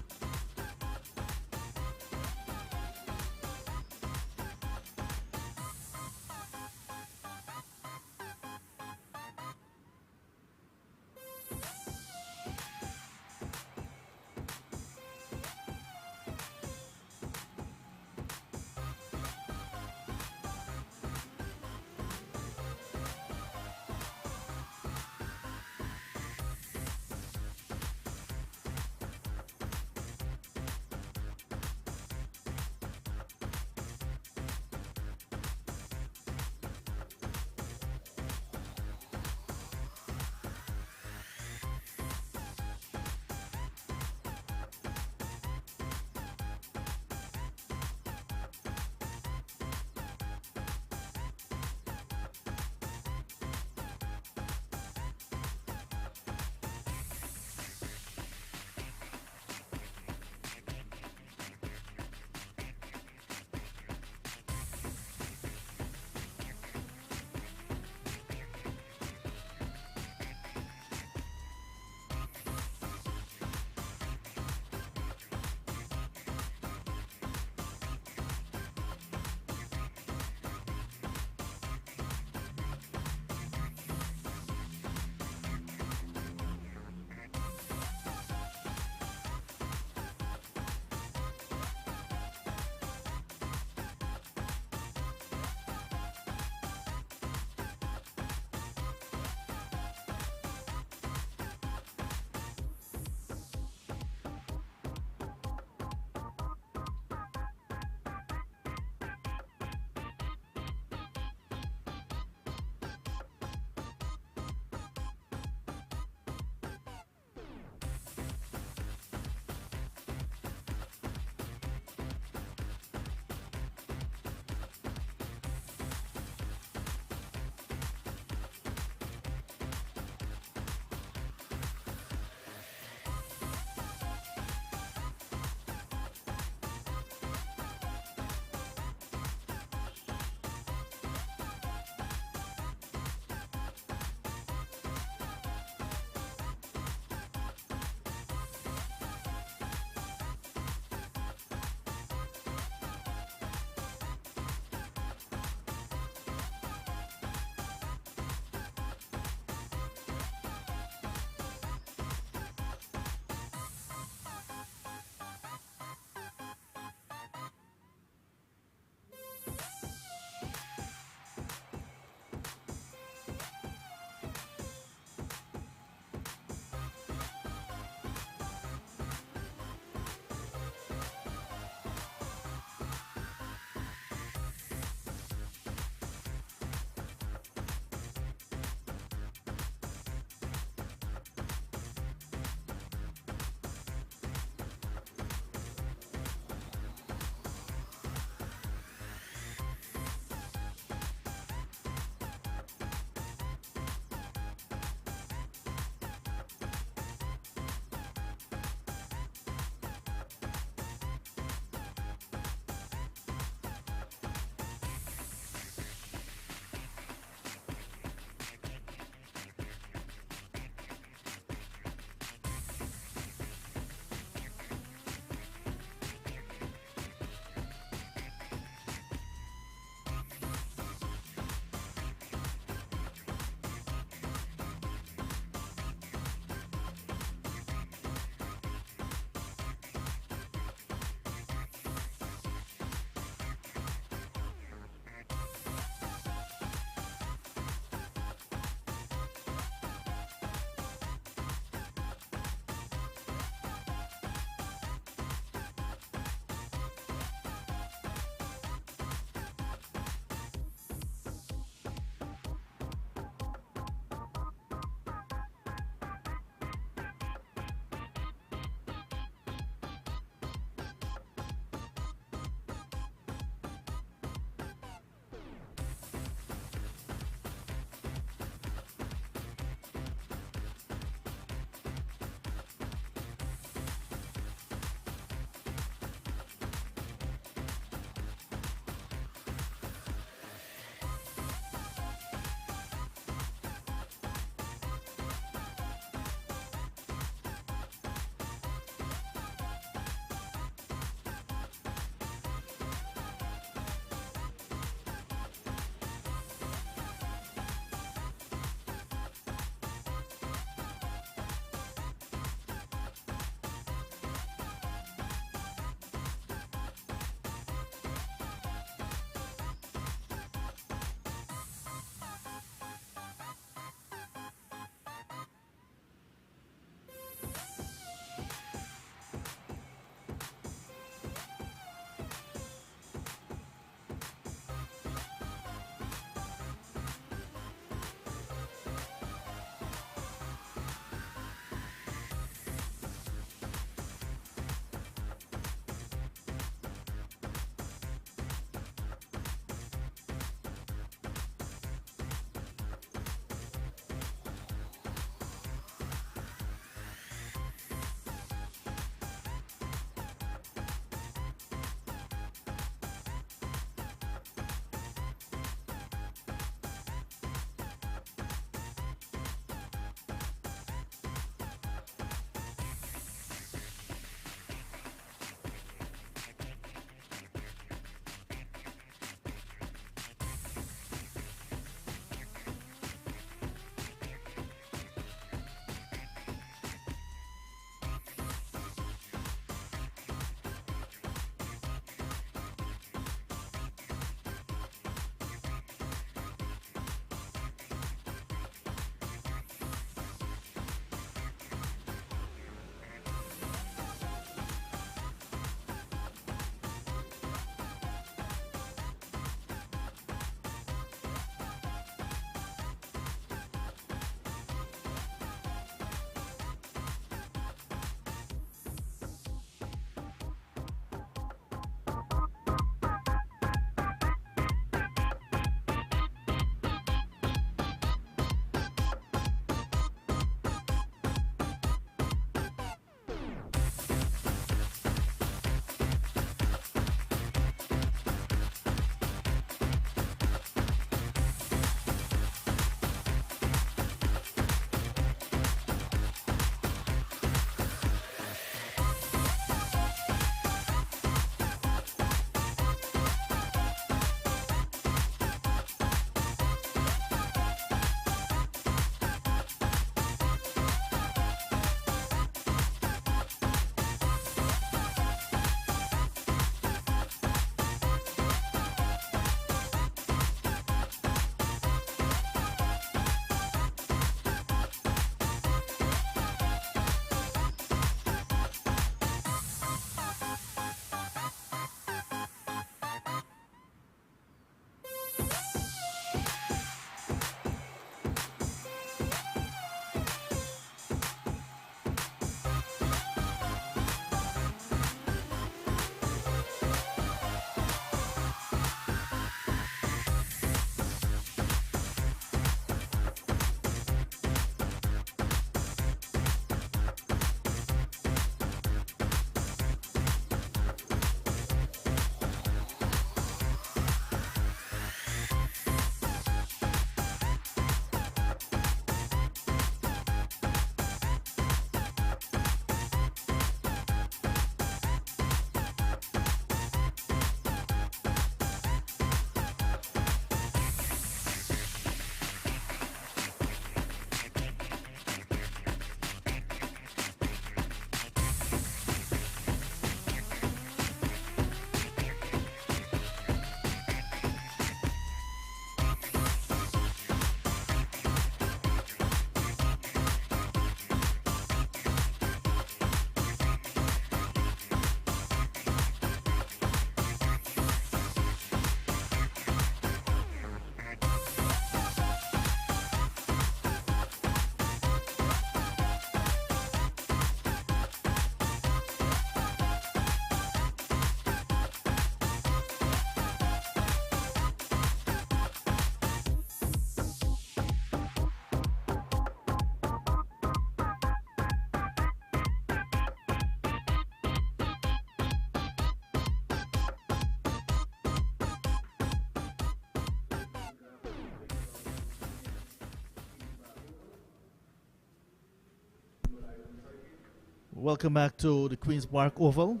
Welcome back to the Queen's Park Oval.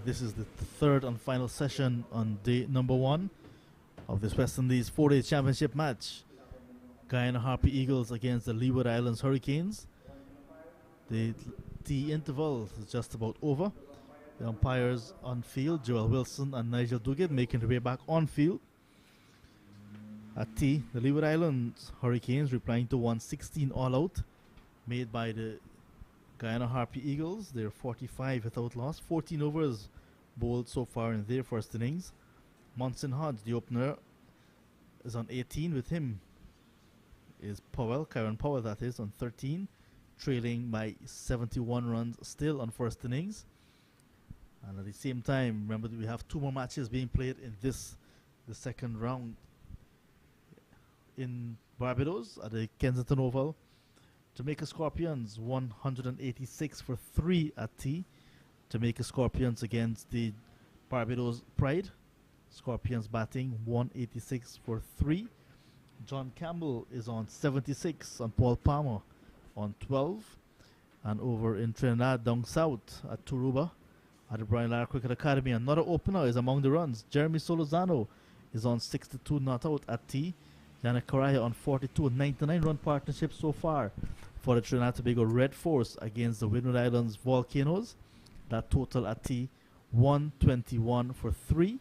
This is the third and final session on day number 1 of this West Indies 4-day championship match. Guyana Harpy Eagles against the Leeward Islands Hurricanes. The interval is just about over. The umpires on field, Joel Wilson and Nigel Duguid, making their way back on field. At tea, the Leeward Islands Hurricanes replying to 116 all out made by the Guyana Harpy Eagles. They're 45 without loss. 14 overs bowled so far in their first innings. Monson Hodge, the opener, is on 18. With him is Powell, Kieran Powell that is, on 13, trailing by 71 runs still on first innings. And at the same time, remember that we have 2 more matches being played in the second round in Barbados at the Kensington Oval. Jamaica Scorpions 186 for 3 at tea. Jamaica Scorpions against the Barbados Pride. Scorpions batting 186 for 3. John Campbell is on 76 and Paul Palmer on 12. And over in Trinidad down south at Turuba at the Brian Lara Cricket Academy, another opener is among the runs. Jeremy Solozano is on 62 not out at tea. Yana Karaya on 42, 99 run partnership so far for the Trinidad Tobago Red Force against the Windies Islands Volcanoes. That total at tea 121 for 3.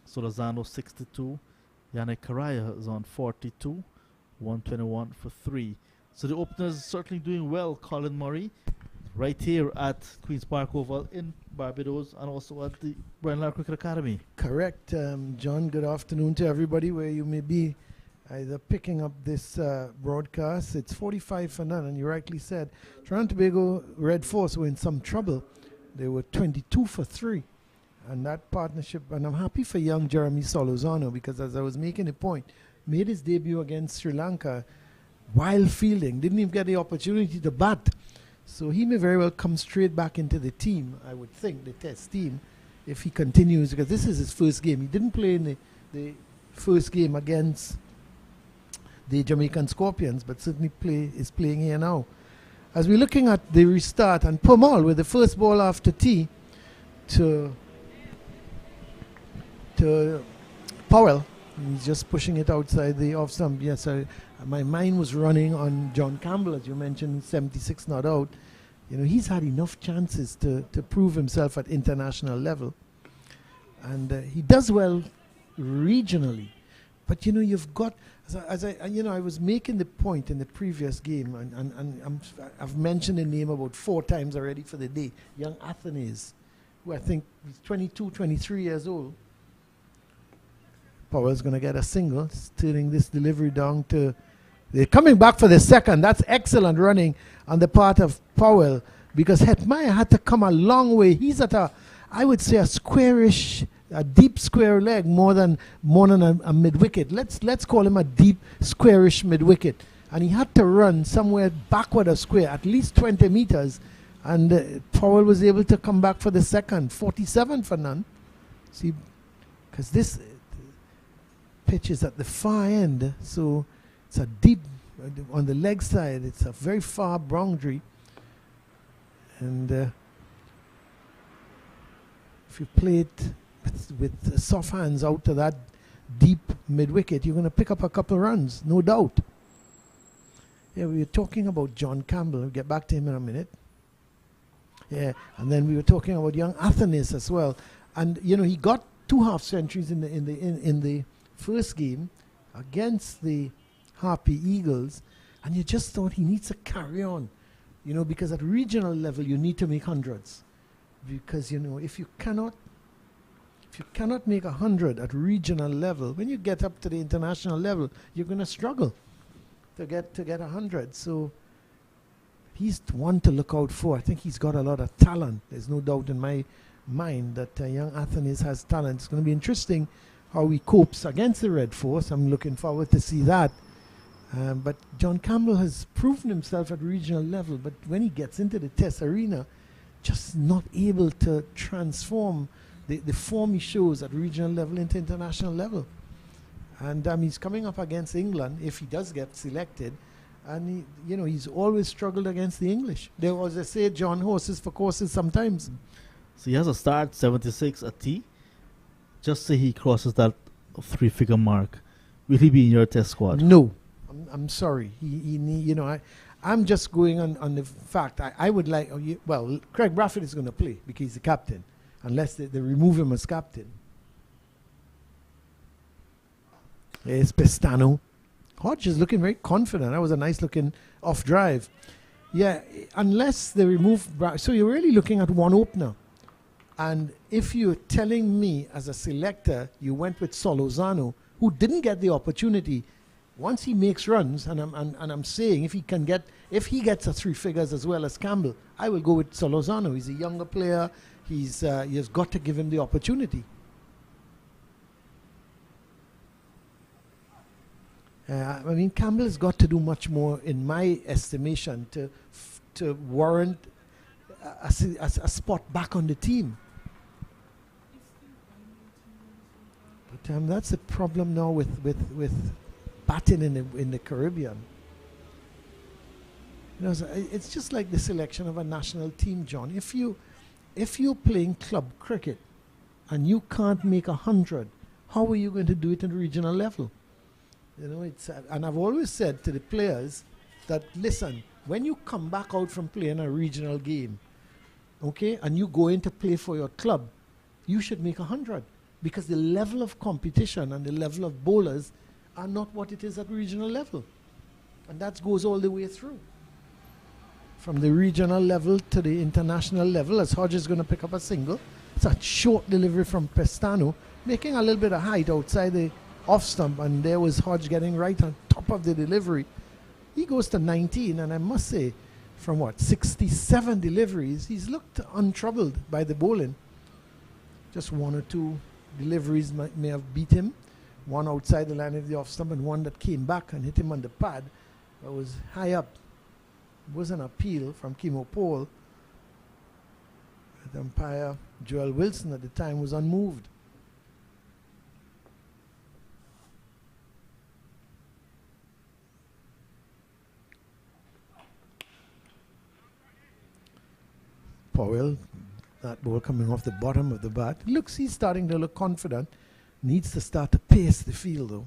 Solozano 62. Yana Karaya is on 42, 121 for 3. So the openers certainly doing well. Colin Murray right here at Queen's Park Oval in Barbados and also at the Brian Lara Cricket Academy. Correct. John, good afternoon to everybody where you may be either picking up this broadcast. It's 45 for none, and you rightly said Trinidad and Tobago Red Force were in some trouble. They were 22 for 3, and that partnership, and I'm happy for young Jeremy Solozano because, as I was making a point, made his debut against Sri Lanka while fielding, didn't even get the opportunity to bat, so he may very well come straight back into the team, I would think, the test team, if he continues, because this is his first game. He didn't play in the first game against the Jamaican Scorpions, but certainly is playing here now. As we're looking at the restart, and Powell with the first ball after tea to Powell. He's just pushing it outside the off stump. Yes, my mind was running on John Campbell, as you mentioned, 76 not out. You know, he's had enough chances to prove himself at international level. And he does well regionally. But, you know, you've got, I was making the point in the previous game, and I've mentioned the name about 4 times already for the day, young Athens, who I think is 22, 23 years old. Powell's going to get a single, turning this delivery down to, they're coming back for the second. That's excellent running on the part of Powell, because Hetmyer had to come a long way. He's at I would say a squarish, a deep square leg more than a mid-wicket. Let's call him a deep squarish mid-wicket. And he had to run somewhere backward of square, at least 20 meters. And Powell was able to come back for the second, 47 for none. See, because this pitch is at the far end, so it's a deep, on the leg side, it's a very far boundary. And if you play it with soft hands out to that deep mid-wicket, you're going to pick up a couple runs, no doubt. Yeah, we were talking about John Campbell. We'll get back to him in a minute. Yeah, and then we were talking about young Athens as well. And, you know, he got 2 half centuries in the first game against the Harpy Eagles, and you just thought he needs to carry on, you know, because at regional level you need to make hundreds. Because, you know, if you cannot make 100 at regional level, when you get up to the international level, you're going to struggle to get 100. So he's one to look out for. I think he's got a lot of talent. There's no doubt in my mind that young Athens has talent. It's going to be interesting how he copes against the Red Force. I'm looking forward to see that. But John Campbell has proven himself at regional level, but when he gets into the test arena, just not able to transform the form he shows at regional level into international level. And he's coming up against England, if he does get selected, And he's always struggled against the English. There was, they say, John, horses for courses sometimes. So he has a start 76 at T. Just say he crosses that 3-figure mark. Will he be in your test squad? No, I'm sorry. I'm just going on the fact. I would like. Well, Craig Bradford is going to play because he's the captain, unless they remove him as captain. There's Pestano. Hodge is looking very confident. That was a nice looking off drive. Yeah, unless they remove. So you're really looking at one opener. And if you're telling me as a selector you went with Solozano, who didn't get the opportunity, once he makes runs, and I'm saying if he gets a 3 figures as well as Campbell, I will go with Solozano. He's a younger player. He's got to give him the opportunity. Campbell has got to do much more, in my estimation, to warrant a spot back on the team. But that's a problem now with batting in the Caribbean. It's just like the selection of a national team, John. If you're playing club cricket and you can't make 100, how are you going to do it at regional level? And I've always said to the players that, listen, when you come back out from playing a regional game, okay, and you go in to play for your club, you should make 100, because the level of competition and the level of bowlers are not what it is at regional level. And that goes all the way through. From the regional level to the international level, as Hodge is going to pick up a single. It's a short delivery from Pestano, making a little bit of height outside the off stump, and there was Hodge getting right on top of the delivery. He goes to 19, and I must say, from 67 deliveries, he's looked untroubled by the bowling. Just 1 or 2 deliveries may have beat him. One outside the line of the off stump, and one that came back and hit him on the pad. That was high up. It was an appeal from Hetmyer. The umpire, Joel Wilson, at the time was unmoved. Powell, that ball coming off the bottom of the bat. He's starting to look confident. Needs to start to pace the field, though.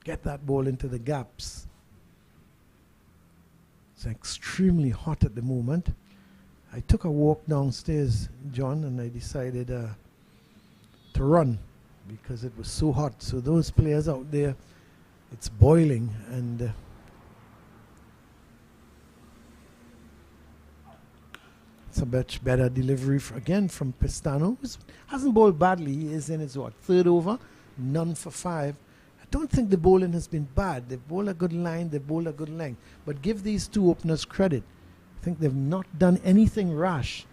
Get that ball into the gaps. It's extremely hot at the moment. I took a walk downstairs, John, and I decided to run because it was so hot. So those players out there, it's boiling, and it's a much better delivery again from Pestano. Hasn't bowled badly. He is in his 3rd over, none for 5. I don't think the bowling has been bad. They've bowled a good line, they've bowled a good length. But give these 2 openers credit. I think they've not done anything rash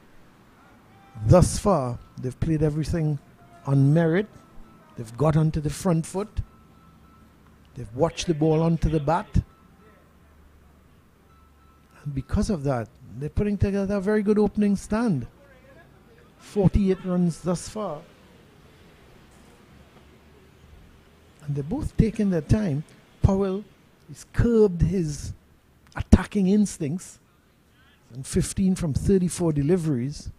thus far. They've played everything on merit. They've got onto the front foot. They've watched the ball onto the bat. And because of that, they're putting together a very good opening stand. 48 runs thus far. And they're both taking their time. Powell has curbed his attacking instincts. And 15 from 34 deliveries.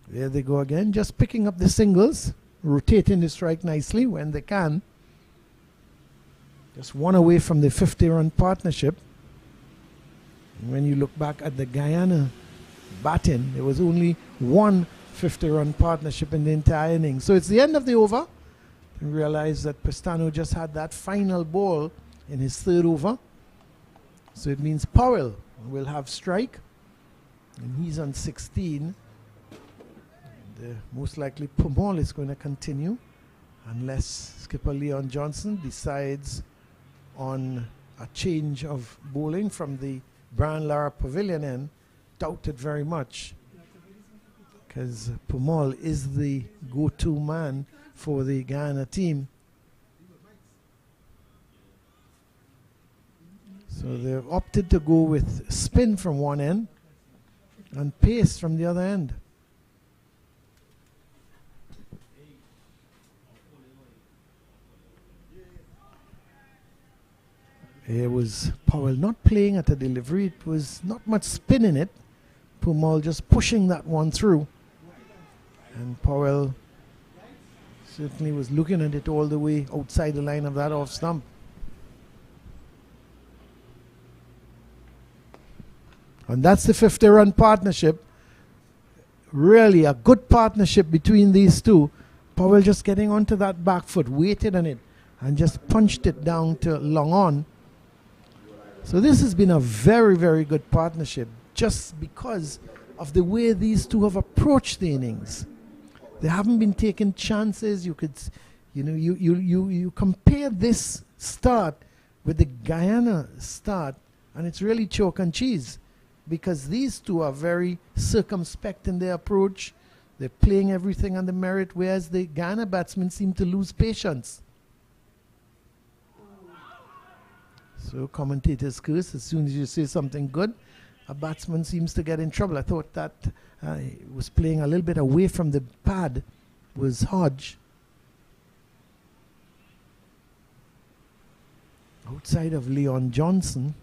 There they go again, just picking up the singles, rotating the strike nicely when they can. Just 1 away from the 50-run partnership. And when you look back at the Guyana batting, there was only 1 50-run partnership in the entire inning. So it's the end of the over. You realize that Pestano just had that final ball in his 3rd over. So it means Powell will have strike. And he's on 16. And, most likely Powell is going to continue unless skipper Leon Johnson decides on a change of bowling from the Brian Lara Pavilion end. Doubt it very much, because Powell is the go-to man for the Guyana team. So they've opted to go with spin from one end and pace from the other end. There was Powell not playing at a delivery. It was not much spin in it. Powell just pushing that one through. And Powell certainly was looking at it all the way outside the line of that off stump. And that's the 50-run partnership. Really a good partnership between these two. Powell just getting onto that back foot, waited on it, and just punched it down to long on. So this has been a very, very good partnership just because of the way these two have approached the innings. They haven't been taking chances. You could, you compare this start with the Guyana start, and it's really chalk and cheese because these two are very circumspect in their approach. They're playing everything on the merit, whereas the Guyana batsmen seem to lose patience. So commentators curse as soon as you say something good, a batsman seems to get in trouble. I thought that was playing a little bit away from the pad was Hodge. Outside of Leon Johnson.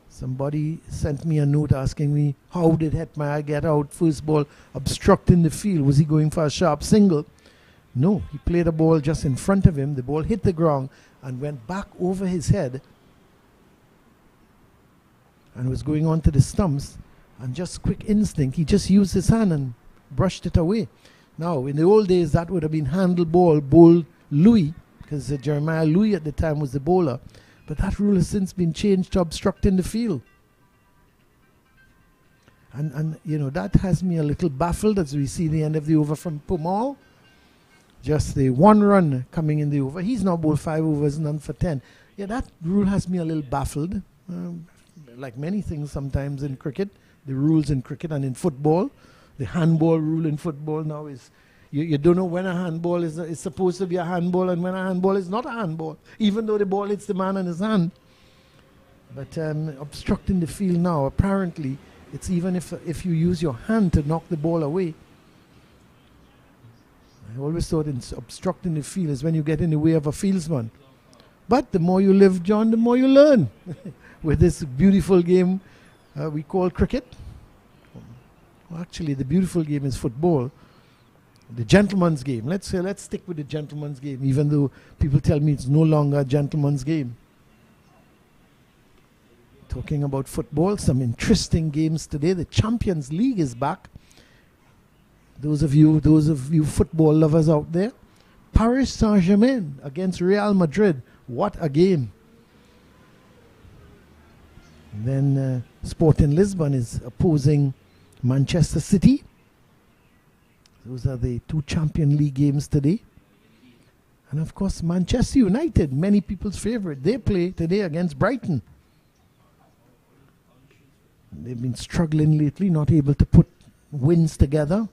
Somebody sent me a note asking me, how did Hetmyer get out? First ball obstructing the field. Was he going for a sharp single? No, he played a ball just in front of him. The ball hit the ground and went back over his head and was going on to the stumps, and just quick instinct, he just used his hand and brushed it away. Now, in the old days, that would have been handle ball, bowl Louis, because Jeremiah Louis at the time was the bowler. But that rule has since been changed to obstructing the field. And that has me a little baffled as we see the end of the over from Powell. Just the 1 run coming in the over. He's now bowled 5 overs, none for 10. Yeah, that rule has me a little baffled. Like many things sometimes in cricket, the rules in cricket and in football, the handball rule in football now is you don't know when a handball is supposed to be a handball and when a handball is not a handball, even though the ball hits the man in his hand. But obstructing the field now, apparently, it's even if you use your hand to knock the ball away. I always thought obstructing the field is when you get in the way of a fieldsman. But the more you live, John, the more you learn. With this beautiful game we call cricket. Well, actually, the beautiful game is football. The gentleman's game. Let's stick with the gentleman's game, even though people tell me it's no longer a gentleman's game. Talking about football, some interesting games today. The Champions League is back. Those of you football lovers out there. Paris Saint-Germain against Real Madrid. What a game. And then Sporting Lisbon is opposing Manchester City. Those are the 2 Champions League games today. And of course, Manchester United, many people's favorite. They play today against Brighton. They've been struggling lately, not able to put wins together.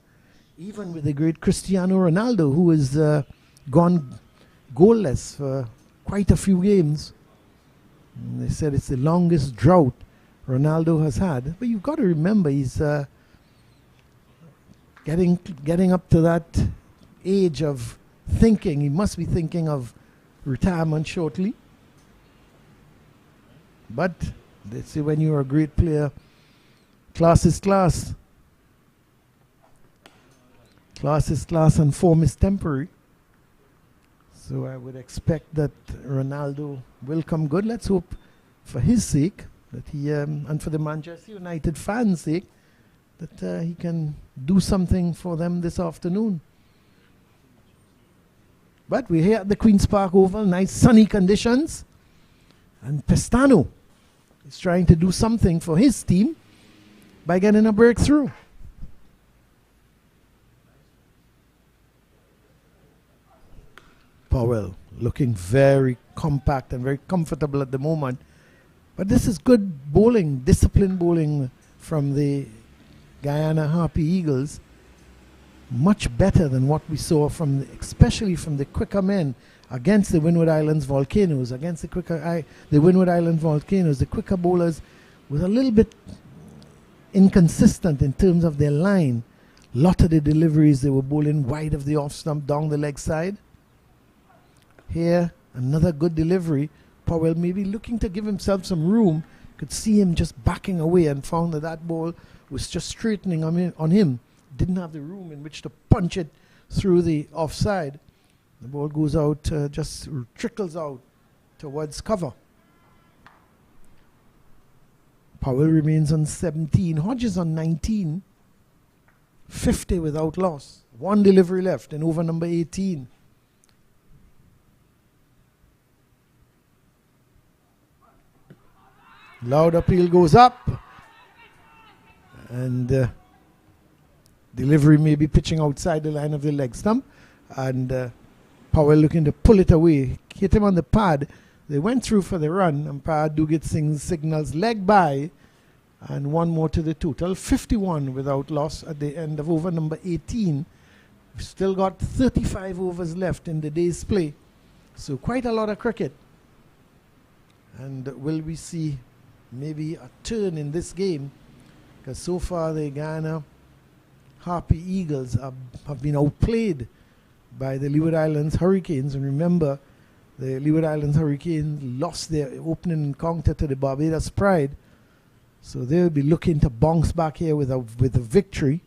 Even with the great Cristiano Ronaldo, who has gone goalless for quite a few games. And they said it's the longest drought Ronaldo has had. But you've got to remember, he's getting up to that age of thinking. He must be thinking of retirement shortly. But they say when you're a great player, class is class. Class is class and form is temporary. So I would expect that Ronaldo will come good. Let's hope for his sake that he and for the Manchester United fans' sake that he can do something for them this afternoon. But we're here at the Queen's Park Oval, nice sunny conditions. And Pestano is trying to do something for his team by getting a breakthrough. Powell looking very compact and very comfortable at the moment. But this is good bowling, disciplined bowling from the Guyana Harpy Eagles. Much better than what we saw especially from the quicker men against the Windward Islands Volcanoes. Against the Windward Island Volcanoes, the quicker bowlers was a little bit inconsistent in terms of their line. A lot of the deliveries, they were bowling wide of the off stump, down the leg side. Here, Another good delivery. Powell maybe looking to give himself some room. Could see him just backing away and found that that ball was just straightening on him. Didn't have the room in which to punch it through the offside. The ball goes out, just trickles out towards cover. Powell remains on 17. Hodge is on 19. 50 without loss. One delivery left in over number 18. Loud appeal goes up. And delivery may be pitching outside the line of the leg stump. And Powell looking to pull it away. Hit him on the pad. They went through for the run. Umpire Duguid signals leg by. And one more to the total. 51 without loss at the end of over number 18. We've still got 35 overs left in the day's play. So quite a lot of cricket. And will we see maybe a turn in this game? Because so far the Guyana Harpy Eagles have been outplayed by the Leeward Islands Hurricanes. And remember, the Leeward Islands Hurricanes lost their opening encounter to the Barbados Pride. So they'll be looking to bounce back here with a victory.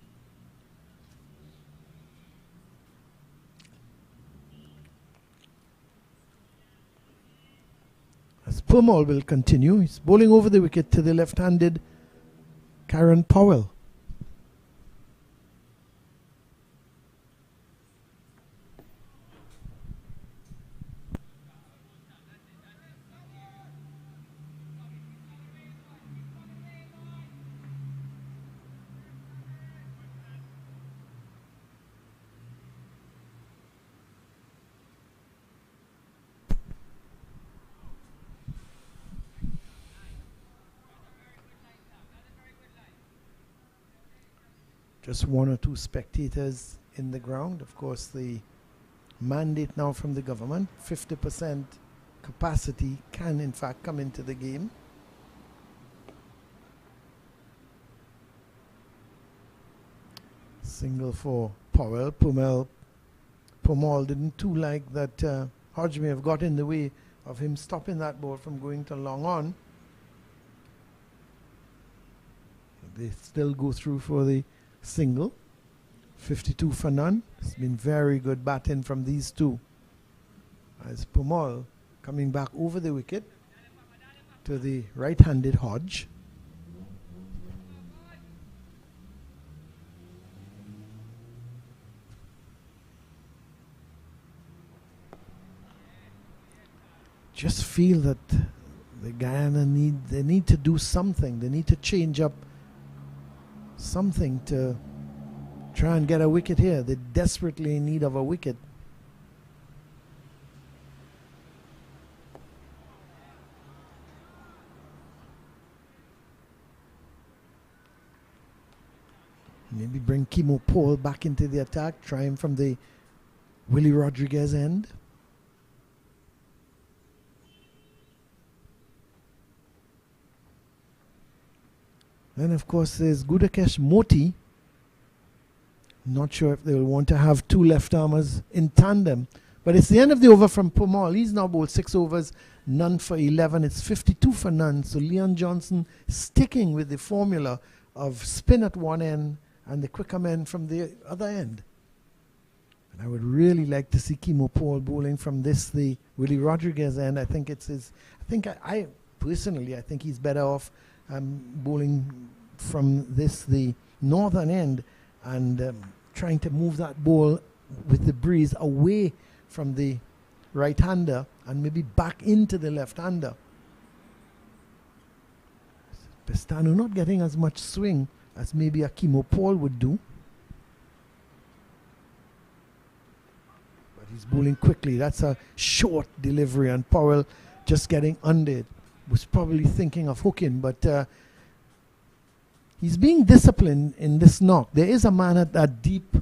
As Powell will continue. He's bowling over the wicket to the left-handed Karen Powell. Just one or two spectators in the ground. Of course, the mandate now from the government, 50% capacity can in fact come into the game. Single for Powell. Powell didn't too like that Hodge may have got in the way of him stopping that ball from going to long on. They still go through for the single. 52 for none. It's been very good batting from these two. As Powell coming back over the wicket to the right-handed Hodge. Just feel that the Guyana need to do something. They need to change up something to try and get a wicket here. They're desperately in need of a wicket. Maybe bring Paul back into the attack, try him from the Willie Rodriguez end. And of course there's Gudakesh Moti. Not sure if they'll want to have two left-armers in tandem. But it's the end of the over from Powell. He's now bowled 6 overs, none for 11. It's 52 for none. So Leon Johnson sticking with the formula of spin at one end and the quicker men from the other end. And I would really like to see Paul bowling from this, the Willie Rodriguez end. I think it's his. I personally think he's better off bowling from this, the northern end, and trying to move that ball with the breeze away from the right-hander and maybe back into the left-hander. Pestano not getting as much swing as maybe a Paul would do. But he's bowling quickly. That's a short delivery, and Powell just getting under it. Was probably thinking of hooking, but he's being disciplined in this knock. There is a man at that deep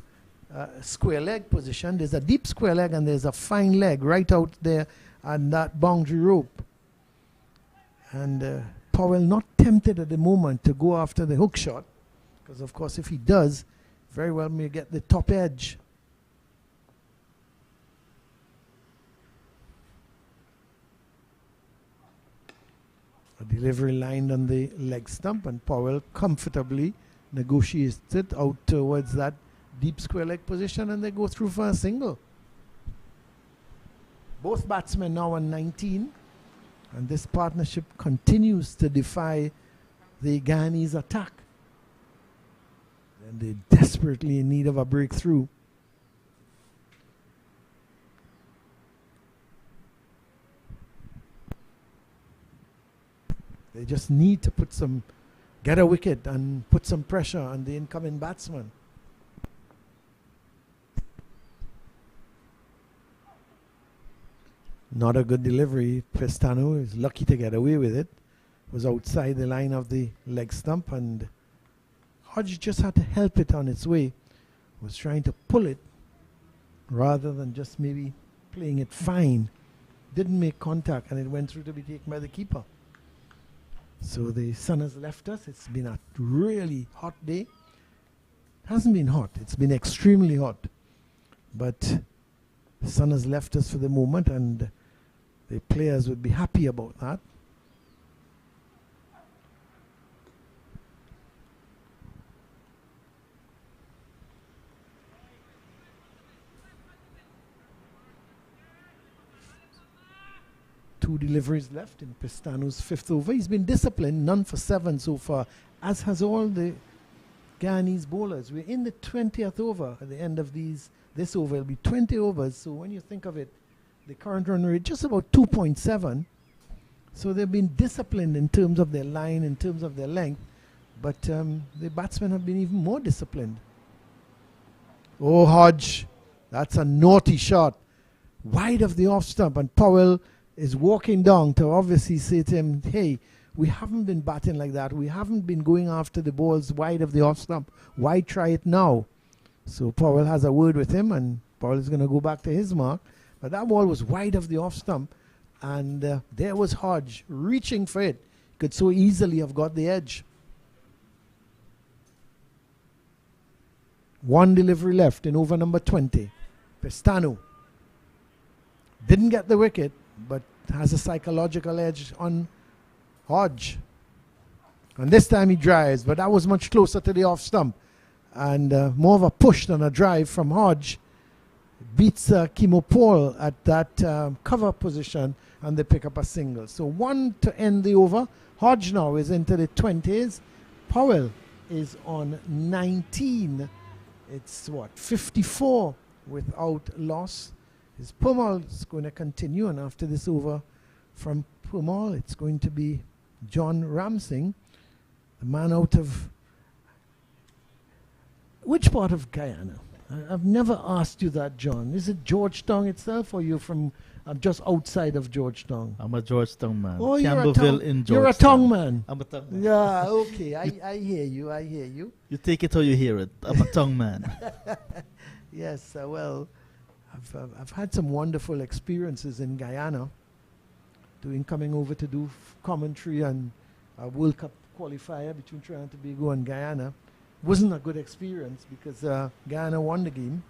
square leg position. There's a deep square leg and there's a fine leg right out there on that boundary rope. And Powell not tempted at the moment to go after the hook shot, because of course if he does, very well may get the top edge. A delivery lined on the leg stump, and Powell comfortably negotiates it out towards that deep square leg position, and they go through for a single. Both batsmen now on 19, and this partnership continues to defy the Guyanese attack. And they're desperately in need of a breakthrough. They just need to get a wicket and put some pressure on the incoming batsman. Not a good delivery. Pestano is lucky to get away with it. Was outside the line of the leg stump, and Hodge just had to help it on its way. Was trying to pull it rather than just maybe playing it fine. Didn't make contact, and it went through to be taken by the keeper. So the sun has left us. It's been a really hot day. It hasn't been hot. It's been extremely hot. But the sun has left us for the moment, and the players would be happy about that. Two deliveries left in Pestano's fifth over. He's been disciplined, none for 7 so far, as has all the Guyanese bowlers. We're in the 20th over. At the end of this over, it'll be 20 overs. So when you think of it, the current run rate just about 2.7. So they've been disciplined in terms of their line, in terms of their length. But the batsmen have been even more disciplined. Oh, Hodge, that's a naughty shot. Wide of the off stump, and Powell is walking down to obviously say to him, hey, we haven't been batting like that. We haven't been going after the balls wide of the off stump. Why try it now? So Powell has a word with him, and Powell is going to go back to his mark. But that ball was wide of the off stump, and there was Hodge reaching for it. Could so easily have got the edge. One delivery left in over number 20. Pestano didn't get the wicket, but has a psychological edge on Hodge. And this time he drives, but that was much closer to the off stump. And more of a push than a drive from Hodge. Beats Chanderpaul at that cover position, and they pick up a single. So 1 to end the over. Hodge now is into the 20s. Powell is on 19. It's 54 without loss. His Powell is going to continue, and after this over from Powell, it's going to be John Ramsing, the man out of which part of Guyana? I've never asked you that, John. Is it Georgetown itself, or you're from just outside of Georgetown? I'm a Georgetown man. Oh, Campbellville in Georgetown. You're a tongue man. I'm a tongue man. Yeah, okay. I hear you. I hear you. You take it or you hear it. I'm a tongue man. Yes, well, I've had some wonderful experiences in Guyana, coming over to do commentary and a World Cup qualifier between Trinidad and Tobago and Guyana. Wasn't a good experience because Guyana won the game.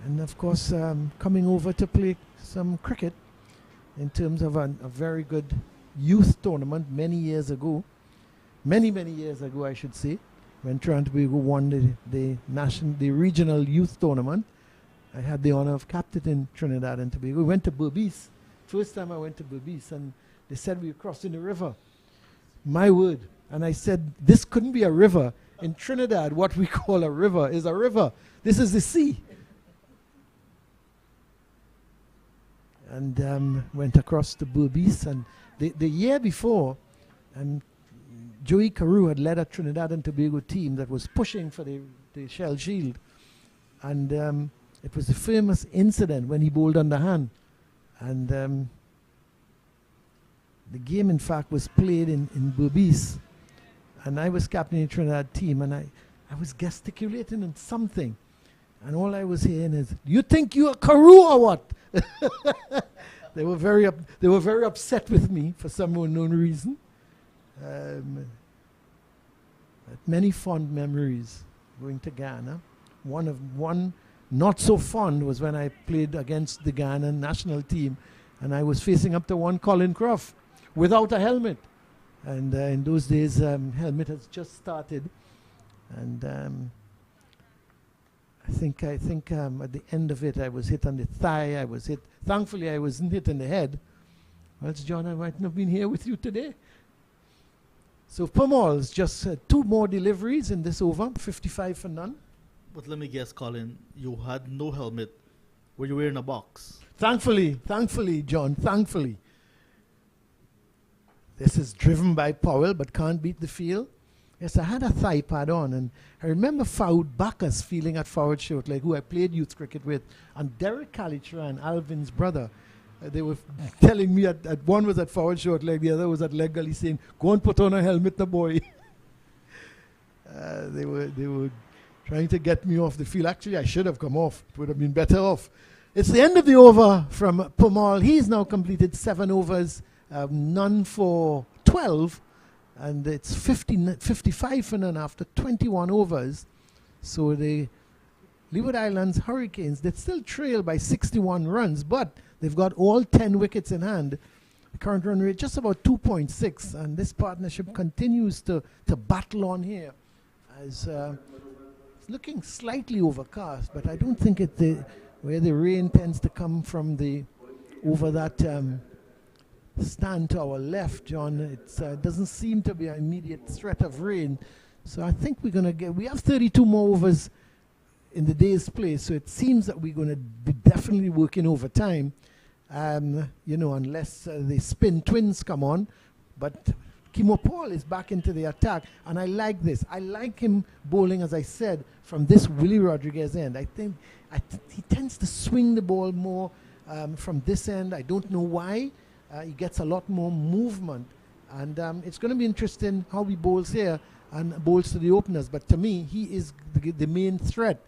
And of course, coming over to play some cricket in terms of a very good youth tournament many years ago. Many years ago, I should say, when Trinidad and Tobago won the regional youth tournament. I had the honor of captaining Trinidad and Tobago. We went to Berbice. First time I went to Berbice, and they said we were crossing the river. My word. And I said, this couldn't be a river. In Trinidad, what we call a river is a river. This is the sea. And went across to Berbice. And the year before, Joey Carew had led a Trinidad and Tobago team that was pushing for the Shell Shield. And it was the famous incident when he bowled underhand. And the game, in fact, was played in Berbice. And I was captaining the Trinidad team, and I was gesticulating on something. And all I was hearing is, you think you're Carew or what? They were very upset with me for some unknown reason. But many fond memories going to Ghana. One not so fond was when I played against the Guyana national team and I was facing up to one Colin Croft without a helmet. And in those days, helmet has just started. And I think at the end of it, I was hit on the thigh. I was hit. Thankfully, I wasn't hit in the head. Well, John, I mightn't have been here with you today. So Powell's just 2 more deliveries in this over, 55 for none. But let me guess, Colin, you had no helmet. Were you wearing a box? Thankfully, John, thankfully. This is driven by Powell, but can't beat the field. Yes, I had a thigh pad on, and I remember Fowd Bacchus feeling at forward short, like who I played youth cricket with, and Derek Calitran, Alvin's brother. They were telling me at one was at forward short leg, the other was at leg gully, saying, "Go and put on a helmet, the boy." They were trying to get me off the field. Actually, I should have come off. It would have been better off. It's the end of the over from Powell. He's now completed 7 overs, none for 12, and it's 55 for none after 21 overs. So the Leeward Islands Hurricanes, they still trail by 61 runs, but they've got all 10 wickets in hand. The current run rate just about 2.6, and this partnership continues to battle on here. As it's looking slightly overcast, but I don't think where the rain tends to come from over that stand to our left, John. It doesn't seem to be an immediate threat of rain. So I think we have 32 more overs in the day's play, so it seems that we're going to be definitely working overtime, unless the spin twins come on. But Hetmyer is back into the attack, and I like this. I like him bowling, as I said, from this Willie Rodriguez end. I think he tends to swing the ball more from this end. I don't know why. He gets a lot more movement, and it's going to be interesting how he bowls here and bowls to the openers. But to me, he is the main threat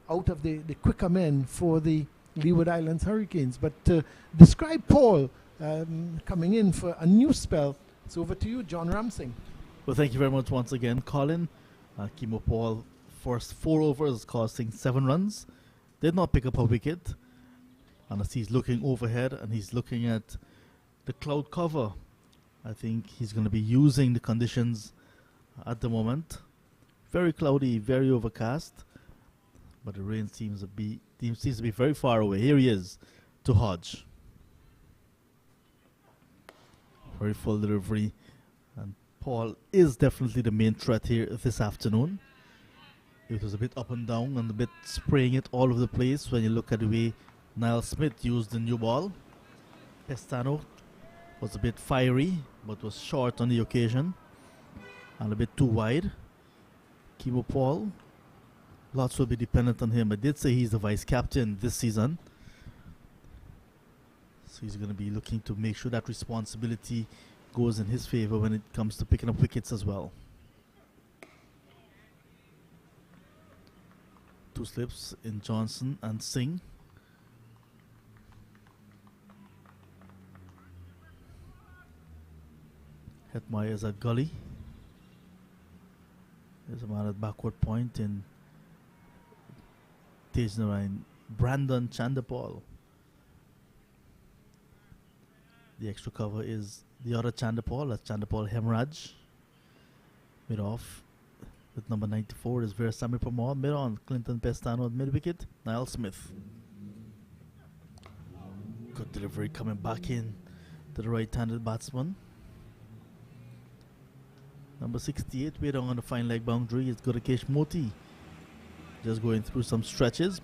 out of the quicker men for the Leeward Islands Hurricanes. But to describe Paul coming in for a new spell, it's over to you, John Ramsing. Well, thank you very much once again, Colin. Hetmyer, first 4 overs, costing 7 runs. Did not pick up a wicket. And as he's looking overhead and he's looking at the cloud cover, I think he's going to be using the conditions at the moment. Very cloudy, very overcast. But the rain seems to be very far away. Here he is to Hodge. Very full delivery. And Paul is definitely the main threat here this afternoon. It was a bit up and down and a bit spraying it all over the place when you look at the way Niall Smith used the new ball. Pestano was a bit fiery, but was short on the occasion and a bit too wide. Hetmyer, lots will be dependent on him. I did say he's the vice captain this season, so he's going to be looking to make sure that responsibility goes in his favor when it comes to picking up wickets as well. 2 slips in Johnson and Singh. Hetmyer is at gully. There's a man at backward point in Tajnarain, Brandon Chanderpaul. The extra cover is the other Chanderpaul, that's Chanderpaul Hemraj. Mid off with number 94 is Veerasamy Permaud. Mid on, Clinton Pestano at mid wicket, Niall Smith. Good delivery coming back in to the right-handed batsman. Number 68, way down on the fine leg boundary is Gudakesh Moti. Just going through some stretches.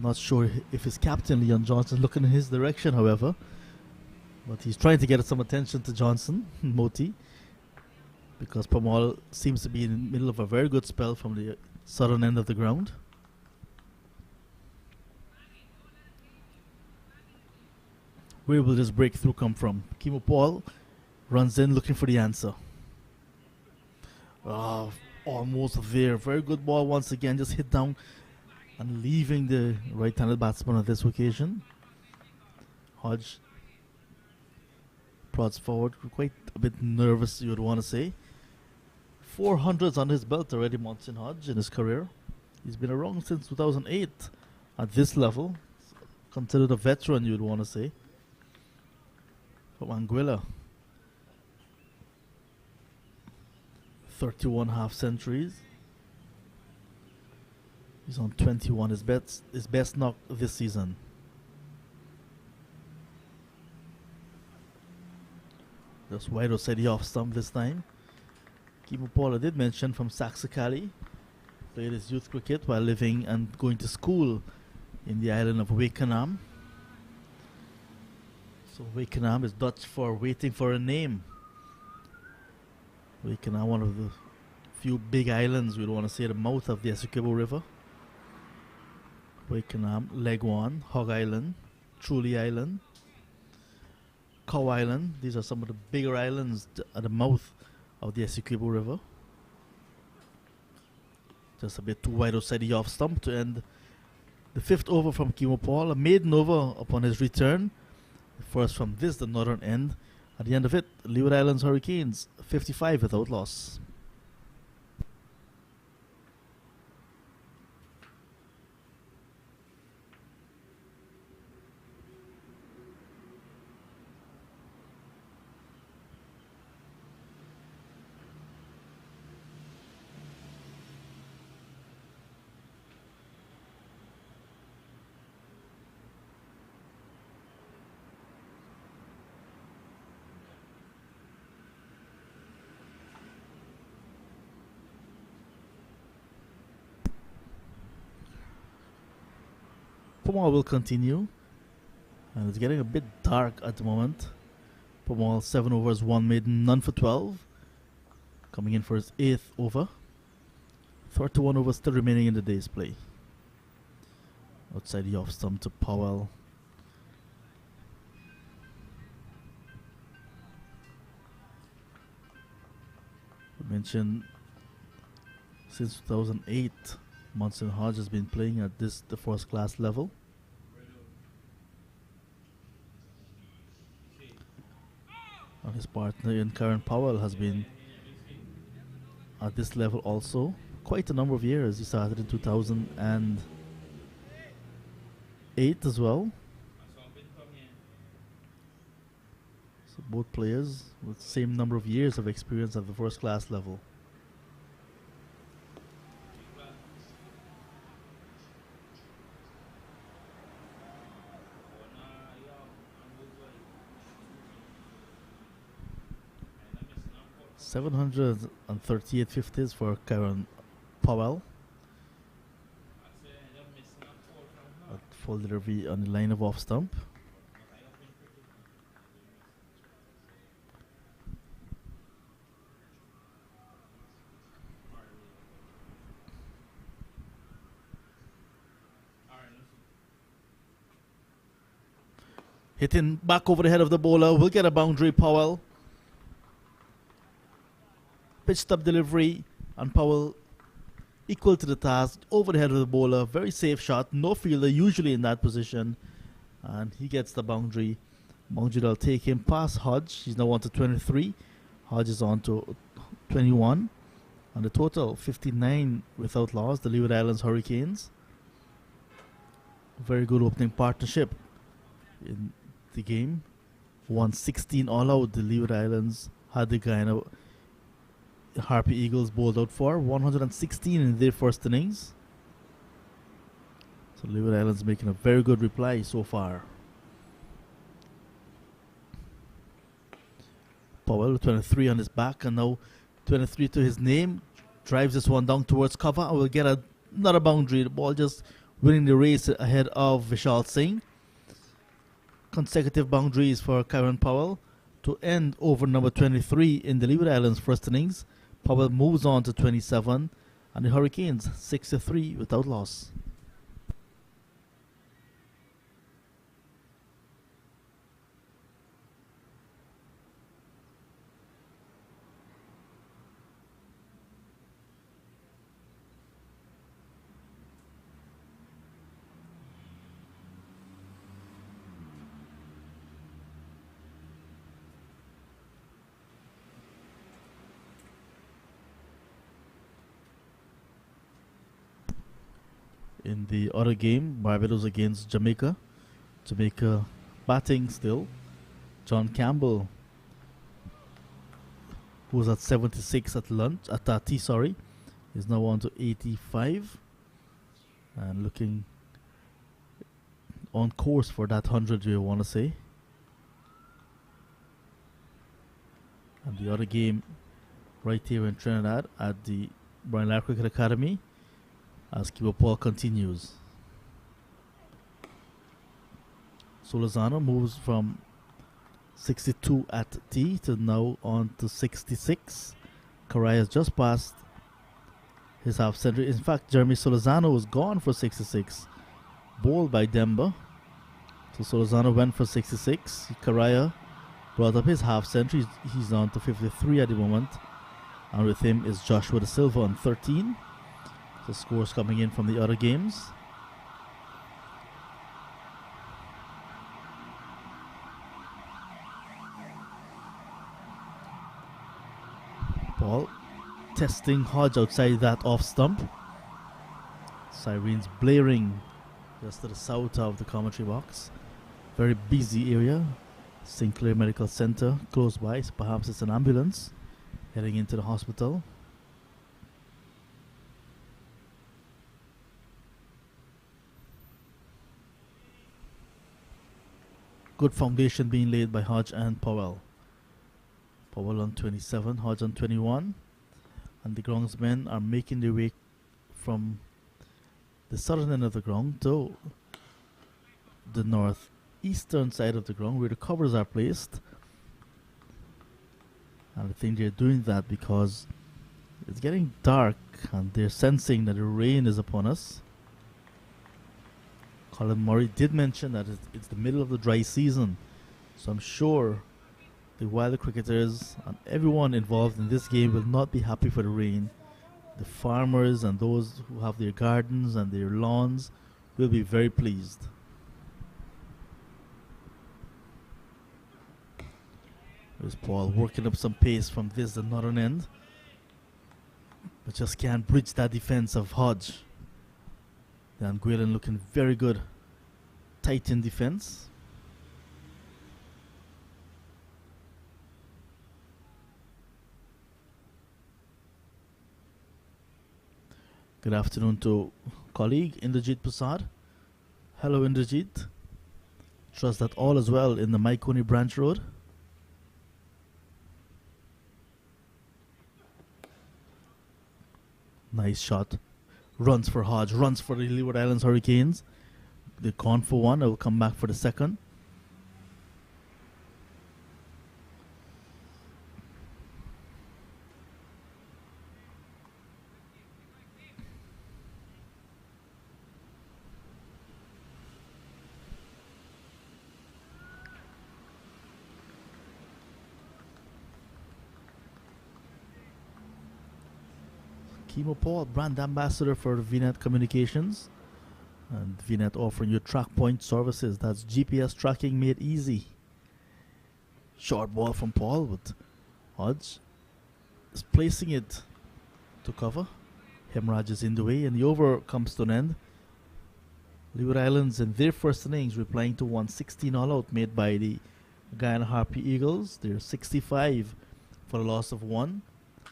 Not sure if his captain Leon Johnson is looking in his direction, however. But he's trying to get some attention to Johnson, Moti. Because Powell seems to be in the middle of a very good spell from the southern end of the ground. Where will this breakthrough come from? Hetmyer runs in looking for the answer. Almost there. Very good ball once again. Just hit down and leaving the right-handed batsman on this occasion. Hodge prods forward. Quite a bit nervous, you would want to say. 400s on his belt already, Monson Hodge, in his career. He's been around since 2008 at this level. considered a veteran, you'd want to say, from Anguilla. 31 half centuries. He's on 21. His best knock this season. Just wide outside the off stump this time. Paul, I did mention, from Saxicali. Played his youth cricket while living and going to school in the island of Wakenham. So Wakenham is Dutch for waiting for a name. Wakenham, one of the few big islands, we'd want to say, at the mouth of the Essequibo River. Wakenham, Legwan, Hog Island, Truly Island, Cow Island. These are some of the bigger islands at the mouth of the Essequibo River. Just a bit too wide outside the off stump to end the 5th over from Paul. A maiden over upon his return. First from the northern end. At the end of it, Leeward Islands Hurricanes 55 without loss. Powell will continue, and it's getting a bit dark at the moment. Powell 7 overs, 1 maiden, none for 12. Coming in for his 8th over. 31 overs still remaining in the day's play. Outside the off stump to Powell. I mentioned since 2008. Monson Hodge has been playing at the first class level. And his partner in Karen Powell has been at this level also. Quite a number of years. He started in 2008 as well. So both players with the same number of years of experience at the first class level. 738 50s for Karen Powell. At full delivery on the line of off stump. Hitting back over the head of the bowler. Will get a boundary, Powell. Pitch stop delivery, and Powell equal to the task, over the head of the bowler. Very safe shot. No fielder usually in that position, and he gets the boundary. Boundary will take him past Hodge. He's now on to 23. Hodge is on to 21. And the total 59 without loss. The Leeward Islands Hurricanes. Very good opening partnership in the game. 116 all out. The Leeward Islands had the Guyana Harpy Eagles bowled out for 116 in their first innings. So Leeward Islands making a very good reply so far. Powell 23 on his back, and now 23 to his name. Drives this one down towards cover and will get another boundary. The ball just winning the race ahead of Vishal Singh. Consecutive boundaries for Karen Powell to end over number 23 in the Leeward Islands first innings. Powell moves on to 27, and the Hurricanes 6-3 without loss. In the other game, Barbados against Jamaica, Jamaica batting still. John Campbell, who was at 76 at tea, is now on to 85 and looking on course for that 100, you want to say. And the other game right here in Trinidad at the Brian Lara Cricket Academy as Chanderpaul continues. Solozano moves from 62 at T to now on to 66. Karai has just passed his half century. In fact, Jeremy Solozano was gone for 66, bowled by Demba. So Solozano went for 66. Karaya brought up his half century. He's on to 53 at the moment. And with him is Joshua Da Silva on 13. The scores coming in from the other games. Paul testing Hodge outside that off stump. Sirens blaring just to the south of the commentary box. Very busy area. Sinclair Medical Center close by. So perhaps it's an ambulance heading into the hospital. Good foundation being laid by Hodge and Powell. Powell on 27, Hodge on 21. And the groundsmen are making their way from the southern end of the ground to the northeastern side of the ground where the covers are placed. And I think they're doing that because it's getting dark and they're sensing that the rain is upon us. Colin Murray did mention that it's the middle of the dry season, so I'm sure the wild cricketers and everyone involved in this game will not be happy for the rain. The farmers and those who have their gardens and their lawns will be very pleased. There's Paul working up some pace from the northern end, but just can't bridge that defense of Hodge. Dan Guilin looking very good. Tight in defense. Good afternoon to colleague Indrajit Prasad. Hello Indrajit. Trust that all is well in the Maikoni Branch Road. Nice shot. Runs for Hodge, runs for the Leeward Islands Hurricanes. They're gone for one. I will come back for the second. Chanderpaul, brand ambassador for VNet Communications, and VNet offering you track point services. That's GPS tracking made easy. Short ball from Paul, but Hodge is placing it to cover. Hemraj is in the way, and the over comes to an end. Leeward Islands in their first innings replying to 116 all out made by the Guyana Harpy Eagles. They're 65 for a loss of 1,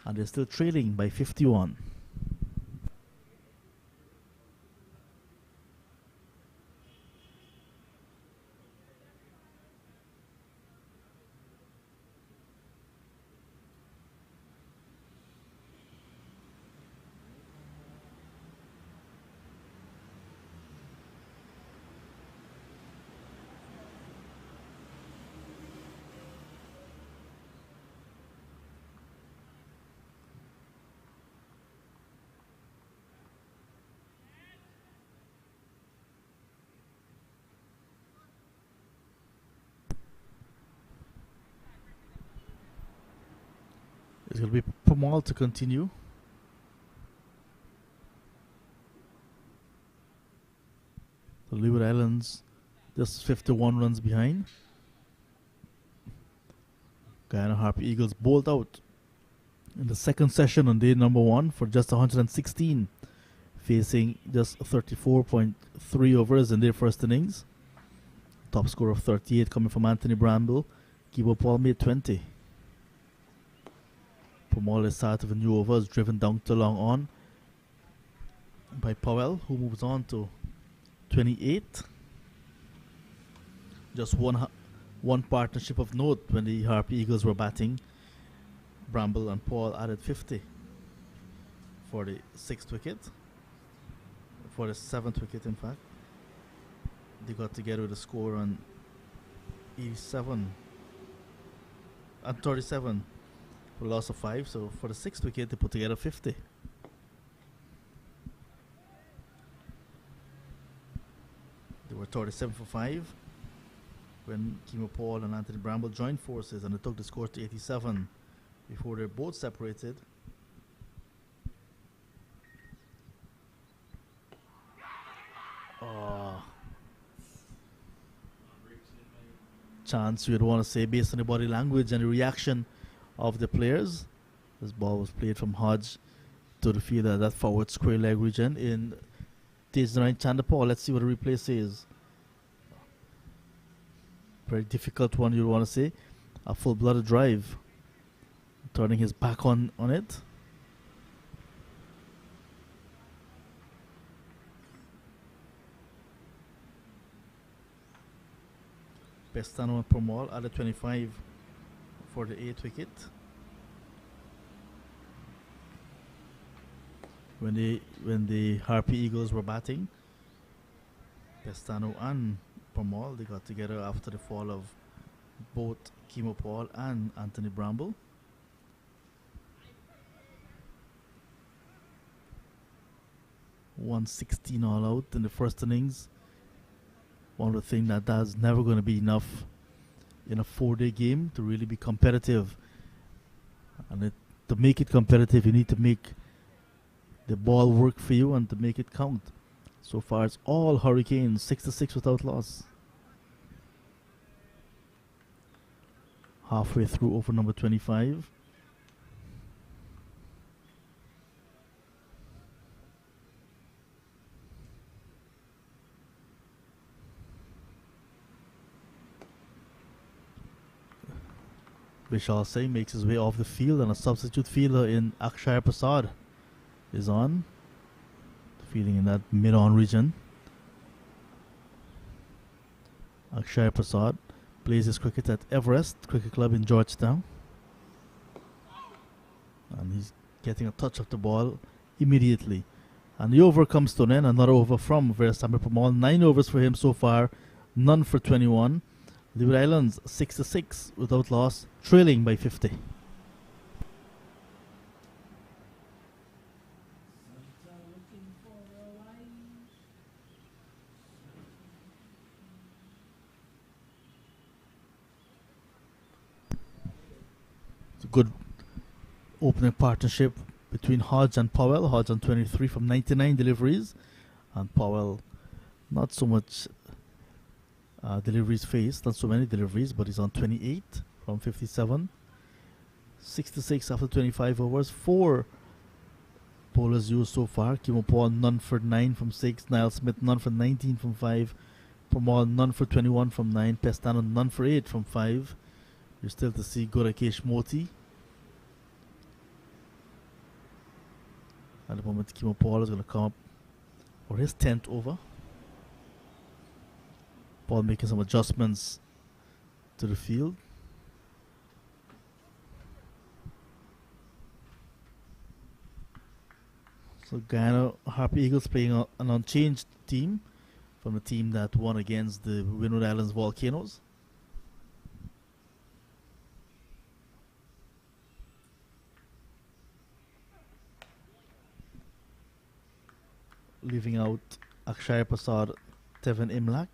and they're still trailing by 51. It's going to be Powell to continue. The Leeward Islands just 51 runs behind. Guyana Harpy Eagles bowled out in the second session on day number 1 for just 116, facing just 34.3 overs in their first innings. Top score of 38 coming from Anthony Bramble. Powell made 20. Powell is start of a new over, is driven down to long on by Powell, who moves on to 28. Just one partnership of note when the Harpy Eagles were batting. Bramble and Powell added 50 for the 6th wicket. For the 7th wicket, in fact. They got together with a score on 87 and 37 for a loss of 5. So for the 6th wicket, they put together 50. They were 37 for 5 when Powell and Anthony Bramble joined forces, and it took the score to 87 before they both separated. Chance you'd want to say based on the body language and the reaction of the players. This ball was played from Hodge to the fielder, that forward square leg region in stage 9 Chanderpaul. Let's see what the replay says. Very difficult one, you'd want to say. A full-blooded drive. Turning his back on it. Pestano and Powell added 25 for the 8th wicket. When the Harpy Eagles were batting, Pestano and Powell, they got together after the fall of both Powell and Anthony Bramble. .116 all out in the first innings. One would think that that's never going to be enough in a 4-day game to really be competitive. And to make it competitive, you need to make the ball work for you and to make it count. So far, it's all Hurricanes, 6-6 without loss. Halfway through over number 25. Vishal Singh makes his way off the field, and a substitute fielder in Akshaya Prasad is on. Fielding in that mid-on region. Akshaya Prasad plays his cricket at Everest Cricket Club in Georgetown. And he's getting a touch of the ball immediately. And the over comes to an end. Another over from Veerasammy Powell. 9 overs for him so far, none for 21. Leeward Islands 6-6 without loss, trailing by 50. It's a good opening partnership between Hodge and Powell. Hodge on 23 from 99 deliveries, and Powell not so much deliveries faced, not so many deliveries, but he's on 28 from 57. 6-6 after 25 overs. 4 bowlers used so far. Powell none for 9 from 6. Niall Smith none for 19 from 5. Powell none for 21 from 9. Pestano none for 8 from 5. You're still to see Gorakesh Moti. At the moment, Powell is going to come up for his 10th over. Paul making some adjustments to the field. So Guyana Harpy Eagles playing an unchanged team from the team that won against the Leeward Islands Volcanoes. Leaving out Akshaya Prasad, Tevin Imlak.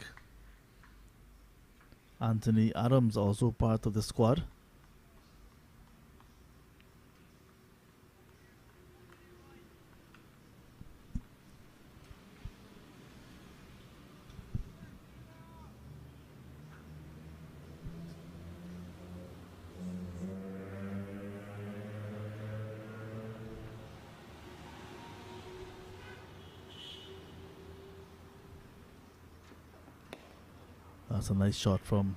Anthony Adams also part of the squad. That's a nice shot from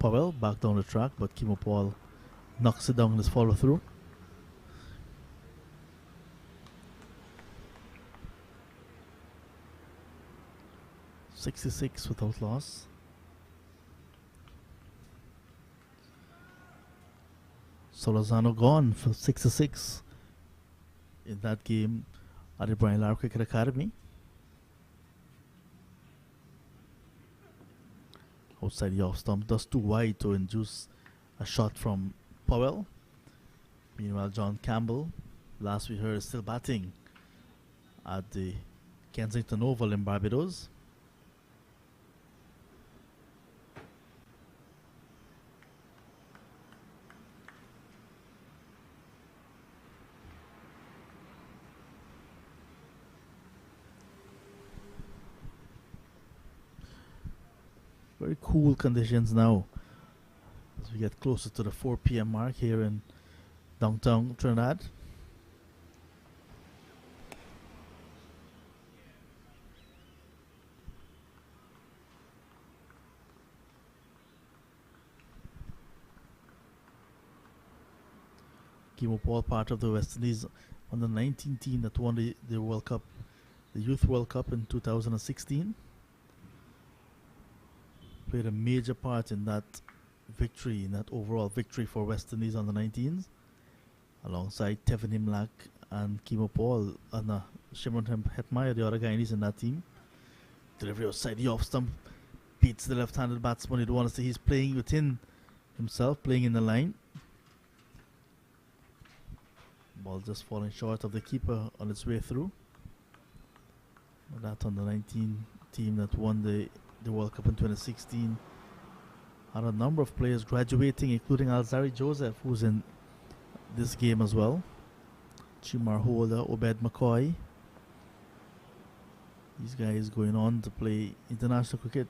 Powell back down the track, but Paul knocks it down in his follow through. .66 without loss. Solozano gone for 66 in that game at the Brian Lara Cricket Academy. Outside the off stump, just too wide to induce a shot from Powell. Meanwhile, John Campbell, last we heard, is still batting at the Kensington Oval in Barbados. Very cool conditions now as we get closer to the 4 p.m. mark here in downtown Trinidad. Paul, part of the West Indies on the 19 team that won the World Cup, the Youth World Cup in 2016. Played a major part in that victory, in that overall victory for West Indies on the 19s, alongside Tevin Imlach and Paul and Shimron Hetmyer, the other Guyanese in that team. Delivery outside the off stump, beats the left-handed batsman. You'd want to say he's playing within himself, playing in the line. Ball just falling short of the keeper on its way through. That on the 19 team that won the World Cup in 2016 had a number of players graduating, including Alzari Joseph, who's in this game as well. Chimar Holder, Obed McCoy. These guys going on to play international cricket.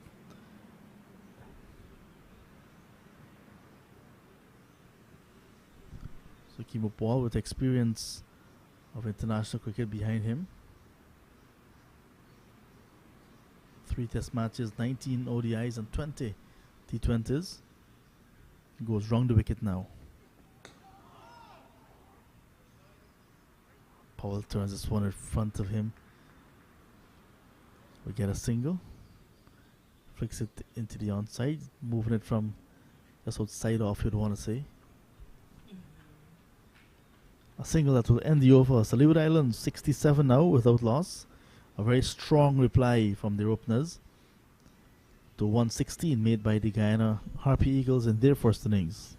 So Paul with experience of international cricket behind him. 3 test matches, 19 ODIs and 20 T20s. He goes round the wicket now. Powell turns this one in front of him. We get a single. Flicks it into the onside, moving it from just outside off, you'd want to say. A single that will end the over. So Leeward Islands 67 now without loss. A very strong reply from the openers to 116 made by the Guyana Harpy Eagles in their first innings.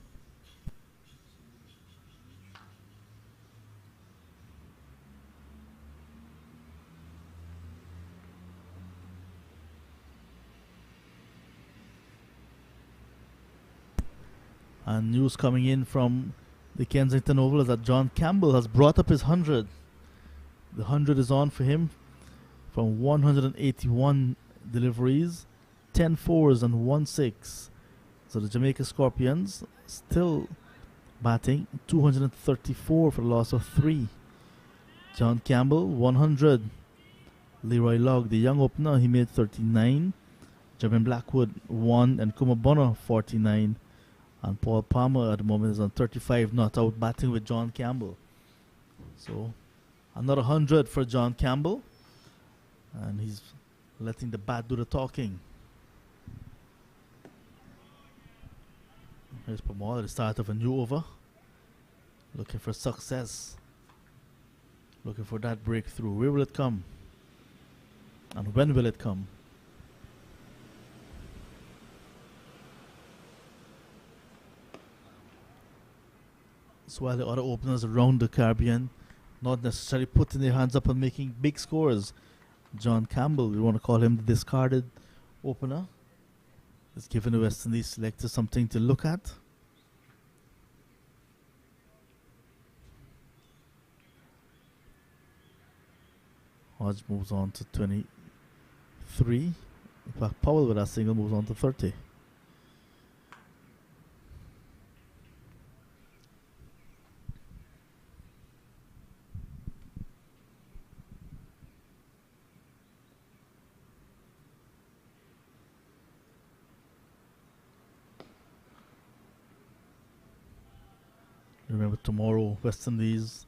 And news coming in from the Kensington Oval is that John Campbell has brought up his 100. The 100 is on for him from 181 deliveries, 10 fours and 1 6. So the Jamaica Scorpions still batting 234 for the loss of 3. John Campbell 100. Leroy Logg, the young opener, he made 39. Jermaine Blackwood 1 and Kumabono 49. And Paul Palmer at the moment is on 35, not out, batting with John Campbell. So another 100 for John Campbell. And he's letting the bat do the talking. Here's Palmer at the start of a new over. Looking for success. Looking for that breakthrough. Where will it come? And when will it come? So while the other openers around the Caribbean not necessarily putting their hands up and making big scores, John Campbell, we want to call him the discarded opener, has given the West Indies selector something to look at. Hodge moves on to 23. In fact, Powell with that single moves on to 30. Remember, tomorrow, West Indies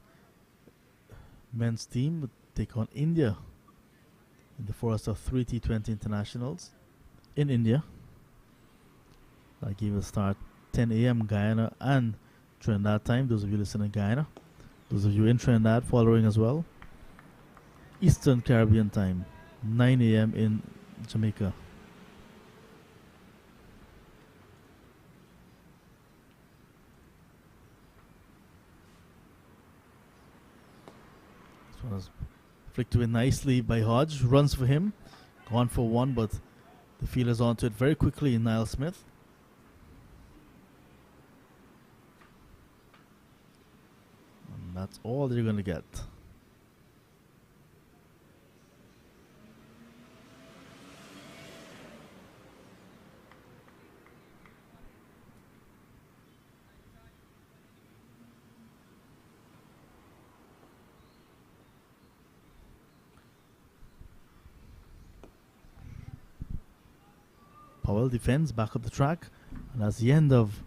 men's team would take on India in the first of 3 T20 internationals in India. That game will start 10 a.m. Guyana and Trinidad time. Those of you listening in Guyana. Those of you in Trinidad following as well. Eastern Caribbean time, 9 a.m. in Jamaica. This one was flicked away nicely by Hodge. Runs for him. Gone for one, but the fielder's onto it very quickly in Niall Smith. And that's all they're going to get. Powell defends back up the track, and that's the end of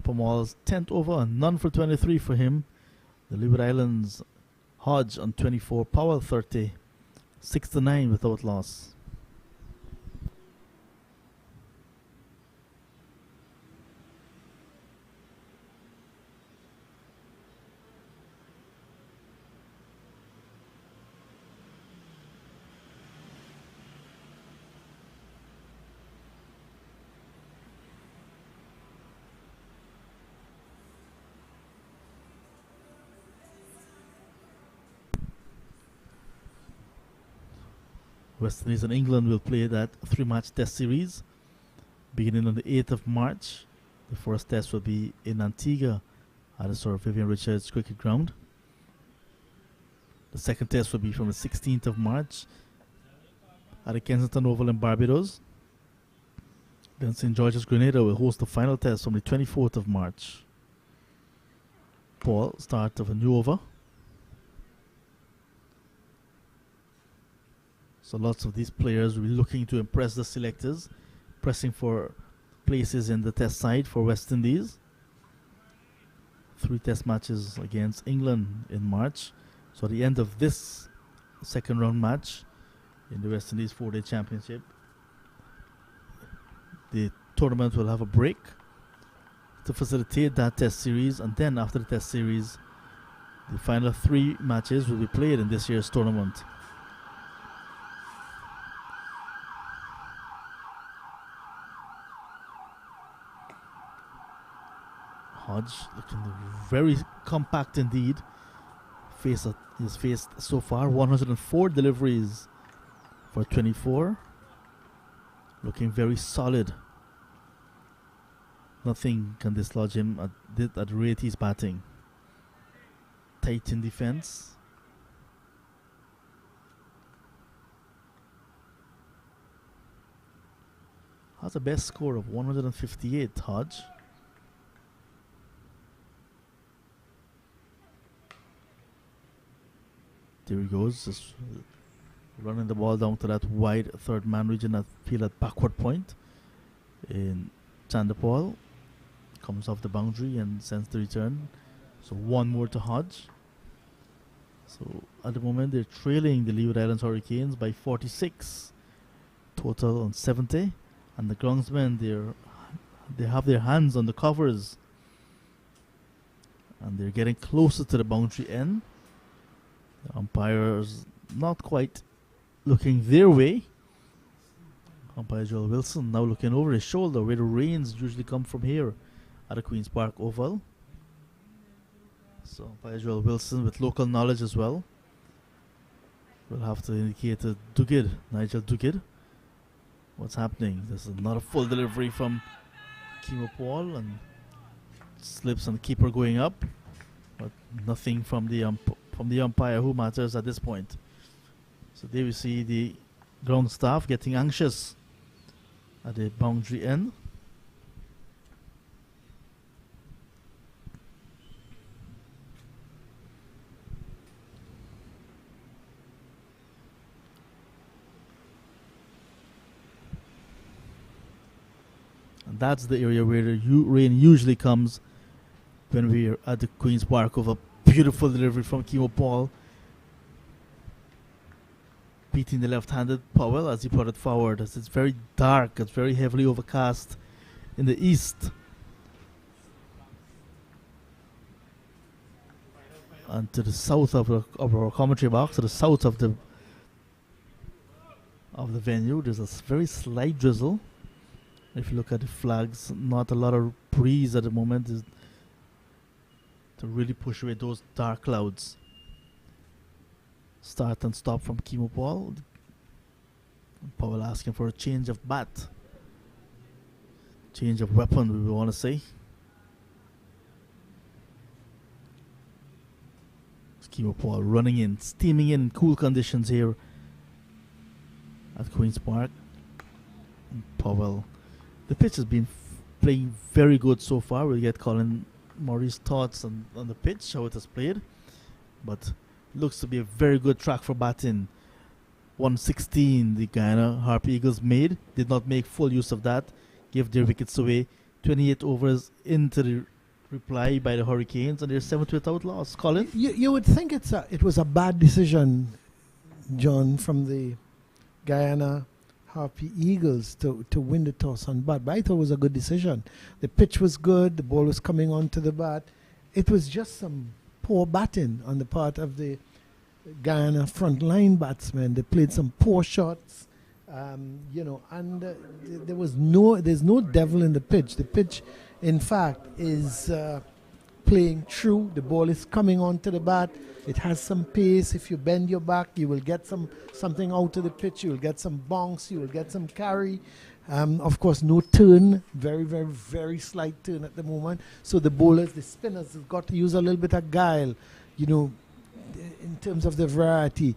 Powell's 10th over, and none for 23 for him. The Leeward Islands, Hodge on 24, Powell 30, 6-9 without loss. West Indies and England will play that 3-match test series beginning on the 8th of March. The first test will be in Antigua at the Sir Vivian Richards Cricket Ground. The second test will be from the 16th of March at the Kensington Oval in Barbados. Then St. George's Grenada will host the final test from the 24th of March. Paul, start of a new over. So lots of these players will be looking to impress the selectors, pressing for places in the test side for West Indies. 3 test matches against England in March. So at the end of this second round match in the West Indies 4-day championship, the tournament will have a break to facilitate that test series, and then after the test series, the final 3 matches will be played in this year's tournament. Hodge looking very compact indeed. He's faced so far 104 deliveries for 24. Looking very solid. Nothing can dislodge him at the rate he's batting. Tight in defense. Has a best score of 158, Hodge. There he goes, just running the ball down to that wide third man region, that field at backward point in Chanderpaul. Comes off the boundary and sends the return. So 1 more to Hodge. So at the moment they're trailing the Leeward Islands Hurricanes by 46. Total on 70. And the groundsmen, they have their hands on the covers. And they're getting closer to the boundary end. The umpires not quite looking their way. Umpire Joel Wilson now looking over his shoulder, where the rains usually come from here at the Queen's Park Oval. So umpire Joel Wilson with local knowledge as well will have to indicate to Nigel Duguid, what's happening. This is not a full delivery from Kimo Paul, and slips and keeper going up, but nothing from the umpire who matters at this point. So there we see the ground staff getting anxious at the boundary end. And that's the area where the rain usually comes when we're at the Queen's Park of a beautiful delivery from Paul, beating the left-handed Powell as he put it forward. As it's very dark, it's very heavily overcast in the east. And to the south of our commentary box, to the south of the venue, there's a very slight drizzle. If you look at the flags, not a lot of breeze at the moment to really push away those dark clouds. Start and stop from Paul. Powell asking for a change of bat. Change of weapon, we want to say. Paul running in, steaming in cool conditions here at Queen's Park. And Powell. The pitch has been playing very good so far. We'll get Colin Murray's thoughts on the pitch, how it has played. But looks to be a very good track for batting. 116 the Guyana Harp Eagles made. Did not make full use of that. Gave their wickets away. 28 overs into the reply by the Hurricanes, and they're 7th without loss. Colin? You would think it was a bad decision, John, from the Guyana Harpy Eagles to win the toss on bat, but I thought it was a good decision. The pitch was good, the ball was coming onto the bat. It was just some poor batting on the part of the Guyana frontline batsmen. They played some poor shots, and there's no devil in the pitch. The pitch, in fact, is playing true. The ball is coming onto the bat. It has some pace. If you bend your back, you will get something out of the pitch. You will get some bounce. You will get some carry. Of course, no turn. Very, very, very slight turn at the moment. So the bowlers, the spinners, have got to use a little bit of guile, in terms of the variety.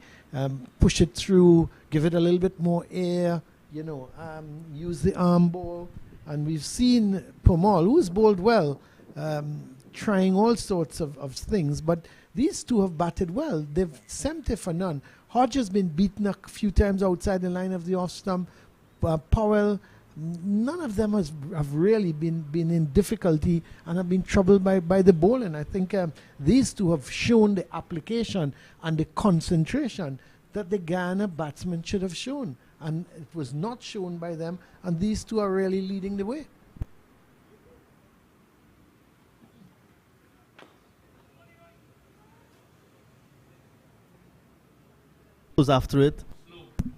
Push it through. Give it a little bit more air. Use the arm ball. And we've seen Powell, who's bowled well, trying all sorts of things, but these two have batted well. They've 70 for none. Hodge has been beaten a few times outside the line of the off stump. Powell, none of them have really been in difficulty and have been troubled by the bowling. I think these two have shown the application and the concentration that the Guyana batsmen should have shown. And it was not shown by them, and these two are really leading the way. Goes after it,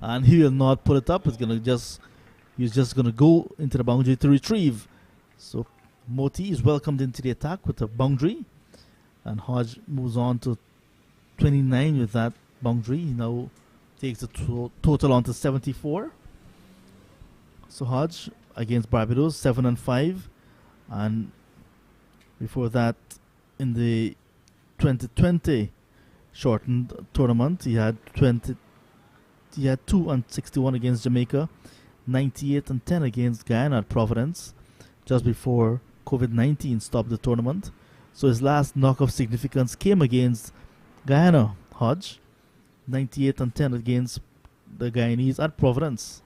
and he will not pull it up. He's just gonna go into the boundary to retrieve. So Moti is welcomed into the attack with a boundary, and Hodge moves on to 29 with that boundary. He now takes the total on to 74. So Hodge against Barbados, 7 and 5, and before that, in the 2020 shortened tournament, he had 2 and 61 against Jamaica, 98 and 10 against Guyana at Providence, just before COVID-19 stopped the tournament. So his last knock of significance came against Guyana. Hodge, 98 and 10 against the Guyanese at Providence.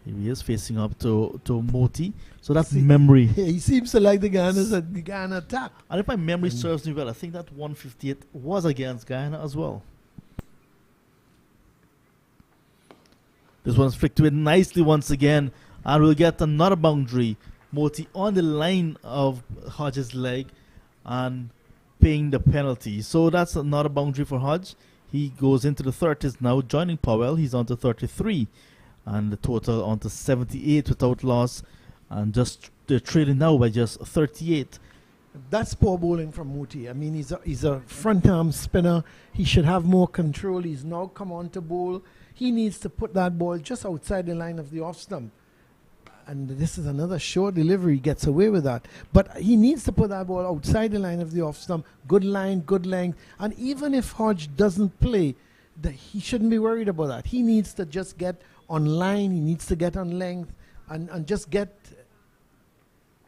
Here he is facing up to Moti. So that's memory. Yeah, he seems to like the Guyana attack. And if my memory serves me well, I think that 158 was against Guyana as well. This one's flicked to it nicely once again, and we'll get another boundary. Moti on the line of Hodge's leg and paying the penalty. So that's another boundary for Hodge. He goes into the 30s now, joining Powell. He's on to 33, and the total on to 78 without loss, and they're trailing now by just 38. That's poor bowling from Moti. I mean, he's a front arm spinner. He should have more control. He's now come on to bowl. He needs to put that ball just outside the line of the off stump. And this is another short delivery. He gets away with that. But he needs to put that ball outside the line of the off stump. Good line, good length. And even if Hodge doesn't play, he shouldn't be worried about that. He needs to just get on line. He needs to get on length and just get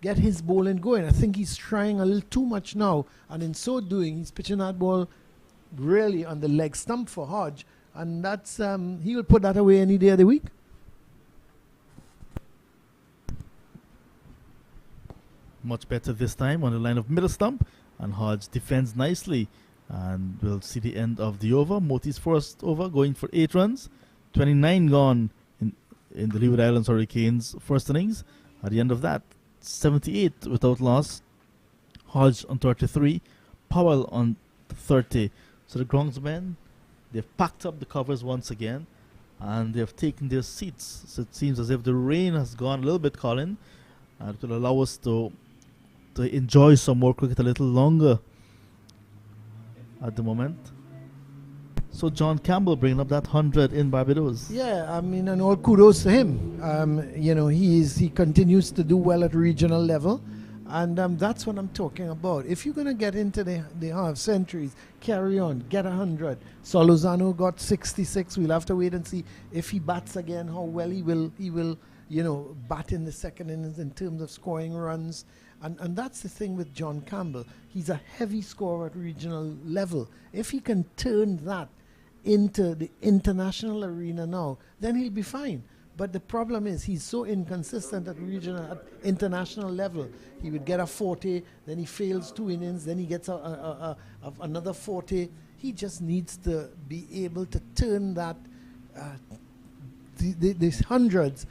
his bowling going. I think he's trying a little too much now. And in so doing, he's pitching that ball really on the leg stump for Hodge. And that's he will put that away any day of the week. Much better this time on the line of middle stump, and Hodge defends nicely, and we'll see the end of the over. Moti's first over going for 8 runs, 29 gone in the Leeward Islands Hurricanes first innings. At the end of that, 78 without loss. Hodge on 33, Powell on 30. So the groundsmen, they've packed up the covers once again, and they've taken their seats. So it seems as if the rain has gone a little bit, Colin, and it will allow us to enjoy some more cricket a little longer at the moment. So John Campbell bringing up that 100 in Barbados. Yeah, I mean, and all kudos to him. You know, he continues to do well at regional level, and that's what I'm talking about. If you're going to get into the half centuries, carry on, get 100. Solozano got 66. We'll have to wait and see if he bats again, how well he will, you know, bat in the second innings in terms of scoring runs. And that's the thing with John Campbell. He's a heavy scorer at regional level. If he can turn that into the international arena now, then he'll be fine. But the problem is he's so inconsistent at international level. He would get a 40, then he fails 2 innings, then he gets another 40. He just needs to be able to turn that these hundreds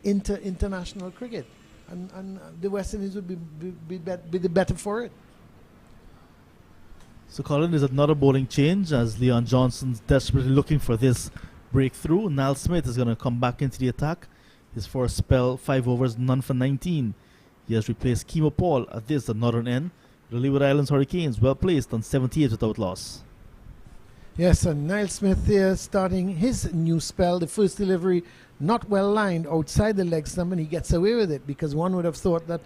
into international cricket. And the West Indies would be the better for it. So Colin, is another bowling change as Leon Johnson's desperately looking for this breakthrough. Niall Smith is going to come back into the attack. His first spell, 5 overs, none for 19. He has replaced Paul at this, the northern end. The Leeward Islands Hurricanes well placed on 78 without loss. Yes, and Niall Smith here starting his new spell. The first delivery not well lined outside the leg stump, and he gets away with it because one would have thought that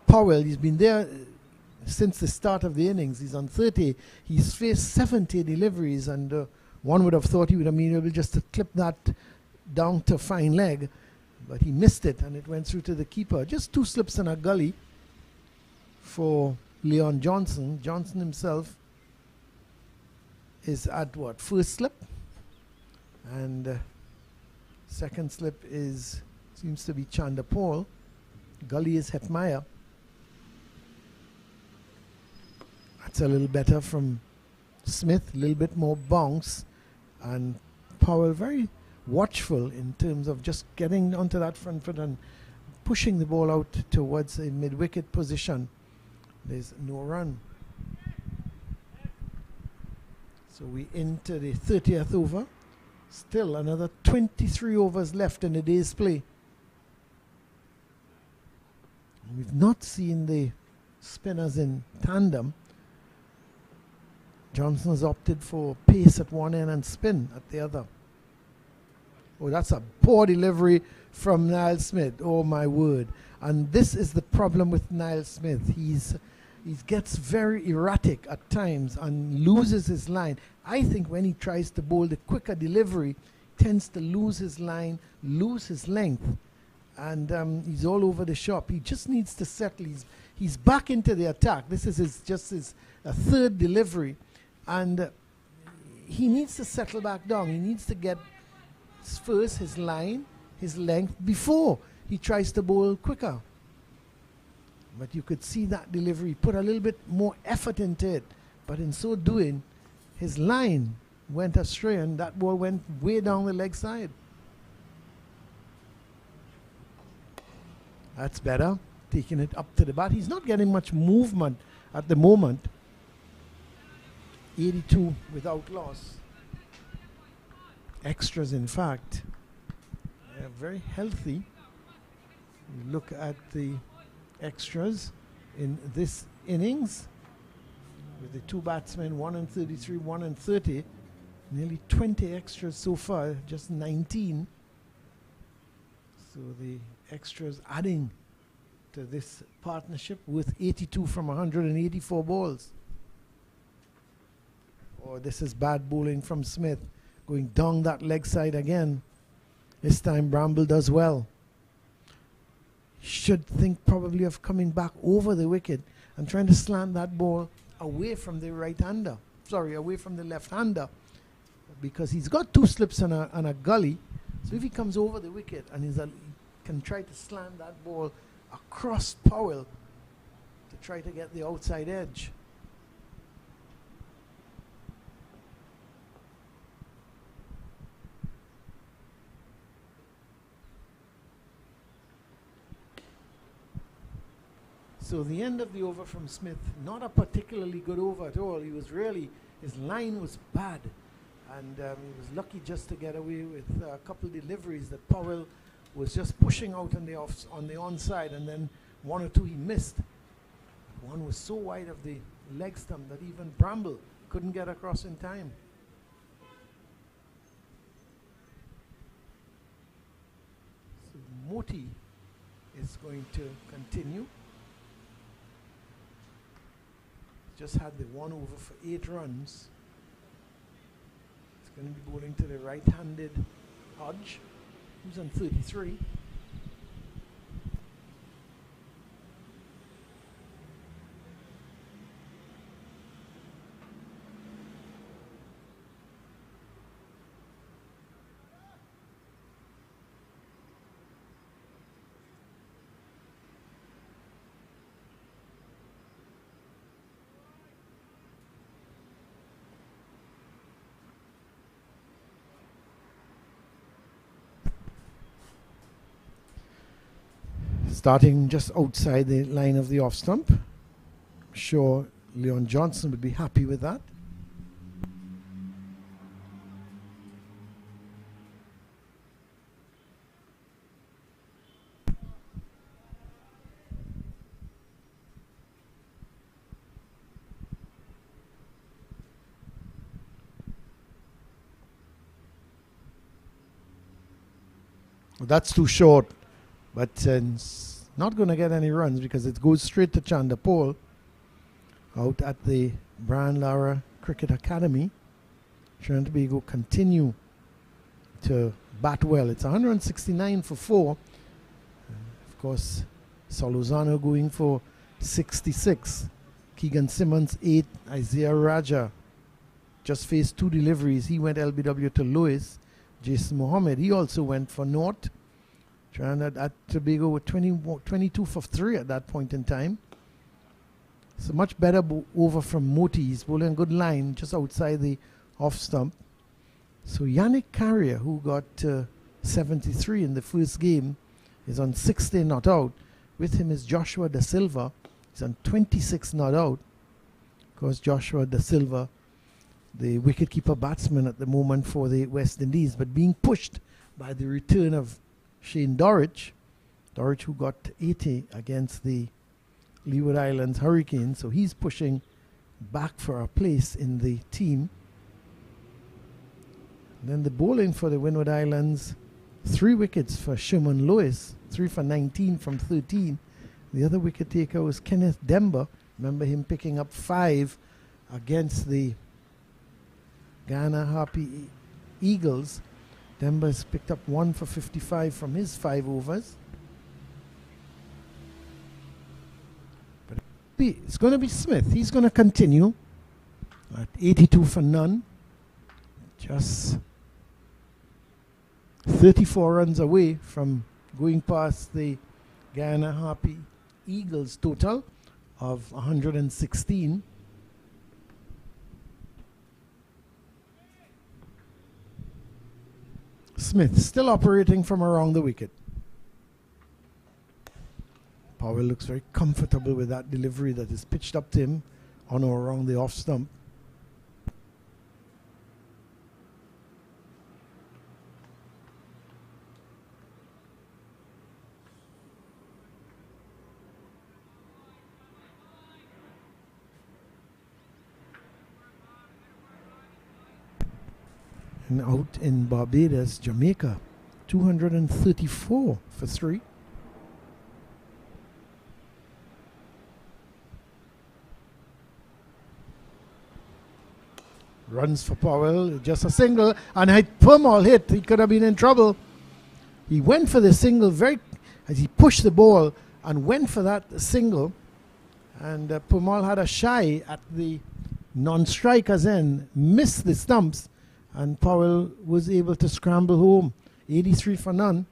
Powell, he's been there since the start of the innings. He's on 30. He's faced 70 deliveries, and one would have thought he would have been able just to clip that down to fine leg, but he missed it, and it went through to the keeper. Just 2 slips and a gully for Leon Johnson. Johnson himself is at what, first slip, and second slip seems to be Chanderpaul. Gully is Hetmyer. That's a little better from Smith, a little bit more bounce, and Powell very watchful in terms of just getting onto that front foot and pushing the ball out towards a mid-wicket position. There's no run. So we into the 30th over. Still another 23 overs left in the day's play. We've not seen the spinners in tandem. Johnson has opted for pace at one end and spin at the other. Oh, that's a poor delivery from Niall Smith. Oh, my word. And this is the problem with Niall Smith. He gets very erratic at times and loses his line. I think when he tries to bowl the quicker delivery, he tends to lose his line, lose his length, and he's all over the shop. He just needs to settle. He's back into the attack. This is just his third delivery, and he needs to settle back down. He needs to get first his line, his length, before he tries to bowl quicker. But you could see that delivery, put a little bit more effort into it. But in so doing, his line went astray and that ball went way down the leg side. That's better, taking it up to the bat. He's not getting much movement at the moment. 82 without loss. Extras, in fact. They're very healthy. You look at the extras in this innings with the 2 batsmen, 1 and 33, 1 and 30. Nearly 20 extras so far, just 19. So the extras adding to this partnership with 82 from 184 balls. Oh, this is bad bowling from Smith, going down that leg side again. This time Bramble does well. Should think probably of coming back over the wicket and trying to slant that ball away from the right-hander. Sorry, away from the left-hander, because he's got 2 slips and a gully. So if he comes over the wicket and he can try to slant that ball across Powell, try to get the outside edge. So the end of the over from Smith, not a particularly good over at all. He was really, his line was bad. And he was lucky just to get away with a couple deliveries that Powell was just pushing out on the onside, and then one or two he missed. One was so wide of the leg stump that even Bramble couldn't get across in time. So Moti is going to continue. Just had the one over for 8 runs. It's going to be bowling to the right-handed Hodge, who's on 33. Starting just outside the line of the off stump. I'm sure Leon Johnson would be happy with that. Well, that's too short. But it's not going to get any runs because it goes straight to Chanderpaul out at the Brian Lara Cricket Academy. Trinidad continue to bat well. It's 169 for 4. Of course, Solozano going for 66. Keegan Simmons 8. Isaiah Raja just faced 2 deliveries. He went LBW to Lewis. Jason Mohammed, he also went for naught. Trinidad at Tobago with 22 for 3 at that point in time. It's a much better over from Moti. He's bowling a good line just outside the off stump. So Yannick Carrier, who got 73 in the first game, is on 60 not out. With him is Joshua Da Silva. He's on 26 not out. Of course, Joshua Da Silva, the wicketkeeper batsman at the moment for the West Indies, but being pushed by the return of Shane Dorridge, who got 80 against the Leeward Islands Hurricanes, so he's pushing back for a place in the team. And then the bowling for the Windward Islands, 3 wickets for Sherman Lewis, 3 for 19 from 13. The other wicket taker was Kenneth Demba. Remember him picking up 5 against the Guyana Harpy Eagles. Demba's picked up 1 for 55 from his 5 overs. But it's going to be Smith. He's going to continue at 82 for none. Just 34 runs away from going past the Guyana Harpy Eagles total of 116. Smith still operating from around the wicket. Powell looks very comfortable with that delivery that is pitched up to him on or around the off stump. And out in Barbados, Jamaica, 234 for 3. Runs for Powell, just a single, and had Powell hit. He could have been in trouble. He went for the single as he pushed the ball and went for that single. And Powell had a shy at the non-striker's end, missed the stumps, and Powell was able to scramble home, 83 for none.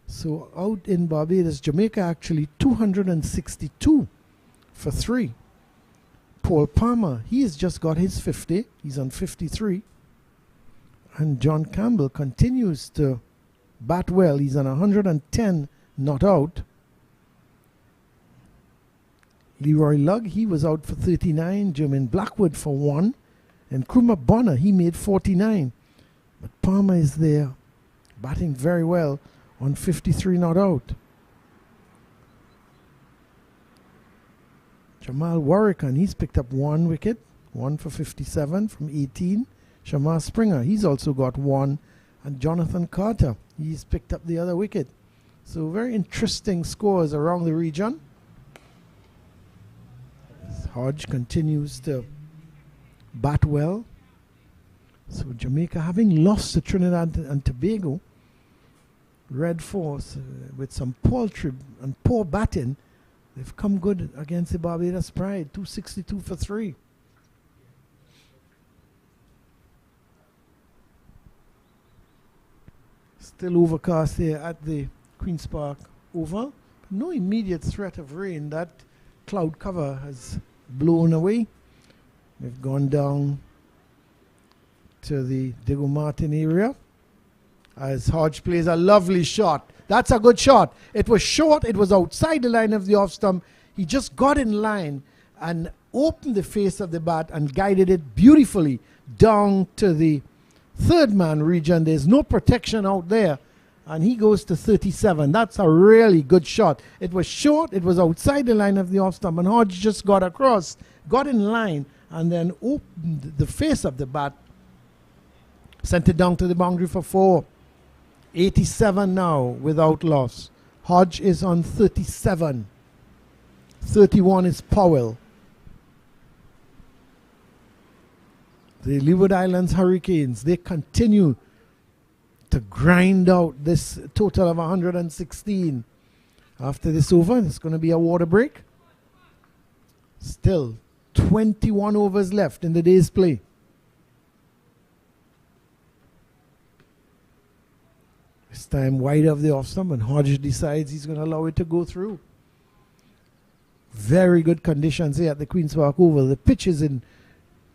So out in Barbados, Jamaica actually 262 for 3. Paul Palmer, he has just got his 50. He's on 53. And John Campbell continues to bat well. He's on 110 not out. Leroy Lugg, he was out for 39. Jermaine Blackwood for 1. And Kruma Bonner, he made 49. But Palmer is there, batting very well on 53 not out. Jamal Warrican, he's picked up 1 wicket. 1 for 57 from 18. Shamar Springer, he's also got 1. And Jonathan Carter, he's picked up the other wicket. So very interesting scores around the region. Hodge continues to bat well. So Jamaica, having lost to Trinidad and Tobago, Red Force with some poultry and poor batting, they've come good against the Barbados Pride, 262 for 3. Still overcast here at the Queen's Park Oval. No immediate threat of rain. That cloud cover has blown away. We've gone down to the Diego Martin area as Hodge plays a lovely shot. That's a good shot. It was short. It was outside the line of the off stump. He just got in line and opened the face of the bat and guided it beautifully down to the third man region. There's no protection out there. And he goes to 37. That's a really good shot. It was short. It was outside the line of the off stump. And Hodge just got across, got in line, and then opened the face of the bat. Sent it down to the boundary for 4. 87 now without loss. Hodge is on 37. 31 is Powell. The Leeward Islands Hurricanes, they continue to grind out this total of 116. After this over, it's going to be a water break. Still 21 overs left in the day's play. This time wide of the off stump, and Hodge decides he's going to allow it to go through. Very good conditions here at the Queen's Park Oval. The pitch is in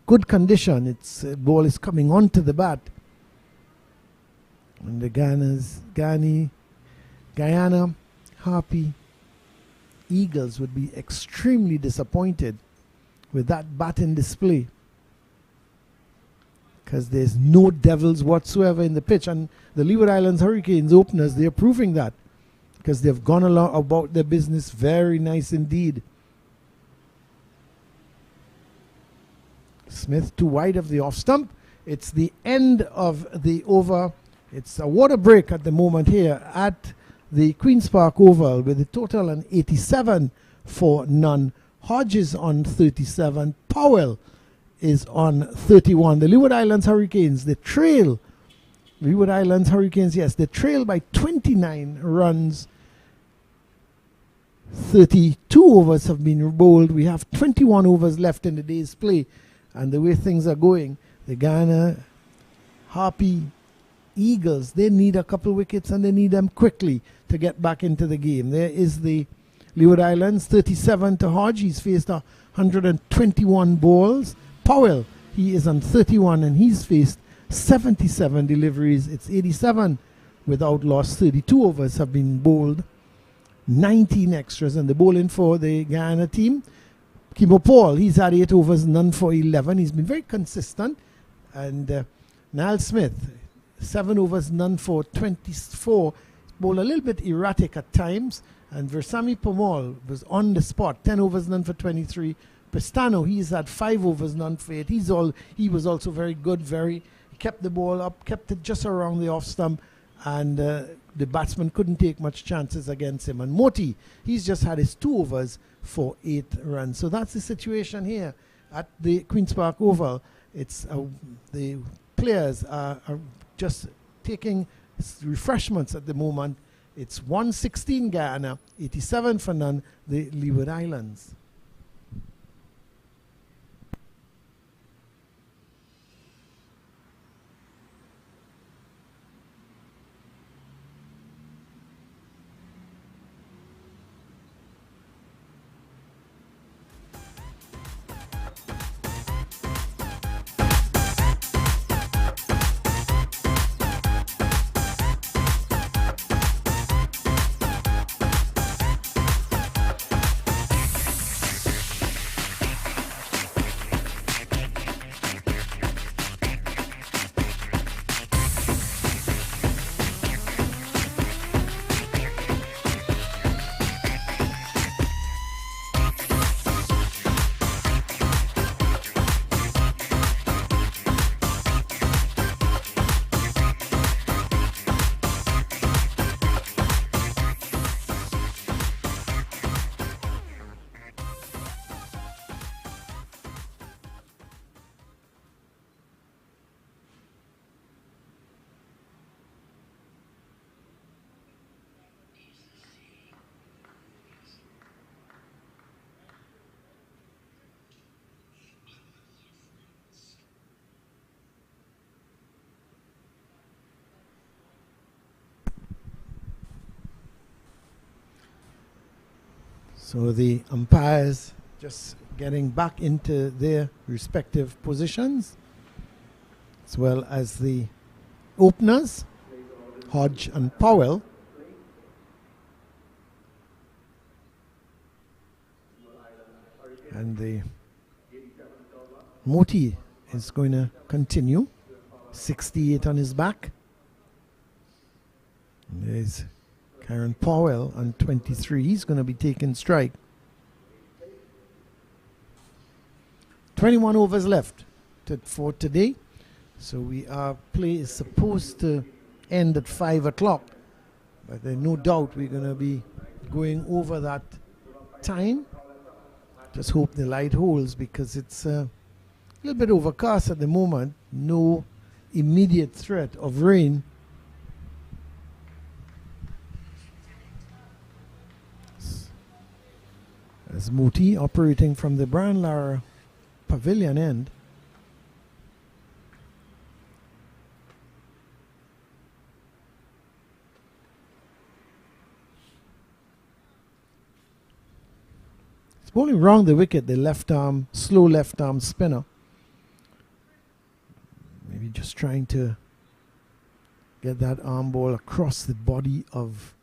good condition. Its ball is coming onto the bat. And the Guyana Harpy Eagles would be extremely disappointed with that batting display, because there's no devils whatsoever in the pitch. And the Leeward Islands Hurricanes openers, they're proving that, because they've gone along about their business very nice indeed. Smith too wide of the off stump. It's the end of the over. It's a water break at the moment here at the Queen's Park Oval with a total on 87 for none. Hodge is on 37. Powell is on 31. The Leeward Islands Hurricanes, they trail. Leeward Islands Hurricanes, yes, they trail by 29 runs. 32 overs have been bowled. We have 21 overs left in the day's play. And the way things are going, the Guyana Harpy Eagles, they need a couple wickets, and they need them quickly to get back into the game. There is the Leeward Islands, 37 to Hodge. He's faced 121 balls. Powell, he is on 31, and he's faced 77 deliveries. It's 87 without loss. 32 overs have been bowled. 19 extras, and the bowling for the Guyana team. Chanderpaul, he's had 8 overs, none for 11. He's been very consistent. And Niall Smith, 7 overs, none for 24. Bowled a little bit erratic at times. And Versami Pomal was on the spot, 10 overs, none for 23. Pestano, he's had 5 overs, none for 8. He was also very good. He kept the ball up, kept it just around the off stump, and the batsman couldn't take much chances against him. And Moti, he's just had his 2 overs for 8 runs. So that's the situation here at the Queen's Park Oval. It's the players are just taking refreshments at the moment. It's 116 Guyana, 87 for none, the Leeward Islands. So the umpires just getting back into their respective positions, as well as the openers, Hodge and Powell. And the Moti is going to continue. 68 on his back. And there's Karen Powell on 23. He's going to be taking strike. 21 overs left for today. So play is supposed to end at 5 o'clock. But there's no doubt we're going to be going over that time. Just hope the light holds, because it's a little bit overcast at the moment. No immediate threat of rain. As Moti operating from the Bramble pavilion end. It's bowling round the wicket, the left arm, slow left arm spinner. Maybe just trying to get that arm ball across the body of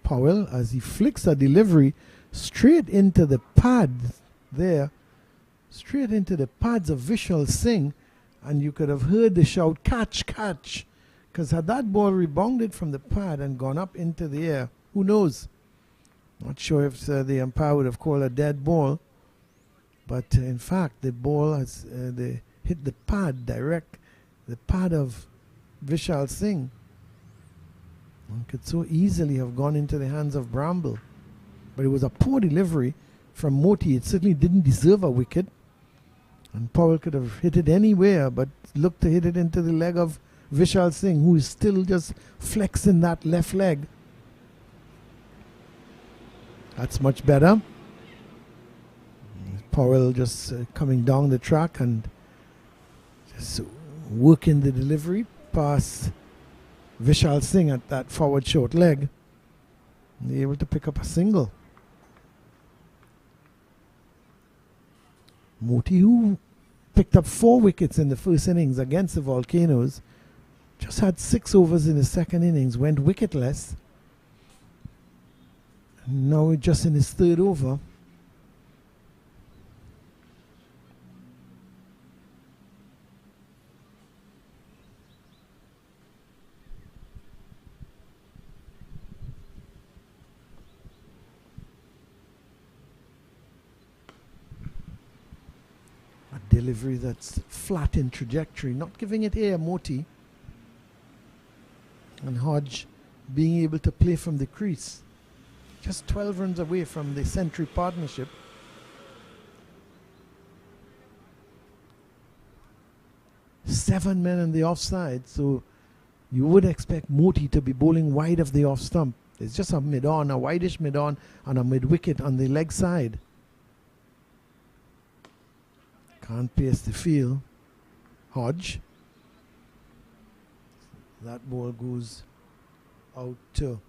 Powell as he flicks a delivery straight into the pad there, straight into the pads of Vishal Singh, and you could have heard the shout, catch, catch, because had that ball rebounded from the pad and gone up into the air, who knows? Not sure if the umpire would have called a dead ball, but in fact the ball has hit the pad direct, the pad of Vishal Singh. One could so easily have gone into the hands of Bramble. But it was a poor delivery from Moti. It certainly didn't deserve a wicket. And Powell could have hit it anywhere, but looked to hit it into the leg of Vishal Singh, who is still just flexing that left leg. That's much better. Powell just coming down the track and just working the delivery past Vishal Singh at that forward short leg. And able to pick up a single. Moti, who picked up 4 wickets in the first innings against the Volcanoes, just had 6 overs in the second innings, went wicketless. And now just in his 3rd over. Delivery that's flat in trajectory, not giving it air, Moti. And Hodge being able to play from the crease. Just 12 runs away from the century partnership. Seven men on the offside, so you would expect Moti to be bowling wide of the off stump. It's just a mid-on, a wideish mid-on, and a mid-wicket on the leg side. Can't pace the field. Hodge. That ball goes out to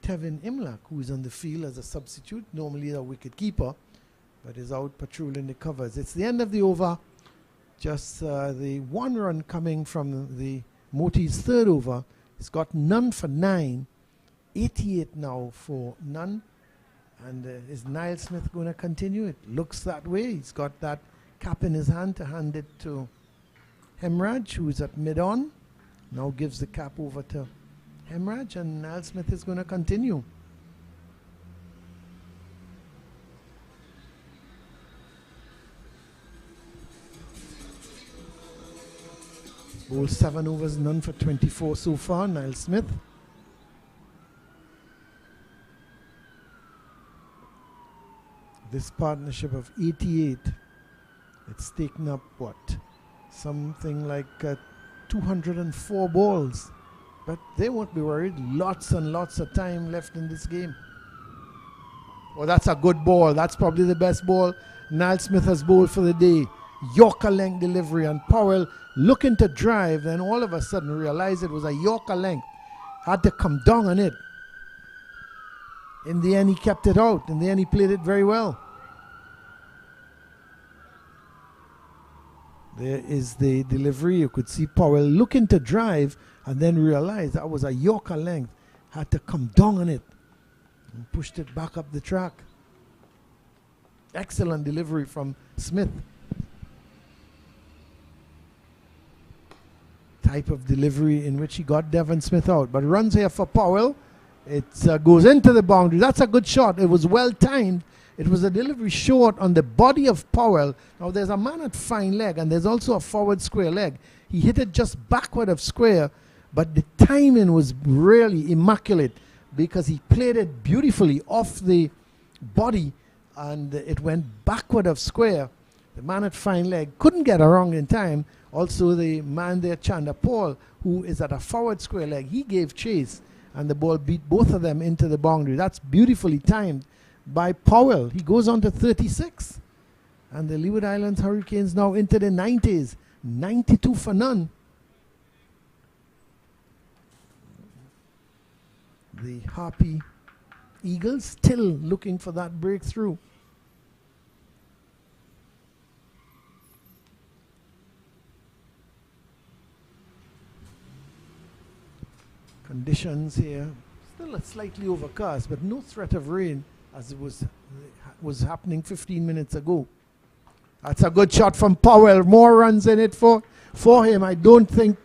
Tevin Imlak, who is on the field as a substitute, normally a wicket keeper, but is out patrolling the covers. It's the end of the over. Just the 1 run coming from the Moti's 3rd over. He's got none for 9. 88 now for none. And is Niall Smith going to continue? It looks that way. He's got that cap in his hand to hand it to Hemraj, who's at mid-on. Now gives the cap over to Hemraj, and Niall Smith is going to continue. Bowled 7 overs, none for 24 so far, Niall Smith. This partnership of 88, it's taken up what? Something like 204 balls. But they won't be worried. Lots and lots of time left in this game. Oh, that's a good ball. That's probably the best ball Niall Smith has bowled for the day. Yorker length delivery, and Powell looking to drive, then all of a sudden realized it was a Yorker length. Had to come down on it. in the end he kept it out. In the end he played it very well. There is the delivery. You could see Powell looking to drive and then realize that was a Yorker length. Had to come down on it and pushed it back up the track. Excellent delivery from Smith. Type of delivery in which he got Devon Smith out. But runs here for Powell. It goes into the boundary. That's a good shot. It was well timed. It was a delivery short on the body of Powell. Now there's a man at fine leg and there's also a forward square leg. He hit it just backward of square, but the timing was really immaculate because he played it beautifully off the body and it went backward of square. The man at fine leg couldn't get around in time. Also the man there, Chanderpaul, who is at a forward square leg, he gave chase and the ball beat both of them into the boundary. That's beautifully timed by Powell. He goes on to 36. And the Leeward Islands Hurricanes now into the 90s. 92 for none. The Harpy Eagles still looking for that breakthrough. Conditions here still slightly overcast, but no threat of rain as it was happening 15 minutes ago. That's a good shot from Powell. More runs in it for him. I don't think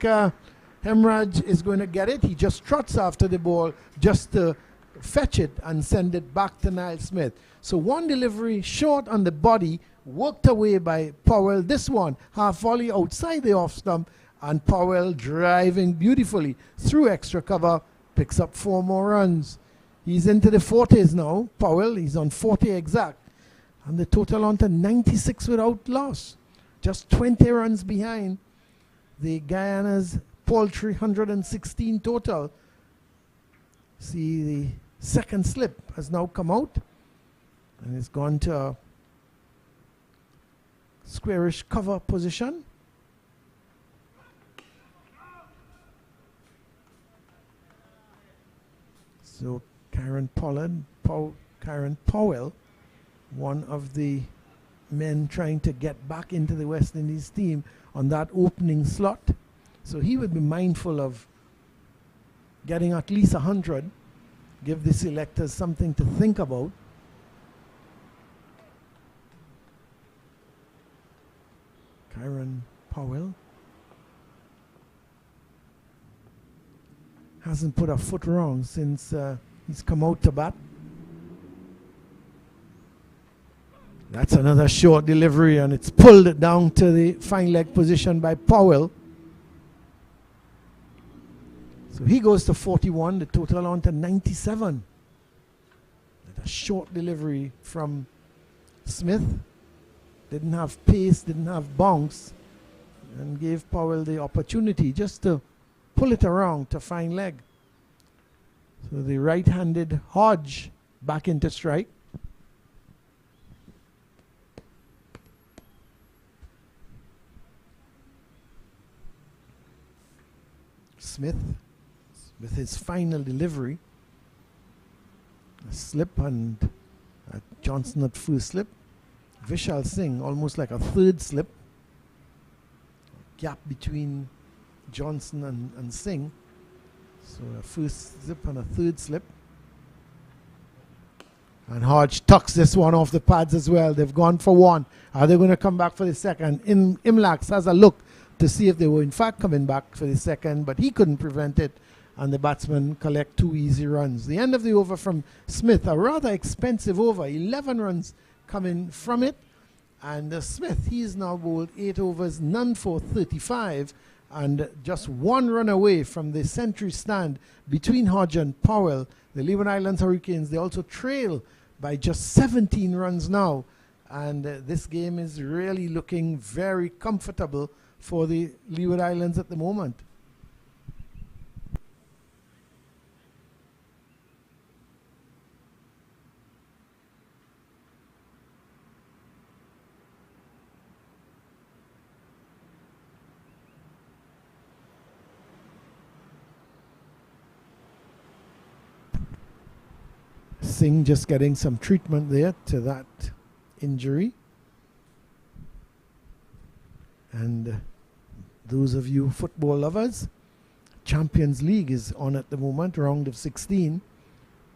Hemraj is going to get it. He just trots after the ball just to fetch it and send it back to Niall Smith. So one delivery short on the body, worked away by Powell. This one, half volley outside the off stump, and Powell driving beautifully through extra cover, picks up 4 more runs. He's into the 40s now. Powell, he's on 40 exact. And the total on to 96 without loss. Just 20 runs behind the Guyana's paltry 116 total. See, the second slip has now come out. And it's gone to a squarish cover position. So Kieran Powell, one of the men trying to get back into the West Indies team on that opening slot. So he would be mindful of getting at least 100, give the selectors something to think about. Kieran Powell hasn't put a foot wrong since he's come out to bat. That's another short delivery and it's pulled down to the fine leg position by Powell. So he goes to 41, the total on to 97. A short delivery from Smith. Didn't have pace, didn't have bounce, and gave Powell the opportunity just to pull it around to fine leg. So the right-handed Hodge back into strike. Smith with his final delivery. A slip and Johnson at first slip. Vishal Singh almost like a third slip. Gap between Johnson and Singh. So a first slip and a third slip. And Hodge tucks this one off the pads as well. They've gone for one. Are they going to come back for the second? Imlax has a look to see if they were in fact coming back for the second, but he couldn't prevent it. And the batsmen collect 2 easy runs. The end of the over from Smith, a rather expensive over. 11 runs coming from it. And Smith, he is now bowled 8 overs, none for 35. And just 1 run away from the century stand between Hodge and Powell. The Leeward Islands Hurricanes, they also trail by just 17 runs now. And this game is really looking very comfortable for the Leeward Islands at the moment. Singh just getting some treatment there to that injury. And those of you football lovers, Champions League is on at the moment, round of 16.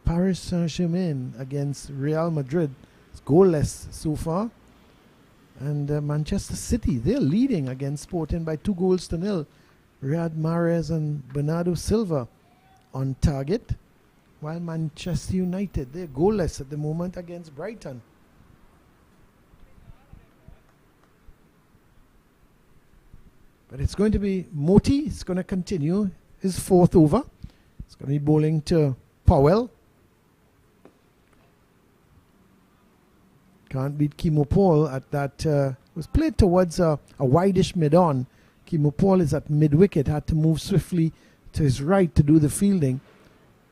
Paris Saint-Germain against Real Madrid. It's goalless so far. And Manchester City, they're leading against Sporting by 2-0. Riyad Mahrez and Bernardo Silva on target. While Manchester United, they're goalless at the moment against Brighton. But it's going to be Moti. It's going to continue his fourth over. It's going to be bowling to Powell. Can't beat Chanderpaul at that. Was played towards a wideish mid-on. Chanderpaul is at mid-wicket. Had to move swiftly to his right to do the fielding.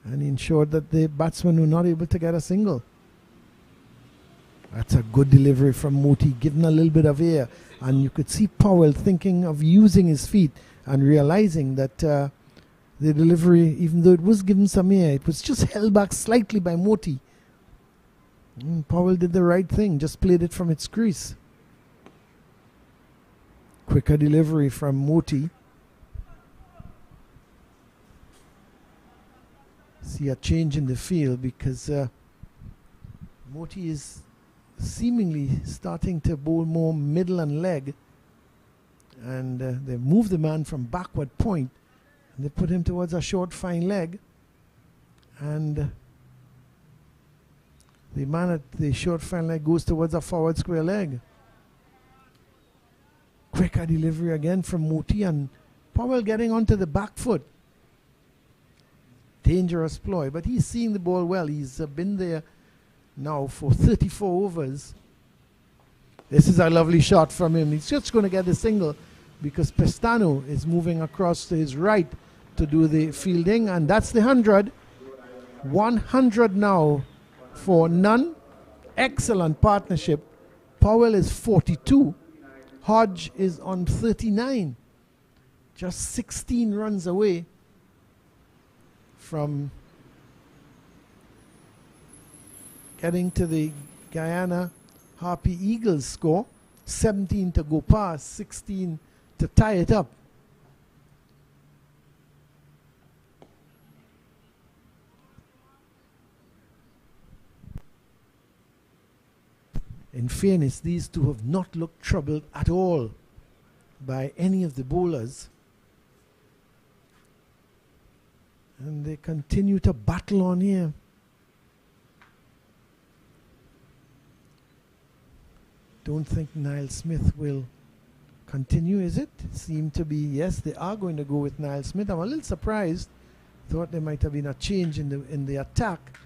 And he ensured that the batsmen were not able to get a single. That's a good delivery from Moti, given a little bit of air. And you could see Powell thinking of using his feet and realizing that the delivery, even though it was given some air, it was just held back slightly by Moti. Powell did the right thing, just played it from its crease. Quicker delivery from Moti. See a change in the field because Moti is seemingly starting to bowl more middle and leg, and they move the man from backward point and they put him towards a short fine leg, and the man at the short fine leg goes towards a forward square leg. Quicker delivery again from Moti, and Powell getting onto the back foot. Dangerous ploy, but he's seeing the ball well. He's been there now for 34 overs. This is a lovely shot from him. He's just going to get a single because Pestano is moving across to his right to do the fielding, and that's the 100. 100 now for Nunn. Excellent partnership. Powell is 42. Hodge is on 39. Just 16 runs away from getting to the Guyana Harpy Eagles score. 17 to go past, 16 to tie it up. In fairness, these two have not looked troubled at all by any of the bowlers. And they continue to battle on here. Don't think Niall Smith will continue, is it? Seem to be, yes, they are going to go with Niall Smith. I'm a little surprised. Thought there might have been a change in the attack.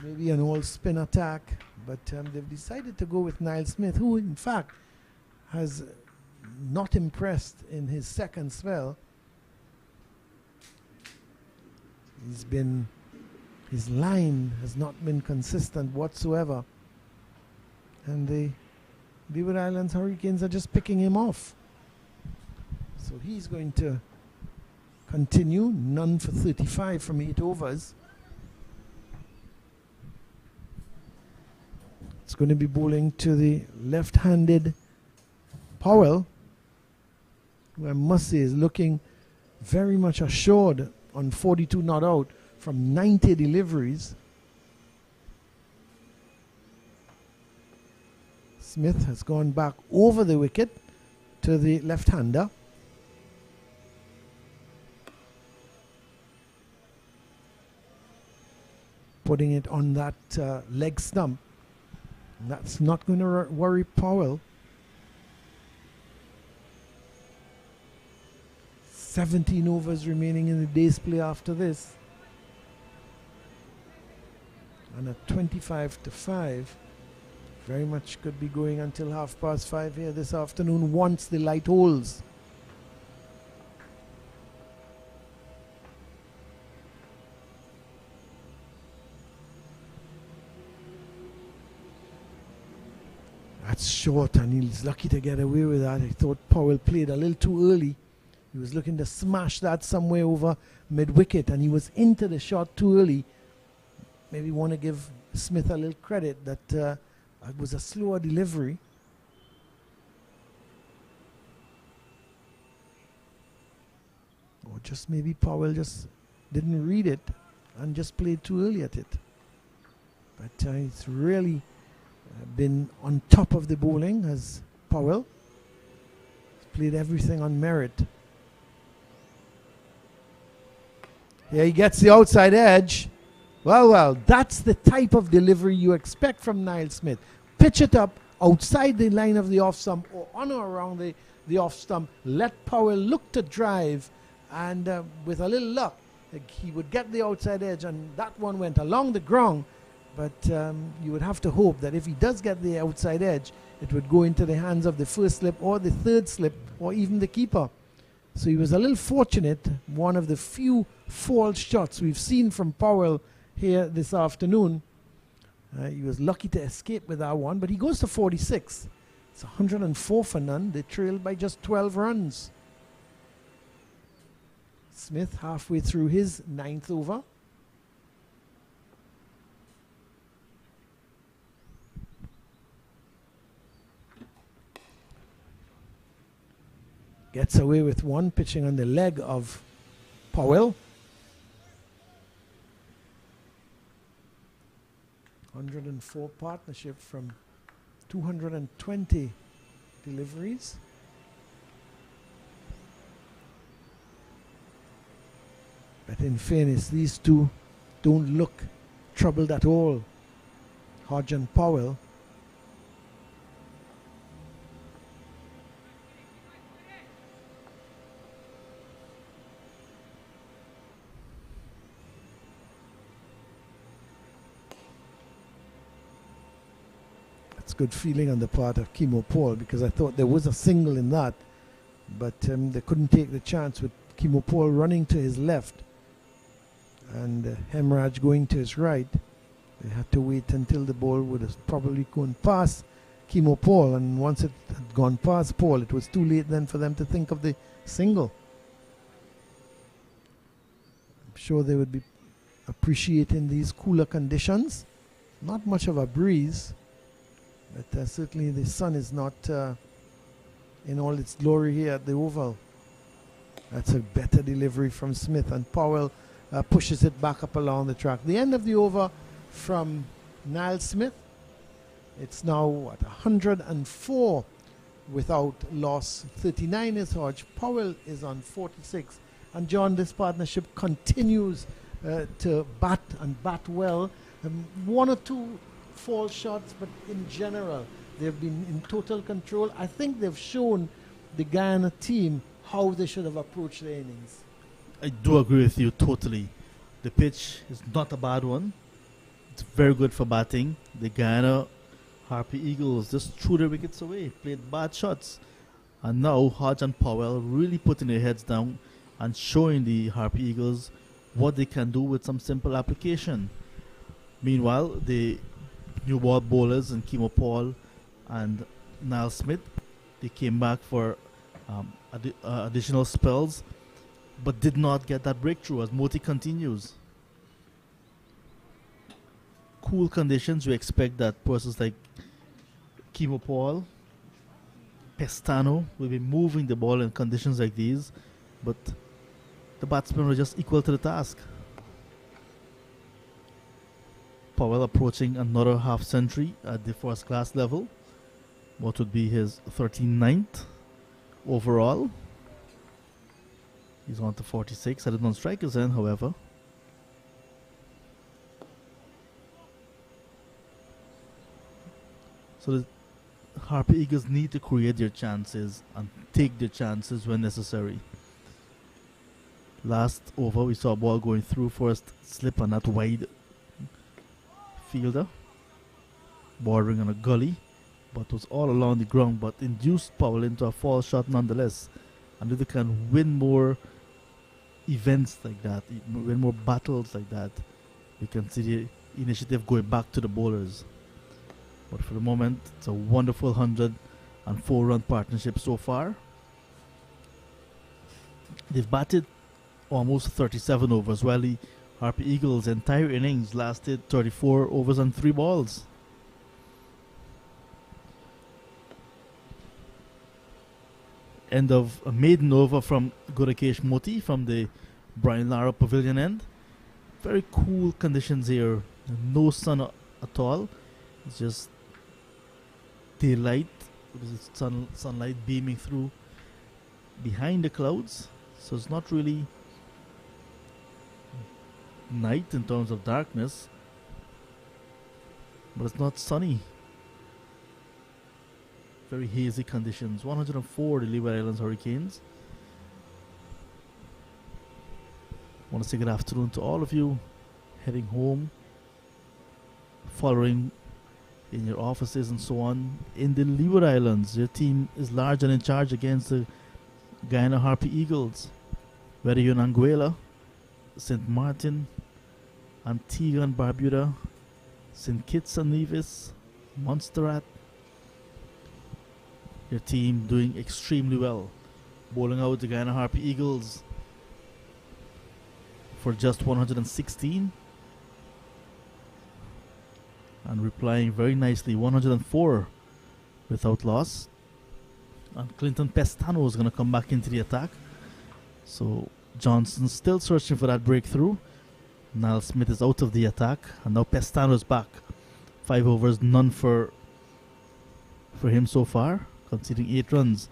Maybe an all spin attack. But they've decided to go with Niall Smith, who in fact has not impressed in his second spell. His line has not been consistent whatsoever. And the Leeward Islands Hurricanes are just picking him off. So he's going to continue. None for 35 from 8 overs. It's going to be bowling to the left-handed Powell, who I must say is looking very much assured on 42 not out from 90 deliveries. Smith has gone back over the wicket to the left-hander. Putting it on that leg stump. That's not going to worry Powell. 17 overs remaining in the day's play after this. And at 25 to 5, very much could be going until 5:30 here this afternoon once the light holds. That's short, and he's lucky to get away with that. I thought Powell played a little too early. He was looking to smash that somewhere over mid-wicket, and he was into the shot too early. maybe want to give Smith a little credit that it was a slower delivery. Or just maybe Powell just didn't read it and just played too early at it. But it's really been on top of the bowling as Powell. He's played everything on merit. Here he gets the outside edge. Well, that's the type of delivery you expect from Niall Smith. Pitch it up outside the line of the off stump or on or around the off stump. Let Powell look to drive, and with a little luck, he would get the outside edge, and that one went along the ground. But you would have to hope that if he does get the outside edge, it would go into the hands of the first slip or the third slip or even the keeper. So he was a little fortunate. One of the few false shots we've seen from Powell here this afternoon. He was lucky to escape with that one, but he goes to 46. It's 104 for none. They trailed by just 12 runs. Smith halfway through his 9th over. Gets away with one, pitching on the leg of Powell. 104 partnership from 220 deliveries. But in fairness, these two don't look troubled at all. Hodge and Powell. Good feeling on the part of Hetmyer, because I thought there was a single in that, but they couldn't take the chance with Hetmyer running to his left and Hemraj going to his right. They had to wait until the ball would have probably gone past Hetmyer, and once it had gone past Paul, it was too late then for them to think of the single. I'm sure they would be appreciating these cooler conditions. Not much of a breeze. But certainly the sun is not in all its glory here at the Oval. That's a better delivery from Smith, and Powell pushes it back up along the track. The end of the over from Niall Smith. It's now, 104 without loss. 39 is Hodge. Powell is on 46. And John, this partnership continues to bat and bat well. One or two false shots, but in general they've been in total control. I think they've shown the Guyana team how they should have approached the innings. I do agree with you totally. The pitch is not a bad one. It's very good for batting. The Guyana Harpy Eagles just threw their wickets away, played bad shots, and now Hodge and Powell really putting their heads down and showing the Harpy Eagles what they can do with some simple application. Meanwhile, the new ball bowlers and Hetmyer and Niall Smith, they came back for additional spells, but did not get that breakthrough as Moti continues. Cool conditions, you expect that persons like Hetmyer, Pestano will be moving the ball in conditions like these, but the batsmen were just equal to the task. Powell approaching another half century at the first class level. What would be his 39th overall. He's on to 46 at a non-strikers end, however. So the Harpy Eagles need to create their chances and take their chances when necessary. Last over, we saw a ball going through first slip on that wide fielder, bordering on a gully, but was all along the ground, but induced Powell into a false shot nonetheless. And if they can win more events like that, win more battles like that, we can see the initiative going back to the bowlers. But for the moment, it's a wonderful 104-run partnership so far. They've batted almost 37 overs, while the Harpy Eagles' entire innings lasted 34 overs and 3 balls. End of a maiden over from Gorakesh Moti from the Brian Lara Pavilion end. Very cool conditions here. No sun at all. It's just daylight. There's sunlight beaming through behind the clouds. So it's not really night in terms of darkness, but it's not sunny. Very hazy conditions. 104 the Leeward Islands Hurricanes. Want to say good afternoon to all of you heading home, following in your offices and so on in the Leeward Islands. Your team is large and in charge against the Guyana Harpy Eagles. Very in Anguilla, St. Martin, Antigua and Barbuda, St. Kitts and Nevis, Montserrat. Your team doing extremely well, bowling out the Guyana Harpy Eagles for just 116 and replying very nicely, 104 without loss. And Clinton Pestano is going to come back into the attack. So Johnson still searching for that breakthrough. Niall Smith is out of the attack, and now Pestano is back. 5 overs, none for him so far, conceding 8 runs.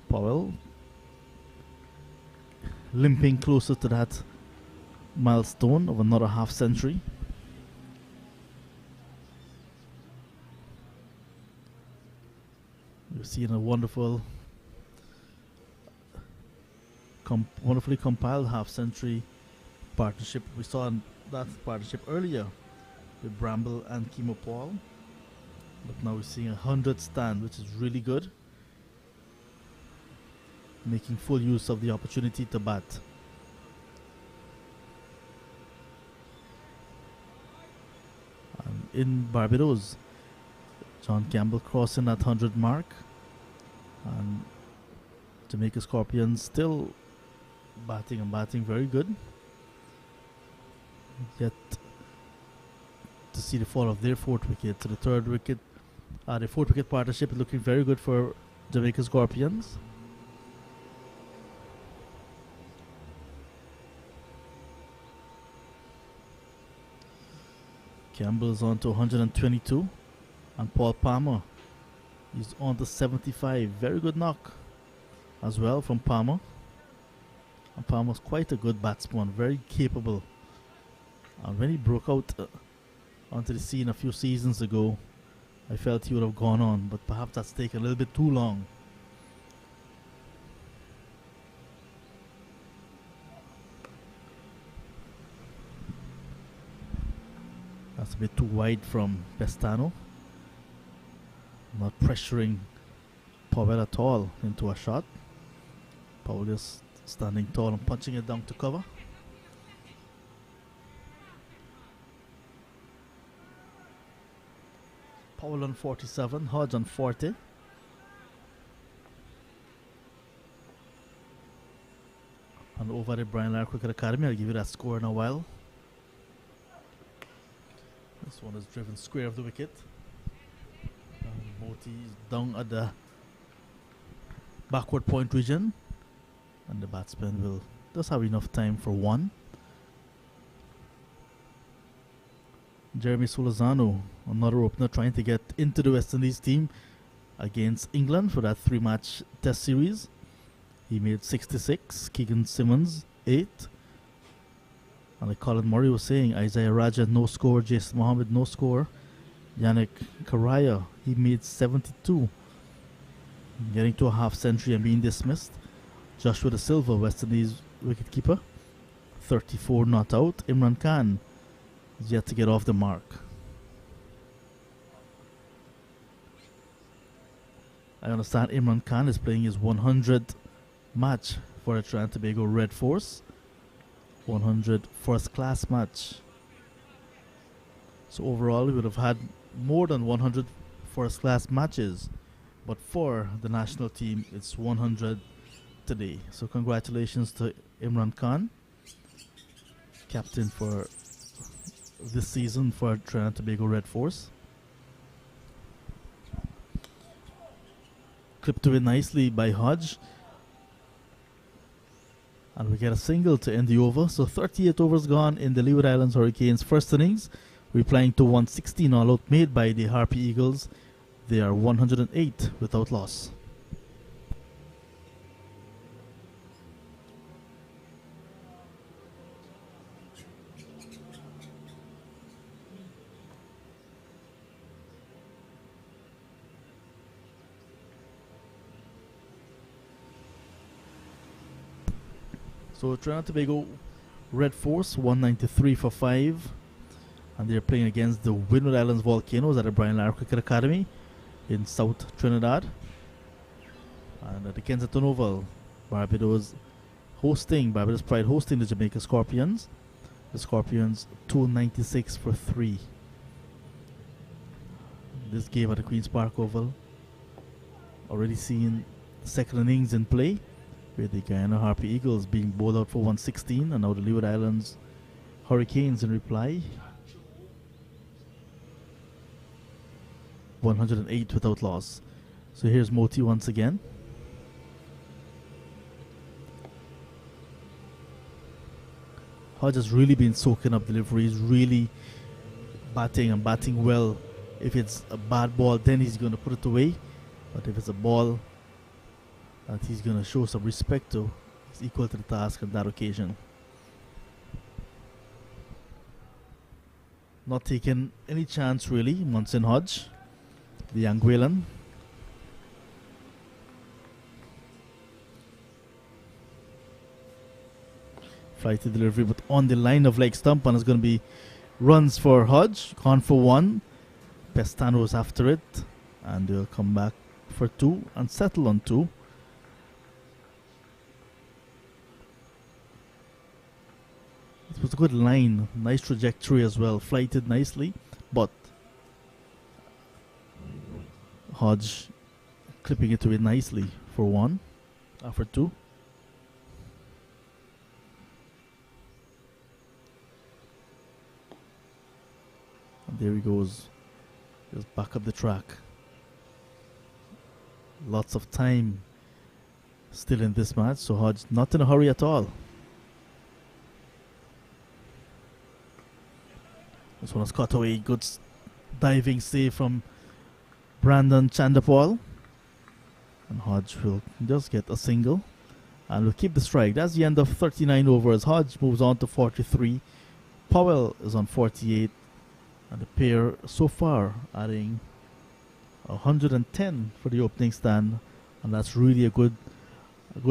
Powell limping closer to that milestone of another half century. We've seen a wonderfully compiled half century partnership. We saw that partnership earlier with Bramble and Paul, but now we're seeing 100 stand, which is really good, making full use of the opportunity to bat. And in Barbados, John Campbell crossing that 100 mark, and Jamaica Scorpions still batting very good. Yet to see the fall of their 4th wicket to the 3rd wicket. The 4th wicket partnership is looking very good for Jamaica Scorpions. Campbell is on to 122, and Paul Palmer is on to 75. Very good knock as well from Palmer. And Palmer's quite a good batsman, very capable. And when he broke out onto the scene a few seasons ago, I felt he would have gone on, but perhaps that's taken a little bit too long. That's a bit too wide from Pestano. Not pressuring Powell at all into a shot. Powell just standing tall and punching it down to cover. Powell on 47, Hodge on 40. And over at Brian Lara Cricket Academy, I'll give you that score in a while. This one is driven square of the wicket. Moti is down at the backward point region, and the batsman will just have enough time for one. Jeremy Solazano, another opener, trying to get into the West Indies team against England for that 3-match test series. He made 66, Keegan Simmons 8. And like Colin Murray was saying, Isaiah Raja no score, Jason Mohammed no score, Yannick Karaya, he made 72, getting to a half century and being dismissed. Joshua Da Silva, West Indies wicketkeeper, 34 not out. Imran Khan is yet to get off the mark. I understand Imran Khan is playing his 100th match for the Trinidad and Tobago Red Force. 100 first class match. So overall we would have had more than 100 first class matches, but for the national team it's 100 today. So congratulations to Imran Khan, captain for this season for Trinidad and Tobago Red Force. Clipped away nicely by Hodge. And we get a single to end the over. So 38 overs gone in the Leeward Islands Hurricanes' first innings. Replying to 116 all out made by the Harpy Eagles. They are 108 without loss. So Trinidad and Tobago Red Force 193 for 5, and they're playing against the Windies Islands Volcanoes at the Brian Lara Cricket Academy in South Trinidad. And at the Kensington Oval, Barbados Pride hosting the Jamaica Scorpions. The Scorpions 296 for 3. This game at the Queen's Park Oval already seen second innings in play, with the Guyana Harpy Eagles being bowled out for 116, and now the Leeward Islands Hurricanes in reply 108 without loss. So here's Moti once again. Hodge has really been soaking up deliveries, really batting well. If it's a bad ball, then he's going to put it away, but if it's a ball that he's going to show some respect to, he's equal to the task on that occasion. Not taking any chance really, Munson Hodge, the Anguillan. Flighted delivery, but on the line of leg stump, and it's going to be runs for Hodge. Gone for 1. Pestano's after it, and they'll come back for 2 and settle on 2. It was a good line, nice trajectory as well, flighted nicely, but Hodge clipping it away nicely for 1, for 2. And there he goes, just back up the track. Lots of time still in this match, so Hodge not in a hurry at all. This one was cut away. Good diving save from Brandon Chanderpaul. And Hodge will just get a single and will keep the strike. That's the end of 39 overs. Hodge moves on to 43. Powell is on 48. And the pair so far adding 110 for the opening stand. And that's really a good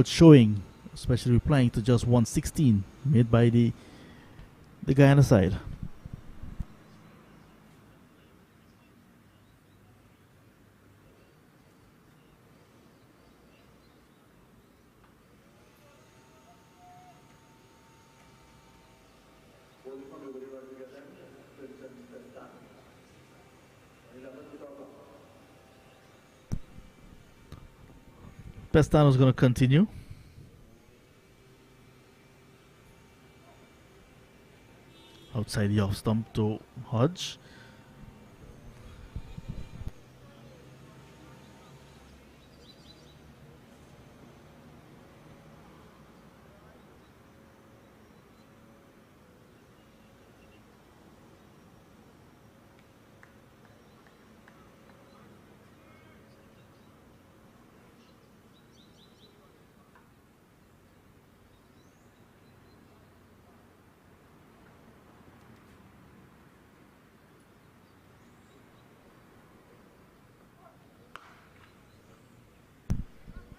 showing, especially replying to just 116 made by the Guyana side. Pestano's going to continue. Outside the off stump to Hodge.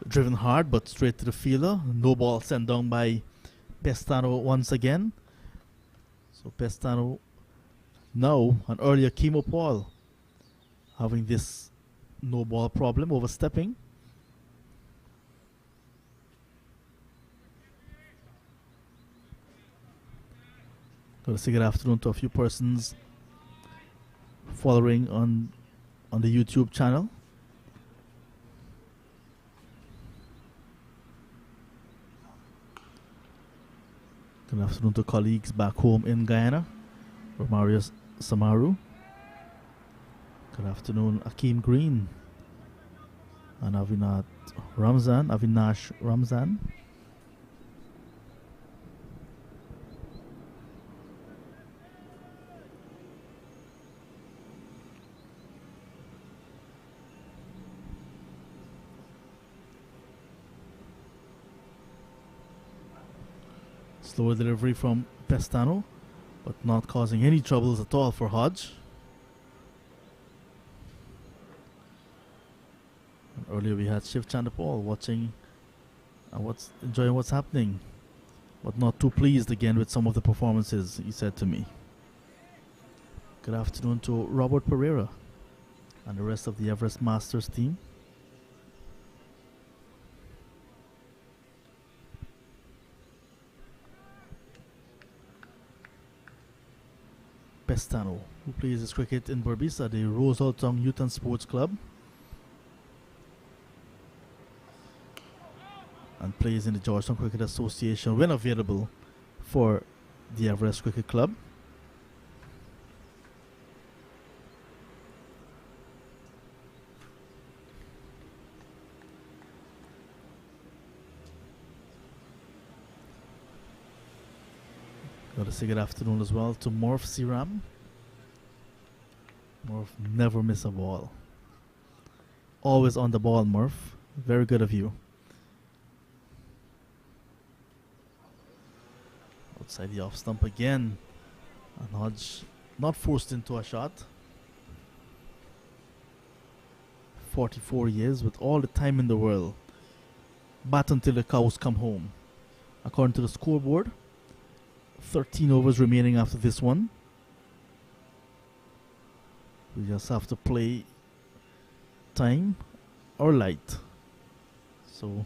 Driven hard but straight to the fielder. No ball sent down by Pestano once again. So Pestano now, and earlier Kimo Paul having this no ball problem, overstepping. Got to say good afternoon to a few persons following on the YouTube channel. Good afternoon to colleagues back home in Guyana. Romarius Samaru. Good afternoon, Akeem Green. And Avinash Ramzan. Slower delivery from Pestano, but not causing any troubles at all for Hodge. And earlier we had Shiv Chanderpaul watching and enjoying what's happening, but not too pleased again with some of the performances, he said to me. Good afternoon to Robert Pereira and the rest of the Everest Masters team. Pestano, who plays his cricket in Berbice at the Rose Hall Youth and Sports Club, and plays in the Georgetown Cricket Association when available for the Everest Cricket Club. Got to say good afternoon as well to Morph Siram. Morph never miss a ball. Always on the ball, Morph. Very good of you. Outside the off stump again. And Hodge not forced into a shot. 44 years with all the time in the world. Bat until the cows come home. According to the scoreboard, 13 overs remaining after this one. We just have to play time or light. So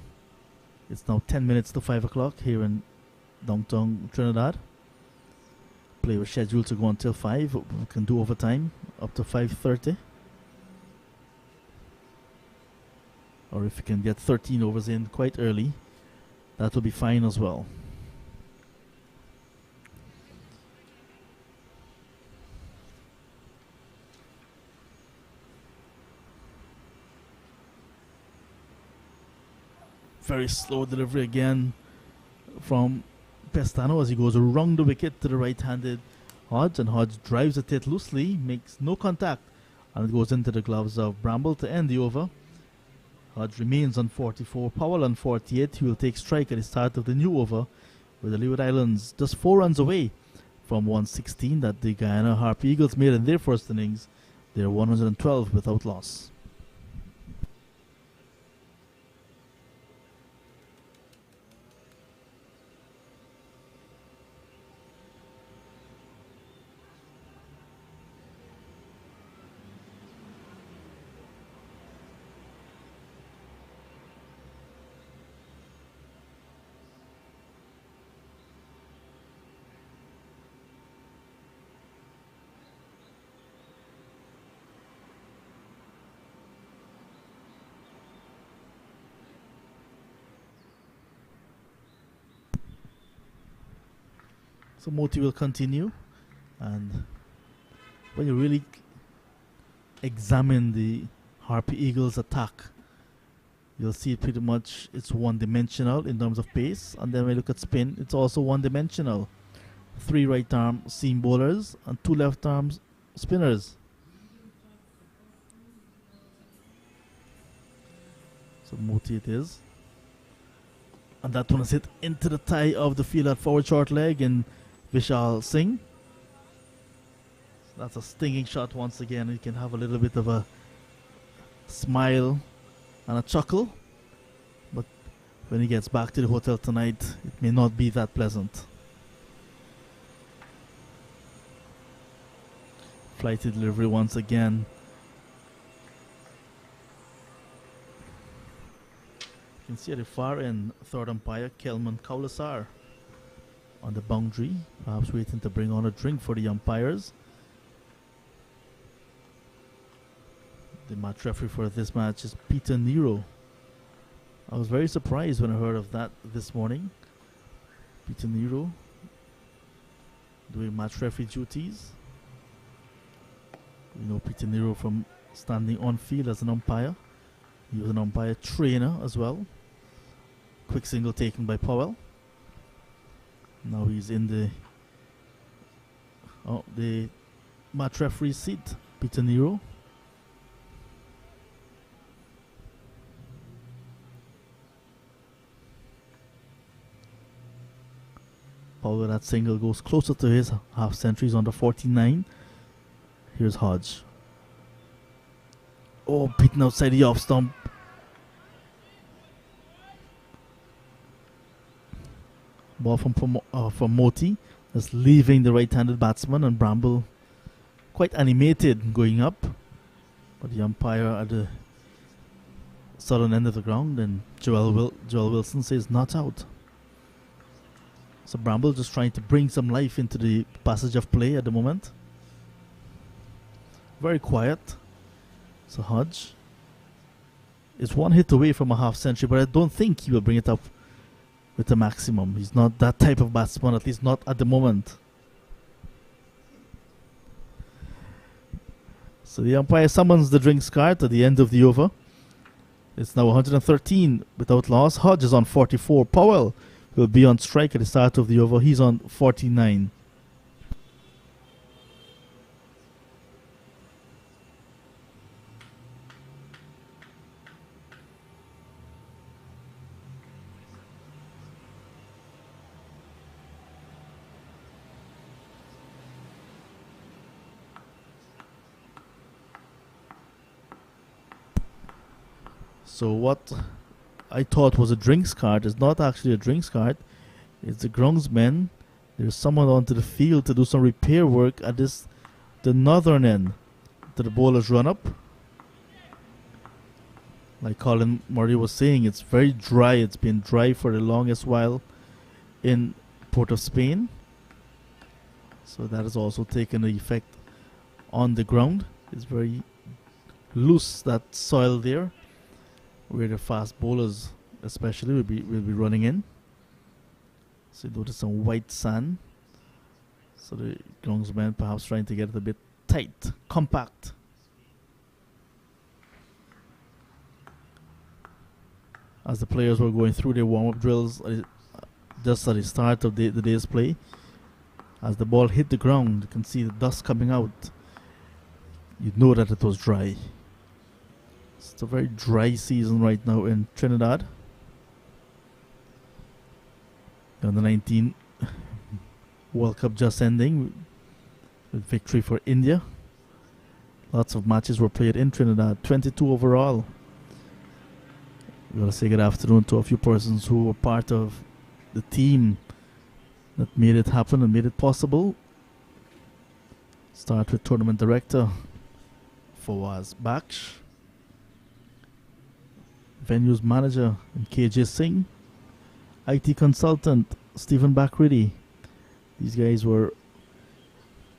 it's now 10 minutes to 5 o'clock here in downtown Trinidad. Play was scheduled to go until 5. We can do overtime up to 5:30. Or if you can get 13 overs in quite early, that will be fine as well. Very slow delivery again from Pestano as he goes around the wicket to the right-handed Hodge, and Hodge drives at it loosely, makes no contact, and it goes into the gloves of Bramble to end the over. Hodge remains on 44, Powell on 48. He will take strike at the start of the new over, with the Leeward Islands just 4 runs away from 116 that the Guyana Harpy Eagles made in their first innings. They're 112 without loss. So Moti will continue, and when you really examine the Harpy Eagles attack, you'll see pretty much it's one-dimensional in terms of pace, and then when you look at spin, it's also one-dimensional. 3 right-arm seam bowlers and 2 left-arm spinners. So Moti it is. And that one is hit into the thigh of the field at forward short leg, and Vishal Singh. That's a stinging shot once again. You can have a little bit of a smile and a chuckle, but when he gets back to the hotel tonight, it may not be that pleasant. Flighty delivery once again. You can see at the far end, third umpire Kelman Kaulasar on the boundary, perhaps waiting to bring on a drink for the umpires. The match referee for this match is Peter Nero. I was very surprised when I heard of that this morning. Peter Nero doing match referee duties. We know Peter Nero from standing on field as an umpire. He was an umpire trainer as well. Quick single taken by Powell. Now he's in the match referee seat, Peter Nero. Powell, that single goes closer to his half century. He's under 49. Here's Hodge. Oh, beaten outside the off stump. Ball from Moti. That's leaving the right-handed batsman, and Bramble quite animated going up. But the umpire at the southern end of the ground, and Joel Wilson says not out. So Bramble just trying to bring some life into the passage of play at the moment. Very quiet. So Hodge is one hit away from a half century, but I don't think he will bring it up with the maximum. He's not that type of batsman, at least not at the moment. So the umpire summons the drinks card at the end of the over. It's now 113 without loss. Hodge is on 44. Powell will be on strike at the start of the over. He's on 49. So what I thought was a drinks card is not actually a drinks card. It's the groundsman. There's someone onto the field to do some repair work at the northern end. To the bowler's run up. Like Colin Murray was saying, it's very dry. It's been dry for the longest while in Port of Spain. So that has also taken an effect on the ground. It's very loose, that soil there, where the fast bowlers especially will be running in. So you notice some white sand. So the groundsman perhaps trying to get it a bit tight, compact. As the players were going through their warm-up drills just at the start of the day's play, as the ball hit the ground, you can see the dust coming out. You'd know that it was dry. It's a very dry season right now in Trinidad. The Under 19 World Cup just ending with victory for India. Lots of matches were played in Trinidad, 22 overall. We gotta say good afternoon to a few persons who were part of the team that made it happen and made it possible. Start with tournament director Fawaz Baksh, venues manager KJ Singh, IT consultant Stephen Bakridi. These guys were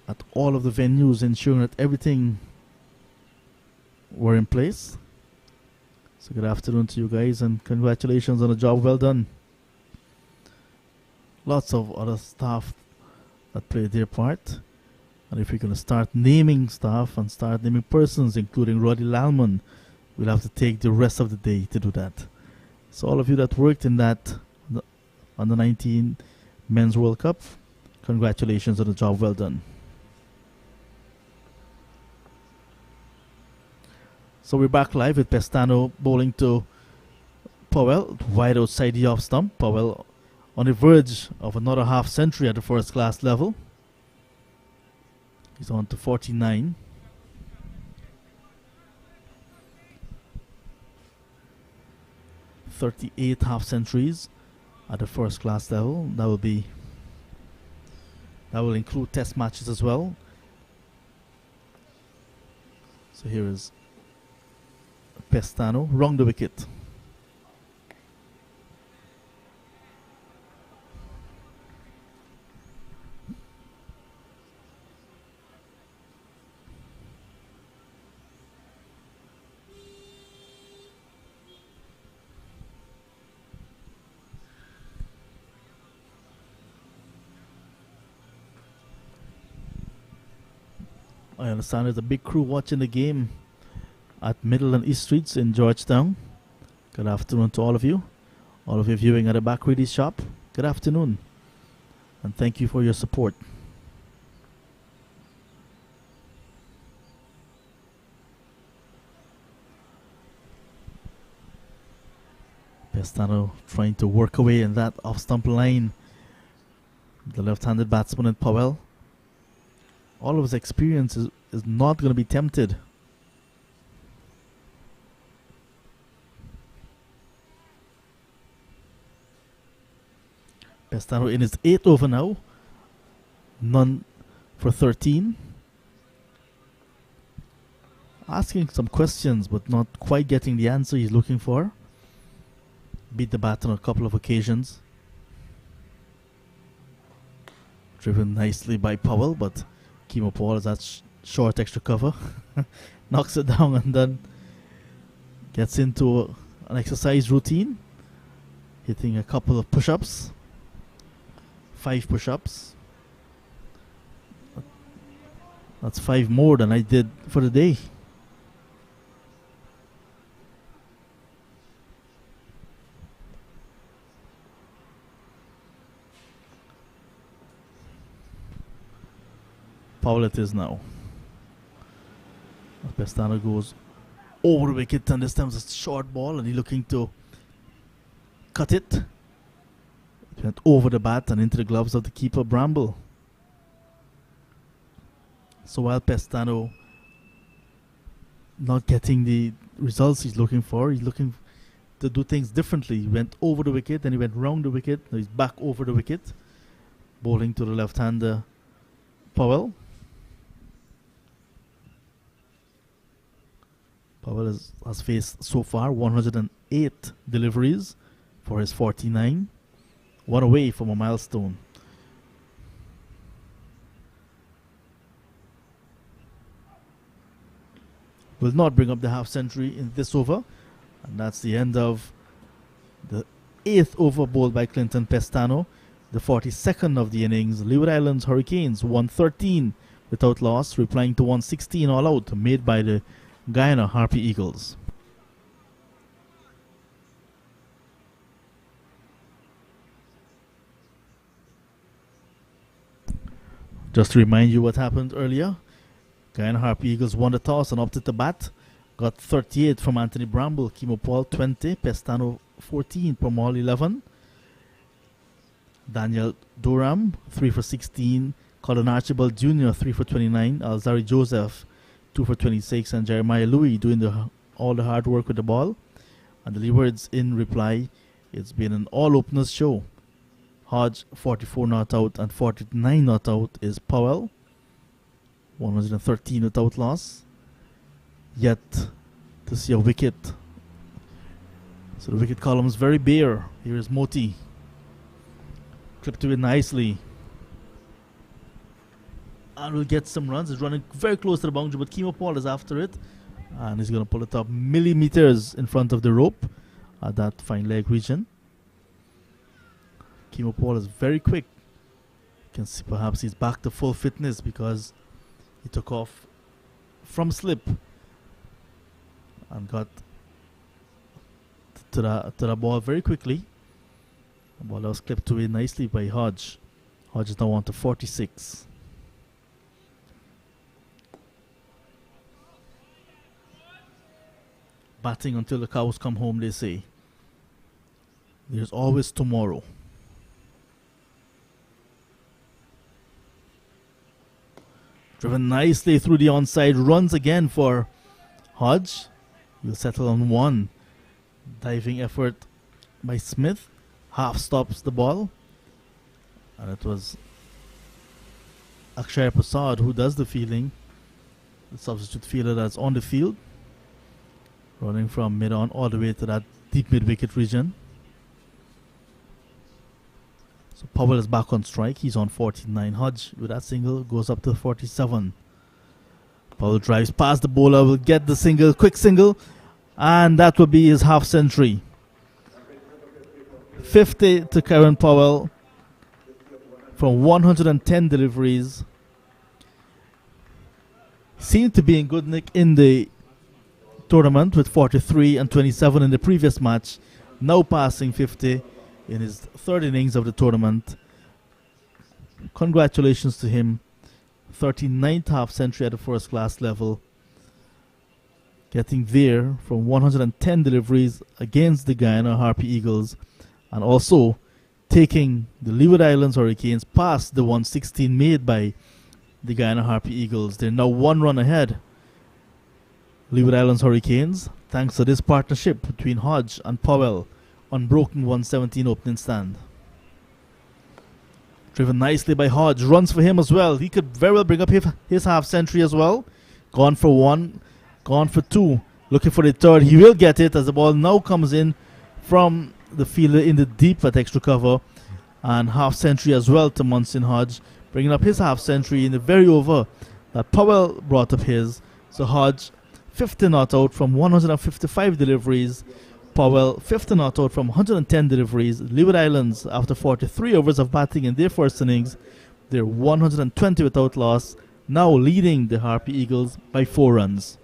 at all of the venues ensuring that everything were in place. So good afternoon to you guys and congratulations on a job well done. Lots of other staff that played their part. And if we're going to start naming staff and start naming persons, including Roddy Lalman, we'll have to take the rest of the day to do that. So all of you that worked in that Under 19 Men's World Cup, congratulations on the job well done. So we're back live with Pestano bowling to Powell, wide outside the off stump. Powell on the verge of another half century at the first class level. He's on to 49. .38 half centuries at the first class level. That will include test matches as well. So here is Pestano, wrong the wicket. I understand there's a big crew watching the game at Middle and East Streets in Georgetown. Good afternoon to all of you. All of you viewing at the Back Reedy shop. Good afternoon. And thank you for your support. Pestano trying to work away in that off-stump line. The left-handed batsman in Powell. All of his experience is not going to be tempted. Pestano in his 8th over now. None for 13. Asking some questions but not quite getting the answer he's looking for. Beat the bat on a couple of occasions. Driven nicely by Powell, but Paul is that short extra cover. Knocks it down and then gets into an exercise routine. Hitting a couple of push-ups. 5 push-ups. That's 5 more than I did for the day. Powell it is now. Pestano goes over the wicket, and this time it's a short ball and he's looking to cut it. It went over the bat and into the gloves of the keeper, Bramble. So while Pestano not getting the results he's looking for, he's looking to do things differently. He went over the wicket, then he went round the wicket, now he's back over the wicket. Bowling to the left-hander, Powell. Powell has faced so far 108 deliveries for his 49. One away from a milestone. Will not bring up the half century in this over. And that's the end of the 8th over bowled by Clinton Pestano. The 42nd of the innings. Leeward Islands Hurricanes 113 without loss, replying to 116 all out made by the Guyana Harpy Eagles. Just to remind you what happened earlier, Guyana Harpy Eagles won the toss and opted to bat. Got 38 from Anthony Bramble, Paul 20, Pestano 14, Paul 11. Daniel Durham 3 for 16, Colin Archibald Jr. 3 for 29, Alzari Joseph 2 for 26, and Jeremiah Louis doing all the hard work with the ball. And the Leewards in reply, it's been an all-openers show. Hodge 44 not out and 49 not out is Powell. 113 without loss. Yet to see a wicket. So the wicket column is very bare. Here is Moti. Clipped to it nicely. And will get some runs. He's running very close to the boundary, but Paul is after it. And he's going to pull it up millimeters in front of the rope at that fine leg region. Paul is very quick. You can see perhaps he's back to full fitness because he took off from slip and got to the ball very quickly. The ball was clipped away nicely by Hodge. Hodge is now on to 46. Batting until the cows come home, they say. There's always tomorrow. Driven nicely through the onside, runs again for Hodge. He'll settle on 1. Diving effort by Smith. Half stops the ball. And it was Akshay Prasad who does the fielding. The substitute fielder that's on the field. Running from mid-on all the way to that deep mid-wicket region. So Powell is back on strike. He's on 49. Hodge with that single goes up to 47. Powell drives past the bowler, will get the single, quick single, and that will be his half century. 50 to Karen Powell from 110 deliveries. Seemed to be in good nick in the tournament with 43 and 27 in the previous match. Now passing 50 in his third innings of the tournament. Congratulations to him. 39th half century at the first class level. Getting there from 110 deliveries against the Guyana Harpy Eagles, and also taking the Leeward Islands Hurricanes past the 116 made by the Guyana Harpy Eagles. They're now 1 run ahead. Leeward Islands Hurricanes, thanks to this partnership between Hodge and Powell, unbroken 117 opening stand. Driven nicely by Hodge, runs for him as well. He could very well bring up his half century as well. Gone for 1, gone for 2, looking for the third. He will get it as the ball now comes in from the fielder in the deep at extra cover. And half century as well to Munson Hodge, bringing up his half century in the very over that Powell brought up his. So Hodge 50 not out from 155 deliveries. Powell 50 not out from 110 deliveries. Leeward Islands, after 43 overs of batting in their first innings, they're 120 without loss, now leading the Harpy Eagles by 4 runs.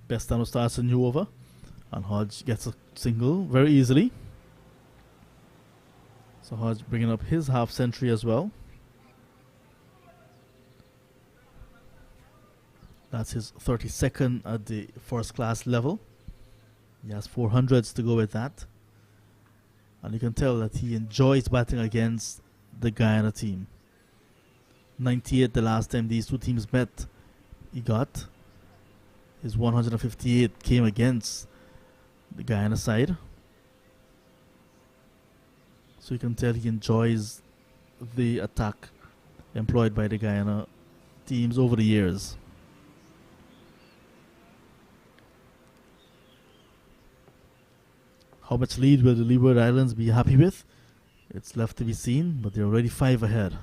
Bestano starts a new over, and Hodge gets a single very easily. So Hodge bringing up his half century as well. That's his 32nd at the first class level. He has 400s to go with that. And you can tell that he enjoys batting against the Guyana team. 98 the last time these two teams met. He got his 158 came against the Guyana side. So you can tell he enjoys the attack employed by the Guyana teams over the years. How much lead will the Leeward Islands be happy with? It's left to be seen, but they're already 5 ahead.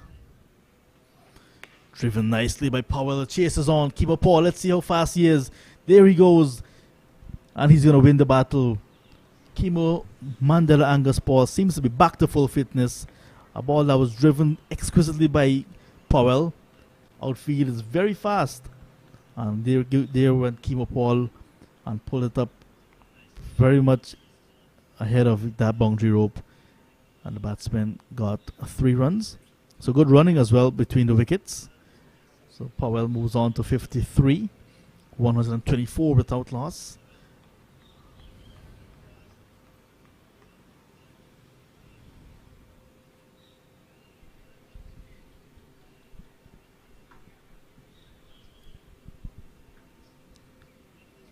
Driven nicely by Powell. The chase is on. Paul. Let's see how fast he is. There he goes. And he's going to win the battle. Kimo Mandela Angus Paul seems to be back to full fitness. A ball that was driven exquisitely by Powell. Outfield is very fast. And there went Kimo Paul and pulled it up very much ahead of that boundary rope. And the batsman got 3 runs. So good running as well between the wickets. So Powell moves on to 53, 124 without loss.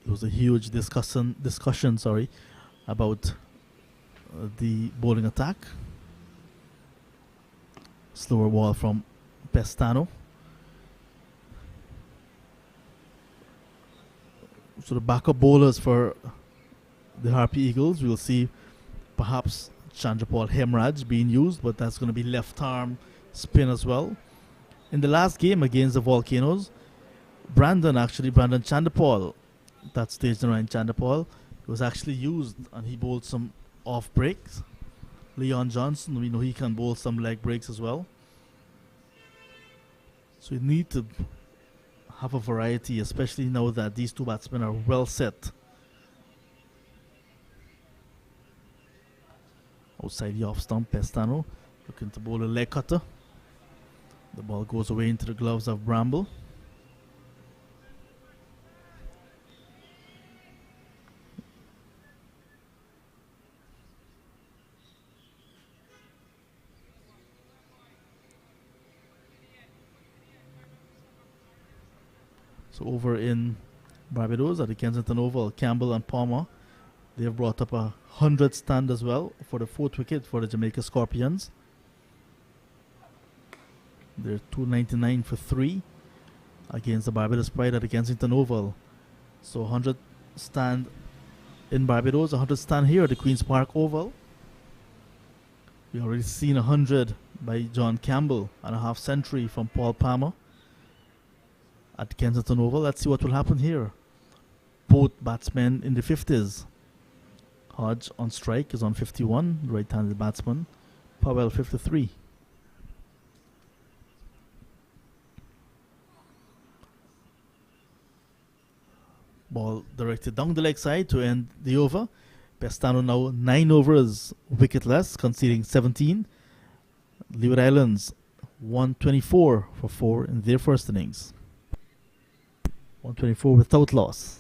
There was a huge discussion, about the bowling attack. Slower ball from Pestano. So the backup bowlers for the Harpy Eagles, we'll see perhaps Chanderpaul Hemraj being used, but that's going to be left arm spin as well. In the last game against the Volcanoes, Brandon Chanderpaul, that staged around Chanderpaul, was actually used and he bowled some off breaks. Leon Johnson, we know he can bowl some leg breaks as well. So you need to have a variety, especially now that these two batsmen are well set. Outside the off stump, Pestano looking to bowl a leg cutter. The ball goes away into the gloves of Bramble. So over in Barbados at the Kensington Oval, Campbell and Palmer, they have brought up 100 stand as well for the 4th wicket for the Jamaica Scorpions. They're 299 for 3 against the Barbados Pride at the Kensington Oval. So 100 stand in Barbados, 100 stand here at the Queen's Park Oval. We've already seen 100 by John Campbell and a half century from Paul Palmer at Kensington Oval. Let's see what will happen here. Both batsmen in the 50s. Hodge on strike is on 51, right-handed batsman. Powell 53. Ball directed down the leg side to end the over. Pestano now 9 overs, wicketless, conceding 17. Leeward Islands 124 for 4 in their first innings. 124 without loss.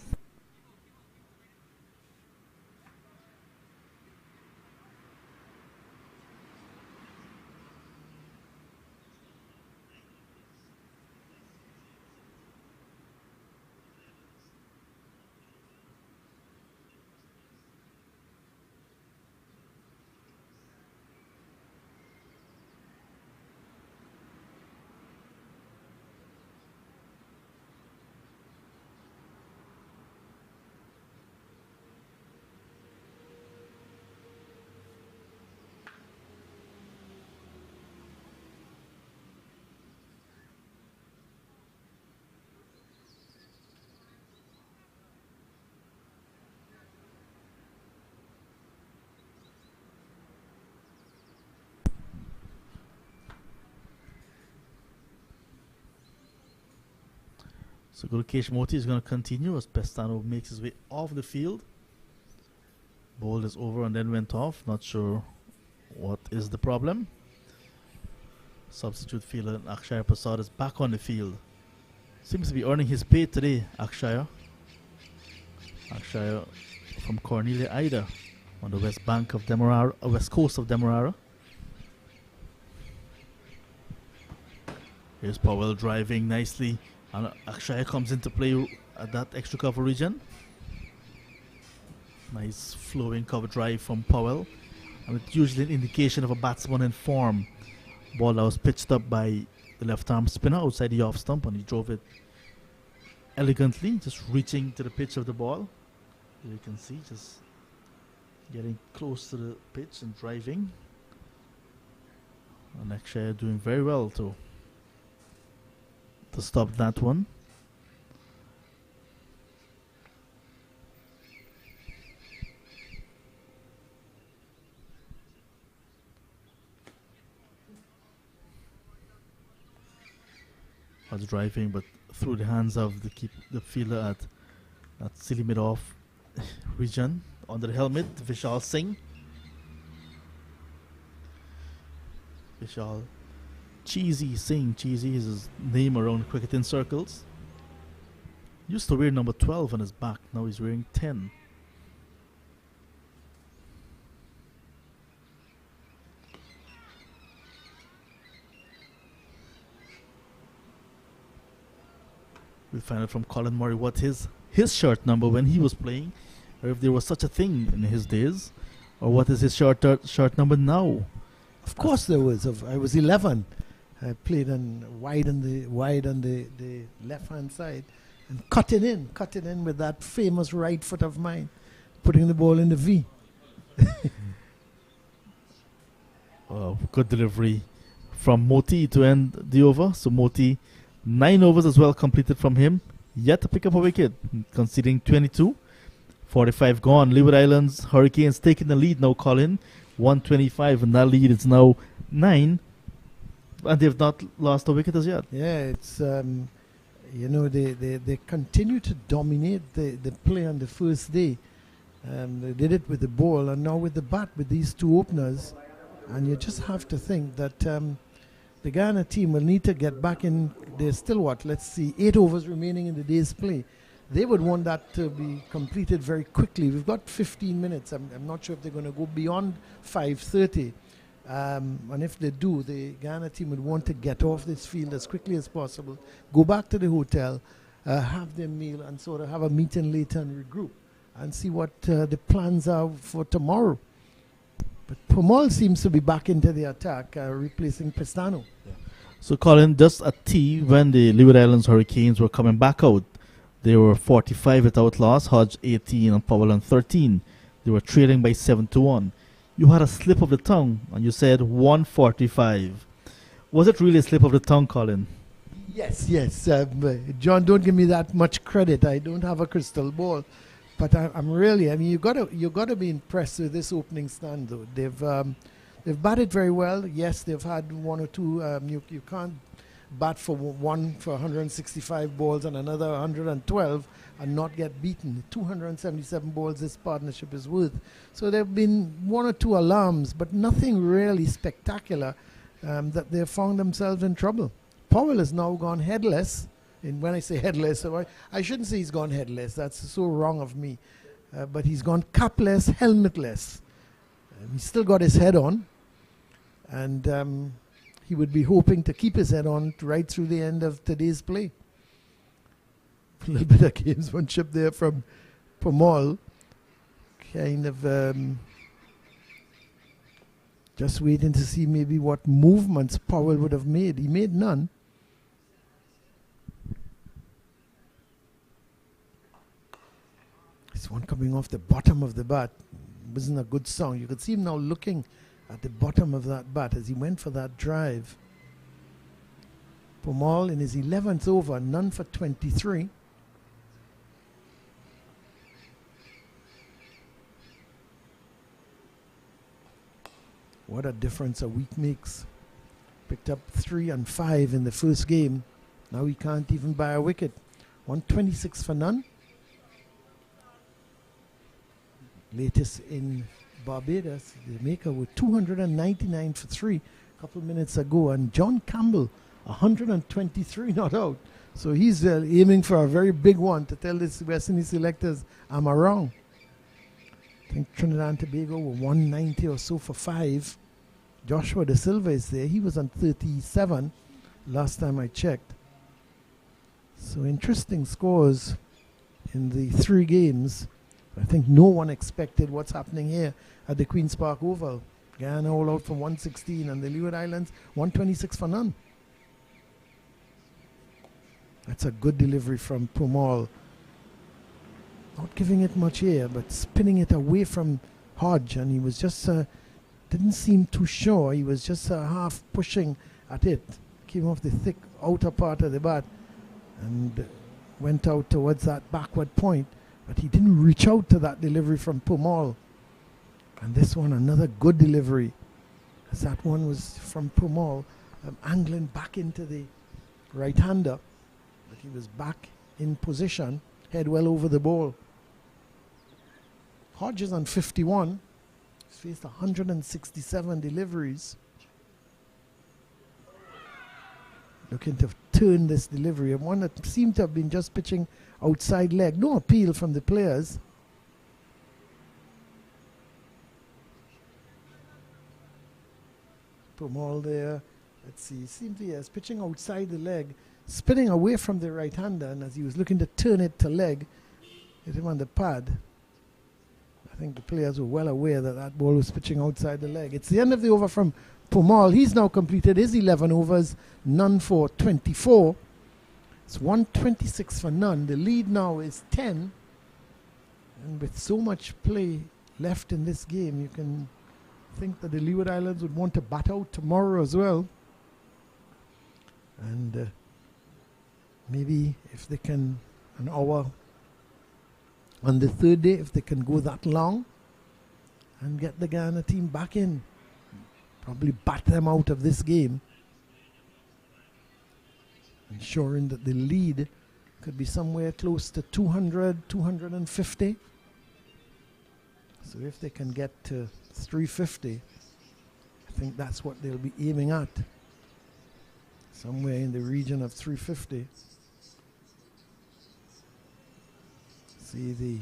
So Gulkesh Moti is going to continue as Pestano makes his way off the field. Ball is over and then went off. Not sure what is the problem. Substitute fielder Akshaya Prasad is back on the field. Seems to be earning his pay today, Akshaya. Akshaya from Cornelia Ida on the west bank of Demerara, west coast of Demerara. Here's Powell driving nicely. And Akshaya comes into play at that extra cover region. Nice flowing cover drive from Powell. And it's usually an indication of a batsman in form. Ball that was pitched up by the left arm spinner outside the off stump, and he drove it elegantly, just reaching to the pitch of the ball. Here you can see, just getting close to the pitch and driving. And Akshaya doing very well to stop that one. Was driving, but through the hands of the fielder at that silly mid-off region. Under the helmet, Vishal Singh. Vishal Cheesy Singh. Cheesy is his name around cricketing circles. Used to wear number 12 on his back. Now he's wearing 10. We'll find out from Colin Murray what his shirt number when he was playing, or if there was such a thing in his days, or what is his shirt number now. Of course there was. I was 11. I played wide on the left hand side and cutting in with that famous right foot of mine, putting the ball in the V. Oh, good delivery from Moti to end the over. So Moti, 9 overs as well completed from him. Yet to pick up a wicket, conceding 22. 45 gone. Leeward Islands Hurricanes taking the lead now, Colin. 125, and that lead is now 9. And they've not lost a wicket as yet. Yeah, it's they continue to dominate the play on the first day. They did it with the ball and now with the bat with these two openers, and you just have to think that the Guyana team will need to get back in. There's still 8 overs remaining in the day's play. They would want that to be completed very quickly. We've got 15 minutes. I'm not sure if they're going to go beyond 5:30. And if they do, the Guyana team would want to get off this field as quickly as possible, go back to the hotel, have their meal and sort of have a meeting later and regroup and see what the plans are for tomorrow. But Powell seems to be back into the attack, replacing Pestano. Yeah. So, Colin, just a tea, when the Leeward Islands Hurricanes were coming back out, they were 45 without loss, Hodge 18 and Powell on 13. They were trailing by 7-1. You had a slip of the tongue and you said 145. Was it really a slip of the tongue, Colin? Yes. John, don't give me that much credit. I don't have a crystal ball. But I'm really, I mean, you got to be impressed with this opening stand, though. They've batted very well. Yes, they've had one or two. You can't bat for 165 balls and another 112 and not get beaten. 277 balls this partnership is worth. So there have been one or two alarms, but nothing really spectacular that they've found themselves in trouble. Powell has now gone headless. And when I say headless, I shouldn't say he's gone headless. That's so wrong of me. But he's gone capless, helmetless. He's still got his head on. And he would be hoping to keep his head on right through the end of today's play. A little bit of gamesmanship there from Powell. Kind of just waiting to see maybe what movements Powell would have made. He made none. This one coming off the bottom of the bat wasn't a good song. You could see him now looking at the bottom of that bat as he went for that drive. Powell in his 11th over, none for 23. What a difference a week makes. Picked up 3 and 5 in the first game. Now he can't even buy a wicket. 126 for none. Latest in Barbados, Jamaica with 299 for 3 a couple minutes ago. And John Campbell, 123 not out. So he's aiming for a very big one to tell this West Indies selectors, I'm wrong. I think Trinidad and Tobago were 190 or so for 5. Joshua De Silva is there. He was on 37 last time I checked. So interesting scores in the 3 games. I think no one expected what's happening here at the Queen's Park Oval. Guyana all out from 116 and the Leeward Islands 126 for none. That's a good delivery from Powell. Not giving it much air, but spinning it away from Hodge, and he was just didn't seem too sure. He was just half pushing at it. Came off the thick outer part of the bat and went out towards that backward point. But he didn't reach out to that delivery from Powell. And this one, another good delivery. As that one was from Powell, angling back into the right-hander. But he was back in position, head well over the ball. Hodge is on 51. He's faced 167 deliveries. Looking to turn this delivery. One that seemed to have been just pitching outside leg. No appeal from the players. Powell there. Let's see. Seems he is pitching outside the leg, spinning away from the right-hander, and as he was looking to turn it to leg, hit him on the pad. I think the players were well aware that that ball was pitching outside the leg. It's the end of the over from Powell. He's now completed his 11 overs, none for 24. It's 126 for none. The lead now is 10. And with so much play left in this game, you can think that the Leeward Islands would want to bat out tomorrow as well. And maybe if they can, an hour on the third day, if they can go that long and get the Guyana team back in, probably bat them out of this game, ensuring that the lead could be somewhere close to 200, 250. So if they can get to 350, I think that's what they'll be aiming at. Somewhere in the region of 350. See the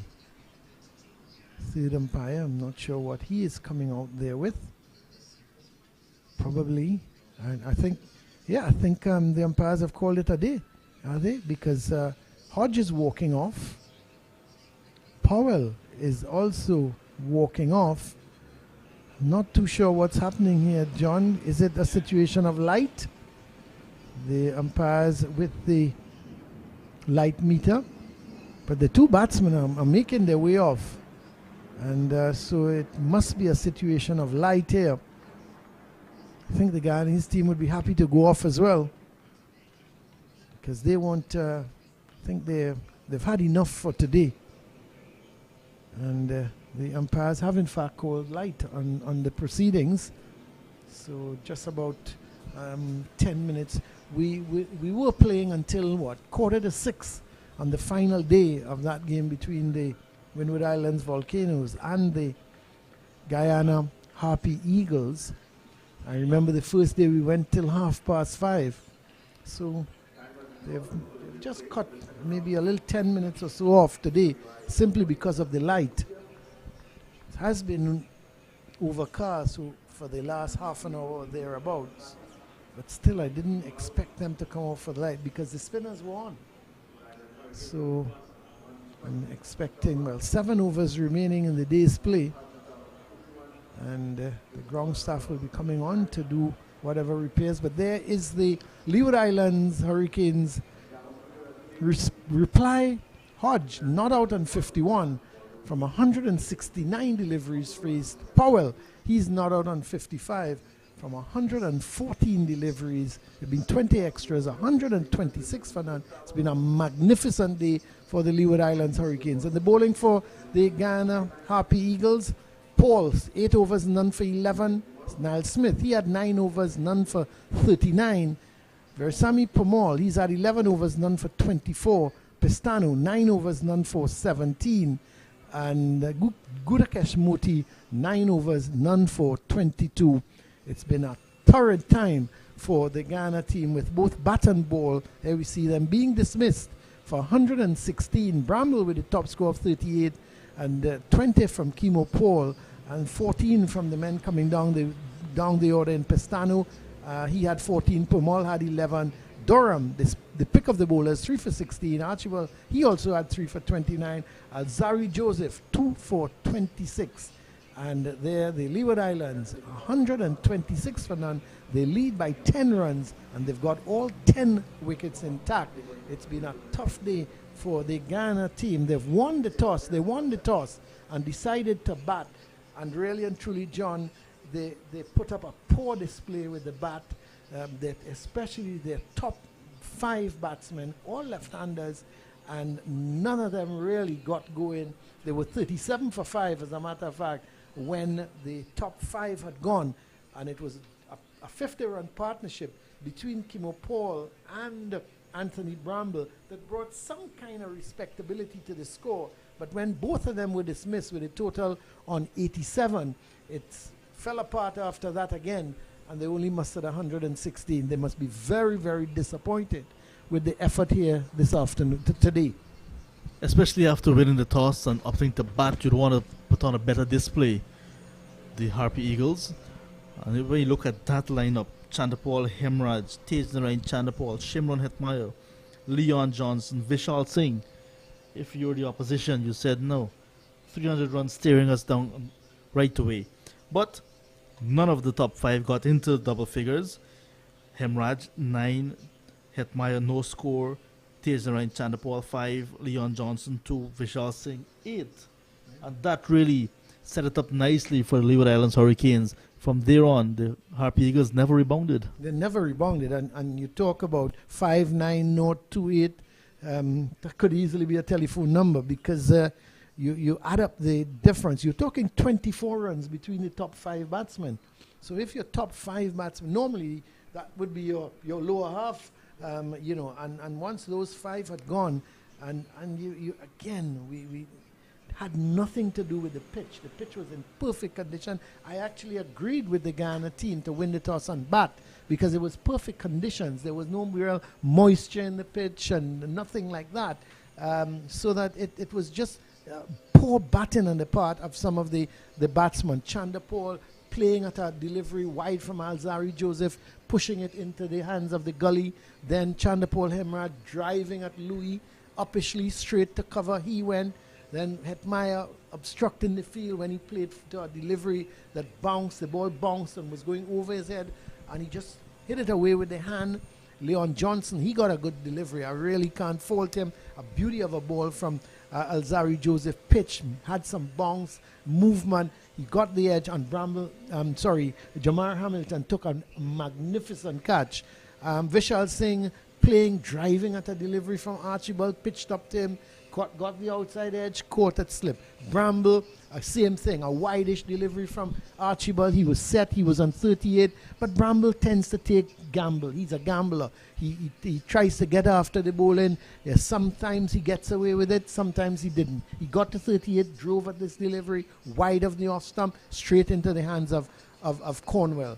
third umpire, I'm not sure what he is coming out there with. Probably, I think the umpires have called it a day, are they? Because Hodge is walking off. Powell is also walking off. Not too sure what's happening here, John. Is it a situation of light? The umpires with the light meter. But the two batsmen are making their way off. And so it must be a situation of light here. I think the Guyanese team would be happy to go off as well. Because they won't, I think they've had enough for today. And the umpires have in fact called light on the proceedings. So just about 10 minutes. We were playing until what, 5:45 on the final day of that game between the Leeward Islands Volcanoes and the Guyana Harpy Eagles. I remember the first day we went till 5:30. So they've just cut maybe a little 10 minutes or so off today simply because of the light. It has been overcast for the last half an hour or thereabouts. But still, I didn't expect them to come off for the light because the spinners were on. So I'm expecting, 7 overs remaining in the day's play. And the ground staff will be coming on to do whatever repairs. But there is the Leeward Islands Hurricanes reply. Hodge not out on 51 from 169 deliveries faced. Powell, he's not out on 55 from 114 deliveries. There have been 20 extras, 126 for none. It's been a magnificent day for the Leeward Islands Hurricanes. And the bowling for the Guyana Harpy Eagles, Paul, 8 overs, none for 11. Niall Smith, he had 9 overs, none for 39. Versami Pamal, he's had 11 overs, none for 24. Pestano, 9 overs, none for 17. And Gudakesh Moti, 9 overs, none for 22. It's been a torrid time for the Ghana team with both bat and ball. There we see them being dismissed for 116. Bramble with the top score of 38 and 20 from Kimo Paul and 14 from the men coming down the order in Pestano. He had 14. Pamal had 11. Durham, the pick of the bowlers, 3 for 16. Archibald, he also had 3 for 29. Alzari Joseph, 2 for 26. And there, the Leeward Islands, 126 for none. They lead by 10 runs, and they've got all 10 wickets intact. It's been a tough day for the Ghana team. They've won the toss. They won the toss and decided to bat. And really and truly, John, they put up a poor display with the bat. Especially their top 5 batsmen, all left-handers, and none of them really got going. They were 37 for 5, as a matter of fact, when the top 5 had gone, and it was a 50-run partnership between Kimo Paul and Anthony Bramble that brought some kind of respectability to the score. But when both of them were dismissed with a total on 87, it fell apart after that again, and they only mustered 116. They must be very, very disappointed with the effort here this afternoon, today. Especially after winning the toss and opting to bat, you'd want to put on a better display. The Harpy Eagles. And when you look at that lineup, Chanderpaul, Hemraj, Tejnarain Chanderpaul, Shimron Hetmyer, Leon Johnson, Vishal Singh. If you were the opposition, you said no. 300 runs staring us down right away. But none of the top 5 got into double figures. Hemraj, 9. Hetmyer, no score. Tejnarain Chanderpaul, 5. Leon Johnson, 2. Vishal Singh, 8. And that really set it up nicely for the Leeward Islands Hurricanes. From there on, the Harpy Eagles never rebounded. They never rebounded. And you talk about 59-028. That could easily be a telephone number because you add up the difference. You're talking 24 runs between the top 5 batsmen. So if your top 5 batsmen, normally that would be your lower half, and once those 5 had gone, and you again, we had nothing to do with the pitch. The pitch was in perfect condition. I actually agreed with the Guyana team to win the toss and bat because it was perfect conditions. There was no real moisture in the pitch and nothing like that. So that it was just poor batting on the part of some of the batsmen. Chanderpaul playing at a delivery wide from Alzari Joseph, pushing it into the hands of the gully. Then Chanderpaul Hemraj driving at Louis uppishly straight to cover. He went. Then Hetmyer obstructing the field when he played to a delivery that bounced. The ball bounced and was going over his head, and he just hit it away with the hand. Leon Johnson, he got a good delivery. I really can't fault him. A beauty of a ball from Alzari Joseph. Pitch, had some bounce, movement. He got the edge, and Jamar Hamilton took a magnificent catch. Vishal Singh driving at a delivery from Archibald, pitched up to him, got the outside edge, caught at slip. Bramble, same thing, a wide-ish delivery from Archibald. He was set, he was on 38, but Bramble tends to take gamble. He's a gambler. He tries to get after the bowling. Yes, sometimes he gets away with it, sometimes he didn't. He got to 38, drove at this delivery, wide of the off stump, straight into the hands of Cornwell.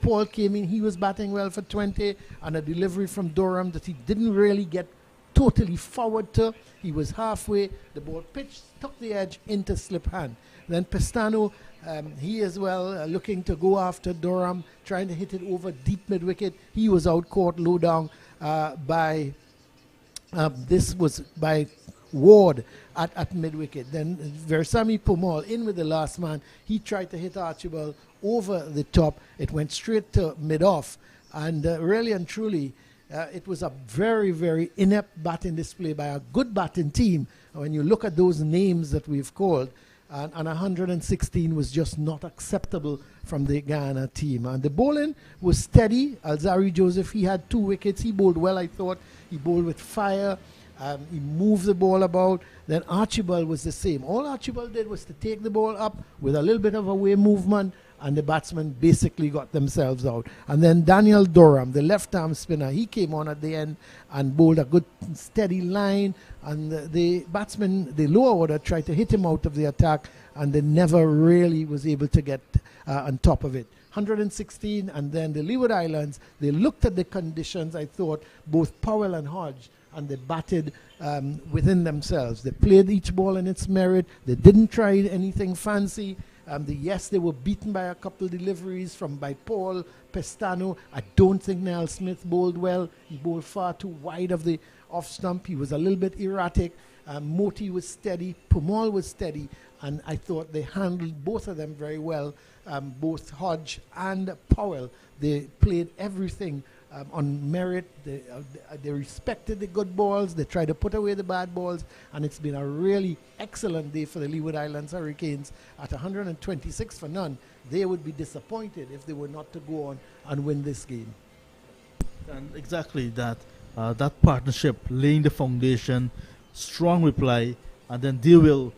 Paul came in, he was batting well for 20, and a delivery from Durham that he didn't really get totally forward to. He was halfway, the ball pitched, took the edge into slip hand. Then Pestano, he as well looking to go after Durham, trying to hit it over deep mid wicket. He was out caught low down by Ward at mid wicket. Then Versami Pumal in with the last man. He tried to hit Archibald over the top. It went straight to mid off, and really and truly it was a very, very inept batting display by a good batting team. When you look at those names that we've called, and 116 was just not acceptable from the Guyana team. And the bowling was steady. Alzari Joseph, he had 2 wickets. He bowled well, I thought. He bowled with fire. He moved the ball about. Then Archibald was the same. All Archibald did was to take the ball up with a little bit of away movement, and the batsmen basically got themselves out. And then Daniel Durham, the left-arm spinner, he came on at the end and bowled a good steady line. And the batsmen, the lower order, tried to hit him out of the attack, and they never really was able to get on top of it. 116, and then the Leeward Islands, they looked at the conditions, I thought, both Powell and Hodge, and they batted within themselves. They played each ball in its merit. They didn't try anything fancy. They were beaten by a couple of deliveries by Paul, Pestano. I don't think Niall Smith bowled well. He bowled far too wide of the off stump. He was a little bit erratic. Moti was steady. Pumal was steady. And I thought they handled both of them very well, both Hodge and Powell. They played everything on merit. They respected the good balls. They tried to put away the bad balls, and it's been a really excellent day for the Leeward Islands Hurricanes. At 126 for none, they would be disappointed if they were not to go on and win this game. And exactly that partnership, laying the foundation, strong reply, and then they will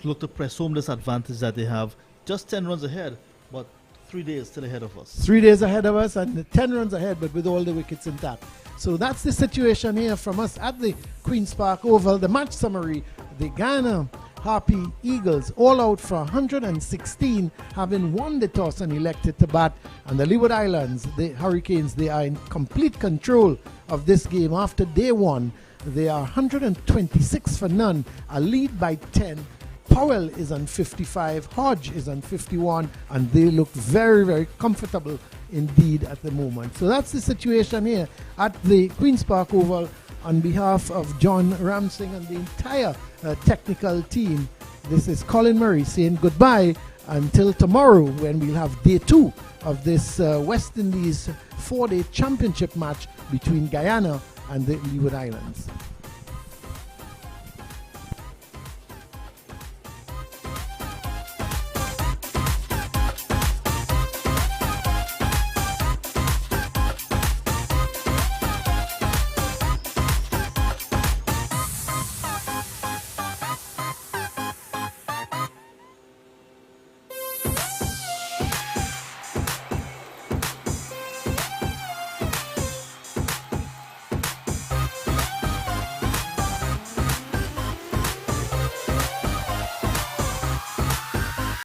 look to press home this advantage that they have. Just 10 runs ahead, but 3 days still ahead of us. 3 days ahead of us, and 10 runs ahead, but with all the wickets intact. So that's the situation here from us at the Queen's Park Oval. The match summary: the Guyana Harpy Eagles all out for 116, having won the toss and elected to bat. And the Leeward Islands, the Hurricanes, they are in complete control of this game after day one. They are 126 for none, a lead by 10. Powell is on 55, Hodge is on 51, and they look very, very comfortable indeed at the moment. So that's the situation here at the Queen's Park Oval. On behalf of John Ramsing and the entire technical team, this is Colin Murray saying goodbye until tomorrow, when we'll have day 2 of this West Indies 4-day championship match between Guyana and the Leeward Islands.